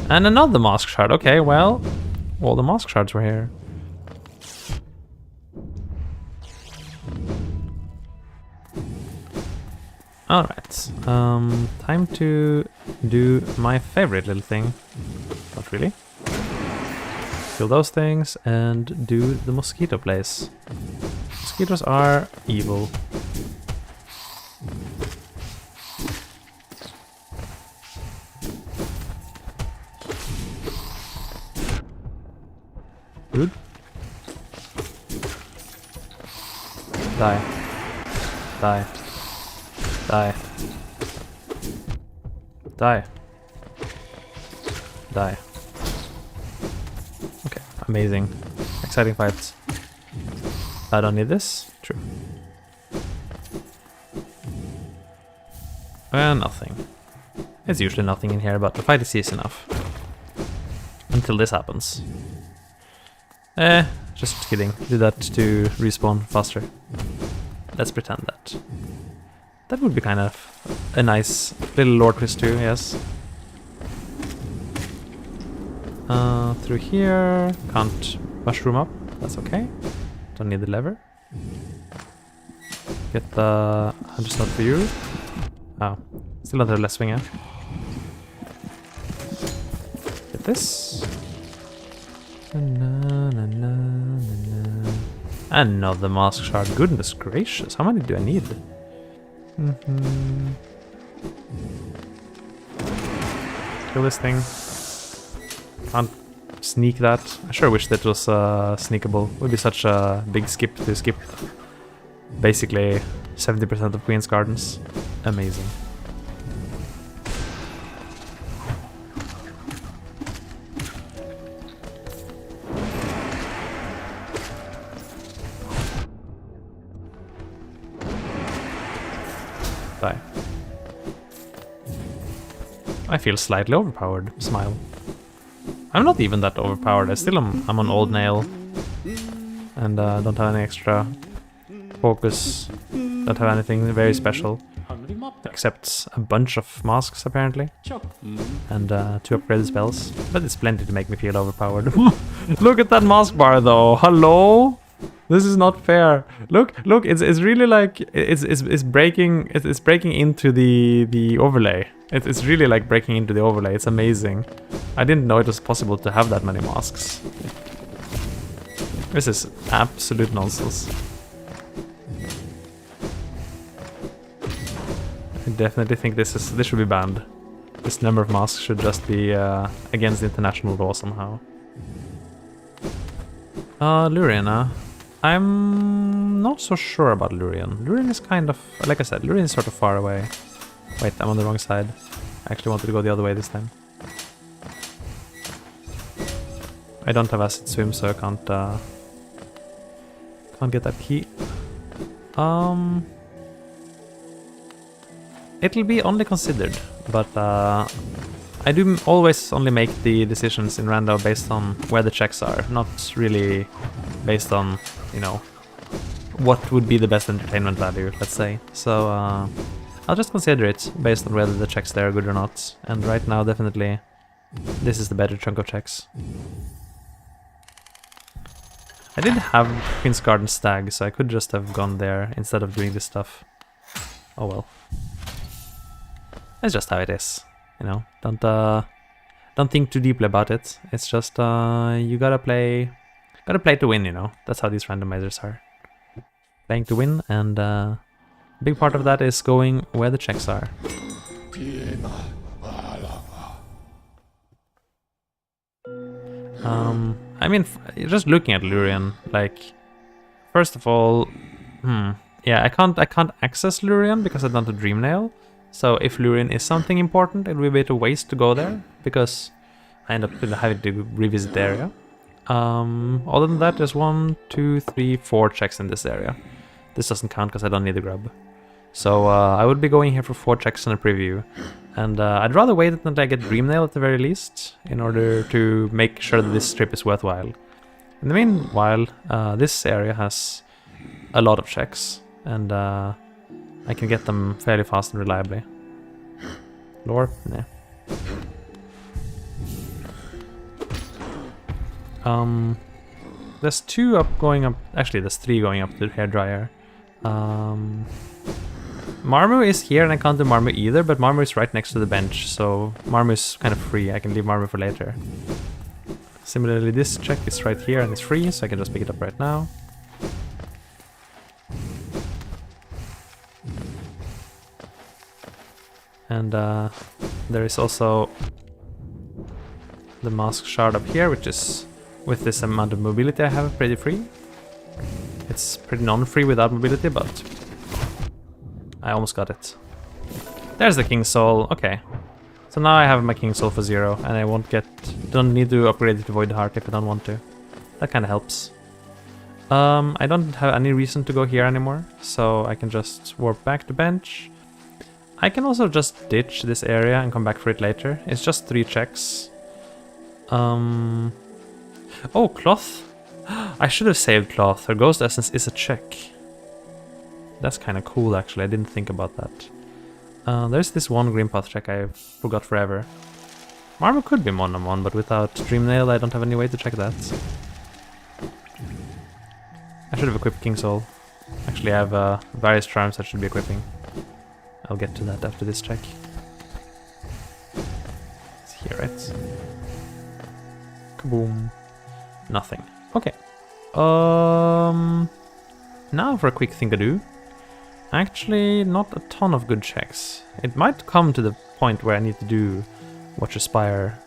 And another mask shard. Okay, well, all the mask shards were here. Alright. Time to do my favorite little thing. Not really. Kill those things and do the mosquito place. Mosquitoes are evil. Good. Die. Die. Die. Die. Die. Okay, amazing. Exciting fights. I don't need this. True. Nothing. It's usually nothing in here, but the fight is easy enough. Until this happens. Just kidding. Do that to respawn faster. Let's pretend that. That would be kind of a nice little lore twist too, yes. Through here. Can't mushroom up. That's okay. Don't need the lever. Get the 100 slot for you. Oh. Still not the left swinger. Get this. Another mask shard. Goodness gracious. How many do I need? Kill this thing. Can't sneak that. I sure wish that was sneakable. Would be such a big skip to skip basically 70% of Queen's Gardens. Amazing. Die. I feel slightly overpowered. Smile. I'm not even that overpowered. I'm on old nail. And don't have any extra focus. Don't have anything very special. Except a bunch of masks apparently. And 2 upgraded spells. But it's plenty to make me feel overpowered. Look at that mask bar though. Hello? This is not fair. Look, it's really like it's breaking into the overlay. It's really like breaking into the overlay. It's amazing. I didn't know it was possible to have that many masks. This is absolute nonsense. I definitely think this should be banned. This number of masks should just be against international law somehow. Lurian, I'm not so sure about Lurian. Lurian is kind of, like I said, Lurian is sort of far away. Wait, I'm on the wrong side. I actually wanted to go the other way this time. I don't have acid swim, so I can't get that key. It'll be only considered, but I do always only make the decisions in rando based on where the checks are, not really based on, you know, what would be the best entertainment value, let's say. So I'll just consider it based on whether the checks there are good or not. And right now, definitely, this is the better chunk of checks. I did have Queen's Garden Stag, so I could just have gone there instead of doing this stuff. Oh well. It's just how it is, you know. Don't think too deeply about it. It's just you gotta play to win, you know. That's how these randomizers are. Playing to win, and a big part of that is going where the checks are. I mean, just looking at Lurien, like, first of all, yeah, I can't access Lurien because I don't have Dream Nail. So if Lurien is something important, it would be a bit of waste to go there because I end up having to revisit the area. Other than that, there's 1, 2, 3, 4 checks in this area. This doesn't count because I don't need the grub. So I would be going here for 4 checks in a preview. And I'd rather wait until I get Dream Nail at the very least, in order to make sure that this trip is worthwhile. In the meanwhile, this area has a lot of checks, and I can get them fairly fast and reliably. Lore? Nah. There's 2 going up. Actually, there's 3 going up to the hairdryer. Marmu is here, and I can't do Marmu either, but Marmu is right next to the bench, so Marmu is kind of free. I can leave Marmu for later. Similarly, this check is right here and it's free, so I can just pick it up right now. And there is also the mask shard up here, which is, with this amount of mobility I have, pretty free. It's pretty non-free without mobility, but I almost got it. There's the King's Soul. Okay. So now I have my King's Soul for 0, and I don't need to upgrade it to Void Heart if I don't want to. That kind of helps. I don't have any reason to go here anymore, so I can just warp back to bench. I can also just ditch this area and come back for it later. It's just 3 checks. Oh, Cloth. I should have saved Cloth. Her Ghost Essence is a check. That's kind of cool, actually. I didn't think about that. There's this one Green Path check I forgot forever. Marmu could be one-on-one, but without Dream Nail, I don't have any way to check that. I should have equipped King Soul. Actually, I have various charms I should be equipping. I'll get to that after this check. It's here, right? Kaboom. Nothing. Okay. Now for a quick thing to do. Actually, not a ton of good checks. It might come to the point where I need to do Watcher Spire,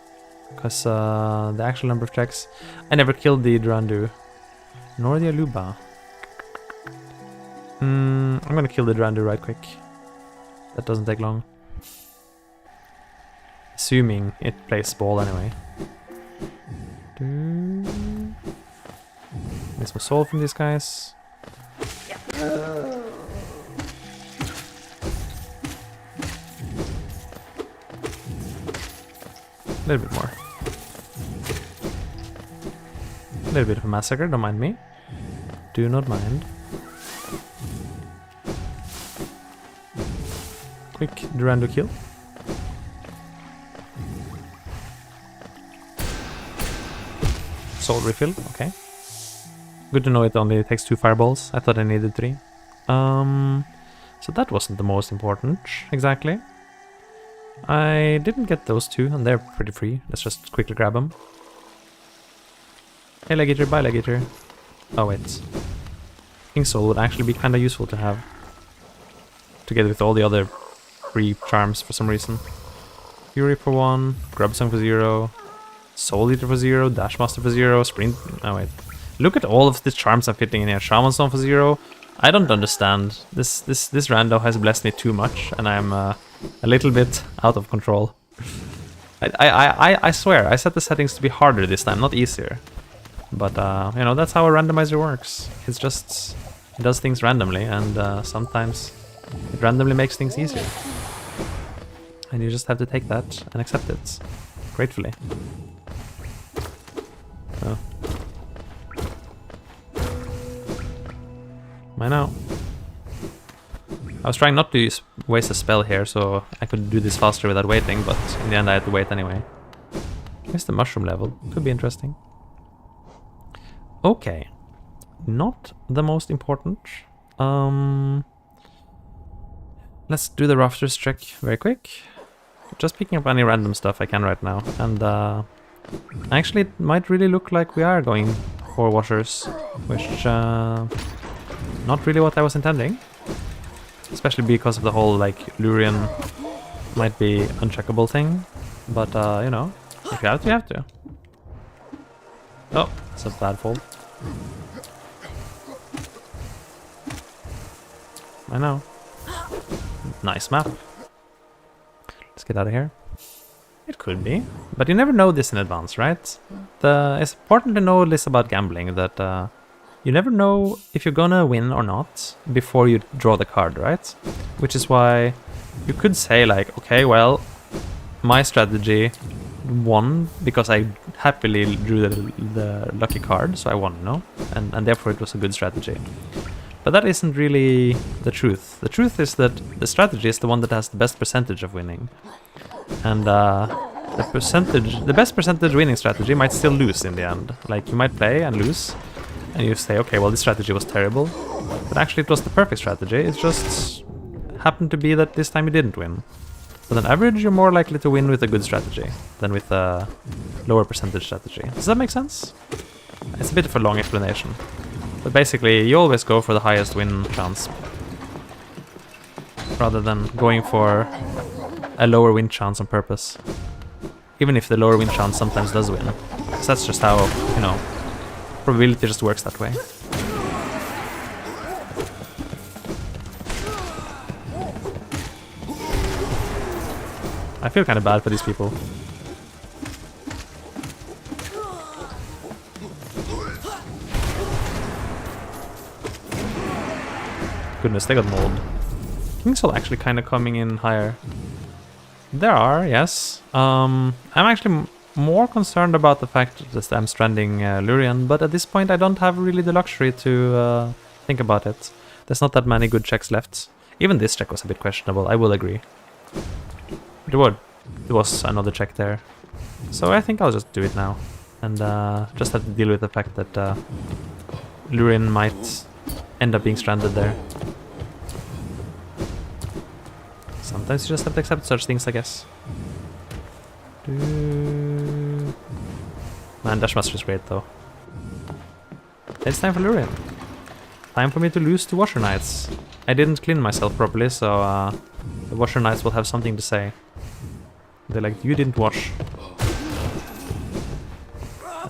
because the actual number of checks... I never killed the Durandu, nor the Aluba. I'm gonna kill the Durandu right quick. That doesn't take long. Assuming it plays ball anyway. Get some soul from these guys. A little bit more. A little bit of a massacre, don't mind me. Do not mind. Quick Durando kill. Soul refill, okay. Good to know it only takes 2 fireballs. I thought I needed 3. So that wasn't the most important, exactly. I didn't get those 2, and they're pretty free. Let's just quickly grab them. Hey, Legator, bye, Legator. Oh, wait. King Soul would actually be kind of useful to have. Together with all the other free charms for some reason. Fury for 1, Grub Song for 0, Soul Eater for 0, Dash Master for 0, Sprint... Oh, wait. Look at all of the charms I'm fitting in here. Shaman Song for 0. I don't understand. This rando has blessed me too much, and I'm a little bit out of control. I swear, I set the settings to be harder this time, not easier. But, you know, that's how a randomizer works. It's just... It does things randomly, and sometimes it randomly makes things easier. And you just have to take that and accept it. Gratefully. Oh. I know. I was trying not to waste a spell here, so I could do this faster without waiting, but in the end I had to wait anyway. Here's the mushroom level. Could be interesting. Okay. Not the most important. Let's do the rafters check very quick. Just picking up any random stuff I can right now. And actually it might really look like we are going for washers, which not really what I was intending. Especially because of the whole like Lurian might be uncheckable thing. But you know, if you have to, you have to. Oh, that's a bad fall. I know. Nice map. Let's get out of here. It could be, but you never know this in advance, right? It's important to know this about gambling, that you never know if you're gonna win or not before you draw the card, right? Which is why you could say like, okay, well, my strategy won because I happily drew the lucky card, so I won, no? And therefore it was a good strategy. But that isn't really the truth. The truth is that the strategy is the one that has the best percentage of winning. And the best percentage winning strategy might still lose in the end. Like, you might play and lose, and you say, okay, well, this strategy was terrible. But actually it was the perfect strategy. It just happened to be that this time you didn't win. But on average, you're more likely to win with a good strategy than with a lower percentage strategy. Does that make sense? It's a bit of a long explanation. But basically, you always go for the highest win chance, rather than going for a lower win chance on purpose. Even if the lower win chance sometimes does win. So that's just how, you know, probability just works that way. I feel kind of bad for these people. Goodness, they got mauled. King's Hall actually kind of coming in higher. There are, yes. I'm actually more concerned about the fact that I'm stranding Lurian, but at this point I don't have really the luxury to think about it. There's not that many good checks left. Even this check was a bit questionable, I will agree. But there was another check there. So I think I'll just do it now. And just have to deal with the fact that Lurian might end up being stranded there. Sometimes you just have to accept such things, I guess. Man, Dashmaster is great though. It's time for Lurian. Time for me to lose to Washer Knights. I didn't clean myself properly, so the Washer Knights will have something to say. They're like, you didn't wash.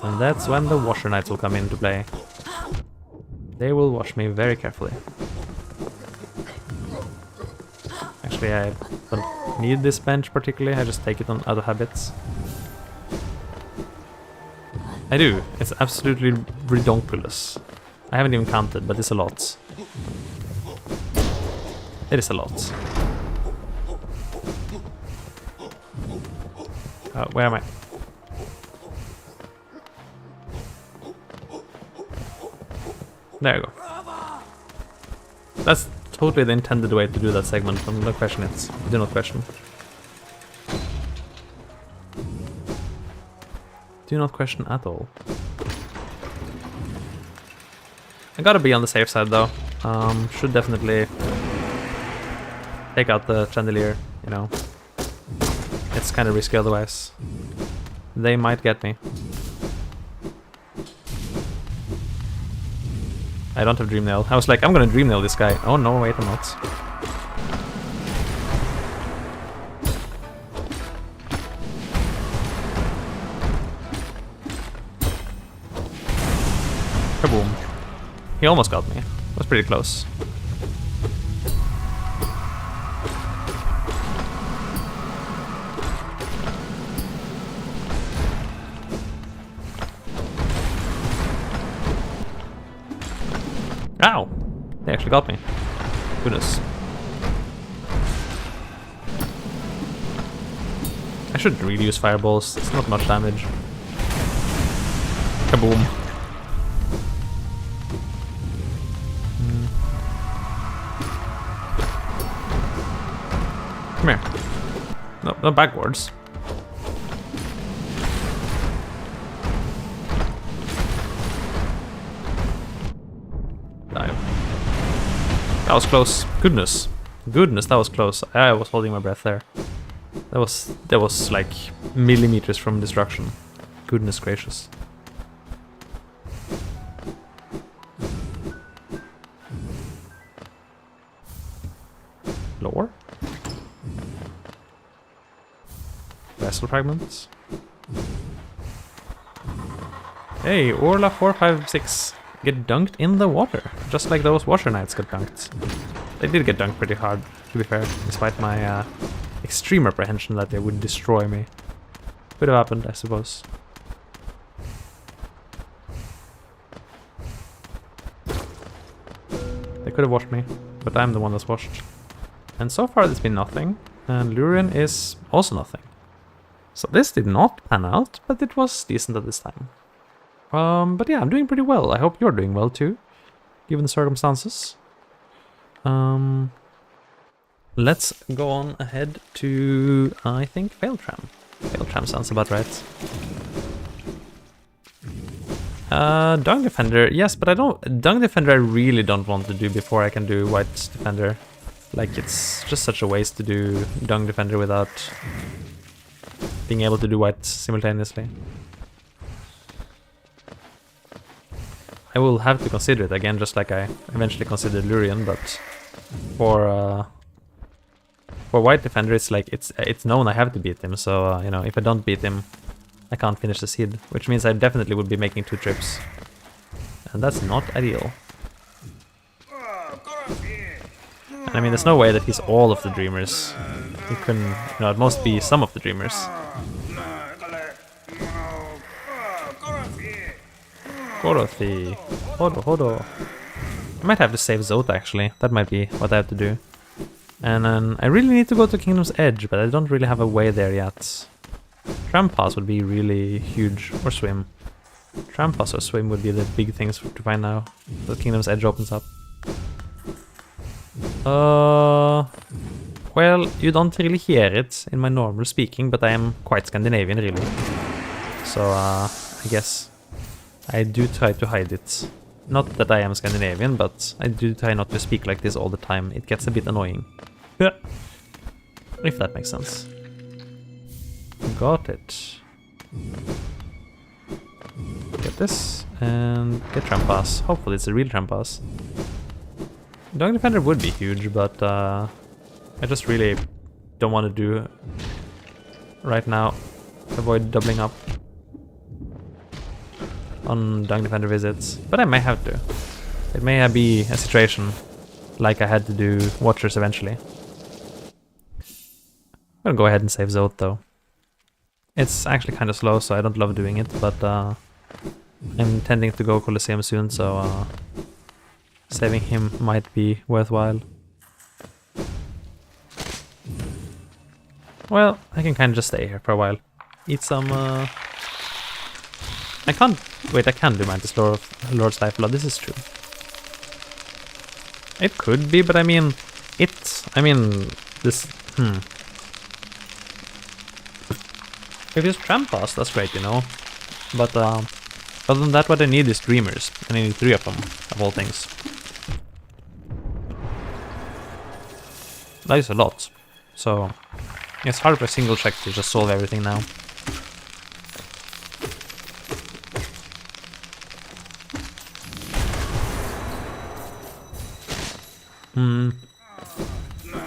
And that's when the Washer Knights will come into play. They will wash me very carefully. Actually, I don't need this bench particularly, I just take it on out of habits. I do, it's absolutely redonkulous. I haven't even counted, but it's a lot. It is a lot. Where am I? There you go. That's totally the intended way to do that segment. I'm not question it. Do not question. Do not question at all. I gotta be on the safe side though. Should definitely take out the chandelier, you know. It's kind of risky otherwise. They might get me. I don't have Dream Nail. I was like, I'm gonna Dream Nail this guy. Oh no, wait, I'm not. Kaboom. He almost got me. It was pretty close. Ow! They actually got me. Goodness. I shouldn't really use fireballs, it's not much damage. Kaboom. Come here. No, not backwards. Dive. That was close. Goodness. Goodness, that was close. I was holding my breath there. That was like millimeters from destruction. Goodness gracious. Lore? Vessel fragments. Hey, Orla 456 get dunked in the water, just like those Washer Knights got dunked. They did get dunked pretty hard, to be fair, despite my extreme apprehension that they would destroy me. Could have happened, I suppose. They could have washed me, but I'm the one that's washed. And so far there's been nothing, and Lurian is also nothing. So this did not pan out, but it was decent at this time. But yeah, I'm doing pretty well. I hope you're doing well too, given the circumstances. Let's go on ahead to, I think, Failtram. Failtram sounds about right. Dung Defender, yes, but I don't... Dung Defender I really don't want to do before I can do White Defender. Like, it's just such a waste to do Dung Defender without being able to do White simultaneously. I will have to consider it again, just like I eventually considered Lurian, but for White Defender, it's like it's known I have to beat him. So you know, if I don't beat him, I can't finish the seed, which means I definitely would be making 2 trips, and that's not ideal. And I mean, there's no way that he's all of the Dreamers. He can, you know, at most be some of the Dreamers. Dorothy. Hodo. I might have to save Zota actually. That might be what I have to do. And then I really need to go to Kingdom's Edge, but I don't really have a way there yet. Trampas would be really huge, or swim. Trampas or swim would be the big things to find now that Kingdom's Edge opens up. Well, you don't really hear it in my normal speaking, but I am quite Scandinavian really. So I guess I do try to hide it. Not that I am Scandinavian, but I do try not to speak like this all the time. It gets a bit annoying. If that makes sense. Got it. Get this, and get Trampas. Hopefully it's a real Trampas. Dung Defender would be huge, but I just really don't want to do right now. Avoid doubling up on Dung Defender visits, but I may have to. It may be a situation like I had to do Watchers eventually. I'm gonna go ahead and save Zote though. It's actually kind of slow, so I don't love doing it, but I'm intending to go Colosseum soon, so saving him might be worthwhile. Well, I can kind of just stay here for a while. Eat some... I can't... Wait, I can do Mantis Lord's Lifeblood, this is true. It could be, but I mean... this... If it's Trampas, that's great, you know. But other than that, what I need is Dreamers. And I need 3 of them, of all things. That is a lot. So it's hard for a single check to just solve everything now.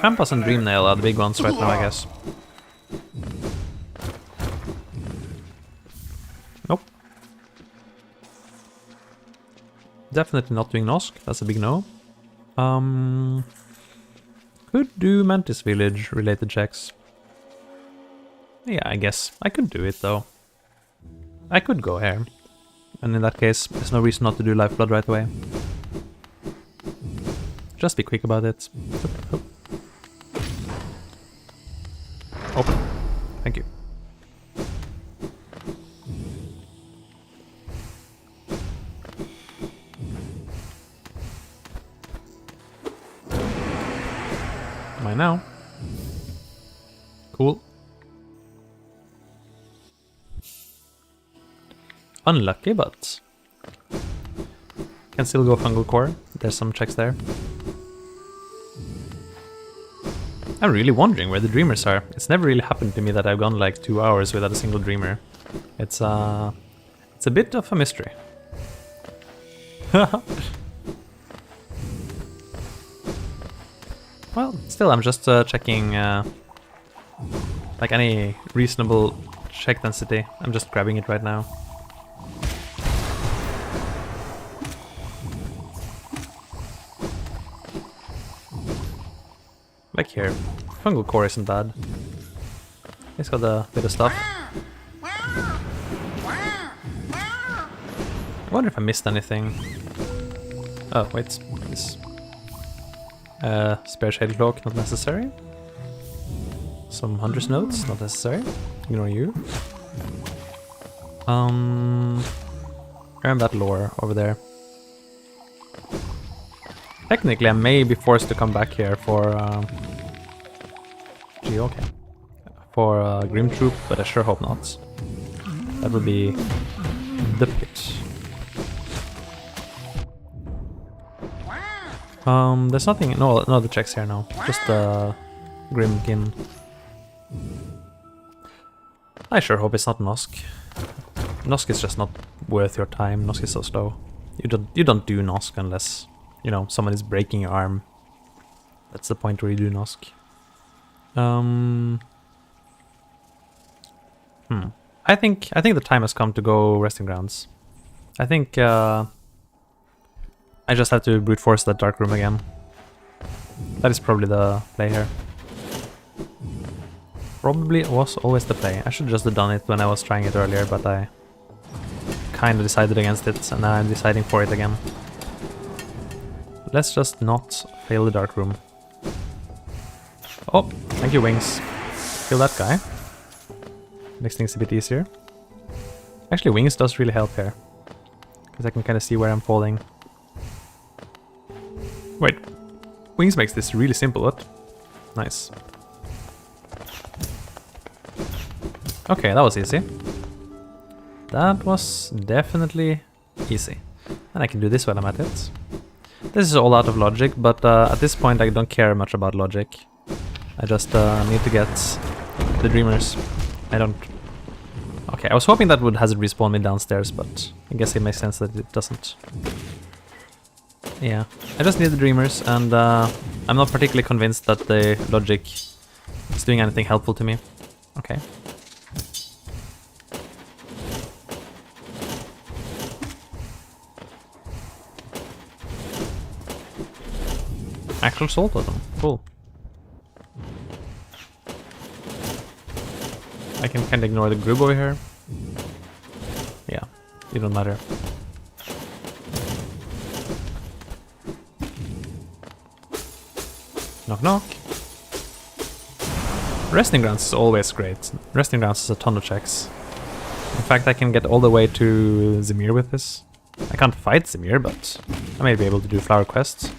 Trampas and Dreamnail are the big ones right now, I guess. Nope. Definitely not doing Nosk, that's a big no. Could do Mantis Village related checks. Yeah, I guess I could do it though. I could go here. And in that case, there's no reason not to do Lifeblood right away. Just be quick about it. Open. Thank you. Am I now? Cool. Unlucky, but can still go fungal core. There's some checks there. I'm really wondering where the dreamers are. It's never really happened to me that I've gone like 2 hours without a single dreamer. It's a bit of a mystery. Well, still, I'm just checking like any reasonable check density. I'm just grabbing it right now. Like here, fungal core isn't bad. It's got a bit of stuff. I wonder if I missed anything. Oh, wait, this spare shade cloak, not necessary. Some Hunter's notes, not necessary. Ignore you. And that lore over there. Technically, I may be forced to come back here for gee, okay, for Grim Troop, but I sure hope not. That would be the pit. There's nothing, no other checks here now. Just Grimkin. I sure hope it's not Nosk. Nosk is just not worth your time. Nosk is so slow. You don't do Nosk unless, you know, someone is breaking your arm. That's the point where you do Nosk. I think the time has come to go resting grounds. I think I just have to brute force that dark room again. That is probably the play here. Probably was always the play. I should just have done it when I was trying it earlier, but I kind of decided against it, and now I'm deciding for it again. Let's just not fail the dark room. Oh, thank you, Wings. Kill that guy. Makes things a bit easier. Actually, Wings does really help here, because I can kind of see where I'm falling. Wait, Wings makes this really simple, what? Nice. Okay, that was easy. That was definitely easy. And I can do this while I'm at it. This is all out of logic, but at this point I don't care much about logic. I just need to get the dreamers. I don't... Okay, I was hoping that would hazard respawn me downstairs, but I guess it makes sense that it doesn't. Yeah, I just need the dreamers, and I'm not particularly convinced that the logic is doing anything helpful to me. Okay. Actual soul totem, cool. I can kind of ignore the Grubo here. Yeah, it don't matter. Knock knock. Resting grounds is always great. Resting grounds is a ton of checks. In fact, I can get all the way to Zemir with this. I can't fight Zemir, but I may be able to do flower quests.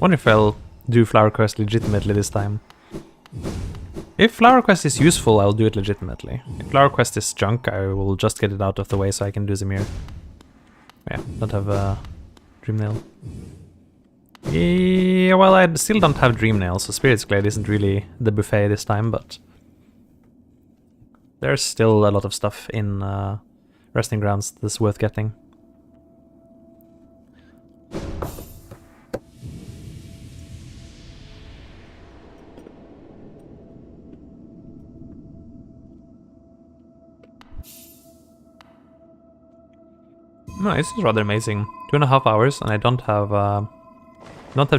Wonder if I'll do flower quest legitimately this time. If flower quest is useful, I'll do it legitimately. If flower quest is junk, I will just get it out of the way so I can do Zemir. Yeah, don't have a dream nail. Yeah, well, I still don't have dream nails, so Spirit's Glade isn't really the buffet this time, but there's still a lot of stuff in resting grounds that's worth getting. No, this is rather amazing. 2.5 hours, and I don't have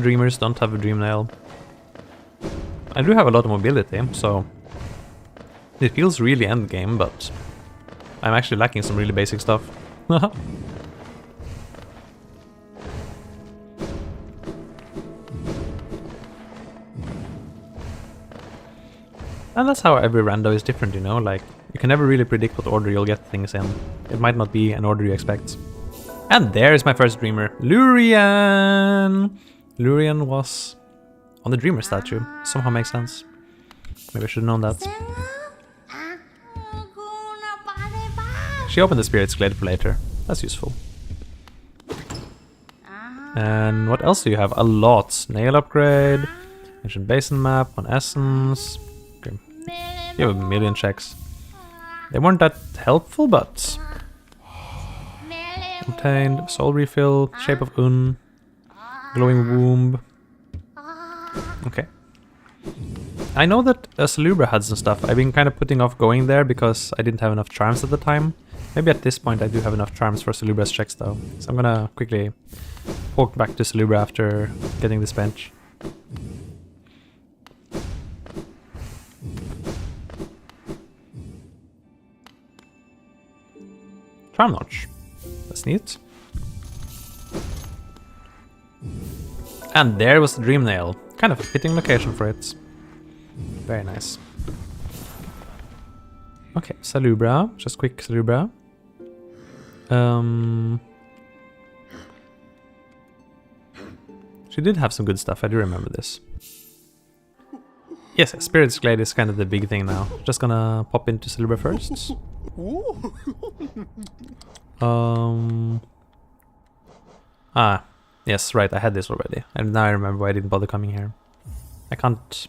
dreamers, don't have a dream nail. I do have a lot of mobility, so it feels really endgame, but I'm actually lacking some really basic stuff. And that's how every rando is different, you know, like, you can never really predict what order you'll get things in. It might not be an order you expect. And there's my first dreamer, Lurian! Lurian was on the Dreamer statue. Somehow makes sense. Maybe I should have known that. She opened the Spirit's Glade for later. That's useful. And what else do you have? A lot. Nail upgrade, ancient basin map, 1 essence. Okay. You have a million checks. They weren't that helpful, but obtained soul refill, shape of Un, glowing womb. Okay. I know that Salubra had some stuff. I've been kind of putting off going there because I didn't have enough charms at the time. Maybe at this point I do have enough charms for Salubra's checks though. So I'm gonna quickly walk back to Salubra after getting this bench. Charm notch. That's neat. And there was the Dream Nail. Kind of a fitting location for it. Very nice. Okay, Salubra. Just quick Salubra. She did have some good stuff, I do remember this. Yes, Spirit's Glade is kind of the big thing now. Just gonna pop into Salubra first. Yes, right, I had this already. And now I remember why I didn't bother coming here. I can't...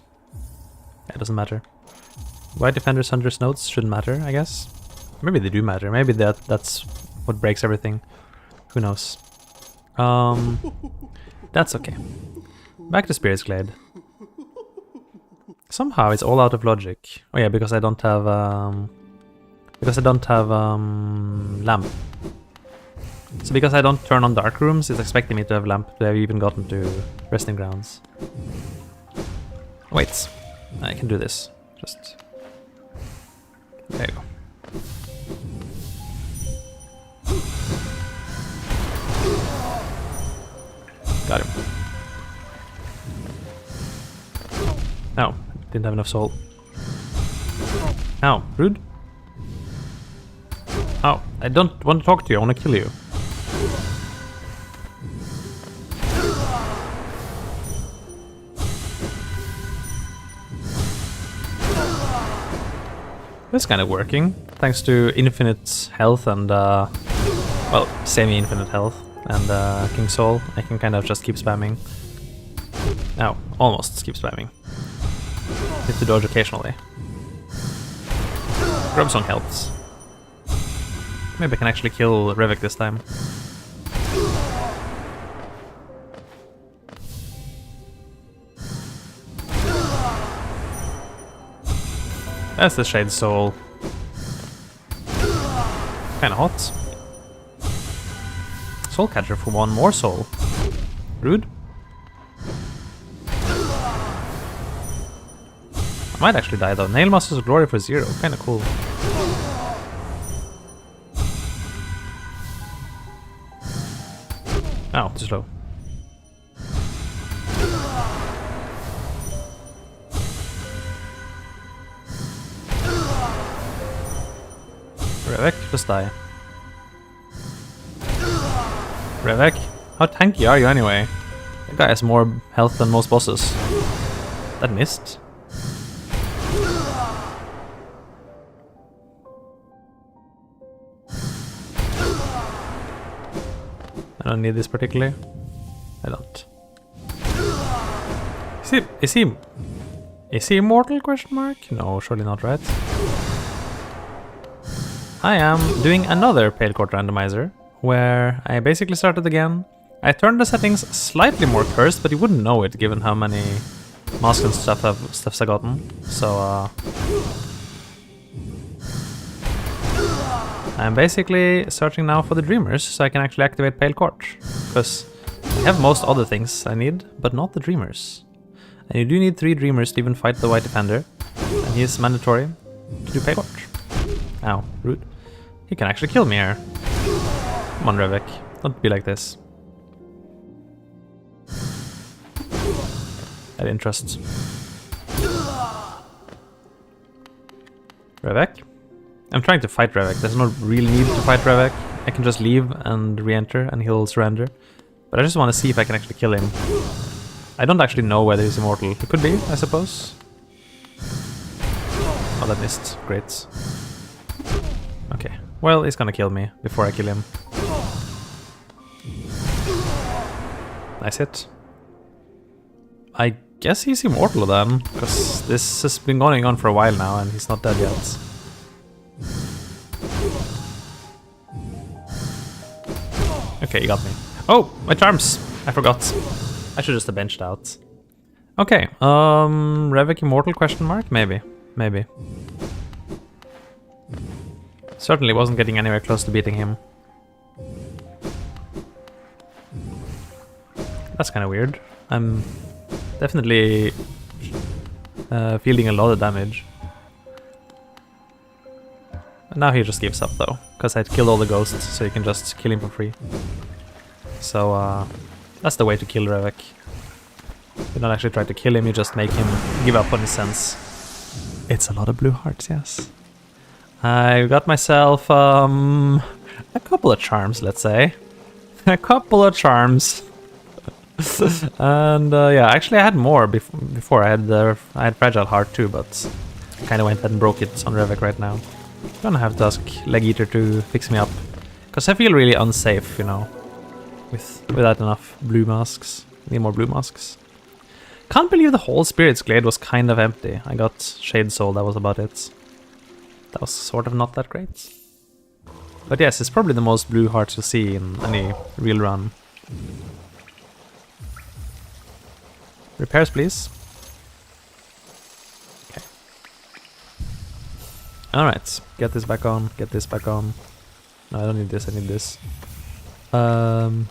It doesn't matter. White Defender's 100 notes shouldn't matter, I guess. Maybe they do matter. Maybe that's what breaks everything. Who knows? That's okay. Back to Spirit's Glade. Somehow it's all out of logic. Oh yeah, because I don't have lamp. So because I don't turn on dark rooms, it's expecting me to have lamp to have even gotten to resting grounds. Wait, I can do this. Just there you go. Got him. No, didn't have enough soul. Ow, rude. Oh, I don't want to talk to you, I want to kill you. This kind of working, thanks to infinite health and, well, semi-infinite health and King Soul. I can kind of just keep spamming. No, almost keep spamming. Hit to dodge occasionally. Grub Song helps. Maybe I can actually kill Revik this time. That's the Shade Soul. Kinda hot. Soul Catcher for 1 more soul. Rude. I might actually die though. Nail Master's Glory for 0. Kinda cool. Oh, too slow. Revik, just die. Revik, how tanky are you anyway? That guy has more health than most bosses. That missed. I don't need this particularly. I don't. Is he immortal? Question mark? No, surely not, right? I am doing another Pale Court Randomizer, where I basically started again. I turned the settings slightly more cursed, but you wouldn't know it given how many masks and stuffs I gotten. So I'm basically searching now for the Dreamers, so I can actually activate Pale Court. Because I have most other things I need, but not the Dreamers. And you do need 3 Dreamers to even fight the White Defender. And he is mandatory to do Pale Court. Ow, rude. He can actually kill me here. Come on, Revik. Don't be like this. I didn't trust. Revik? I'm trying to fight Revik. There's no real need to fight Revik. I can just leave and re-enter and he'll surrender. But I just want to see if I can actually kill him. I don't actually know whether he's immortal. It could be, I suppose. Oh, that missed. Great. Okay. Well, he's gonna kill me before I kill him. Nice hit. I guess he's immortal then, because this has been going on for a while now and he's not dead yet. Okay, he got me. Oh, my charms! I forgot. I should just have benched out. Okay, Revik immortal question mark? Maybe. Maybe. Certainly wasn't getting anywhere close to beating him. That's kind of weird. I'm definitely fielding a lot of damage. Now he just gives up though, because I killed all the ghosts, so you can just kill him for free. So that's the way to kill Revik. You don't actually try to kill him, you just make him give up on his sense. It's a lot of blue hearts, yes. I got myself a couple of charms, let's say. A couple of charms. And yeah, actually I had more before. I had Fragile Heart too, but I kind of went ahead and broke it on Revik right now. Gonna have to ask Leg Eater to fix me up, because I feel really unsafe, you know, without enough blue masks. Need more blue masks. Can't believe the whole Spirit's Glade was kind of empty. I got Shade Soul, that was about it. That was sort of not that great. But yes, it's probably the most blue hearts you'll see in any real run. Repairs, please. Okay. Alright, get this back on, get this back on. No, I don't need this, I need this.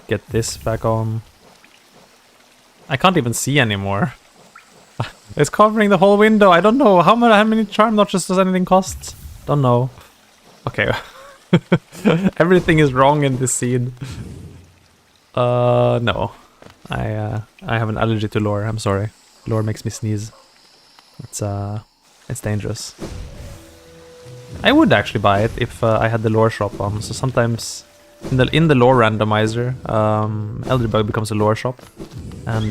Get this back on. I can't even see anymore. It's covering the whole window. I don't know how many charm notches does anything cost. Don't know. Okay. Everything is wrong in this scene. No. I have an allergy to lore. I'm sorry. Lore makes me sneeze. It's dangerous. I would actually buy it if I had the lore shop on. So sometimes in the lore randomizer, Elderbug becomes a lore shop, and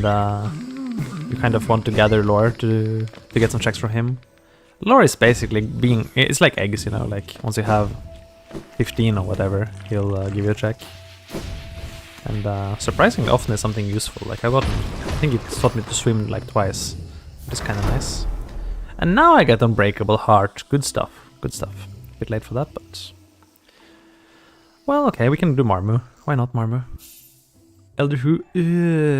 you kind of want to gather lore to get some checks from him. Lore is basically it's like eggs, you know, like once you have 15 or whatever, he'll give you a check. And surprisingly often it's something useful. Like I think it taught me to swim like twice, which is kind of nice. And now I get Unbreakable Heart. Good stuff, good stuff. A bit late for that, but... Well, okay, we can do Marmu. Why not Marmu? Elder Who,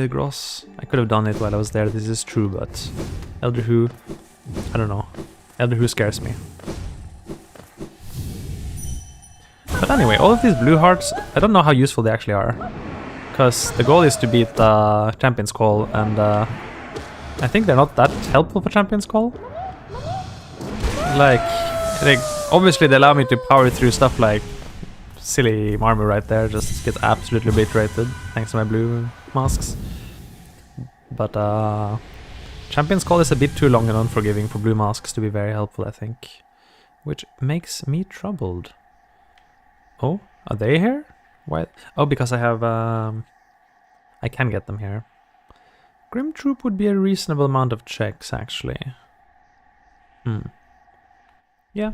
Gross. I could have done it while I was there, this is true, but... Elder Who, I don't know. Elder Who scares me. But anyway, all of these blue hearts, I don't know how useful they actually are. Because the goal is to beat Champion's Call, and I think they're not that helpful for Champion's Call. Like, obviously they allow me to power through stuff like silly Marmu right there, just get absolutely obliterated thanks to my blue masks. But Champion's Call is a bit too long and unforgiving for blue masks to be very helpful, I think. Which makes me troubled. Oh, are they here? Why? Oh, because I have... I can get them here. Grim Troop would be a reasonable amount of checks, actually. Yeah.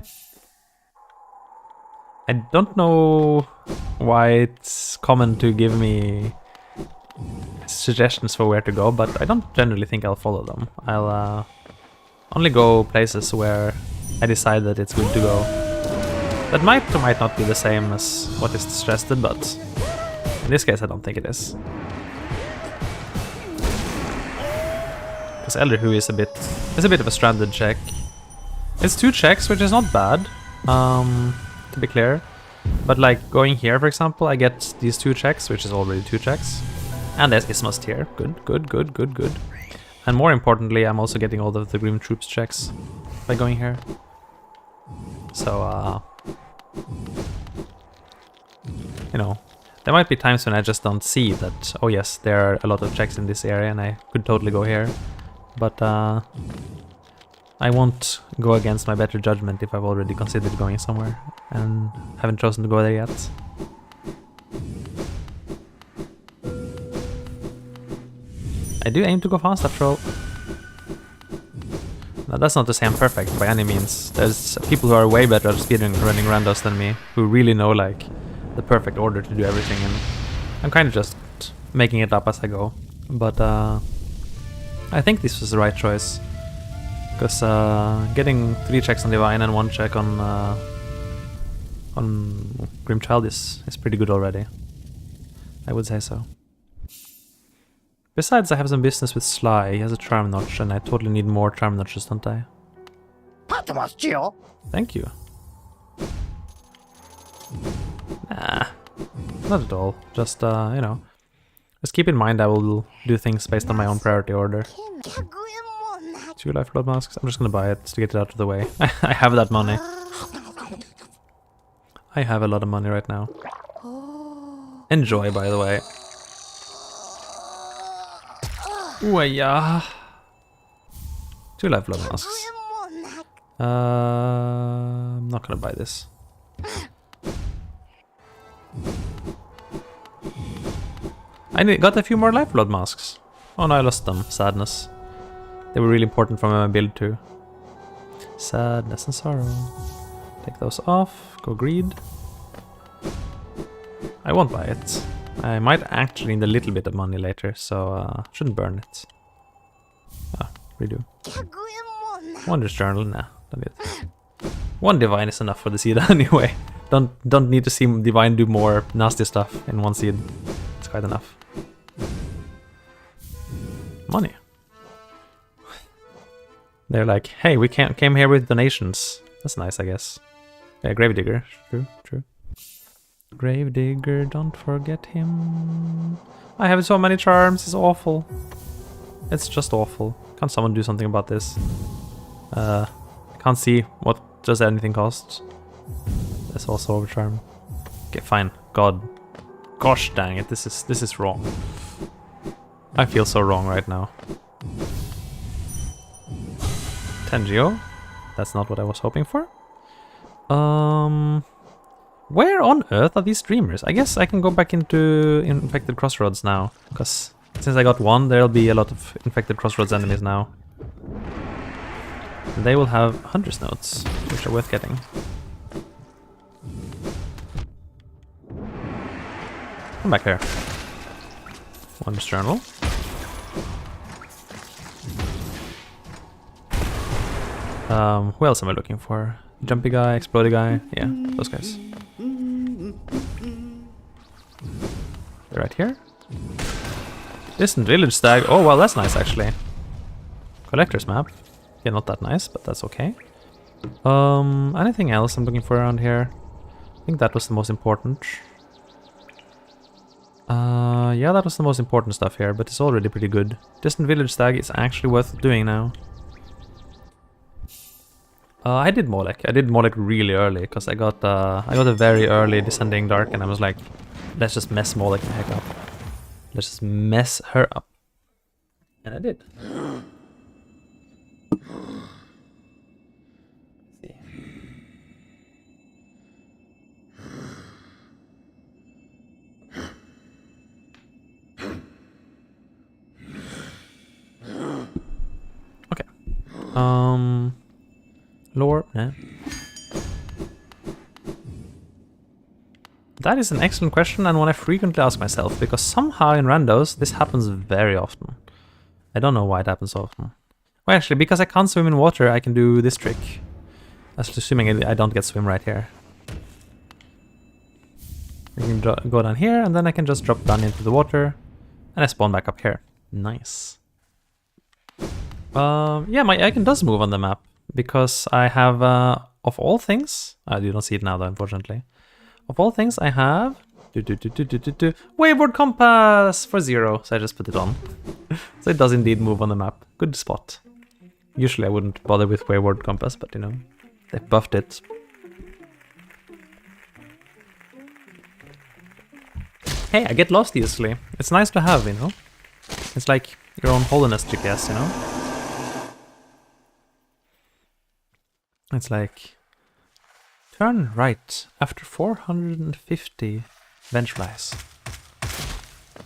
I don't know why it's common to give me suggestions for where to go, but I don't generally think I'll follow them. I'll only go places where I decide that it's good to go. That might or might not be the same as what is suggested, but in this case I don't think it is. Because Elder Who is a bit of a stranded check. It's 2 checks, which is not bad, to be clear. But like going here, for example, I get these 2 checks, which is already 2 checks. And there's Ismust here. Good, good, good, good, good. And more importantly, I'm also getting all of the Grim Troops checks by going here. So, you know, there might be times when I just don't see that, oh yes, there are a lot of checks in this area and I could totally go here. But I won't go against my better judgment if I've already considered going somewhere and haven't chosen to go there yet. I do aim to go fast after all. Now that's not to say I'm perfect by any means. There's people who are way better at speedrunning randos than me, who really know like the perfect order to do everything, and I'm kind of just making it up as I go. But I think this was the right choice, because getting 3 checks on Divine and 1 check on Grim Child is pretty good already. I would say so. Besides, I have some business with Sly. He has a charm notch, and I totally need more charm notches, don't I? Thank you. Nah, not at all. Just, you know, just keep in mind I will do things based on my own priority order. 2 life blood masks. I'm just gonna buy it to get it out of the way. I have that money. I have a lot of money right now. Enjoy, by the way. Ooh, yeah. 2 life blood masks. I'm not gonna buy this. I got a few more life blood masks. Oh no, I lost them. Sadness. They were really important for my build too. Sadness and sorrow. Take those off. Go greed. I won't buy it. I might actually need a little bit of money later, so shouldn't burn it. Ah, redo. Wondrous Journal? Nah, don't need it. 1 Divine is enough for the seed anyway. Don't need to see Divine do more nasty stuff in 1 seed. It's quite enough. Money. They're like, hey, we came here with donations. That's nice, I guess. Yeah, Gravedigger. True, true. Gravedigger, don't forget him. I have so many charms, it's awful. It's just awful. Can't someone do something about this? Can't see what does anything cost. That's also over charm. Okay, fine. God. Gosh dang it, this is wrong. I feel so wrong right now. Tengio. That's not what I was hoping for. Where on earth are these streamers? I guess I can go back into Infected Crossroads now, because since I got 1, there'll be a lot of Infected Crossroads enemies now. And they will have Hunter's Notes, which are worth getting. Come back here. Wondrous Journal. Who else am I looking for? Jumpy guy, explodey guy? Yeah, those guys. They're right here. Distant Village Stag. Oh, well, that's nice, actually. Collector's map. Yeah, not that nice, but that's okay. Anything else I'm looking for around here? I think that was the most important. Yeah, that was the most important stuff here, but it's already pretty good. Distant Village Stag is actually worth doing now. I did Molek. I did Molek really early because I got a very early Descending Dark, and I was like, let's just mess Molek the heck up. Let's just mess her up. And I did. Let's see. Okay. Lore, yeah. That is an excellent question, and one I frequently ask myself, because somehow in randos this happens very often. I don't know why it happens so often. Well, actually, because I can't swim in water, I can do this trick. That's assuming I don't get swim right here. I can go down here, and then I can just drop down into the water, and I spawn back up here. Nice. Yeah, my icon does move on the map. Because I have, of all things, you don't see it now though, unfortunately. Of all things, I have Wayward Compass for 0, so I just put it on. So it does indeed move on the map. Good spot. Usually I wouldn't bother with Wayward Compass, but you know, they buffed it. Hey, I get lost easily. It's nice to have, you know. It's like your own Hallownest GPS, you know. It's like, turn right after 450 Vengeflies.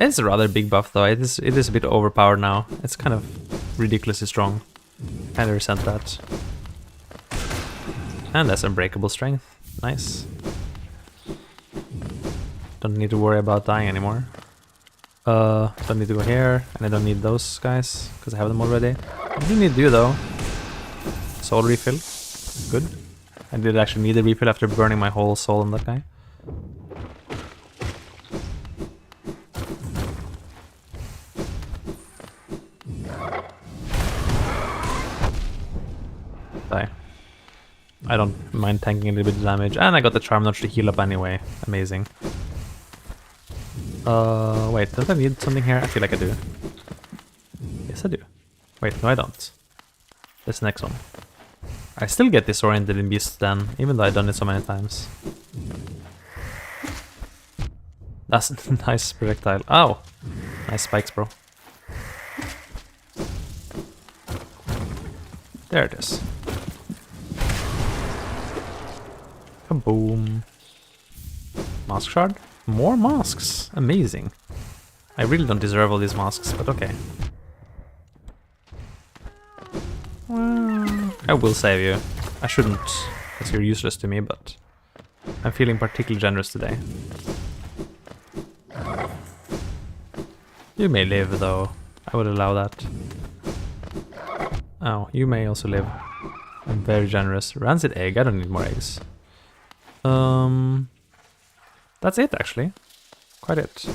It's a rather big buff though. It is a bit overpowered now. It's kind of ridiculously strong. Kind of resent that. And that's unbreakable strength. Nice. Don't need to worry about dying anymore. Don't need to go here, and I don't need those guys because I have them already. I do need you though. Soul refill. Good. I did actually need a refill after burning my whole soul on that guy. Die. I don't mind tanking a little bit of damage, and I got the charm notch to heal up anyway. Amazing. Wait, don't I need something here? I feel like I do. Yes, I do. Wait, no I don't. That's the next one. I still get disoriented in Beast then, even though I've done it so many times. That's a nice projectile. Ow! Nice spikes, bro. There it is. Kaboom. Mask shard? More masks! Amazing. I really don't deserve all these masks, but okay. I will save you. I shouldn't, because you're useless to me, but I'm feeling particularly generous today. You may live, though. I would allow that. Oh, you may also live. I'm very generous. Rancid egg, I don't need more eggs. That's it, actually. Quite it.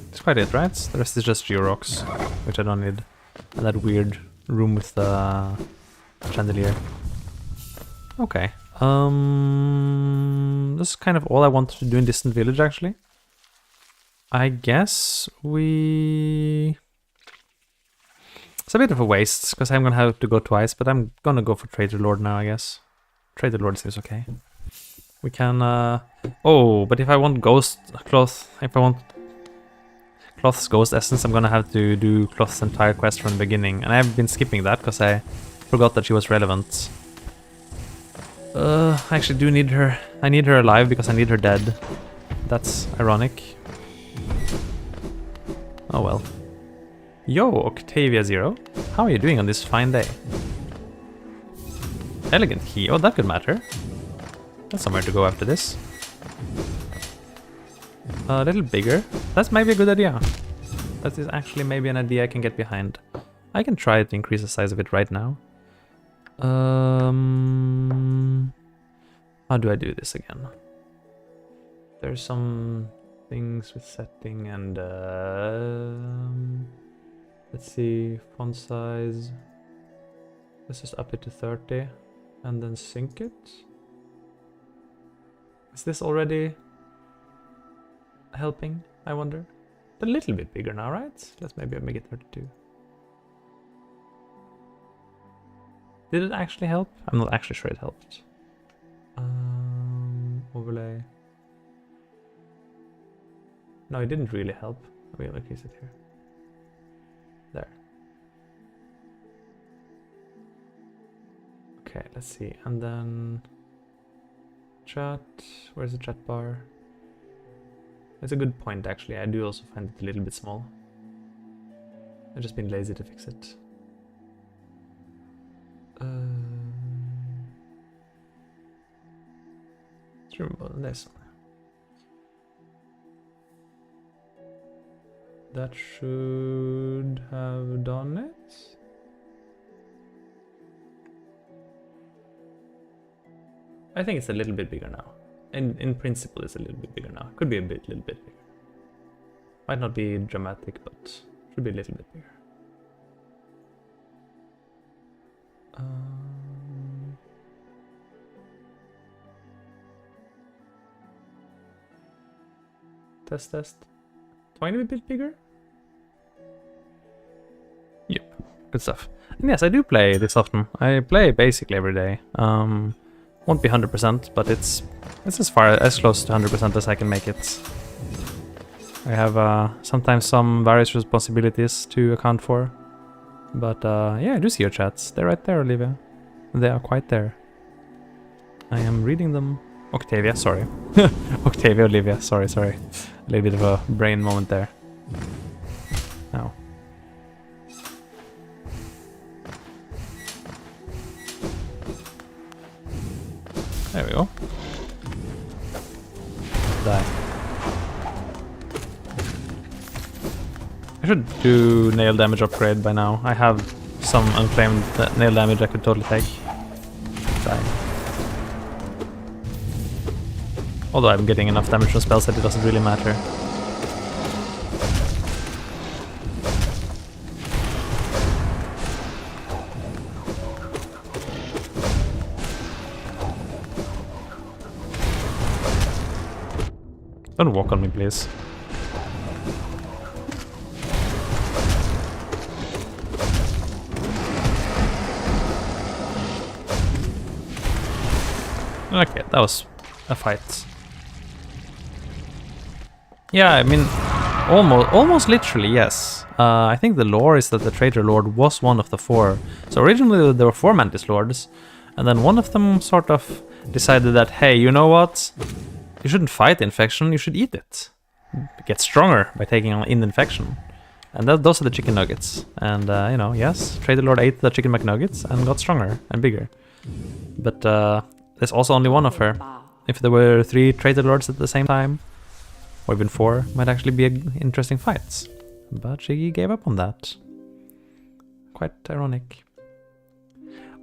It's quite it, right? The rest is just Georox, which I don't need. And that weird room with the chandelier. Okay. This is kind of all I wanted to do in Distant Village, actually. I guess we... It's a bit of a waste, because I'm gonna have to go twice, but I'm gonna go for Trader Lord now, I guess. Trader Lord seems okay. We can... Oh, but if I want Ghost Cloth... If I want Cloth's Ghost Essence, I'm gonna have to do Cloth's entire quest from the beginning. And I've been skipping that, because I forgot that she was relevant. I actually do need her. I need her alive, because I need her dead. That's ironic. Oh well. Yo, Octavia Zero. How are you doing on this fine day? Elegant key. Oh, that could matter. That's somewhere to go after this. A little bigger. That's maybe a good idea. That is actually maybe an idea I can get behind. I can try to increase the size of it right now. How do I do this again? There's some things with setting and let's see, font size. Let's just up it to 30 and then sync it. Is this already helping, I wonder? A little bit bigger now, right? Let's maybe make it 32. Did it actually help? I'm not actually sure it helped. Overlay. No, it didn't really help. We'll increase it here. There. Okay, let's see. And then chat. Where's the chat bar? It's a good point, actually. I do also find it a little bit small. I've just been lazy to fix it. Let's remove this one. That should have done it. I think it's a little bit bigger now. In principle, it's a little bit bigger now. Could be little bit bigger. Might not be dramatic, but should be a little bit bigger. Test. Tiny bit bigger? Yep, good stuff. And yes, I do play this often. I play basically every day. Won't be 100%, but it's as close to 100% as I can make it. I have sometimes some various responsibilities to account for. But yeah, I do see your chats. They're right there, Olivia. They are quite there. I am reading them. Octavia, sorry. Octavia, Olivia, sorry. A little bit of a brain moment there. Now. There we go. Die. I should do nail damage upgrade by now. I have some unclaimed nail damage I could totally take. Die. Although I'm getting enough damage from spells that it doesn't really matter. Don't walk on me, please. Okay, that was a fight. Yeah, I mean, almost literally, yes. I think the lore is that the Traitor Lord was one of the 4. So originally there were 4 Mantis Lords, and then one of them sort of decided that, hey, you know what? You shouldn't fight the infection, you should eat it. Get stronger by taking in the infection. And those are the chicken nuggets. And, you know, yes, Traitor Lord ate the chicken McNuggets and got stronger and bigger. But there's also only one of her. If there were 3 Traitor Lords at the same time, or even 4, might actually be interesting fights. But she gave up on that. Quite ironic.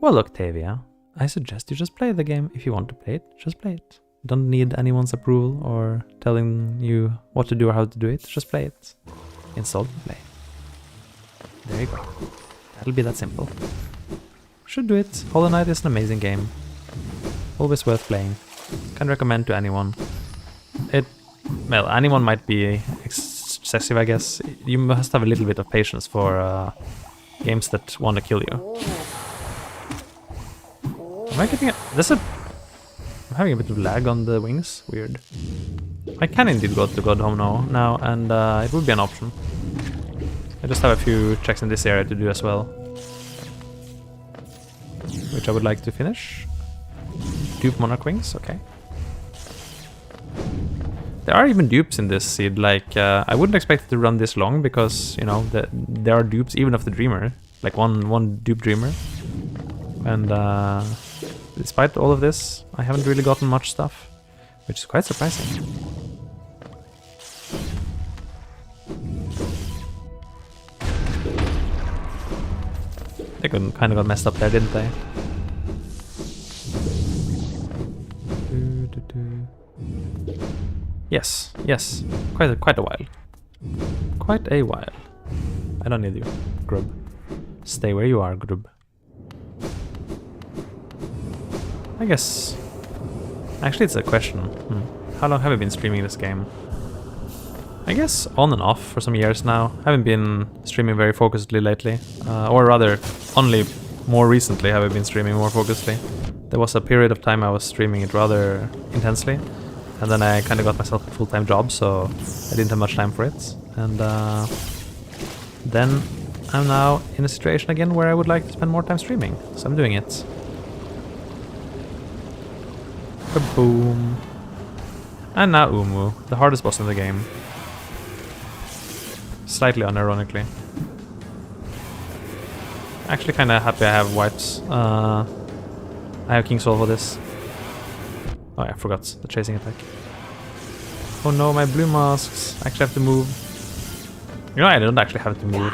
Well, Octavia, I suggest you just play the game. If you want to play it, just play it. Don't need anyone's approval or telling you what to do or how to do it. Just play it. Install and play. There you go. That'll be that simple. Should do it. Hollow Knight is an amazing game. Always worth playing. Can recommend to anyone. Well, anyone might be excessive, I guess. You must have a little bit of patience for games that want to kill you. Am I getting I'm having a bit of lag on the wings. Weird. I can indeed go to God Home now, and it would be an option. I just have a few checks in this area to do as well, which I would like to finish. Dupe Monarch Wings, okay. There are even dupes in this seed, like, I wouldn't expect it to run this long because, you know, there are dupes even of the Dreamer, like one dupe Dreamer. And despite all of this, I haven't really gotten much stuff, which is quite surprising. They kind of got messed up there, didn't they? Yes, quite a while. Quite a while. I don't need you, Grub. Stay where you are, Grub. I guess... Actually, it's a question. How long have I been streaming this game? I guess on and off for some years now. Haven't been streaming very focusedly lately. Or rather, only more recently have I been streaming more focusedly. There was a period of time I was streaming it rather intensely. And then I kind of got myself a full-time job, so I didn't have much time for it. And then I'm now in a situation again where I would like to spend more time streaming. So I'm doing it. Kaboom. And now Umu, the hardest boss in the game. Slightly unironically. Actually kinda happy I have wipes. I have King Soul for this. Oh yeah, I forgot the chasing attack. Oh no, my blue masks. I actually have to move. You know, I don't actually have to move.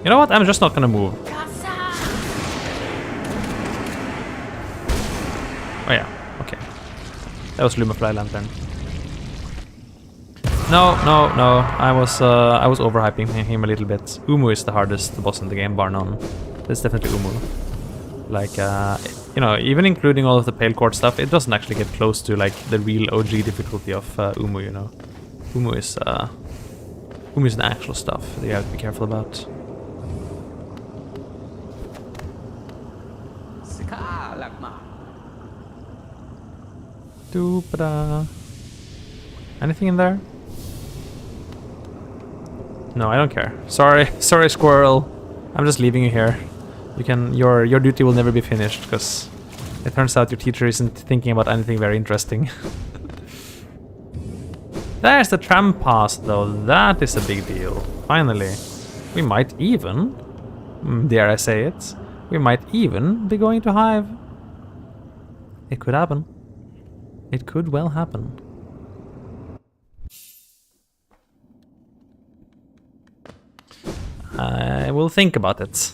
You know what? I'm just not gonna move. Oh yeah, okay. That was Lumafly Lantern. No. I was overhyping him a little bit. Umu is the hardest boss in the game, bar none. It's definitely Umu. Like, you know, even including all of the Pale Court stuff, it doesn't actually get close to like the real OG difficulty of Umu, you know. Umu is the actual stuff that you have to be careful about. Doopada. Anything in there? No, I don't care. Sorry, squirrel. I'm just leaving you here. You can your duty will never be finished because It turns out your teacher isn't thinking about anything very interesting. There's the tram pass though, that is a big deal. Finally. We might even, dare I say it, we might even be going to Hive. It could happen. It could well happen. I will think about it.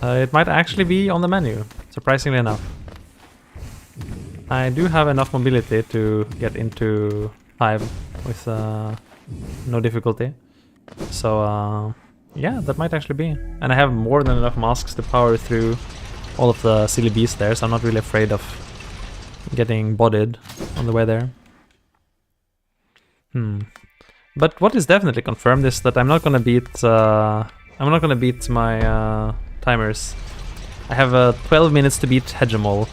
It might actually be on the menu, surprisingly enough. I do have enough mobility to get into Hive with no difficulty. So yeah, that might actually be. And I have more than enough masks to power through all of the silly beasts there, so I'm not really afraid of getting bodied on the way there. But what is definitely confirmed is that I'm not gonna beat my timers. I have 12 minutes to beat Hegemol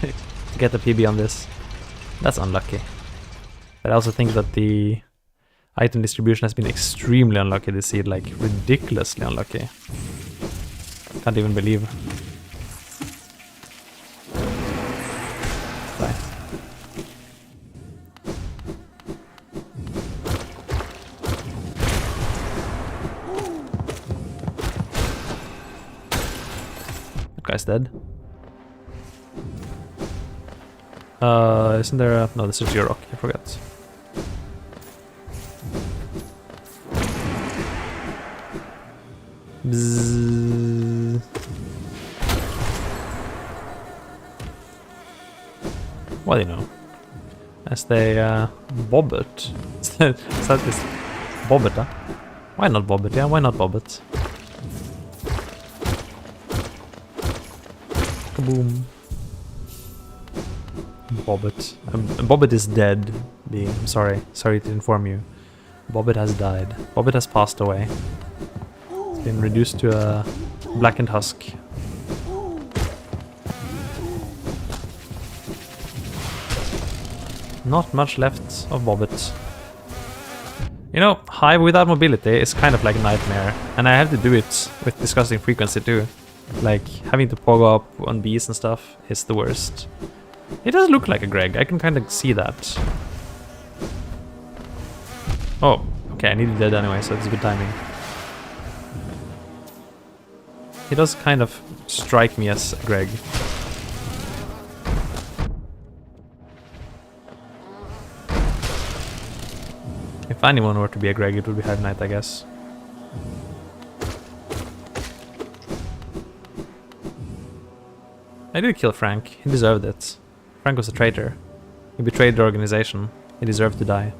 to get the PB on this. That's unlucky. But I also think that the item distribution has been extremely unlucky this seed, like ridiculously unlucky. Can't even believe. Bye. That guy's dead. Isn't there a... No, this is G-Rock, I forgot. Bzzz. Well, you know, as they bob it. Is that this bob it, huh? Why not bob it? Yeah, why not bob it? Kaboom. Bobbit. Bobbit is dead. I'm sorry. Sorry to inform you. Bobbit has died. Bobbit has passed away. It's been reduced to a blackened husk. Not much left of Bobbit. You know, Hive without mobility is kind of like a nightmare. And I have to do it with disgusting frequency too. Like, having to pogo up on bees and stuff is the worst. It does look like a Greg, I can kind of see that. Oh, okay, I needed dead anyway, so it's good timing. He does kind of strike me as a Greg. If anyone were to be a Greg, it would be Hive Knight, I guess. I did kill Frank, he deserved it. Frank was a traitor. He betrayed the organization. He deserved to die.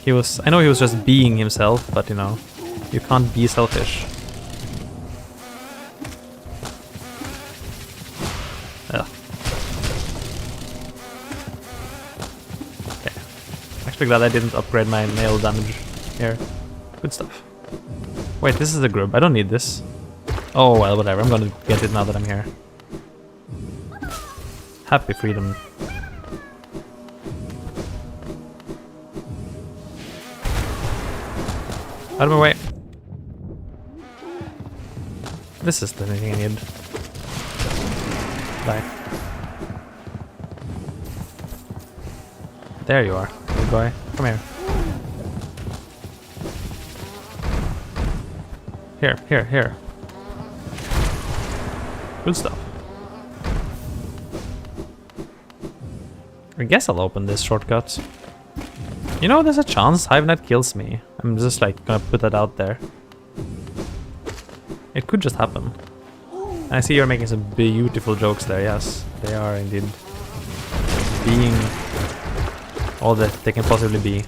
I know he was just being himself, but you know, you can't be selfish. Ugh. Okay. Actually glad I didn't upgrade my nail damage here. Good stuff. Wait, this is a grub. I don't need this. Oh well, whatever. I'm gonna get it now that I'm here. Happy freedom. Out of my way. This is the thing I need. Die. There you are, good boy. Come here. Here. Good stuff. I guess I'll open this shortcut. You know, there's a chance Hive Knight kills me. I'm just like gonna put that out there. It could just happen. I see you're making some beautiful jokes there, yes. They are indeed being all that they can possibly be.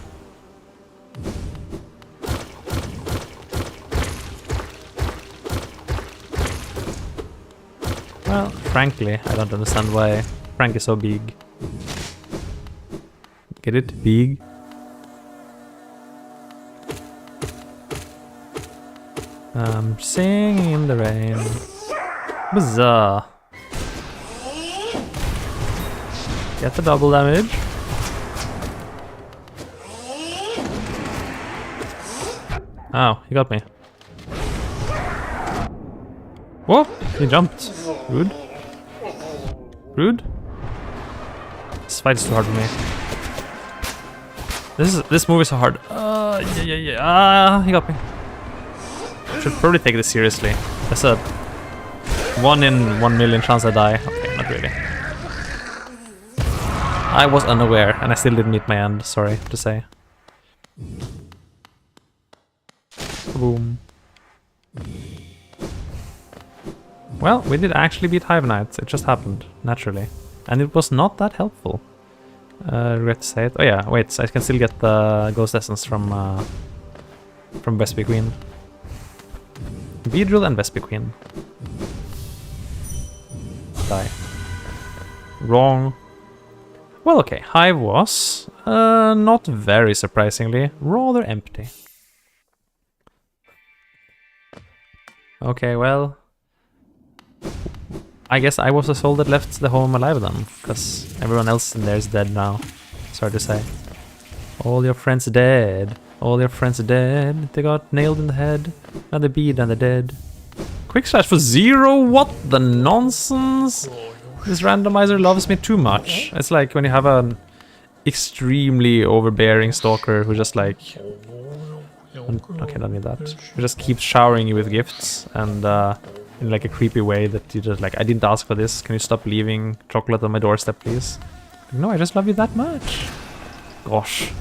Well, frankly, I don't understand why Frank is so big. Get it? Big? I'm singing in the rain. Huzzah! Get the double damage. Oh, he got me. Whoa! He jumped. Rude. Rude. This fight is too hard for me. This move is so hard. Yeah. Ah, he got me. Should probably take this seriously. That's a 1 in 1 million chance I die. Okay, not really. I was unaware, and I still didn't meet my end. Sorry to say. Boom. Well, we did actually beat Hive Knights. It just happened naturally, and it was not that helpful. Regret to say it. Oh yeah, wait. I can still get the Ghost Essence from Vespi Queen. Beedrill and Vespi Queen. Die. Wrong. Well, okay. Hive was, not very surprisingly, rather empty. Okay, well, I guess I was the soul that left the home alive then, because everyone else in there is dead now. Sorry to say. All your friends are dead. All your friends are dead. They got nailed in the head. Now they beat and they're dead. Quick slash for 0? What the nonsense? This randomizer loves me too much. It's like when you have an extremely overbearing stalker who just like... Okay, don't need that. Who just keeps showering you with gifts and in like a creepy way that you just like, I didn't ask for this. Can you stop leaving chocolate on my doorstep, please? No, I just love you that much. Gosh.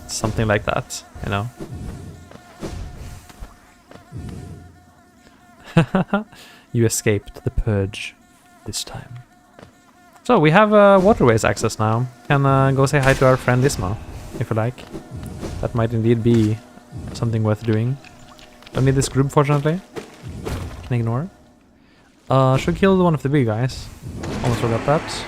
Something like that, you know. You escaped the purge this time. So we have waterways access now. Can go say hi to our friend Isma, if you like. That might indeed be something worth doing. Don't need this group, fortunately. Can ignore. Should kill one of the big guys. Almost forgot that.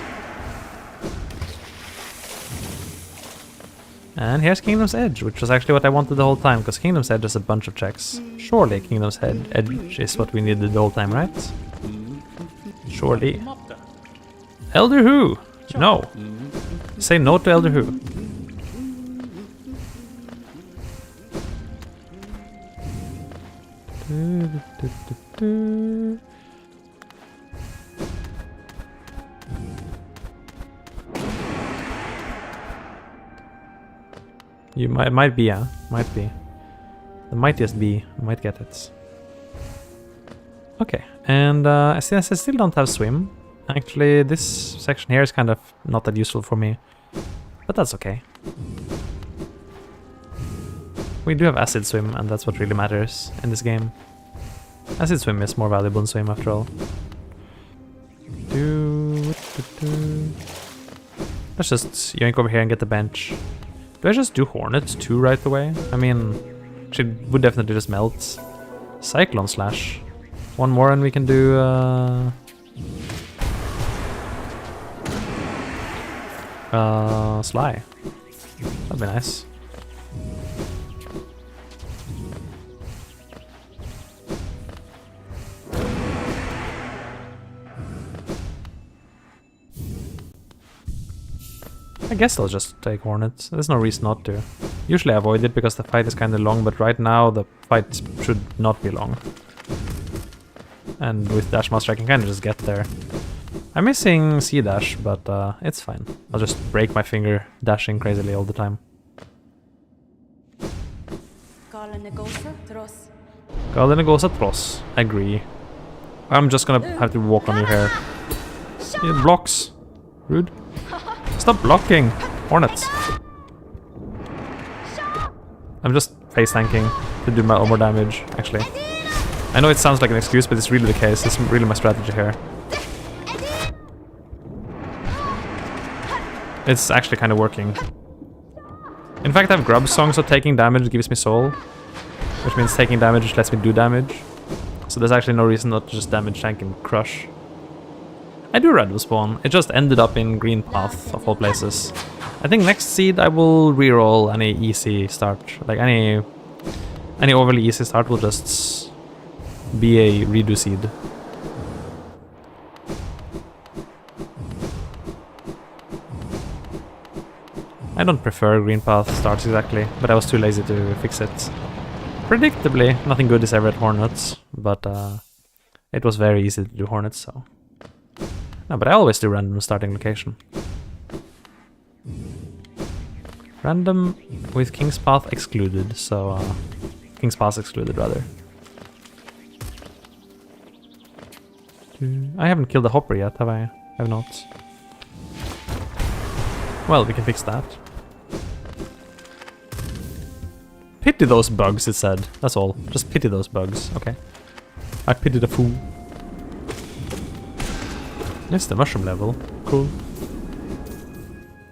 And here's Kingdom's Edge, which was actually what I wanted the whole time, because Kingdom's Edge has a bunch of checks. Surely Kingdom's Edge is what we needed the whole time, right? Surely. Elder Who? No. Say no to Elder Who. You might be, yeah, might be. The mightiest bee might get it. Okay, and since I still don't have swim, actually this section here is kind of not that useful for me, but that's okay. We do have acid swim, and that's what really matters in this game. Acid swim is more valuable than swim after all. Let's just yoink over here and get the bench. Do I just do Hornet too right away? I mean, she would definitely just melt. Cyclone Slash. One more and we can do Sly. That'd be nice. I guess I'll just take Hornets. There's no reason not to. Usually I avoid it because the fight is kind of long, but right now the fight should not be long. And with Dash Master I can kind of just get there. I'm missing C-Dash, but it's fine. I'll just break my finger dashing crazily all the time. Galenegosa Tross. Agree. I'm just gonna have to walk on your hair. It blocks. Rude. Stop blocking! Hornets. I'm just face tanking to do my more damage, actually. I know it sounds like an excuse, but it's really the case. It's really my strategy here. It's actually kind of working. In fact, I have grub song, so taking damage gives me soul. Which means taking damage lets me do damage. So there's actually no reason not to just damage tank and crush. I do Red Spawn. It just ended up in Green Path, of all places. I think next seed I will reroll any easy start. Like any overly easy start will just be a redo seed. I don't prefer Green Path starts exactly, but I was too lazy to fix it. Predictably, nothing good is ever at Hornets, but it was very easy to do Hornets, so... No, but I always do random starting location. Random with King's Path excluded, so... King's Path excluded, rather. I haven't killed the Hopper yet, have I? I have not. Well, we can fix that. Pity those bugs, it said. That's all. Just pity those bugs. Okay. I pity the fool. It's the mushroom level. Cool.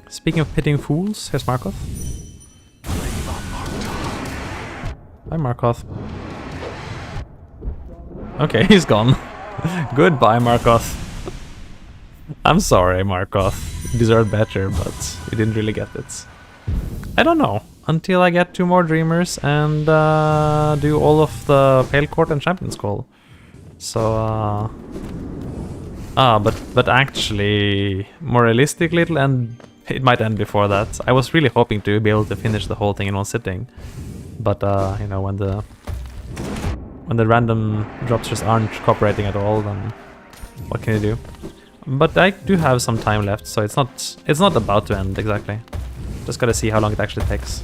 Speaking of pitying fools, here's Markov. Bye, Markov. Okay, he's gone. Goodbye, Markov. I'm sorry, Markov. You deserved better, but you didn't really get it. I don't know. Until I get 2 more Dreamers and do all of the Pale Court and Champion's Call. So, but actually, more realistically, it might end before that. I was really hoping to be able to finish the whole thing in one sitting. But, you know, when the random drops just aren't cooperating at all, then what can you do? But I do have some time left, so it's not about to end exactly. Just gotta see how long it actually takes.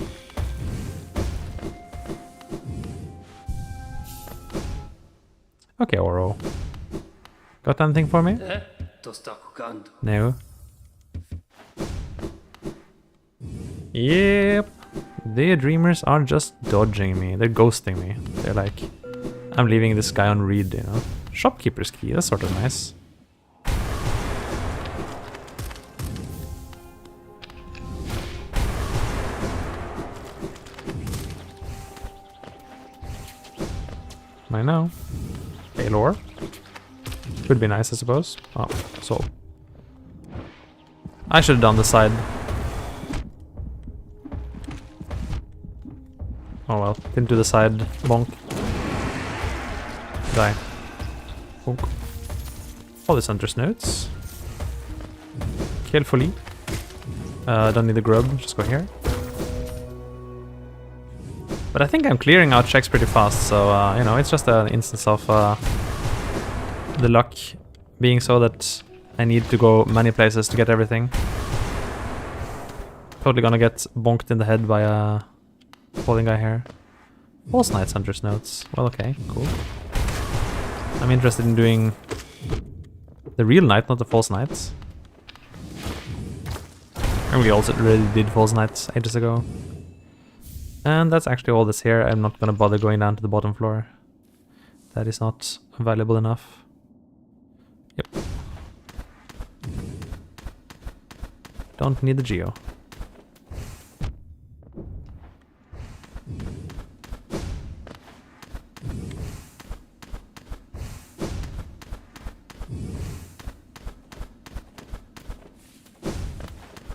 Okay, Oro. Got anything for me? No. Yep. The Dreamers are just dodging me. They're ghosting me. They're like, I'm leaving this guy on read, you know. Shopkeeper's key, that's sort of nice. I know. Paylor. Could be nice, I suppose. Oh, so. I should have done the side. Oh well, didn't do the side. Bonk. Die. Bonk. All these Hunter's Notes. Carefully. Don't need the grub, just go here. But I think I'm clearing out checks pretty fast, so, you know, it's just an instance of the luck being so that I need to go many places to get everything. Totally gonna get bonked in the head by a falling guy here. False Knights, Hunter's Notes. Well, okay, cool. I'm interested in doing the real Knight, not the False Knights. And we also already did False Knights ages ago. And that's actually all that's here. I'm not gonna bother going down to the bottom floor. That is not valuable enough. Yep. Don't need the Geo.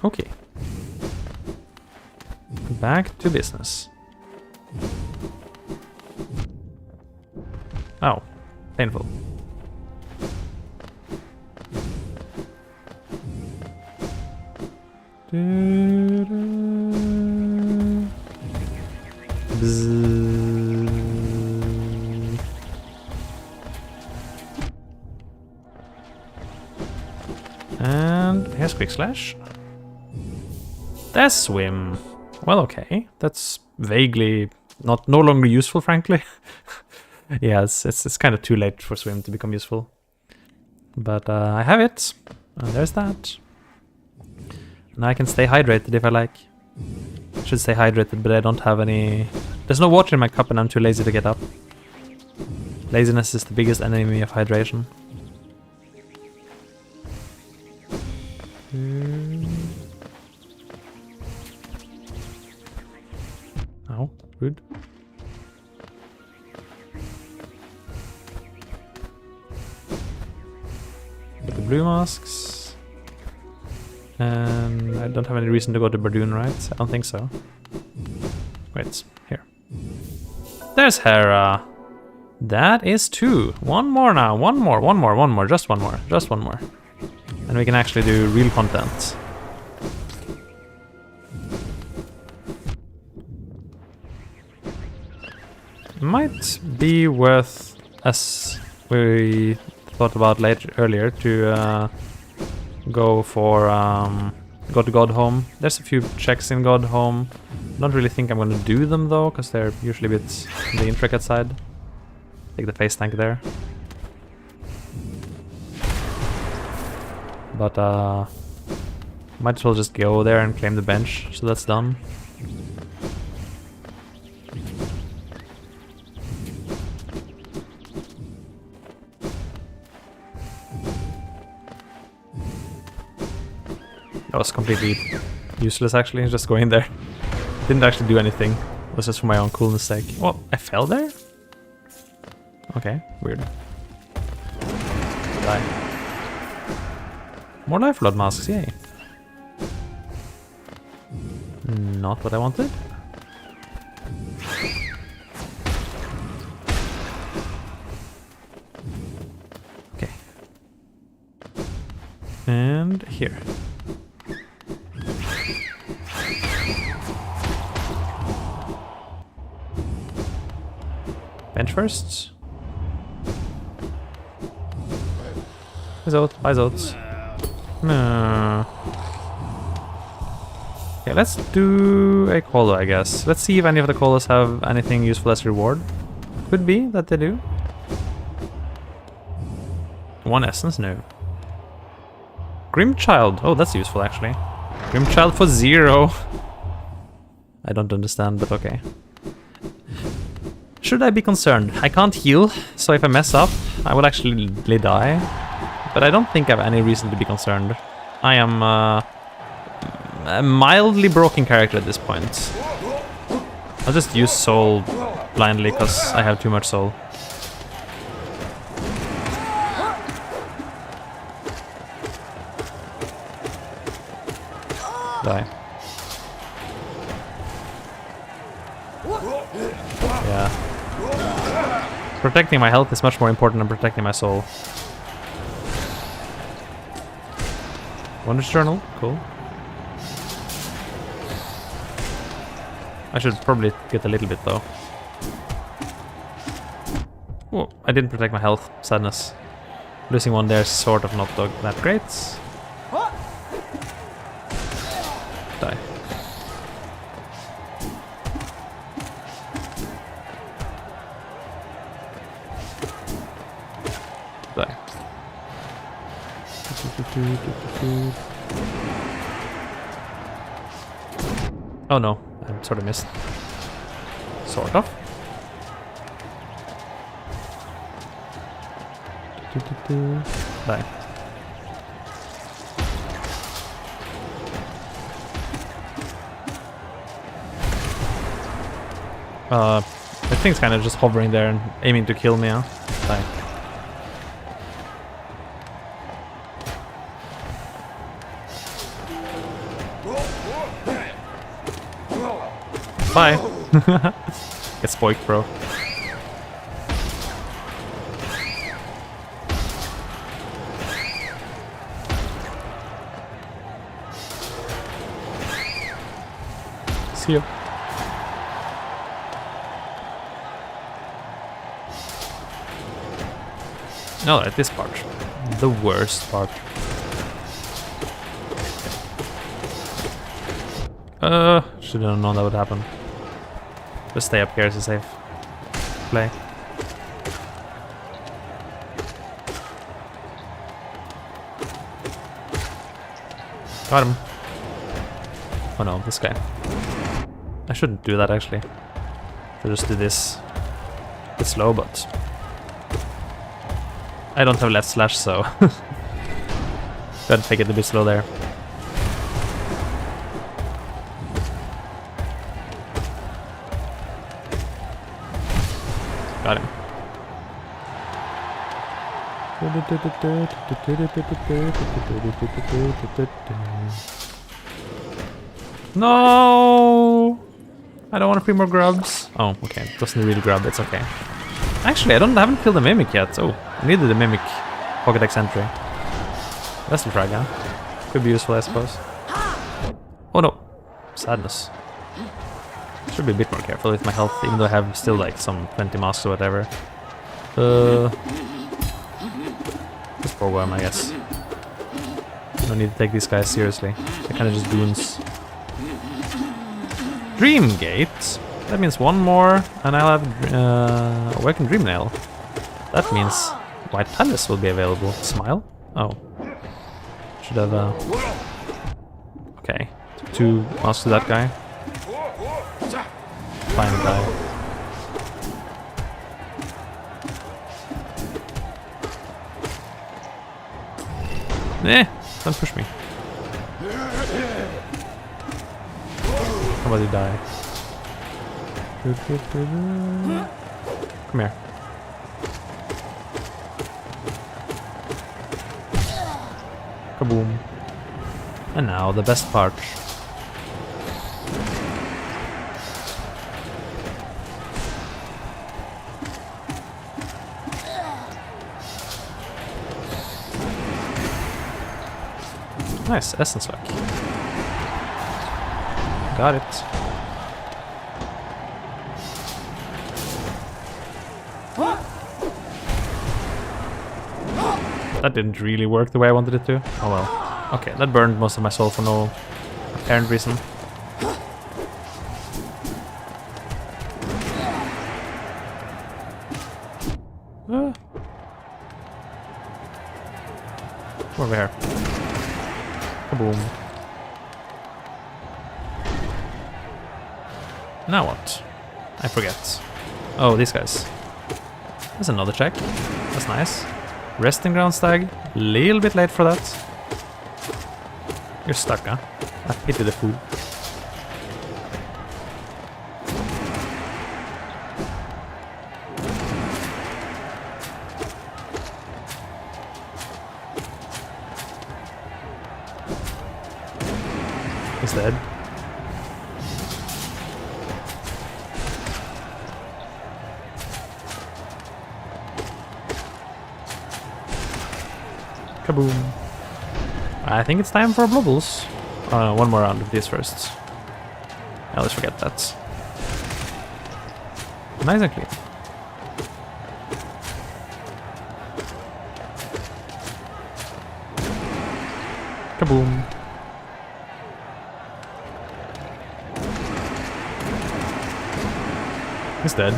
Okay. Back to business. Oh, painful. And here's Quick Slash. There's Swim. Well, okay. That's vaguely no longer useful, frankly. Yeah, it's kind of too late for Swim to become useful. But I have it. And there's that. And I can stay hydrated if I like. I should stay hydrated, but I don't have any... There's no water in my cup and I'm too lazy to get up. Laziness is the biggest enemy of hydration. Oh, rude. Get the blue masks. And I don't have any reason to go to Bardoon, right? I don't think so. Wait, here. There's Hera. That is 2. One more now. One more. Just one more. Just one more. And we can actually do real content. Might be worth, as we thought about earlier, to go to God Home. There's a few checks in God Home. Don't really think I'm gonna do them though, because they're usually a bit on the intricate side. Take the face tank there. But might as well just go there and claim the bench, so that's done. That was completely useless actually, just going there. Didn't actually do anything. It was just for my own coolness sake. Oh, I fell there? Okay, weird. Die. More life blood masks, yay. Not what I wanted. Okay. And here. Bench first. Hi Zotes. No. Okay, let's do a colo, I guess. Let's see if any of the colos have anything useful as reward. Could be that they do. 1 essence? No. Grimchild. Oh, that's useful actually. Grimchild for 0. I don't understand, but okay. Should I be concerned? I can't heal, so if I mess up, I will actually die. But I don't think I have any reason to be concerned. I am a mildly broken character at this point. I'll just use soul blindly because I have too much soul. Die. Yeah. Protecting my health is much more important than protecting my soul. Wonders Journal, cool. I should probably get a little bit though. Oh, I didn't protect my health. Sadness. Losing one there is sort of not that great. Die. Die. Oh no, I sort of missed. Sort of. Die. The thing's kind of just hovering there and aiming to kill me, huh? Die. Bye. Get spoiked, bro. See you. No, at this part. The worst part. Should have known that would happen. Just stay up here, it's a safe play. Got him. Oh no, this guy. I shouldn't do that actually. Should just do this. It's slow, but I don't have left slash, so gotta take it a bit slow there. Got him. No! I don't want to free more grubs. Oh, okay. It doesn't really grub, it's okay. Actually, I haven't killed the Mimic yet. Oh, I needed the Mimic Pokédex entry. That's the frag, huh? Could be useful, I suppose. Oh no. Sadness. Should be a bit more careful with my health, even though I have still like some 20 masks or whatever. Just poor worm, I guess. No need to take these guys seriously. They're kind of just goons. Dream Gate? That means one more, and I'll have Awakened Dream Nail. That means White Palace will be available. Smile? Oh. Should have, okay. 2 masks to that guy. Fine guy. Eh, don't push me. How about you die? Come here. Kaboom. And now the best part. Nice, essence luck. Got it. That didn't really work the way I wanted it to. Oh well. Okay, that burned most of my soul for no apparent reason. Over here. Kaboom. Now what? I forget. Oh, these guys. That's another check. That's nice. Resting ground stag. Little bit late for that. You're stuck, huh? I pity the fool. He's dead. Kaboom. I think it's time for bubbles. One more round of these first. I always forget that. Nice and clean. Kaboom. He's dead.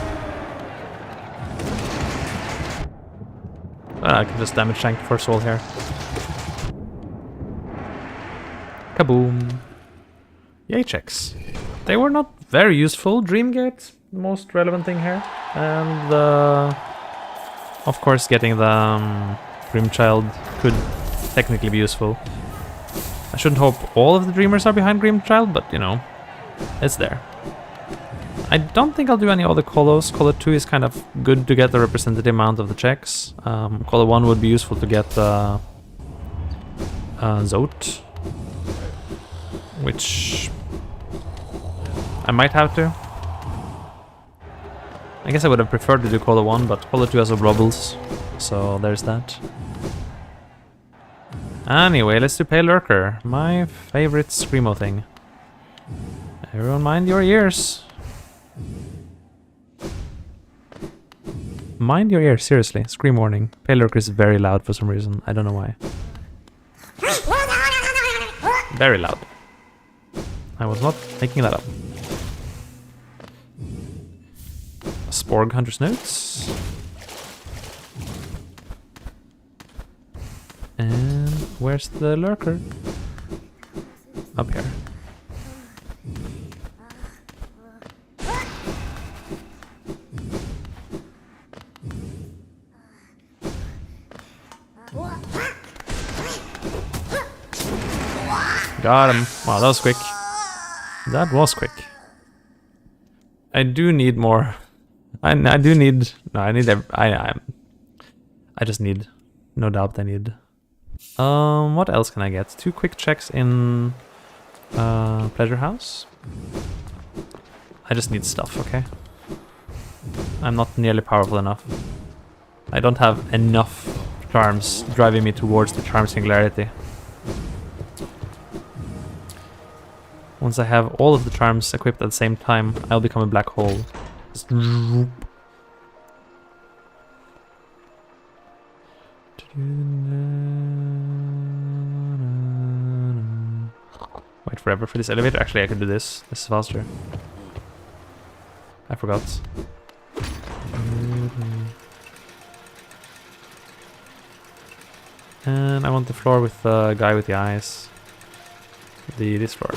I can just damage tank for soul here. Kaboom. Yay checks. They were not very useful. Dreamgate, the most relevant thing here. And of course getting the Grimchild could technically be useful. I shouldn't hope all of the Dreamers are behind Grimchild, but you know, it's there. I don't think I'll do any other colos. Colo 2 is kind of good to get the representative amount of the checks. Colo 1 would be useful to get Zote, which I might have to. I guess I would have preferred to do Colo 1, but Colo 2 has Blobbles, so there's that. Anyway, let's do Pale Lurker, my favorite Screamo thing. Everyone mind your ears. Mind your ears, seriously. Scream warning. Pale Lurker is very loud for some reason. I don't know why. Very loud. I was not making that up. A Sporg Hunter's Notes. And where's the Lurker? Up here. Got him. Wow, that was quick. That was quick. I do need more. I do need. No, I need. I just need. No doubt, I need. What else can I get? 2 quick checks in Pleasure House. I just need stuff. Okay. I'm not nearly powerful enough. I don't have enough charms driving me towards the charm singularity. once I have all of the charms equipped at the same time, I'll become a black hole. Just wait forever for this elevator. Actually, I could do this. This is faster. I forgot. And I want the floor with the guy with the eyes. This floor.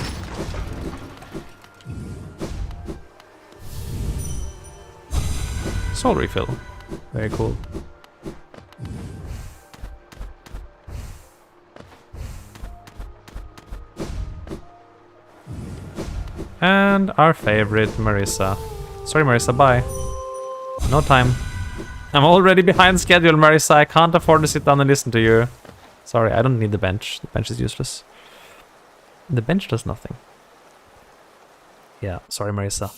Soul refill. Very cool. And our favorite, Marissa. Sorry, Marissa, bye. No time. I'm already behind schedule, Marissa. I can't afford to sit down and listen to you. Sorry, I don't need the bench. The bench is useless. The bench does nothing. Yeah, sorry, Marissa.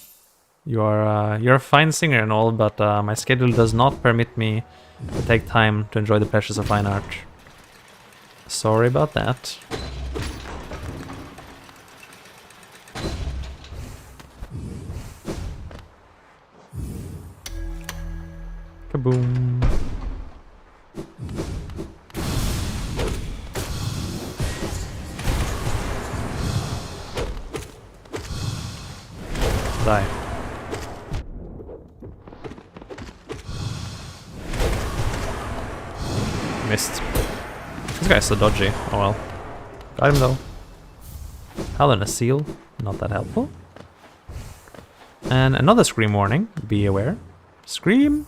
You're a fine singer and all, but my schedule does not permit me to take time to enjoy the pleasures of fine art. Sorry about that. Kaboom. Die. Missed. This guy's so dodgy. Oh well. Got him though. Hallownest seal. Not that helpful. And another scream warning. Be aware. Scream.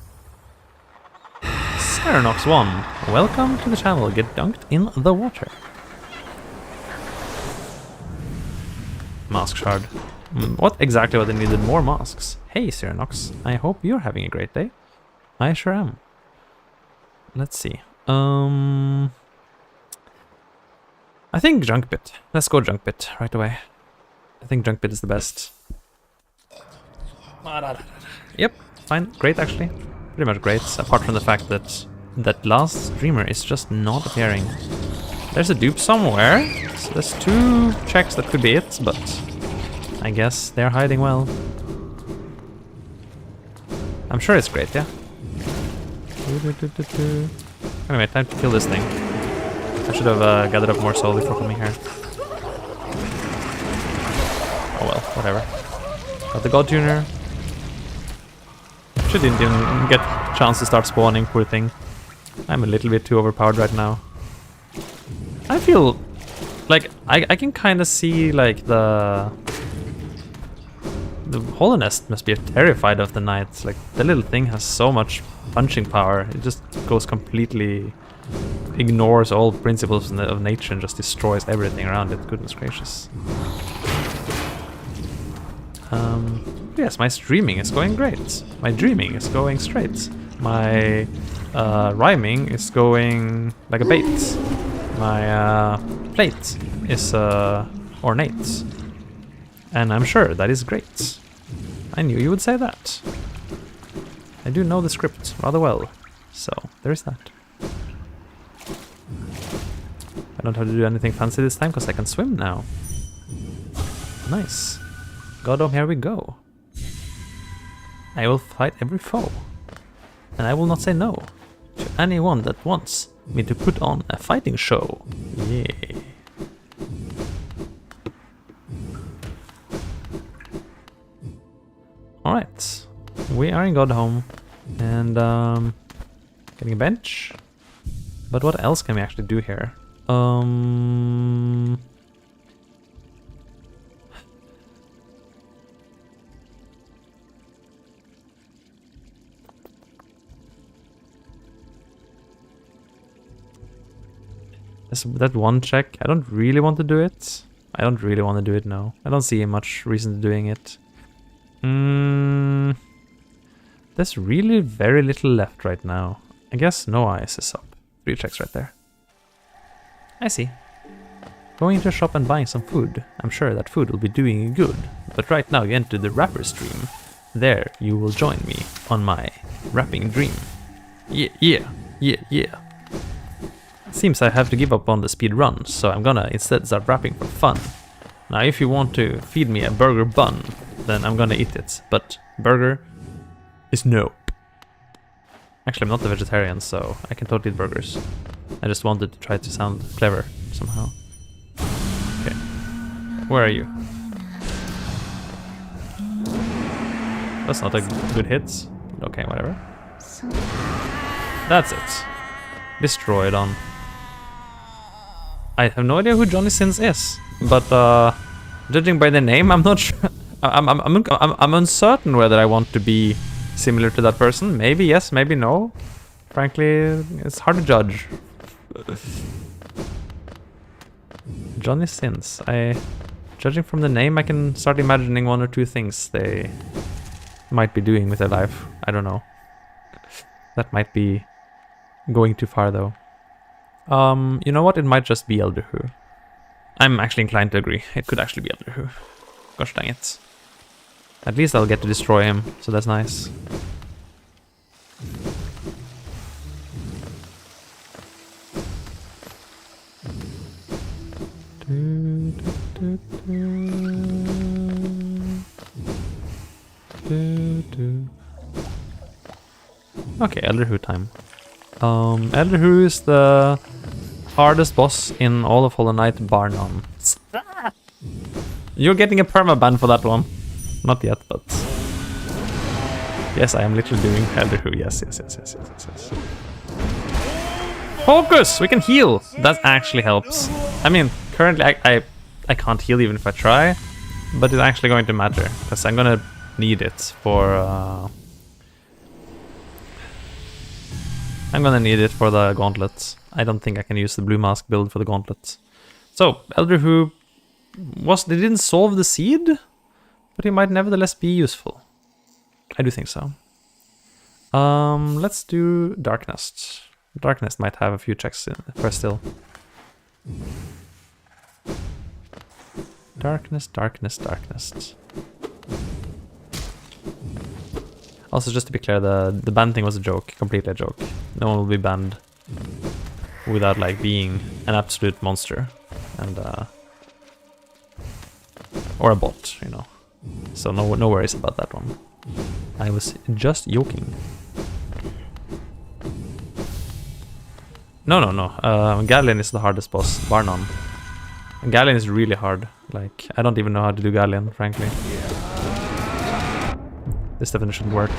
Serenox1, welcome to the channel. Get dunked in the water. Mask shard. What exactly what they needed? More masks. Hey Serenox, I hope you're having a great day. I sure am. Let's see. I think junk pit. Let's go junk pit right away. I think junk pit is the best. Yep, fine, great actually. Pretty much great, apart from the fact that that last streamer is just not appearing. There's a dupe somewhere, so there's 2 checks that could be it, but I guess they're hiding well. I'm sure it's great, yeah? Anyway, time to kill this thing. I should have gathered up more soul before coming here. Oh well, whatever. Got the God Tuner. She didn't even get a chance to start spawning, poor thing. I'm a little bit too overpowered right now. I feel like I can kind of see like the Hallownest must be terrified of the knights. Like the little thing has so much punching power. It just goes completely ignores all principles of nature and just destroys everything around it. Goodness gracious. Yes, my streaming is going great. My dreaming is going straight. My rhyming is going like a bait. My plate is ornate. And I'm sure that is great. I knew you would say that. I do know the script rather well. So, there is that. I don't have to do anything fancy this time because I can swim now. Nice. Godom, here we go. I will fight every foe. And I will not say no to anyone that wants me to put on a fighting show. Yeah. Alright. We are in Godhome. And getting a bench. But what else can we actually do here? That one check, I don't really want to do it. I don't really want to do it, no. I don't see much reason to doing it. There's really very little left right now. I guess no ice is up. 3 checks right there. I see. Going into a shop and buying some food. I'm sure that food will be doing you good. But right now you enter the rapper stream. There you will join me on my rapping dream. Yeah, yeah, yeah, yeah. Seems I have to give up on the speed run, so I'm gonna instead start rapping for fun. Now, if you want to feed me a burger bun, then I'm gonna eat it. But burger is no. Actually, I'm not a vegetarian, so I can totally eat burgers. I just wanted to try to sound clever somehow. Okay. Where are you? That's not a good hit. Okay, whatever. That's it. Destroyed on. I have no idea who Johnny Sins is, but judging by the name, I'm not sure. I'm uncertain whether I want to be similar to that person. Maybe yes, maybe no. Frankly, it's hard to judge. Johnny Sins. Judging from the name, I can start imagining one or two things they might be doing with their life. I don't know. That might be going too far though. You know what? It might just be Elder Who. I'm actually inclined to agree. It could actually be Elder Who. Gosh dang it. At least I'll get to destroy him, so that's nice. Okay, Elder Who time. Elder Who is the hardest boss in all of Hollow Knight, bar none. You're getting a permaban for that one. Not yet, but... Yes, I am literally doing Elder Who. Yes. Focus! We can heal! That actually helps. I mean, currently I can't heal even if I try, but it's actually going to matter, because I'm gonna need it for... I'm gonna need it for the gauntlets. I don't think I can use the blue mask build for the gauntlets. So, Elder Who they didn't solve the seed, but he might nevertheless be useful. I do think so. Let's do Darknest. Darknest might have a few checks in first still. Darknest. Also, just to be clear, the ban thing was a joke, completely a joke. No one will be banned without like being an absolute monster and or a bot, you know. So no worries about that one. I was just joking. No. Galleon is the hardest boss, bar none. Galleon is really hard. Like, I don't even know how to do Galleon, frankly. This definitely shouldn't work.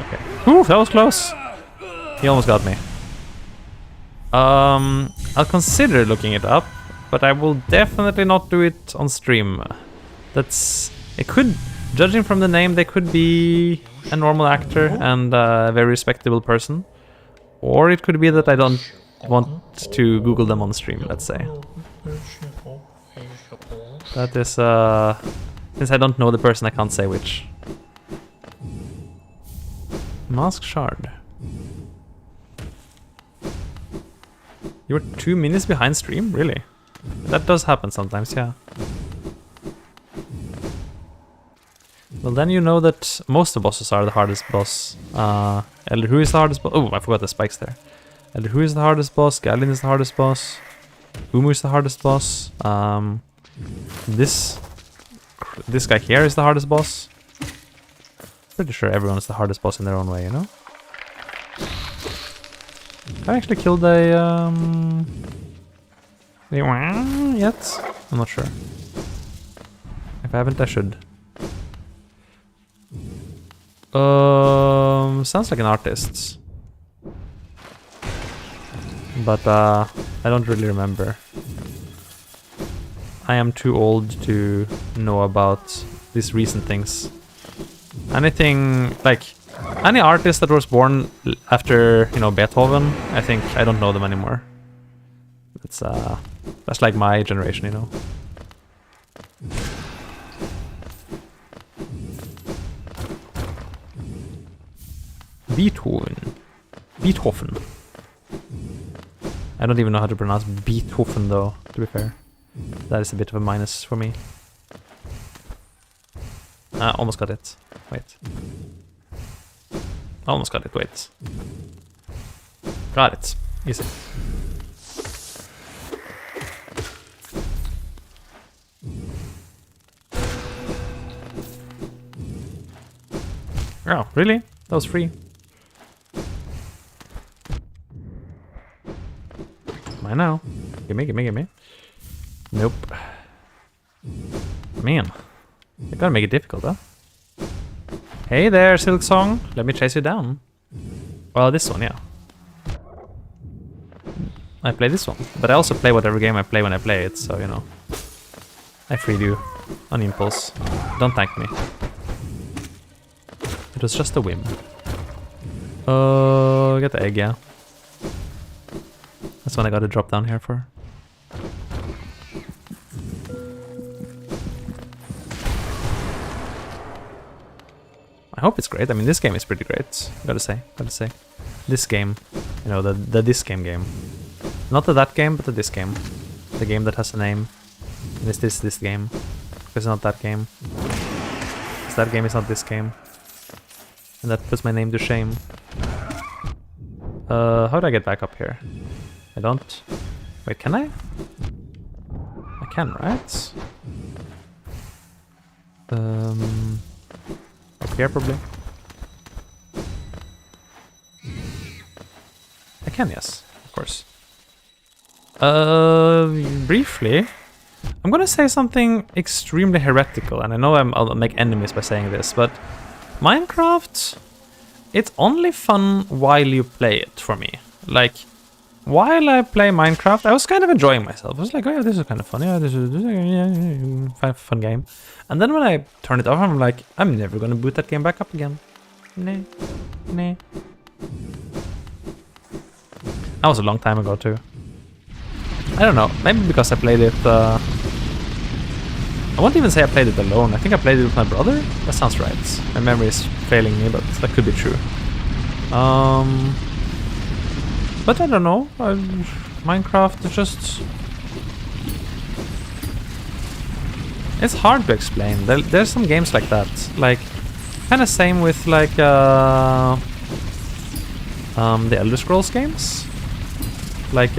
Okay. Ooh, that was close. He almost got me. I'll consider looking it up, but I will definitely not do it on stream. It could, judging from the name, they could be a normal actor and a very respectable person. Or it could be that I don't want to Google them on stream, let's say. That is, since I don't know the person, I can't say which. Mask Shard. You were 2 minutes behind stream? Really? That does happen sometimes, yeah. Well, then you know that most of the bosses are the hardest boss. Elder Who is the hardest boss. Oh, I forgot the spikes there. Elder Who is the hardest boss. Galleon is the hardest boss. Umu is the hardest boss. This guy here is the hardest boss. Pretty sure everyone is the hardest boss in their own way, you know? I actually killed a yet? I'm not sure. If I haven't, I should. Sounds like an artist. But I don't really remember. I am too old to know about these recent things. Anything like any artist that was born after, you know, Beethoven, I think I don't know them anymore. That's like my generation, you know. Beethoven. I don't even know how to pronounce Beethoven though, to be fair. That is a bit of a minus for me. Almost got it. Wait. Almost got it, wait. Got it. Easy. Oh, really? That was free. I know. Gimme, gimme, gimme. Nope. Man. They gotta make it difficult, huh? Hey there, Silk Song. Let me chase you down. Well, this one, yeah. I play this one. But I also play whatever game I play when I play it, so, you know. I freed you. On impulse. Don't thank me. It was just a whim. Get the egg, yeah. That's what I got to drop down here for. I hope it's great. I mean, this game is pretty great. Gotta say. This game, you know, the this game. Not the that game, but the this game. The game that has a name. And it's this game. It's not that game. Because that game is not this game. And that puts my name to shame. How do I get back up here? I don't... Wait, can I? I can, right? Up here, probably. I can, yes. Of course. Briefly... I'm gonna say something extremely heretical, and I know I'll make enemies by saying this, but... Minecraft... It's only fun while you play it, for me. Like... While I play Minecraft, I was kind of enjoying myself. I was like, oh yeah, this is kind of fun. Yeah, this is a fun game. And then when I turn it off, I'm like, I'm never gonna boot that game back up again. Nah. That was a long time ago too. I don't know, maybe because I played it... I won't even say I played it alone. I think I played it with my brother. That sounds right. My memory is failing me, but that could be true. But I don't know, Minecraft is just... It's hard to explain. There's some games like that. Like, kind of same with like the Elder Scrolls games. Like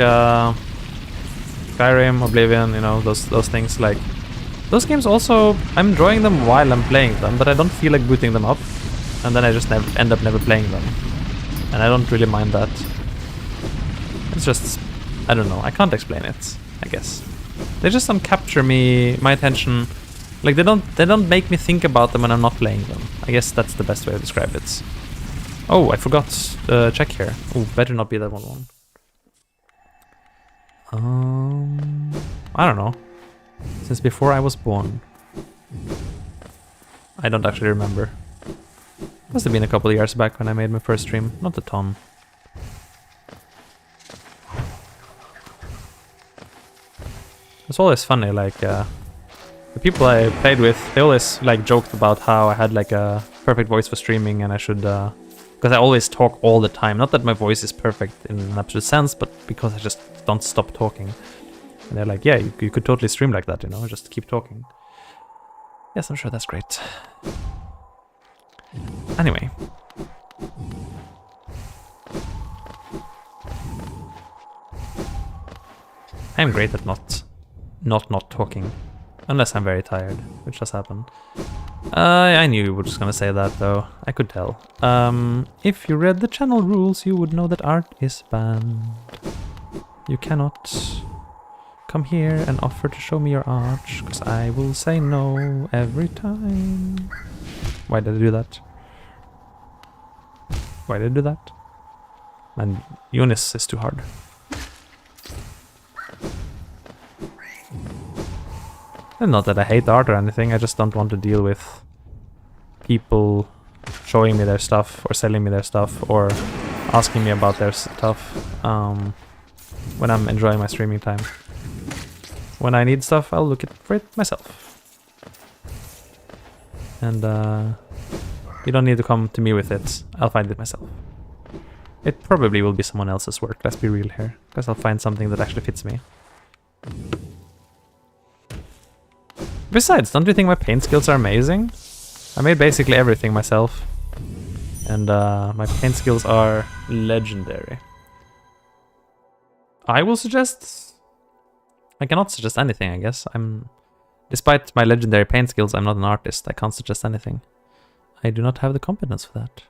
Skyrim, Oblivion, you know, those things. Like, those games also, I'm enjoying them while I'm playing them, but I don't feel like booting them up. And then I just end up never playing them. And I don't really mind that. It's just, I don't know, I can't explain it, I guess. They just don't capture my attention. Like, they don't make me think about them when I'm not playing them. I guess that's the best way to describe it. Oh, I forgot check here. Oh, better not be that one. I don't know. Since before I was born. I don't actually remember. Must have been a couple of years back when I made my first stream, not a ton. It's always funny, like, the people I played with, they always, like, joked about how I had, like, a perfect voice for streaming and I should, because I always talk all the time. Not that my voice is perfect in an absolute sense, but because I just don't stop talking. And they're like, yeah, you could totally stream like that, you know, just keep talking. Yes, I'm sure that's great. Anyway. I'm great at not talking. Unless I'm very tired, which does happen. I knew you were just gonna say that, though. I could tell. If you read the channel rules, you would know that art is banned. You cannot come here and offer to show me your art, because I will say no every time. Why did I do that? Why did I do that? And Eunice is too hard. And not that I hate art or anything, I just don't want to deal with people showing me their stuff or selling me their stuff or asking me about their stuff when I'm enjoying my streaming time. When I need stuff, I'll look for it myself. And you don't need to come to me with it, I'll find it myself. It probably will be someone else's work, let's be real here, because I'll find something that actually fits me. Besides, don't you think my paint skills are amazing? I made basically everything myself. And my paint skills are legendary. I will suggest... I cannot suggest anything, I guess. Despite my legendary paint skills, I'm not an artist. I can't suggest anything. I do not have the competence for that.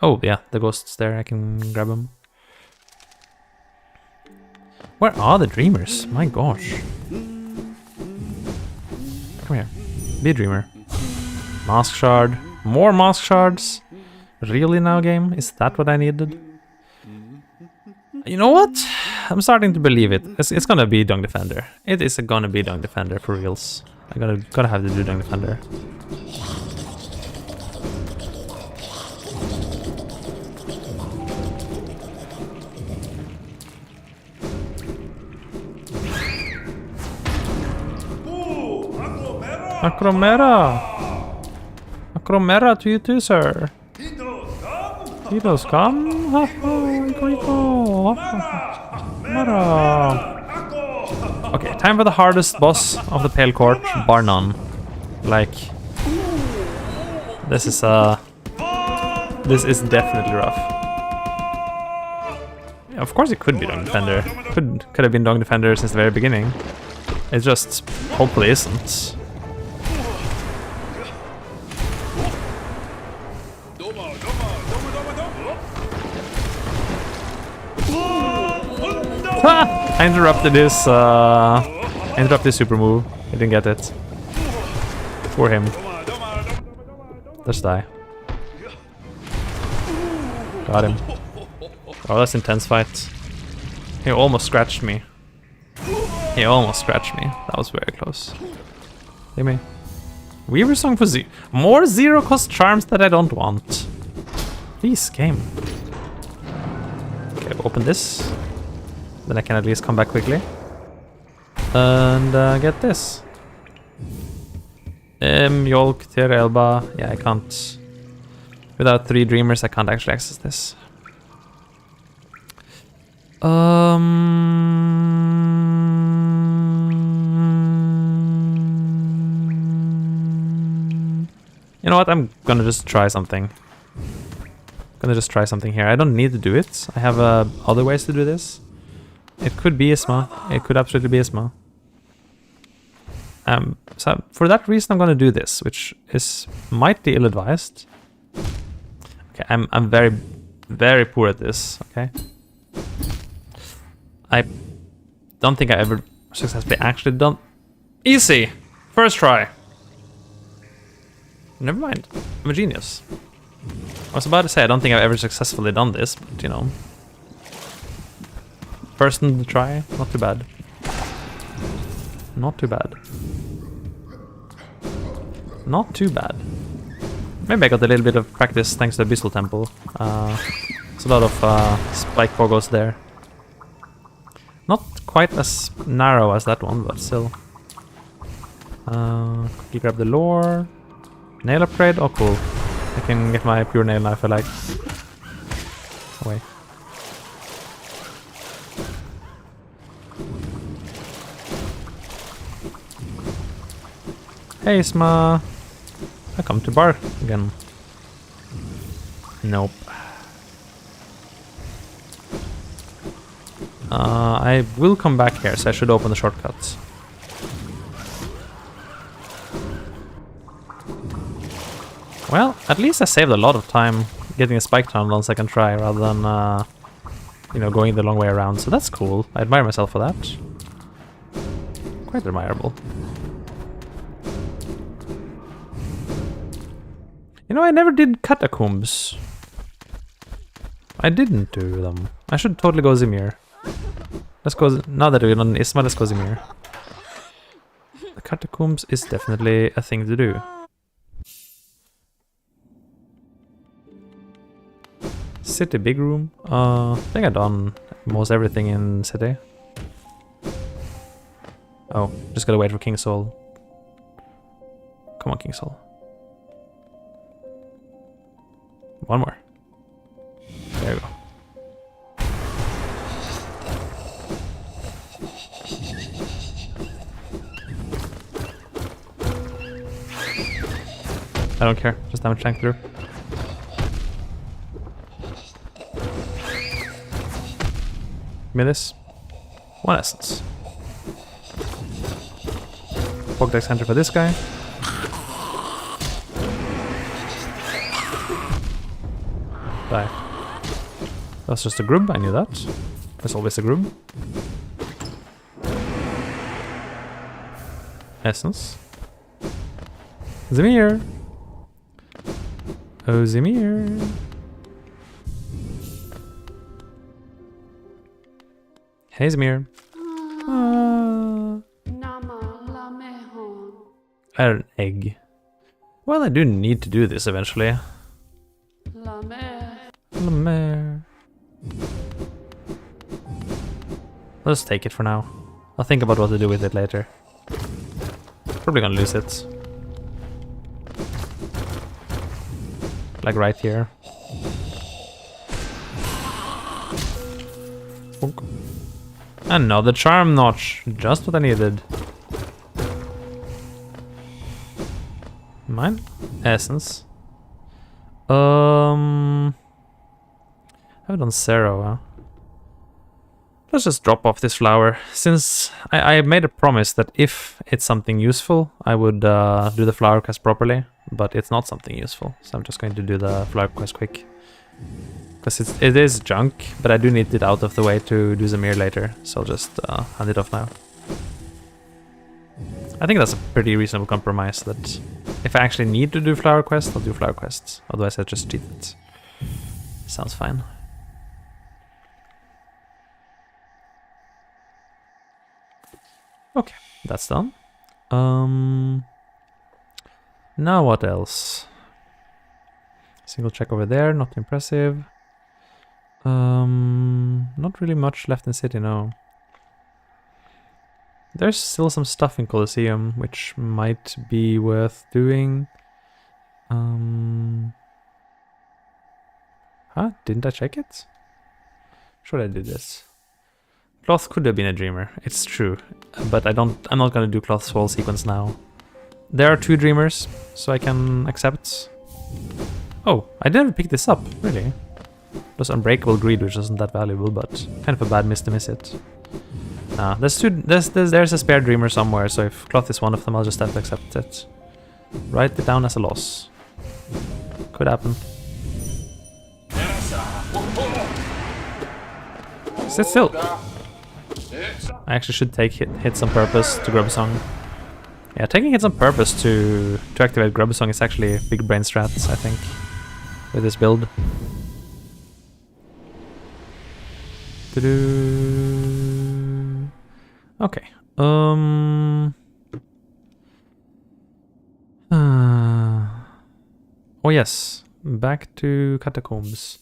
Oh, yeah, the ghost's there. I can grab them. Where are the dreamers? My gosh. Come here. Be a dreamer. Mask shard. More mask shards. Really now, game? Is that what I needed? You know what? I'm starting to believe it. It's gonna be Dung Defender. It is gonna be Dung Defender for reals. I gotta have to do Dung Defender. Acromera! Acromera to you too, sir. Tito's come. Okay, time for the hardest boss of the Pale Court, bar none. Like, this is definitely rough. Yeah, of course it could be Dung Defender. Could have been Dung Defender since the very beginning. It just hopefully isn't. I interrupted this super move. I didn't get it. For him. Let's die. Got him. Oh, that's intense fight. He almost scratched me. He almost scratched me. That was very close. Leave me. Weaver Song for more zero cost charms that I don't want. Please, game. Okay, open this. Then I can at least come back quickly. And get this. Yolk, Tier Elba. Yeah, I can't. Without 3 dreamers, I can't actually access this. You know what? I'm gonna just try something. Here. I don't need to do it. I have other ways to do this. It could be Isma. It could absolutely be Isma. So for that reason, I'm gonna do this, which might be ill-advised. Okay, I'm very, very poor at this. Okay. I don't think I ever successfully actually done. Easy, first try. Never mind. I'm a genius. I was about to say I don't think I've ever successfully done this, but you know. First in the try, not too bad. Not too bad. Not too bad. Maybe I got a little bit of practice thanks to the Abyssal Temple. There's a lot of spike poggos there. Not quite as narrow as that one, but still. Quickly grab the lore. Nail upgrade? Oh cool. I can get my pure nail knife I like. Away. Hey Isma! I come to bar again. Nope. I will come back here, so I should open the shortcuts. Well, at least I saved a lot of time getting a spike tunnel on second try rather than, you know, going the long way around. So that's cool. I admire myself for that. Quite admirable. You know, I never did catacombs. I didn't do them. I should totally go Zimir. Let's go. Now that we're on Isma, let's go Zimir. The catacombs is definitely a thing to do. City big room. I think I've done most everything in city. Oh, just gotta wait for King Soul. Come on, King Soul. One more. There we go. I don't care. Just damage tank through. Give me this. 1 essence. Pokedex Hunter for this guy. Die. That's just a grub, I knew that. There's always a grub. Essence. Zemir! Oh, Zemir! Hey, Zemir. An egg. Well, I do need to do this eventually. La mer. Let's take it for now. I'll think about what to do with it later. Probably gonna lose it. Like right here. Bonk. Another charm notch. Just what I needed. Mine? Essence. I haven't done Zero, huh? Let's just drop off this flower. Since I made a promise that if it's something useful, I would do the flower quest properly. But it's not something useful, so I'm just going to do the flower quest quick. Because it is junk, but I do need it out of the way to do Zemir later, so I'll just hand it off now. I think that's a pretty reasonable compromise, that if I actually need to do flower quests, I'll do flower quests. Otherwise I'll just cheat it. Sounds fine. Okay, that's done. Now what else? Single check over there, not impressive. Not really much left in city, no. There's still some stuff in Colosseum, which might be worth doing. Huh? Didn't I check it? Should I do this? Cloth could have been a dreamer, it's true. But I'm not gonna do Cloth's whole sequence now. There are 2 dreamers, so I can accept. Oh, I didn't pick this up, really. There's Unbreakable Greed, which isn't that valuable, but kind of a bad miss to miss it. There's a spare dreamer somewhere, so if Cloth is one of them, I'll just have to accept it. Write it down as a loss. Could happen. Sit still. I actually should take hits on purpose to grab song. Yeah, taking hits on purpose to activate grab song is actually big brain strats, I think, with this build. Okay. Oh yes, back to Catacombs.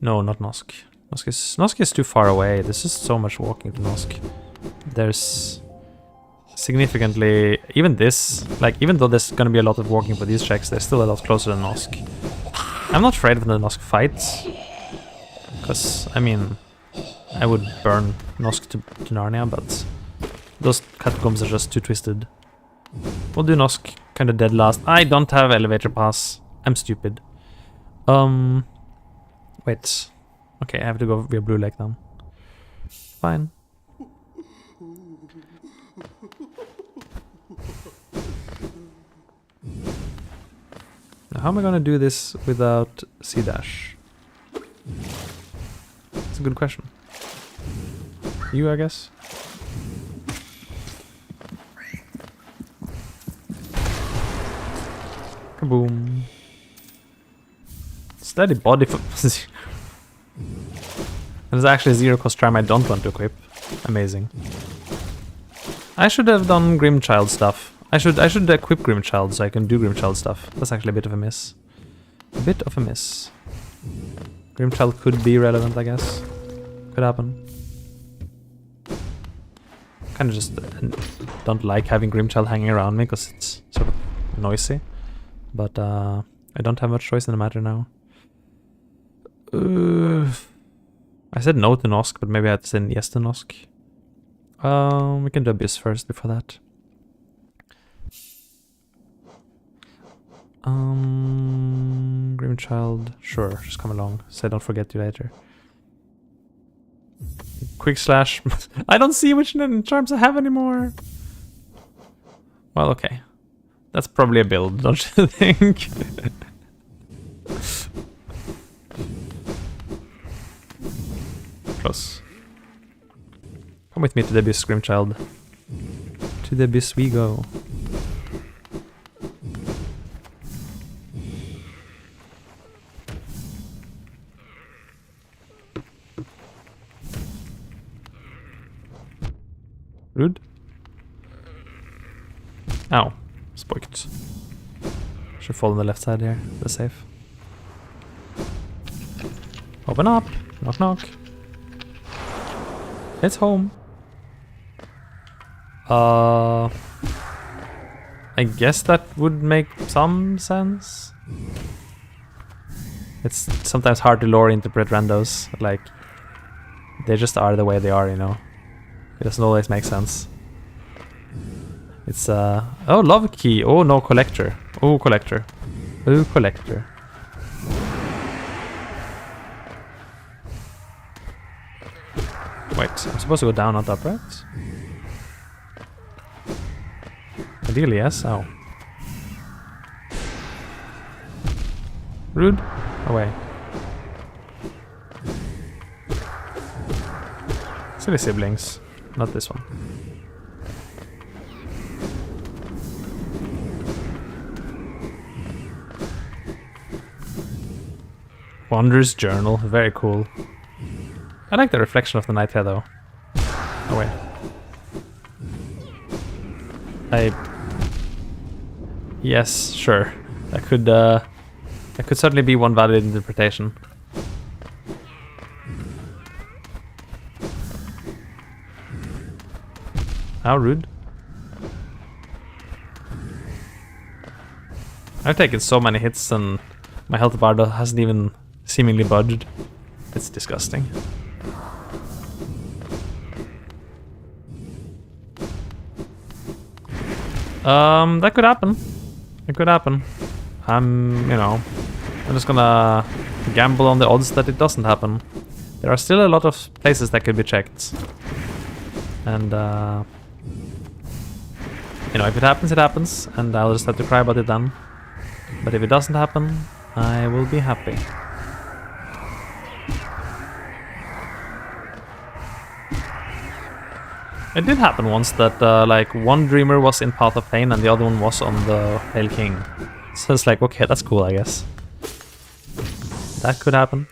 No, not Nosk. Nosk is too far away. There's just so much walking to Nosk. There's significantly, even this, like, even though there's gonna be a lot of walking for these checks, there's still a lot closer than Nosk. I'm not afraid of the Nosk fights, because, I mean, I would burn Nosk to Narnia, but those catacombs are just too twisted. We'll do Nosk kind of dead last. I don't have elevator pass. I'm stupid. Wait. Okay, I have to go via Blue Lake then. Fine. Now, how am I gonna do this without C-dash? It's a good question. You, I guess? Kaboom. Steady body for... There's actually 0 cost charm I don't want to equip. Amazing. I should have done Grimchild stuff. I should equip Grimchild so I can do Grimchild stuff. That's actually a bit of a miss. A bit of a miss. Grimchild could be relevant, I guess. Could happen. Kind of just don't like having Grimchild hanging around me because it's sort of noisy. But I don't have much choice in the matter now. I said no to Nosk, but maybe I had to say yes to Nosk. We can do Abyss first before that. Grimchild, sure, just come along. Say don't forget you later. Quick slash. I don't see which charms I have anymore. Well, okay. That's probably a build, don't you think? goes. Come with me to the abyss, Grimchild. To the abyss we go. Rude. Ow. Spoilt. Should fall on the left side here. That's safe. Open up. Knock knock. It's home. I guess that would make some sense. It's sometimes hard to lore interpret randos. Like, they just are the way they are, you know. It doesn't always make sense. It's oh, love key. Oh no, collector. Oh, collector. Oh, collector. Wait, I'm supposed to go down, not up, right? Ideally, yes. Oh. Rude. Away. Silly siblings. Not this one. Wanderer's Journal. Very cool. I like the reflection of the night here, though. Oh, wait. Yes, sure. That could certainly be one valid interpretation. How rude. I've taken so many hits and my health bar hasn't even seemingly budged. It's disgusting. That could happen. It could happen. I'm just gonna gamble on the odds that it doesn't happen. There are still a lot of places that could be checked. And, if it happens, it happens. And I'll just have to cry about it then. But if it doesn't happen, I will be happy. It did happen once that, one dreamer was in Path of Pain and the other one was on the Pale King. So it's like, okay, that's cool, I guess. That could happen.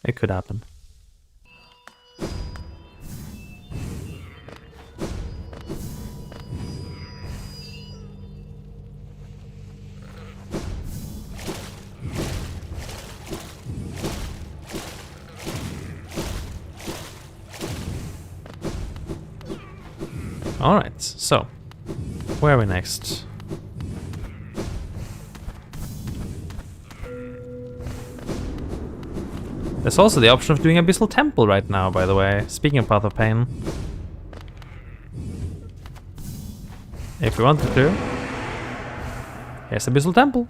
It could happen. Alright, so, where are we next? There's also the option of doing Abyssal Temple right now, by the way, speaking of Path of Pain. If we wanted to. Here's Abyssal Temple.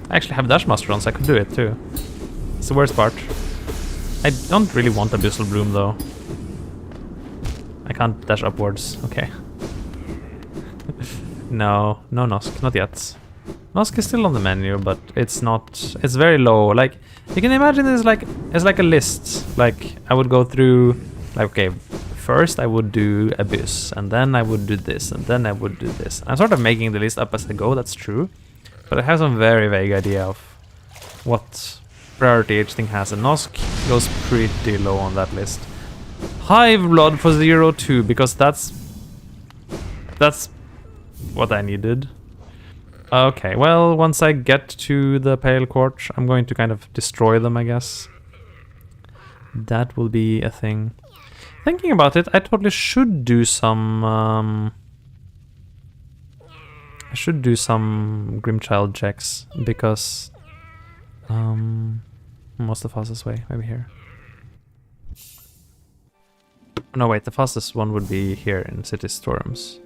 I actually have Dash Master on, so I could do it too. It's the worst part. I don't really want Abyssal Bloom though. I can't dash upwards. Okay. No Nosk, not yet. Nosk is still on the menu, but it's not. It's very low. Like, you can imagine it's like a list. Like, I would go through. Like, okay, first I would do Abyss, and then I would do this, and then I would do this. I'm sort of making the list up as I go. That's true, but I have some very vague idea of what priority each thing has, and Nosk goes pretty low on that list. Hive Blood for 0-2, because that's what I needed. Okay, well, once I get to the Pale Court, I'm going to kind of destroy them, I guess. That will be a thing. Thinking about it, I totally should do some Grimchild checks, because what's the fastest way? Maybe here. No, wait, the fastest one would be here in City Storms.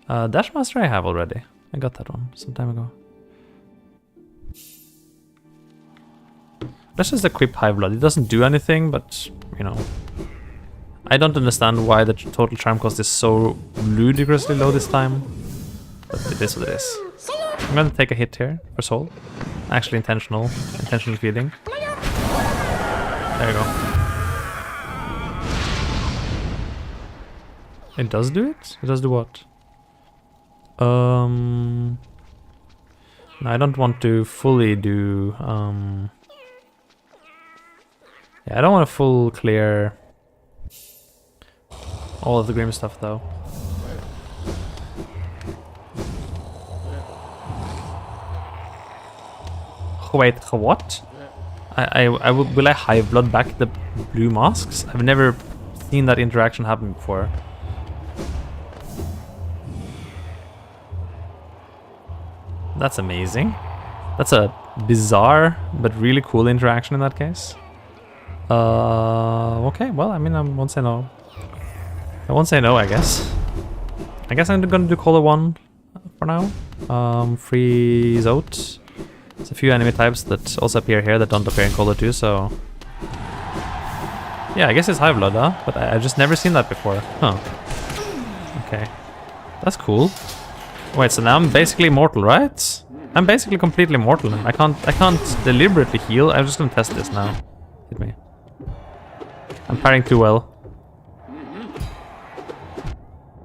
Dash Master I have already. I got that one some time ago. Let's just equip Hive Blood. It doesn't do anything, but, I don't understand why the total charm cost is so ludicrously low this time. But it is what it is. I'm gonna take a hit here for soul. actually intentional feeding. There you go. It does do it? It does do what? No, I don't want to fully do, yeah, I don't want to full clear all of the Grim stuff though. Wait, what? Will I Hive Blood back the blue masks? I've never seen that interaction happen before. That's amazing. That's a bizarre but really cool interaction in that case. Okay, well, I mean, I won't say no. I won't say no, I guess. I guess I'm gonna do Color 1 for now. Freeze out. There's a few enemy types that also appear here that don't appear in Color 2, so... Yeah, I guess it's Hive Blood, huh? But I've just never seen that before. Huh. Okay. That's cool. Wait, so now I'm basically mortal, right? I'm basically completely mortal. I can't deliberately heal. I'm just gonna test this now. Hit me. I'm parrying too well.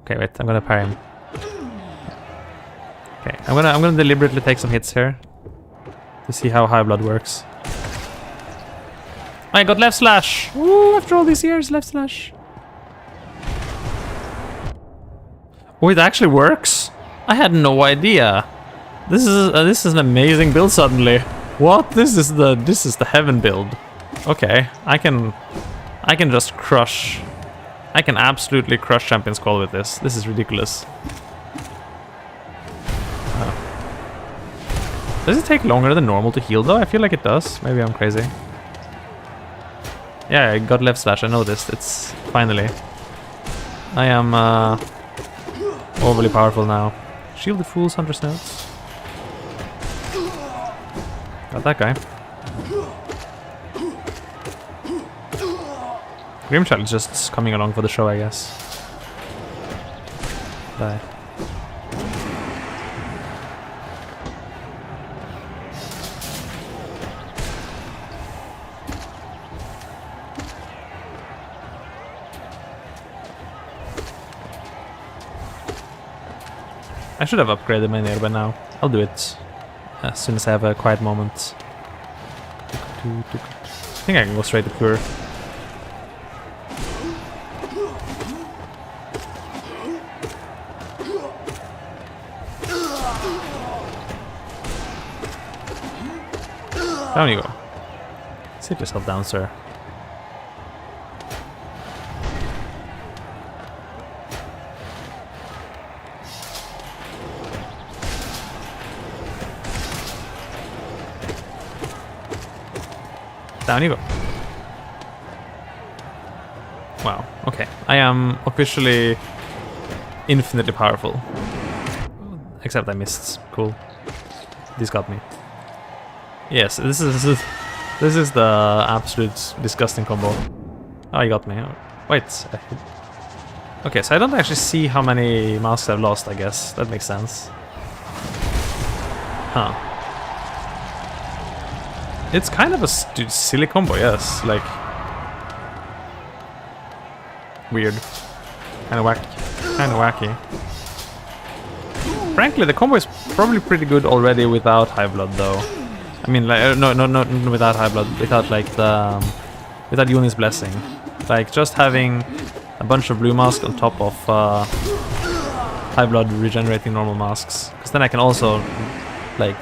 Okay, wait, I'm gonna parry him. Okay, I'm gonna deliberately take some hits here to see how High Blood works. I got left slash. Woo! After all these years, left slash. Oh, it actually works. I had no idea. This is an amazing build suddenly. What? This is the heaven build. Okay, I can just crush. I can absolutely crush Champion Skull with this. This is ridiculous. Oh. Does it take longer than normal to heal though? I feel like it does. Maybe I'm crazy. Yeah, I got left slash. I noticed. It's finally. I am overly powerful now. Shielded Fools, Hunter's Notes. Got that guy. Grimchild is just coming along for the show, I guess. Die. I should have upgraded my nair by now. I'll do it as soon as I have a quiet moment. I think I can go straight to Pure. Down you go. Sit yourself down, sir. Down you go. Wow, okay. I am officially infinitely powerful. Except I missed. Cool. This got me. Yes, this is the absolute disgusting combo. Oh, you got me. Wait. Okay, so I don't actually see how many masks I've lost, I guess. That makes sense. Huh. It's kind of a silly combo, yes. Like... weird. Kinda wacky. Frankly, the combo is probably pretty good already without High Blood, though. I mean, like, no, without High Blood, without like the, without Yuni's Blessing. Like, just having a bunch of blue masks on top of High Blood regenerating normal masks. Because then I can also, like,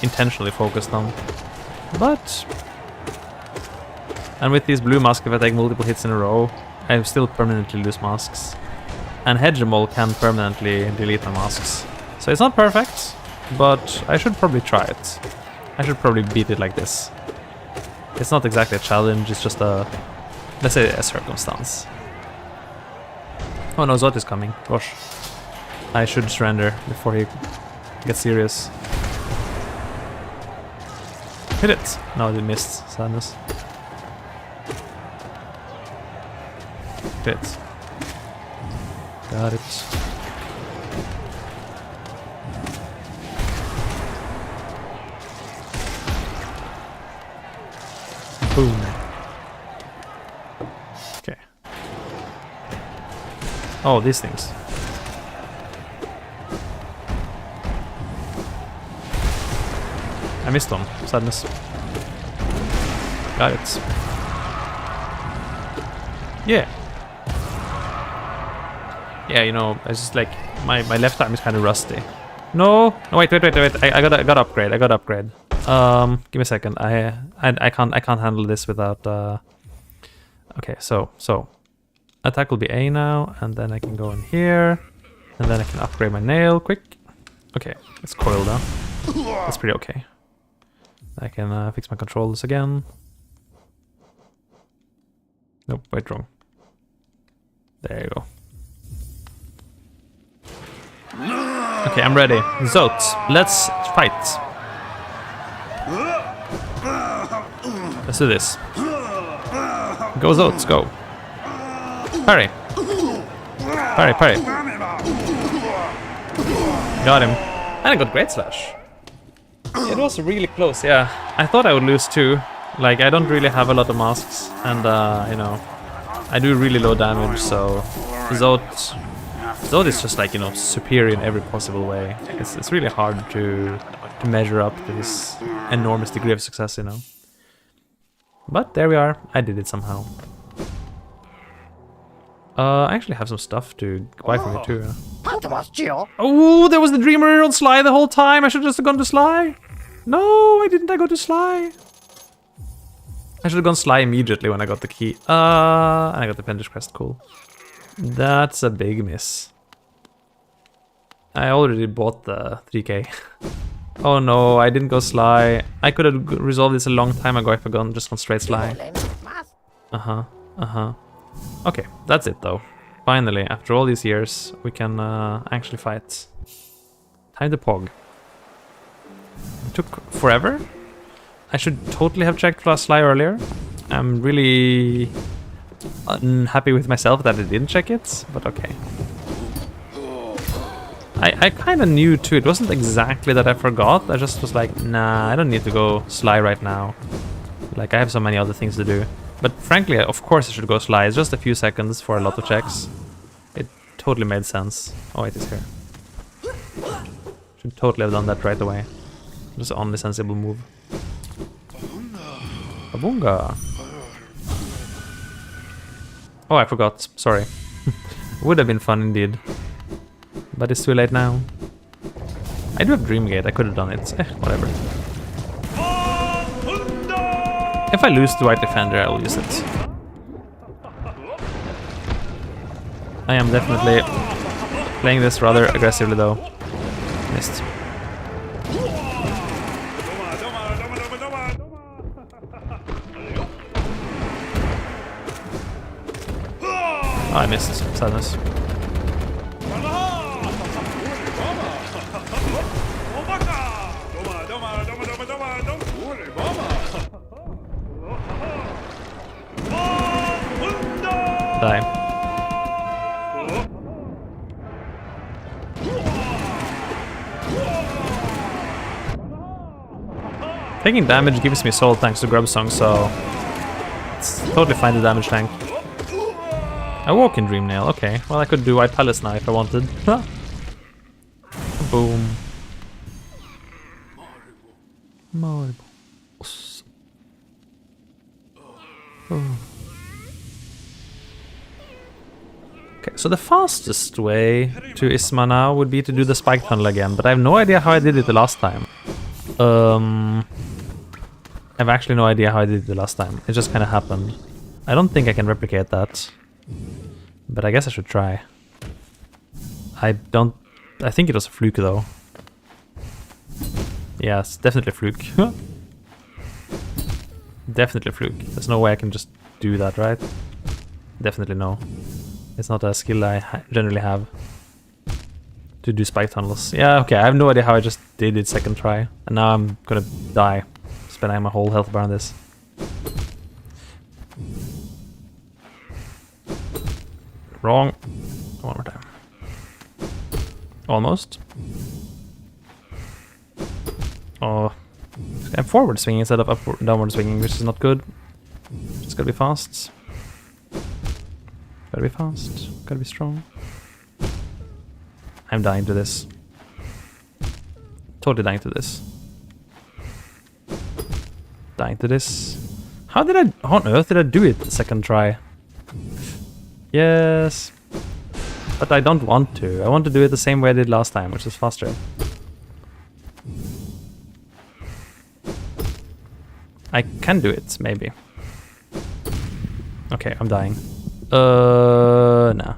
intentionally focus them. But... and with these blue masks, if I take multiple hits in a row, I still permanently lose masks. And Hegemol can permanently delete my masks. So it's not perfect, but I should probably try it. I should probably beat it like this. It's not exactly a challenge, it's just a... let's say a circumstance. Oh no, Zot is coming. Gosh. I should surrender before he gets serious. Hit it! No, it missed. Sadness. Hit it. Got it. Boom. Okay. Oh, these things. I missed one. Sadness. Got it. Yeah. Yeah, you know, it's just like my left arm is kind of rusty. No, no, wait. I gotta upgrade. Give me a second. I can't handle this without. Okay, so attack will be A now, and then I can go in here, and then I can upgrade my nail quick. Okay, it's coiled now. That's pretty okay. I can fix my controls again. Nope, wait, wrong. There you go. Okay, I'm ready. Zot, let's fight. Let's do this. Go Zots, go. Parry. Parry. Got him. And I got Great Slash. It was really close, yeah. I thought I would lose too. Like, I don't really have a lot of masks, and you know, I do really low damage, so Zod is just like, you know, superior in every possible way. It's really hard to measure up to this enormous degree of success, you know. But there we are. I did it somehow. I actually have some stuff to buy from here too. Oh, there was the Dreamer on Sly the whole time. I should just have gone to Sly. No, I didn't. I go to Sly. I should have gone Sly immediately when I got the key. And I got the Pendus Crest. Cool. That's a big miss. I already bought the 3k. Oh no, I didn't go Sly. I could have resolved this a long time ago if I just gone straight Sly. Okay, that's it though. Finally, after all these years, we can actually fight. Time to Pog. It took forever. I should totally have checked for Sly earlier. I'm really unhappy with myself that I didn't check it, but okay. I kind of knew too. It wasn't exactly that I forgot. I just was like, nah, I don't need to go Sly right now. Like, I have so many other things to do. But frankly, of course I should go Sly. It's just a few seconds for a lot of checks. It totally made sense. Oh, it is here. Should totally have done that right away. Just the only sensible move. Abunga. Oh, I forgot. Sorry. Would have been fun indeed. But it's too late now. I do have Dreamgate. I could have done it. Whatever. If I lose the White Defender, I will use it. I am definitely playing this rather aggressively though. Missed. Oh, I missed. Sadness. Die. Taking damage gives me soul thanks to Grub Song, so it's totally fine to damage tank. I walk in Dream Nail, okay. Well, I could do White Palace now if I wanted. Boom. Okay, so the fastest way to Isma now would be to do the Spike Tunnel again, but I have no idea how I did it the last time. I have actually no idea how I did it the last time. It just kind of happened. I don't think I can replicate that, but I guess I should try. I think it was a fluke though. Yeah, it's definitely a fluke. Definitely a fluke. There's no way I can just do that, right? Definitely no. It's not a skill I generally have to do spike tunnels. Yeah, okay, I have no idea how I just did it second try. And now I'm gonna die, spending my whole health bar on this. Wrong. One more time. Almost. Oh. I'm forward swinging instead of upward, downward swinging, which is not good. gotta be fast. Gotta be fast. Gotta be strong. I'm dying to this. Totally dying to this. Dying to this. How on earth did I do it the second try? Yes. But I don't want to. I want to do it the same way I did last time, which is faster. I can do it, maybe. Okay, I'm dying. Nah.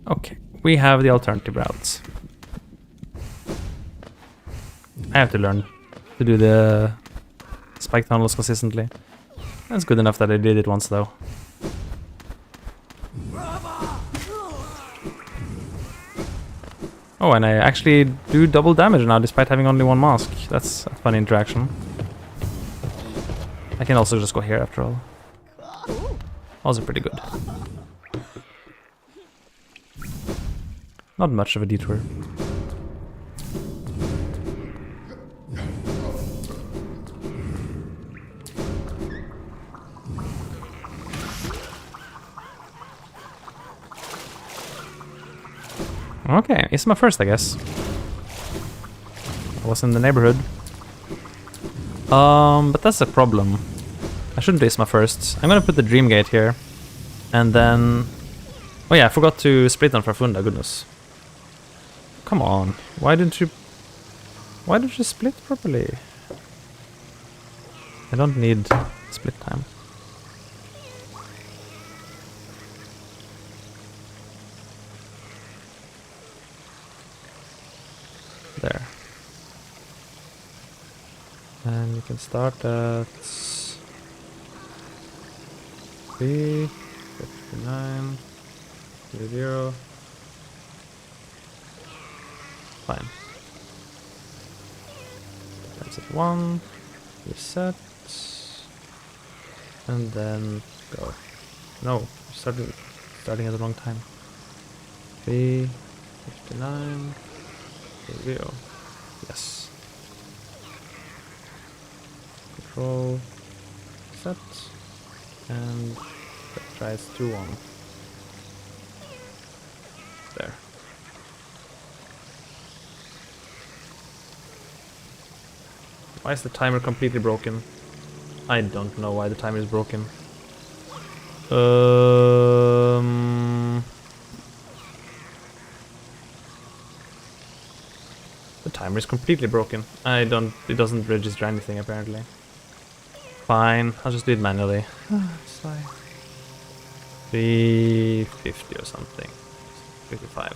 Okay, we have the alternative routes. I have to learn to do the spike tunnels consistently. That's good enough that I did it once, though. Oh, and I actually do double damage now, despite having only one mask. That's a fun interaction. I can also just go here, after all. Also pretty good. Not much of a detour. Okay, it's my first, I guess. I was in the neighborhood. But that's a problem. I shouldn't do my first. I'm gonna put the Dream Gate here. And then... Oh yeah, I forgot to split on Farfunda, goodness. Come on, why didn't you split properly? I don't need split time. There. And you can start at 3, 59, 0. Fine. Times at 1, reset, and then go. No, starting at the wrong time. 3, 59, 0. Yes. Control, set, and that tries 2-1. There. Why is the timer completely broken? I don't know why the timer is broken. The timer is completely broken. It doesn't register anything apparently. Fine, I'll just do it manually. It's fine. 350 or something. 55.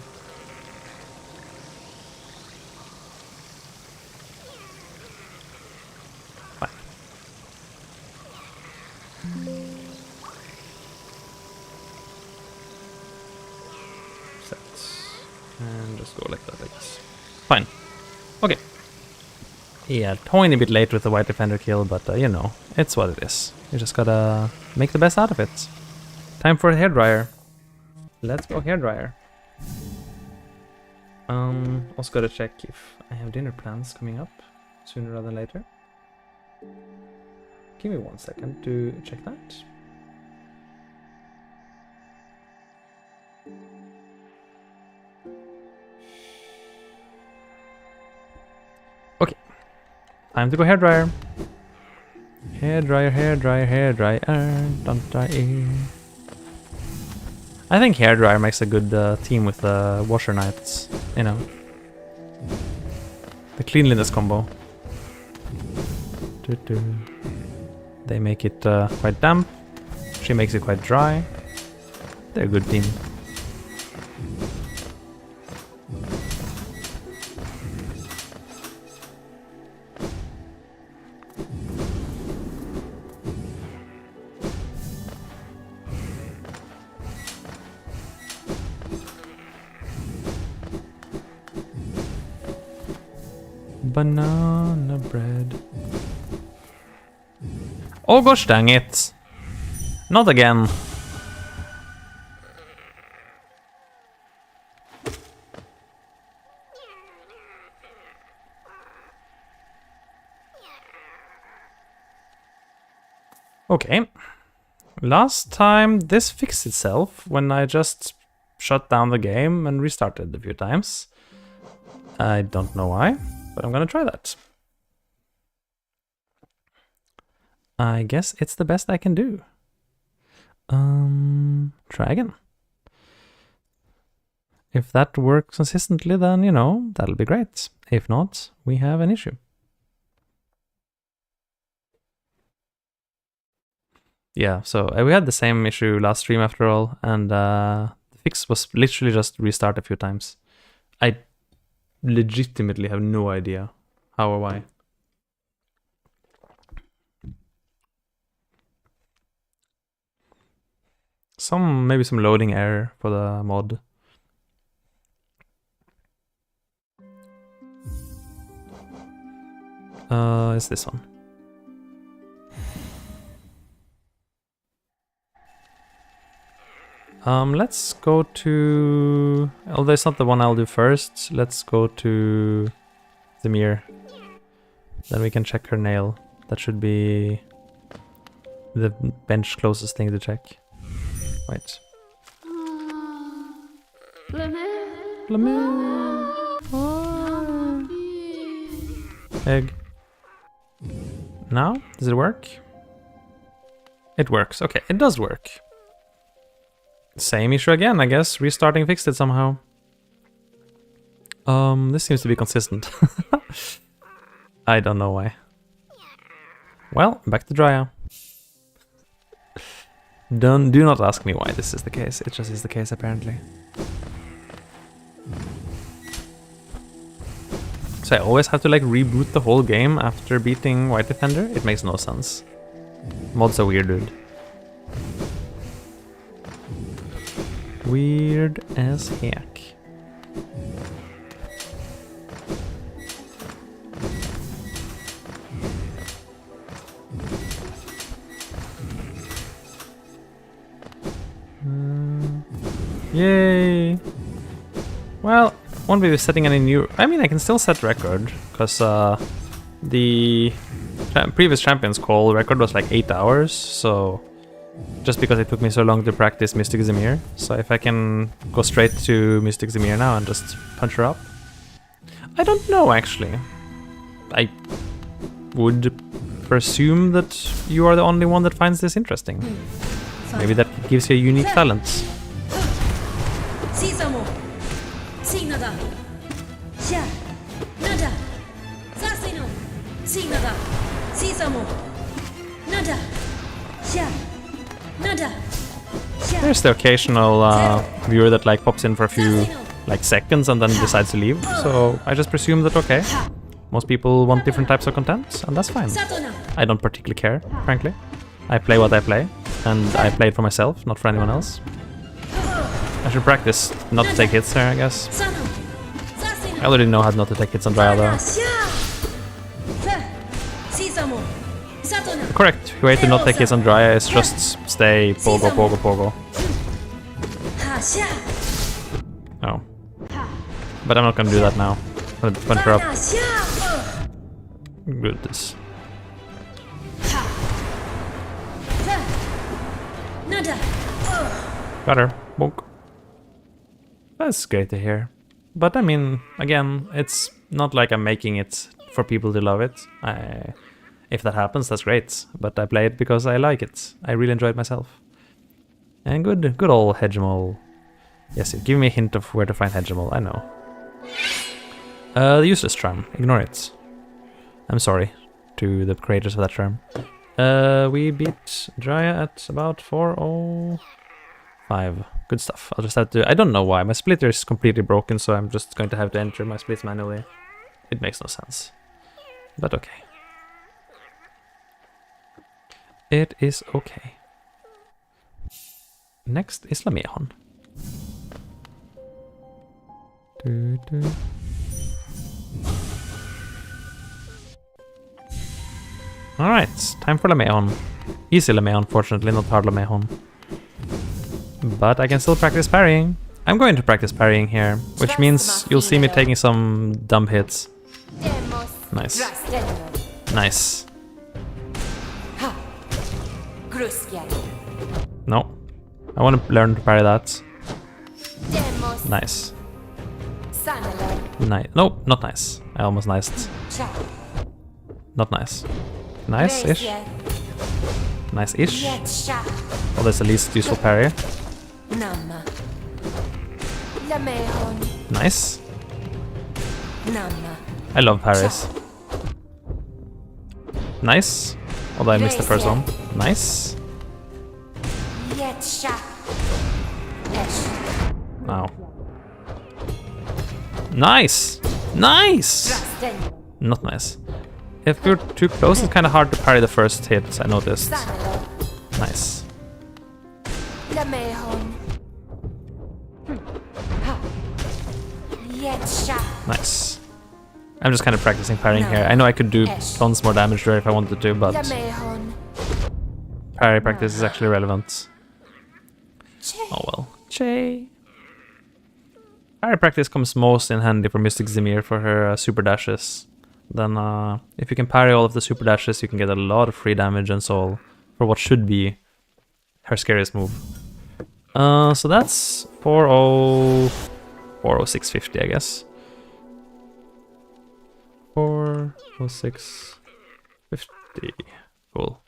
Fine. Set. And just go like that, I guess. Fine. Okay. Yeah, tiny bit late with the white defender kill, but you know, it's what it is. You just gotta make the best out of it. Time for a hairdryer. Let's go hairdryer. Also gotta check if I have dinner plans coming up sooner rather than later. Give me 1 second to check that. Okay. Time to go hairdryer. Hairdryer, hairdryer, hairdryer. Don't die. I think hairdryer makes a good team with the washer knights. You know, the cleanliness combo. They make it quite damp. She makes it quite dry. They're a good team. Banana bread. Oh gosh dang it! Not again. Okay. Last time this fixed itself when I just shut down the game and restarted a few times. I don't know why, but I'm gonna try that. I guess it's the best I can do. Try again. If that works consistently, then, you know, that'll be great. If not, we have an issue. Yeah, so we had the same issue last stream after all, and the fix was literally just restart a few times. I legitimately have no idea how or why. Maybe some loading error for the mod. It's this one. Let's go to... although it's not the one I'll do first, let's go to Zemir. Then we can check her nail. That should be the bench closest thing to check. Wait. Egg. Now? Does it work? It works. Okay, it does work. Same issue again, I guess. Restarting fixed it somehow. This seems to be consistent. I don't know why. Well, back to Drya. Do not ask me why this is the case. It just is the case, apparently. So I always have to like reboot the whole game after beating White Defender? It makes no sense. Mods are weird, dude. Weird as heck. Yay! Well, won't be setting any new... I mean, I can still set record, because the previous Champions Call record was like 8 hours, so... just because it took me so long to practice Mystic Zemir. So if I can go straight to Mystic Zemir now and just punch her up. I don't know, actually. I would presume that you are the only one that finds this interesting. Maybe that gives you a unique talent. There's the occasional viewer that like pops in for a few like seconds and then decides to leave. So I just presume that okay, most people want different types of content, and that's fine. I don't particularly care, frankly. I play what I play, and I play it for myself, not for anyone else. I should practice not to take hits there, I guess. I already know how not to take hits on Drya though. The correct way to not take hits on Drya is just stay pogo, pogo, pogo. Oh. But I'm not gonna do that now. I'm gonna punch her up. Good this. Got her. Bonk. That's great to hear. But I mean, again, it's not like I'm making it for people to love it. If that happens, that's great. But I play it because I like it. I really enjoy it myself. And good old Hegemol. Yes, give me a hint of where to find Hegemol. I know. The useless charm. Ignore it. I'm sorry to the creators of that charm. We beat Drya at about 4:05. Good stuff. I'll just have to... I don't know why. My splitter is completely broken, so I'm just going to have to enter my splits manually. It makes no sense. But okay. It is okay. Next is Lamehon. Alright, time for Lamehon. Easy Lamehon, fortunately, not hard Lamehon. But I can still practice parrying. I'm going to practice parrying here, which means you'll see me taking some dumb hits. Nice. Nice. No. I want to learn to parry that. Demos. Nice. Sanala. Nice. No, not nice. I almost niced. Cha. Not nice. Nice-ish. Gracia. Nice-ish. Yetsha. Oh, that's the least useful parry. Nama. Lamehon. Nice. Nama. I love parries. Nice. Although I missed the first one. Nice. Yetsha. Esh. Wow. Nice! Nice! Drasten. Not nice. If you're too close, it's kind of hard to parry the first hit, I noticed. Sanala. Nice. Lamehon. Yetsha. Nice. I'm just kind of practicing parrying here. I know I could do tons more damage there if I wanted to, but Lamehon. parry practice is actually relevant. Che. Oh well. Che. Parry practice comes most in handy for Mystic Zemir for her super dashes. Then if you can parry all of the super dashes, you can get a lot of free damage and soul for what should be her scariest move. So that's 40650, I guess. 40650. Cool.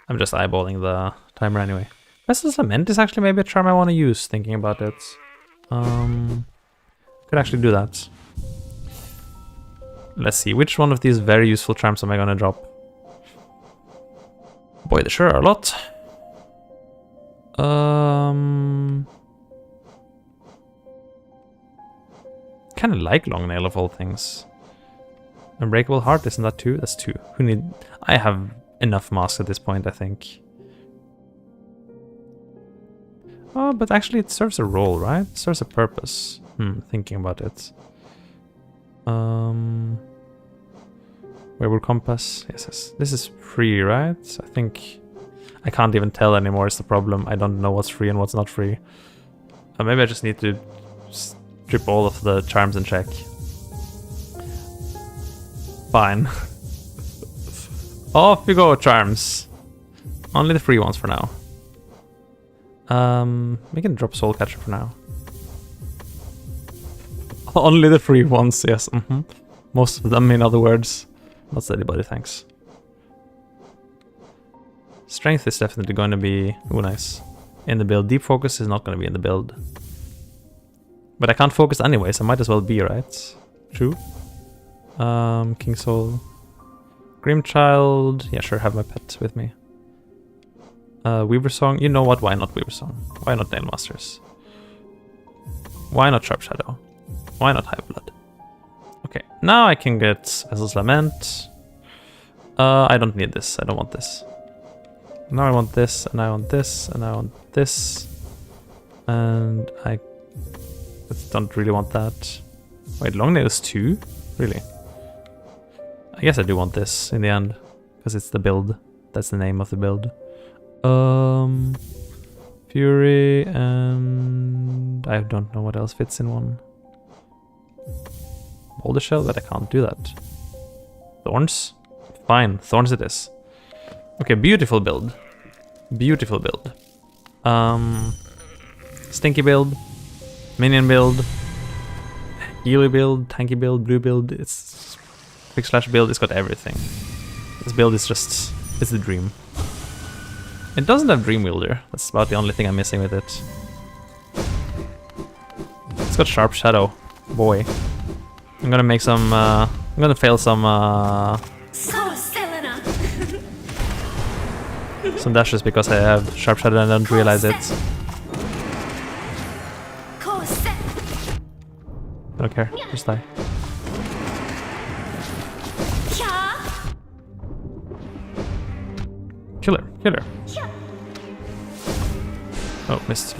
I'm just eyeballing the timer anyway. Vessel's Lament is actually maybe a charm I want to use, thinking about it. Could actually do that. Let's see, which one of these very useful charms am I gonna drop? Boy, there sure are a lot. Kinda like Long Nail of all things. Unbreakable Heart, isn't that 2? That's 2. Who need... I have enough masks at this point, I think. Oh, but actually it serves a role, right? It serves a purpose. Thinking about it. Wayward Compass. Yes. This is free, right? I think... I can't even tell anymore is the problem. I don't know what's free and what's not free. Maybe I just need to strip all of the charms and check. Fine. Off you go, charms. Only the free ones for now. We can drop Soul Catcher for now. Only the free ones, yes. Most of them, in other words. Not Steady Body, thanks. Strength is definitely going to be... Ooh, nice. In the build. Deep Focus is not going to be in the build. But I can't focus anyways, I might as well be, right? True. King Soul. Grimchild. Yeah, sure, have my pet with me. Weaver Song. You know what? Why not Weaver Song? Why not Nail Masters? Why not Sharp Shadow? Why not High Blood? Okay, now I can get Vessel's Lament. I don't need this. I don't want this. Now I want this, and I want this, and I want this. And I don't really want that. Wait, Long Nail is 2? Really? I guess I do want this in the end, because it's the build. That's the name of the build. Fury, and I don't know what else fits in one. Boulder Shell, but I can't do that. Thorns? Fine, Thorns it is. Okay, beautiful build. Beautiful build. Stinky build. Minion build. Healy build, tanky build, blue build. It's Quick Slash build, it's got everything. This build is just... it's the dream. It doesn't have Dream Wielder. That's about the only thing I'm missing with it. It's got Sharp Shadow. Boy. I'm gonna make some... I'm gonna fail some... some dashes because I have Sharp Shadow and I don't realize it. I don't care. Just die. Killer. Killer. Oh, missed.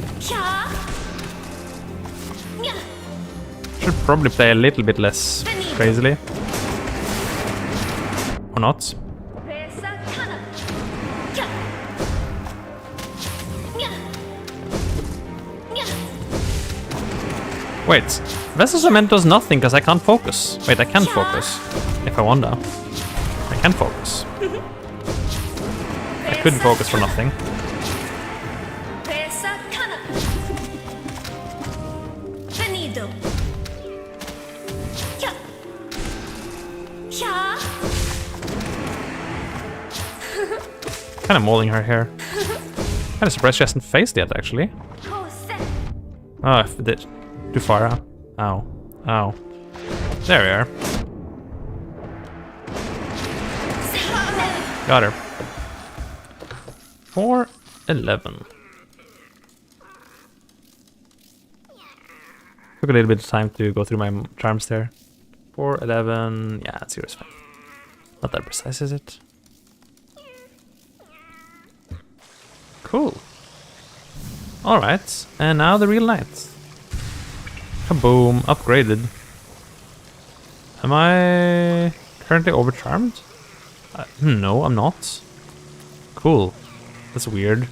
Should probably play a little bit less crazily. Or not. Wait, Vessel's Lament does nothing because I can't focus. Wait, I can focus. If I wonder. I can focus. I couldn't focus for nothing. Kind of mauling her here. Kind of surprised she hasn't faced yet, actually. Oh, if it did. Too far, huh? Ow. Ow. There we are. Got her. 4-11. Took a little bit of time to go through my charms there. 4-11. Yeah, 0 is fine. Not that precise, is it? Cool. Alright, and now the real knights. Kaboom, upgraded. Am I currently overcharmed? No, I'm not. Cool. That's weird.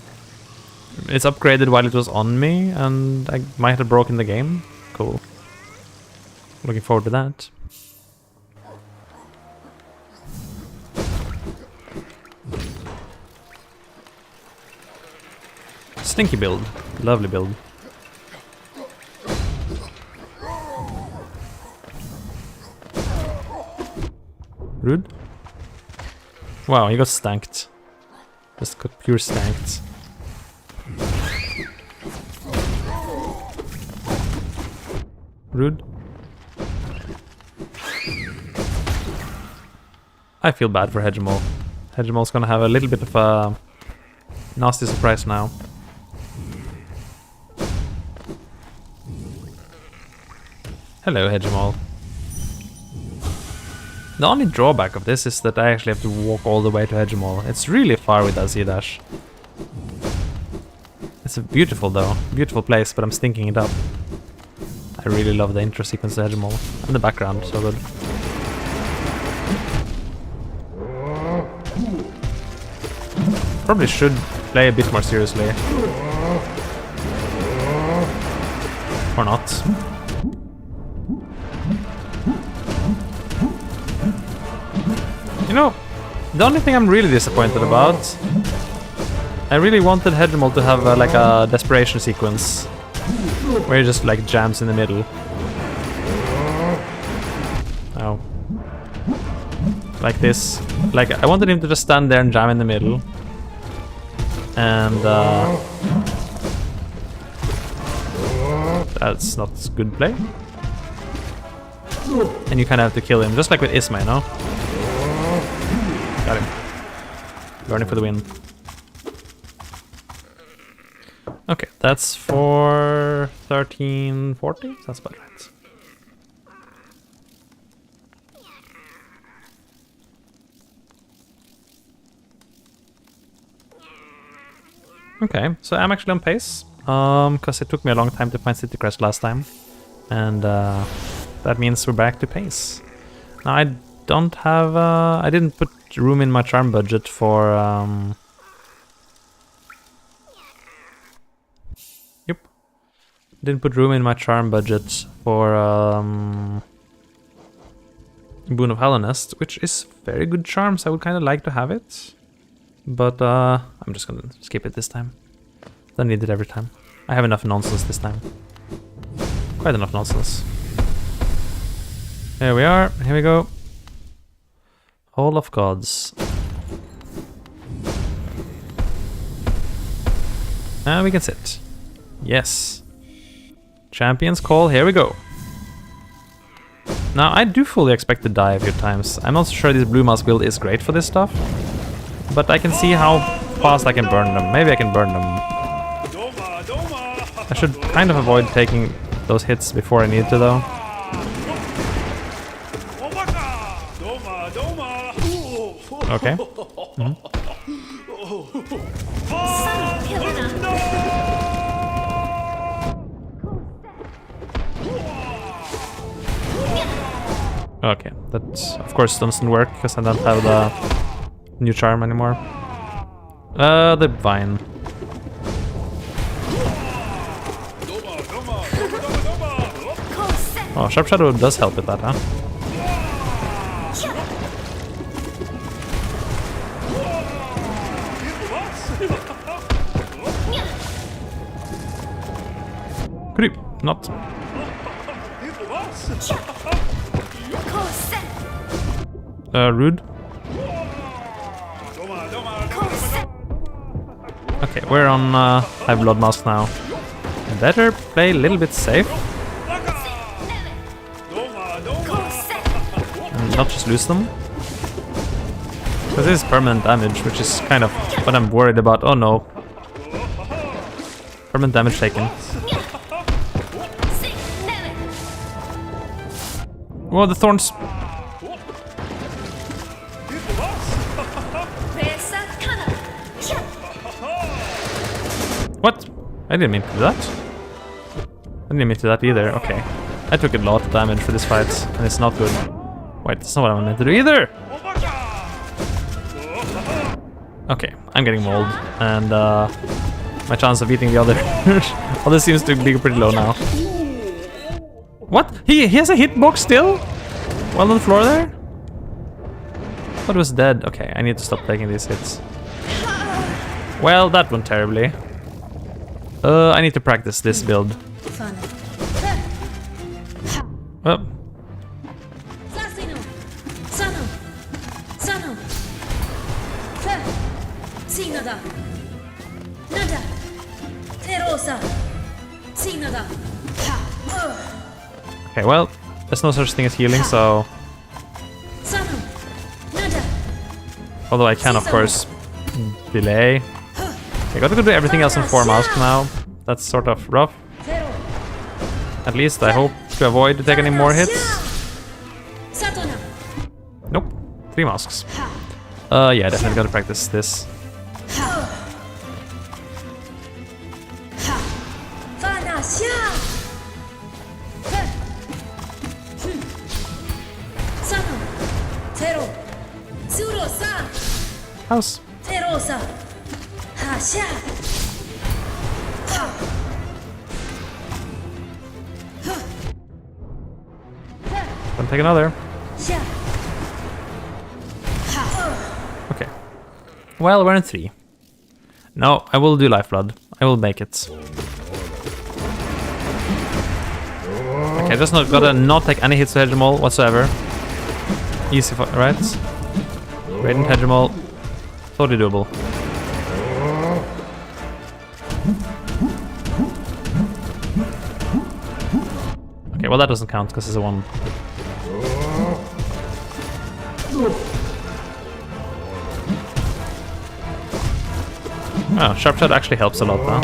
It's upgraded while it was on me, and I might have broken the game. Cool. Looking forward to that. Stinky build. Lovely build. Rude. Wow, he got stanked. Just got pure stanked. Rude. I feel bad for Hegemol. Hegemol's gonna have a little bit of a nasty surprise now. Hello, Hegemol. The only drawback of this is that I actually have to walk all the way to Hegemol. It's really far with that Z-dash. It's a beautiful though, beautiful place, but I'm stinking it up. I really love the intro sequence to Hegemol. And the background, so good. Probably should play a bit more seriously. Or not. You know, the only thing I'm really disappointed about, I really wanted Hegemol to have like a desperation sequence where he just like jams in the middle. Oh. Like this. Like, I wanted him to just stand there and jam in the middle. And that's not good play. And you kind of have to kill him, just like with Isma, you know? Got him. Burning for the win. Okay, that's for 1340? That's about right. Okay, so I'm actually on pace. Because it took me a long time to find City Crest last time. And that means we're back to pace. Now I don't have... I didn't put room in my charm budget for... Yep. Didn't put room in my charm budget for Boon of Hallownest, which is very good charms. I would kind of like to have it. But I'm just gonna skip it this time. Don't need it every time. I have enough nonsense this time. Quite enough nonsense. Here we are. Here we go. Hall of Gods. And we can sit. Yes. Champion's Call. Here we go. Now, I do fully expect to die a few times. I'm not sure this Blue Mask build is great for this stuff. But I can see how fast I can burn them. Maybe I can burn them. I should kind of avoid taking those hits before I need to, though. Okay. Okay, that of course doesn't work because I don't have the new charm anymore. The vine. Oh, Sharp Shadow does help with that, huh? Creep, not. rude. Okay, we're on High Blood Mask now. I better play a little bit safe. And not just lose them. Because this is permanent damage, which is kind of what I'm worried about. Oh no. Permanent damage taken. Whoa, the thorns. What? I didn't mean to do that. I didn't mean to do that either. Okay. I took a lot of damage for this fight, and it's not good. Wait, that's not what I meant to do either! Okay, I'm getting mauled, and my chance of beating the other other seems to be pretty low now. What? He has a hitbox still? Well on the floor there? Thought it was dead. Okay, I need to stop taking these hits. Well, that went terribly. I need to practice this build. Oh. Okay, well, there's no such thing as healing, so... Although I can, of course, delay. I gotta go do everything else on 4 masks now. That's sort of rough. At least I hope to avoid taking any more hits. Nope. 3 masks. Yeah, definitely gotta practice this. House. Gonna take another. Okay. Well, we're in 3. No, I will do Lifeblood. I will make it. Okay, just not gotta not take any hits to Hegemol whatsoever. Easy, right? Radiant Hegemol. Totally doable. Okay, well that doesn't count because it's a 1. Oh, Sharp Shot actually helps a lot though.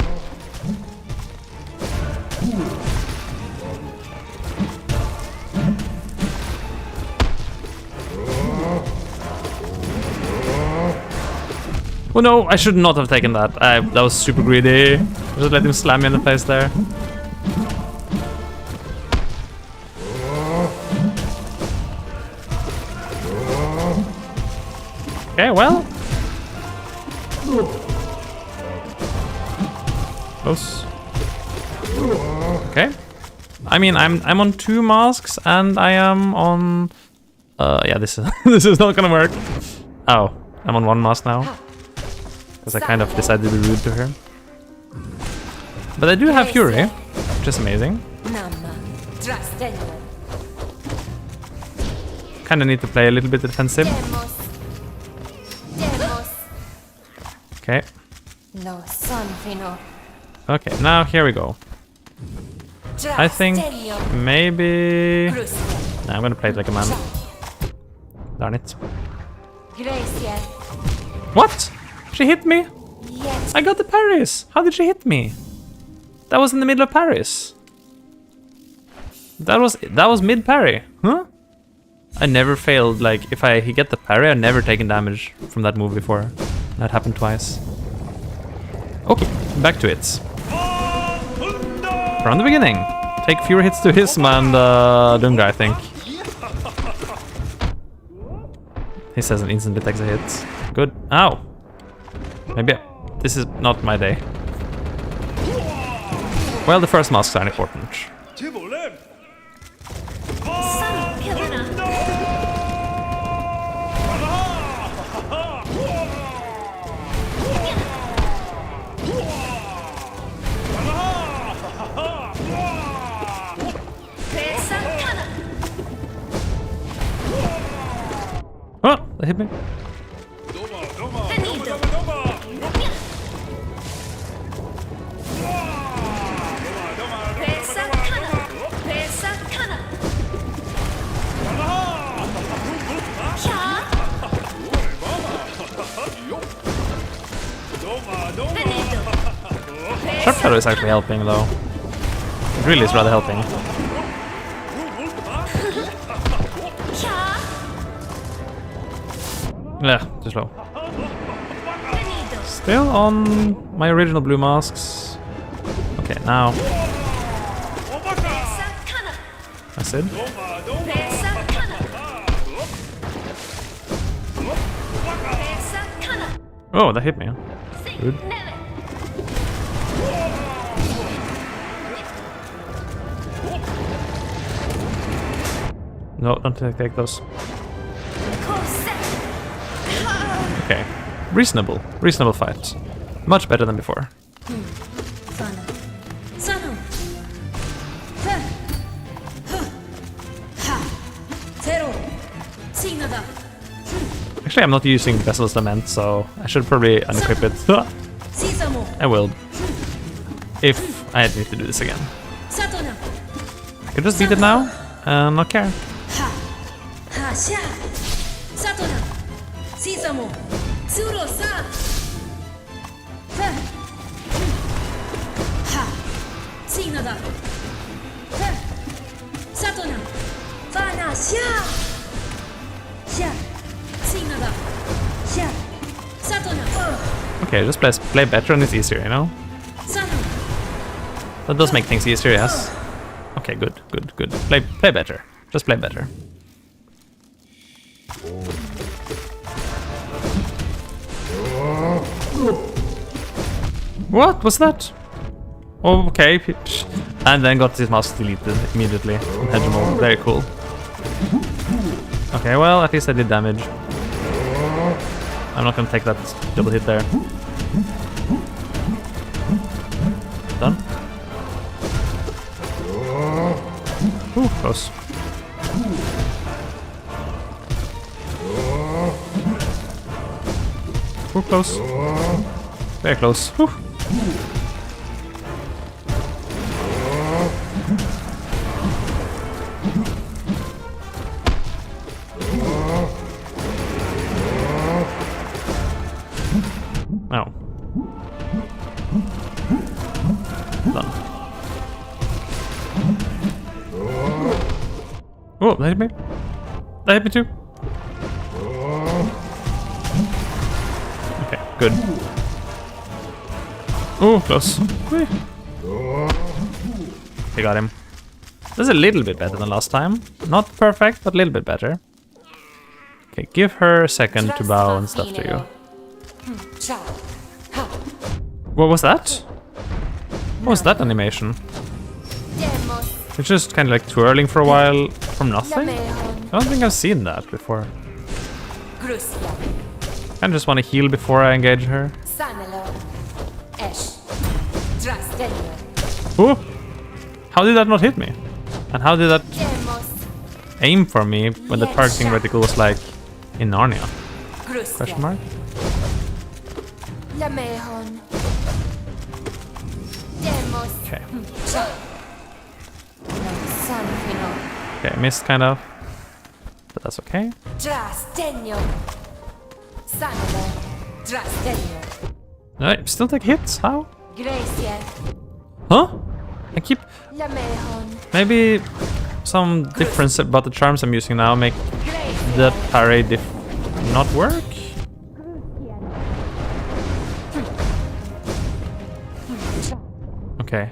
Oh no, I should not have taken that. That was super greedy. Just let him slam me in the face there. Okay, well. Close. Okay. I mean, I'm on 2 masks and I am on. Yeah, this is this is not gonna work. Oh, I'm on 1 mask now. Because I kind of decided to be rude to her. But I do have Fury, which is amazing. Kinda need to play a little bit defensive. Okay. Okay, now here we go. I think maybe... Nah, I'm gonna play it like a man. Darn it. What? She hit me? I got the parries. How did she hit me? That was in the middle of parries. That was mid parry. Huh? I never failed. Like if I get the parry, I've never taken damage from that move before. That happened twice. Okay, back to it. From the beginning. Take fewer hits to his man, Dunga, I think. He says and instantly takes a hit. Good. Ow. Maybe this is not my day. Well, the first masks are important. that hit me. Venido. Pesa kana. Pesa kana. Cha. Venido. Sharp Shadow is actually helping though. It really is rather helping. Cha. Yeah, too slow. Venido. Still on my original blue masks. Okay, now Pesa kana. that's it. Pesa kana. Pesa kana. Oh, that hit me. Good. Neve. No, don't take those. Corset. Okay. Reasonable fight. Much better than before. Sano. Sano. Ha. Ha. Ha. Zero. Signada. Actually, I'm not using Vessel's Lament, so I should probably unequip it. Sisamo. I will. If I need to do this again. Satona. I could just beat it now and not care. Ha. Ha. Sha. Satona. Sisamo. Tsuro sa. Ha. Ha. Signada. Ha. Satona. Fana. Sha. Sha. Signada. Sha. Satona. Okay, just play better and it's easier, you know? Sano. That does make things easier, yes. Okay, good. Play better. Just play better. What was that? Oh, okay. And then got his mask deleted immediately from Hegemon. Very cool. Okay, well, at least I did damage. I'm not gonna take that double hit there. Done. Ooh, close. Ooh, close. Very close. Whew. Oh. Done. Oh, that hit me. That hit me too. Okay, good. Oh, close. Whee. We got him. This is a little bit better than last time. Not perfect, but a little bit better. Okay, give her a second to bow and stuff to you. What was that? What was that animation? It's just kind of like twirling for a while from nothing? I don't think I've seen that before. I just want to heal before I engage her. Oh! How did that not hit me? And how did that aim for me when the targeting reticle was like in Narnia? Question mark? Okay. Okay, missed kind of. But that's okay. No, still take hits? How? Huh? I keep... Maybe some difference about the charms I'm using now make the parry not work? Okay.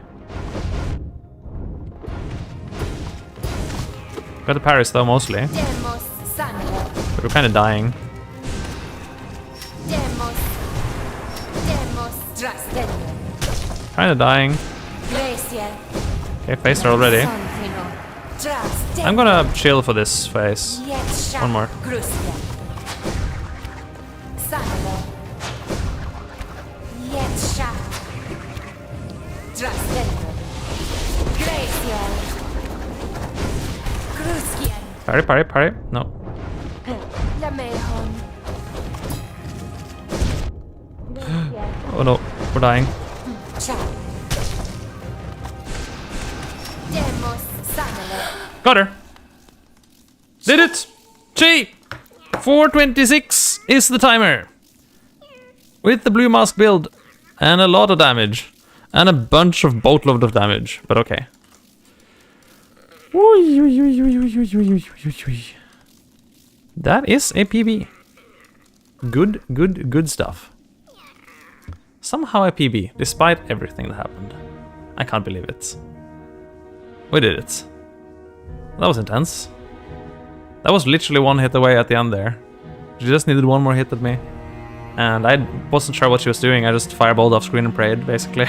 Got the parries though, mostly. But we're kind of dying. Kind of dying. Okay, phased her already. I'm gonna chill for this phase. One more. Parry. No. Oh no, we're dying. Ciao. Demos sanele. Got her. Did it! Gee! 426 is the timer. With the blue mask build. And a lot of damage. And a bunch of boatload of damage. But okay. That is a PB. Good stuff. Somehow a PB, despite everything that happened. I can't believe it. We did it. That was intense. That was literally one hit away at the end there. She just needed one more hit at me. And I wasn't sure what she was doing, I just fireballed off screen and prayed, basically.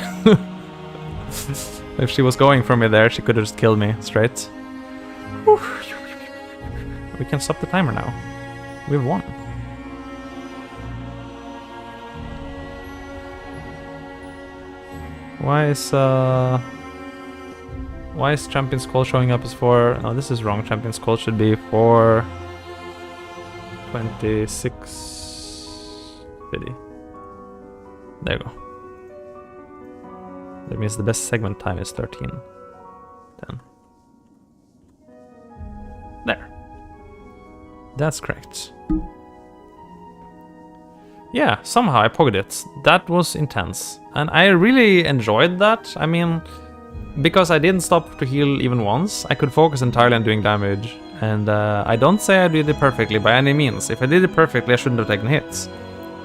If she was going for me there, she could have just killed me straight. We can stop the timer now. We've won. Why is Champion's Call showing up as 4? No, this is wrong. Champion's Call should be 4:26. There you go. That means the best segment time is 13:10. There. That's correct. Yeah, somehow I pogged it. That was intense. And I really enjoyed that. I mean, because I didn't stop to heal even once, I could focus entirely on doing damage. And I don't say I did it perfectly by any means. If I did it perfectly, I shouldn't have taken hits.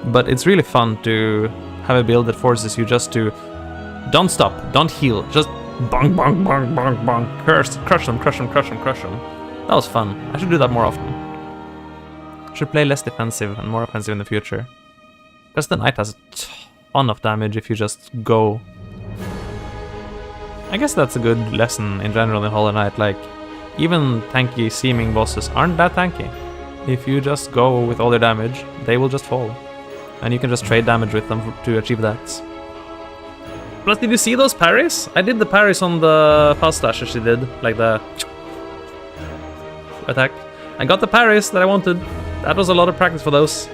But it's really fun to have a build that forces you just to don't stop, don't heal, just bong, bong, bong, bong, bong, crush them, crush them, crush them, crush them. That was fun. I should do that more often. Should play less defensive and more offensive in the future. Because the Knight has a ton of damage if you just go. I guess that's a good lesson in general in Hollow Knight. Like, even tanky seeming bosses aren't that tanky. If you just go with all their damage, they will just fall. And you can just trade damage with them to achieve that. Plus, did you see those parries? I did the parries on the fast dash as she did. Like the attack. I got the parries that I wanted. That was a lot of practice for those.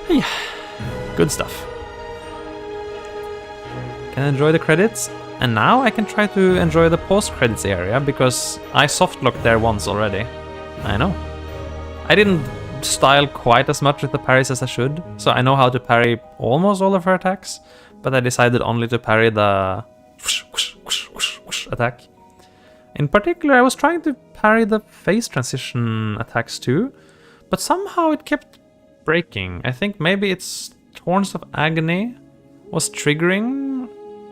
Yeah. Good stuff. Can enjoy the credits. And now I can try to enjoy the post-credits area, because I softlocked there once already. I know. I didn't style quite as much with the parries as I should, so I know how to parry almost all of her attacks, but I decided only to parry the whoosh, whoosh, whoosh, whoosh, whoosh attack. In particular, I was trying to parry the phase transition attacks too, but somehow it kept breaking. I think maybe its Horns of Agony was triggering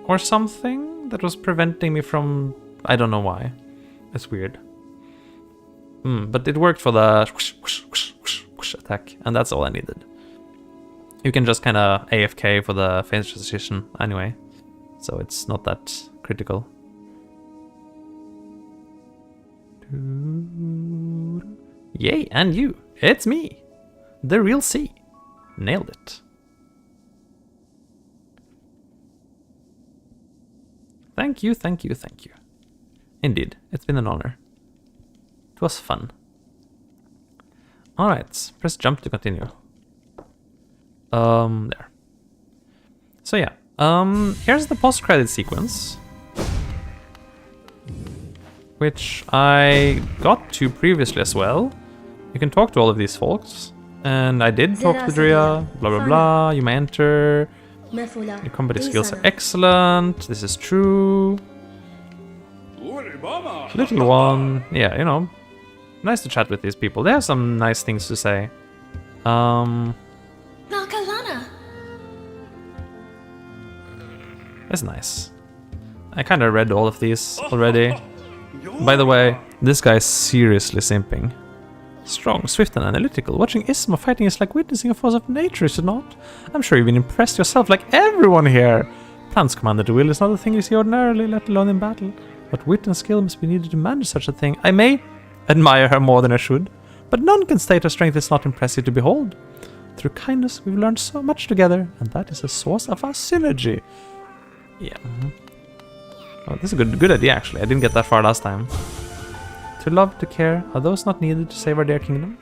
or something that was preventing me from... I don't know why. It's weird. But it worked for the whoosh, whoosh, whoosh, whoosh, whoosh attack, and that's all I needed. You can just kind of AFK for the phase transition anyway, so it's not that critical. Yay, and you! It's me! The real C. Nailed it. Thank you, thank you, thank you. Indeed, it's been an honor. It was fun. Alright, press jump to continue. There. So yeah, here's the post-credit sequence. Which I got to previously as well. You can talk to all of these folks. And I did talk to Drea, blah blah blah, you may enter. Your combat skills are excellent, this is true. Little one, yeah, you know, nice to chat with these people. They have some nice things to say. That's nice. I kind of read all of these already. By the way, this guy's seriously simping. Strong, swift and analytical. Watching Isma fighting is like witnessing a force of nature, is it not? I'm sure you've been impressed yourself like everyone here. Plans commanded to will is not a thing you see ordinarily, let alone in battle. But wit and skill must be needed to manage such a thing. I may admire her more than I should, but none can state her strength is not impressive to behold. Through kindness, we've learned so much together, and that is a source of our synergy. Yeah. Oh, this is a good idea, actually. I didn't get that far last time. To love, to care, are those not needed to save our dear kingdom?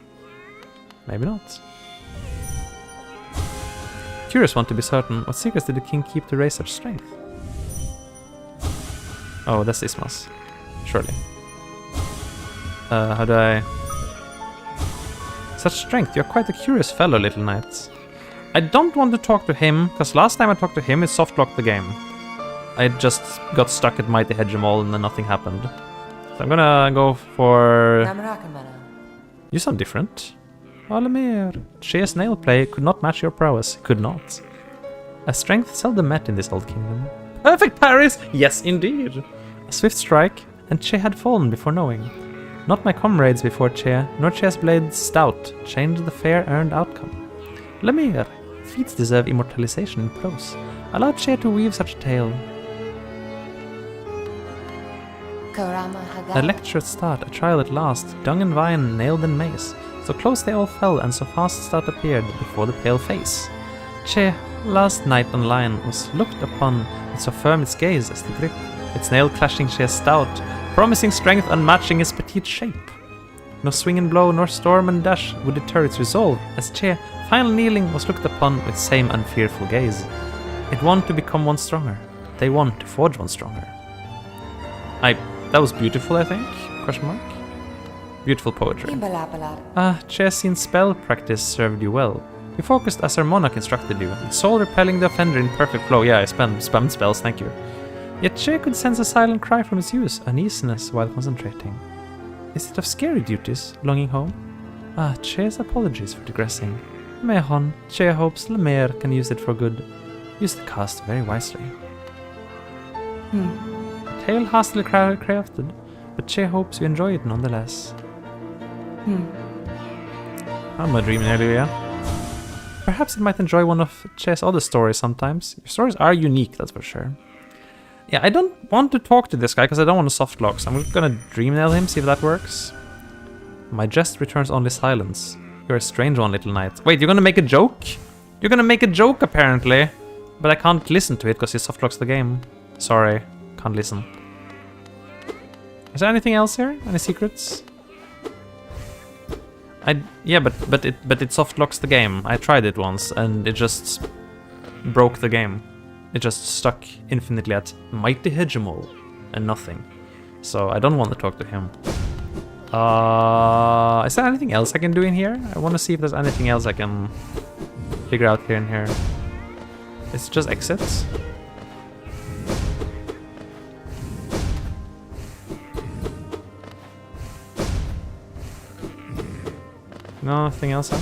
Maybe not. curious one to be certain. What secrets did the king keep to raise such strength? Oh, that's Ismas. Surely. How do I... Such strength, you're quite a curious fellow, little knight. I don't want to talk to him, because last time I talked to him, it soft-locked the game. I just got stuck at Mighty Hegemol and then nothing happened. So I'm gonna go for... You sound different. Olimir. Shea's nail play could not match your prowess. Could not. A strength seldom met in this old kingdom. Perfect parries! Yes, indeed! A swift strike, and Che had fallen before knowing. Not my comrades before Che, nor Che's blade stout, changed the fair-earned outcome. Lemire. Feats deserve immortalization in prose. Allow Che to weave such a tale. A lecture at start, a trial at last, dung and vine, nailed and mace. So close they all fell, and so fast stout appeared before the pale face. Che, last night on line, was looked upon with so firm its gaze as the grip, its nail clashing Che's stout, promising strength unmatching its petite shape. No swing and blow, nor storm and dash would deter its resolve, as Che, final kneeling, was looked upon with same unfearful gaze. It won to become one stronger. They won to forge one stronger. That was beautiful, I think? Question mark? Beautiful poetry. Che's seen spell practice served you well. You focused as our monarch instructed you, soul repelling the offender in perfect flow. Yeah, I spammed spells, thank you. Yet Che could sense a silent cry from his use, uneasiness while concentrating. Is it of scary duties, longing home? Che's apologies for digressing. Mehon, Che hopes Lemire can use it for good. Use the cast very wisely. A tale hastily crafted, but Che hopes you enjoy it nonetheless. I'm a dream nearly, yeah. Perhaps you might enjoy one of Che's other stories sometimes. Your stories are unique, that's for sure. Yeah, I don't want to talk to this guy because I don't want to softlock, so I'm gonna dream nail him, see if that works. My jest returns only silence. You're a strange one, little knight. Wait, you're gonna make a joke? You're gonna make a joke, apparently. But I can't listen to it because he softlocks the game. Sorry, can't listen. Is there anything else here? Any secrets? Yeah, but it softlocks the game. I tried it once and it just broke the game. It just stuck infinitely at Mighty Hegemol and nothing. So I don't want to talk to him. Is there anything else I can do in here? I want to see if there's anything else I can figure out here and here. It's just exits. Nothing else, huh?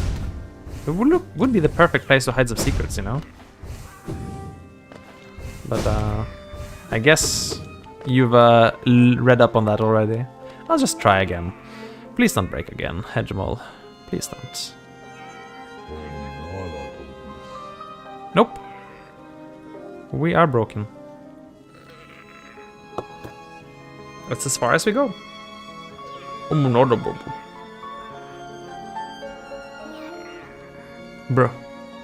It would be the perfect place to hide some secrets, you know? But I guess you've read up on that already. I'll just try again. Please don't break again, Hegemol. Please don't. Nope. We are broken. That's as far as we go. Bro,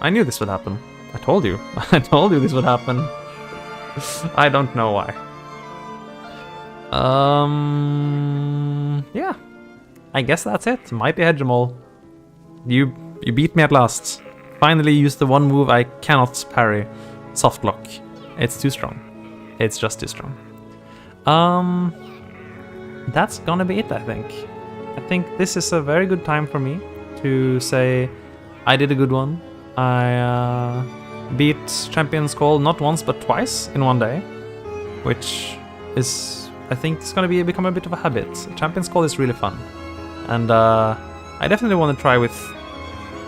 I knew this would happen. I told you. I told you this would happen. I don't know why. Yeah. I guess that's it. Mighty Hegemol. You beat me at last. Finally used the one move I cannot parry. Softlock. It's too strong. It's just too strong. That's gonna be it, I think. I think this is a very good time for me to say I did a good one. I beat Champion's Call not once but twice in one day, which is, I think, it's gonna become a bit of a habit. Champion's Call is really fun, and I definitely want to try with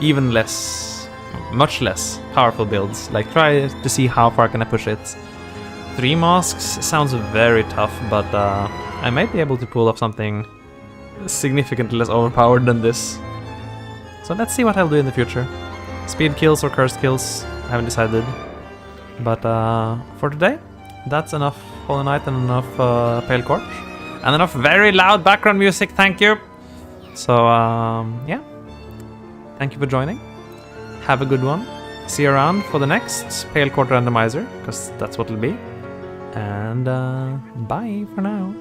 even less, much less powerful builds. Like, try to see how far can I push it. 3 masks sounds very tough, but I might be able to pull off something significantly less overpowered than this. So let's see what I'll do in the future. Speed kills or cursed kills, I haven't decided. But for today, that's enough Hollow Knight and enough Pale Court. And enough very loud background music, thank you! So yeah, thank you for joining. Have a good one. See you around for the next Pale Court Randomizer, because that's what it'll be. And bye for now.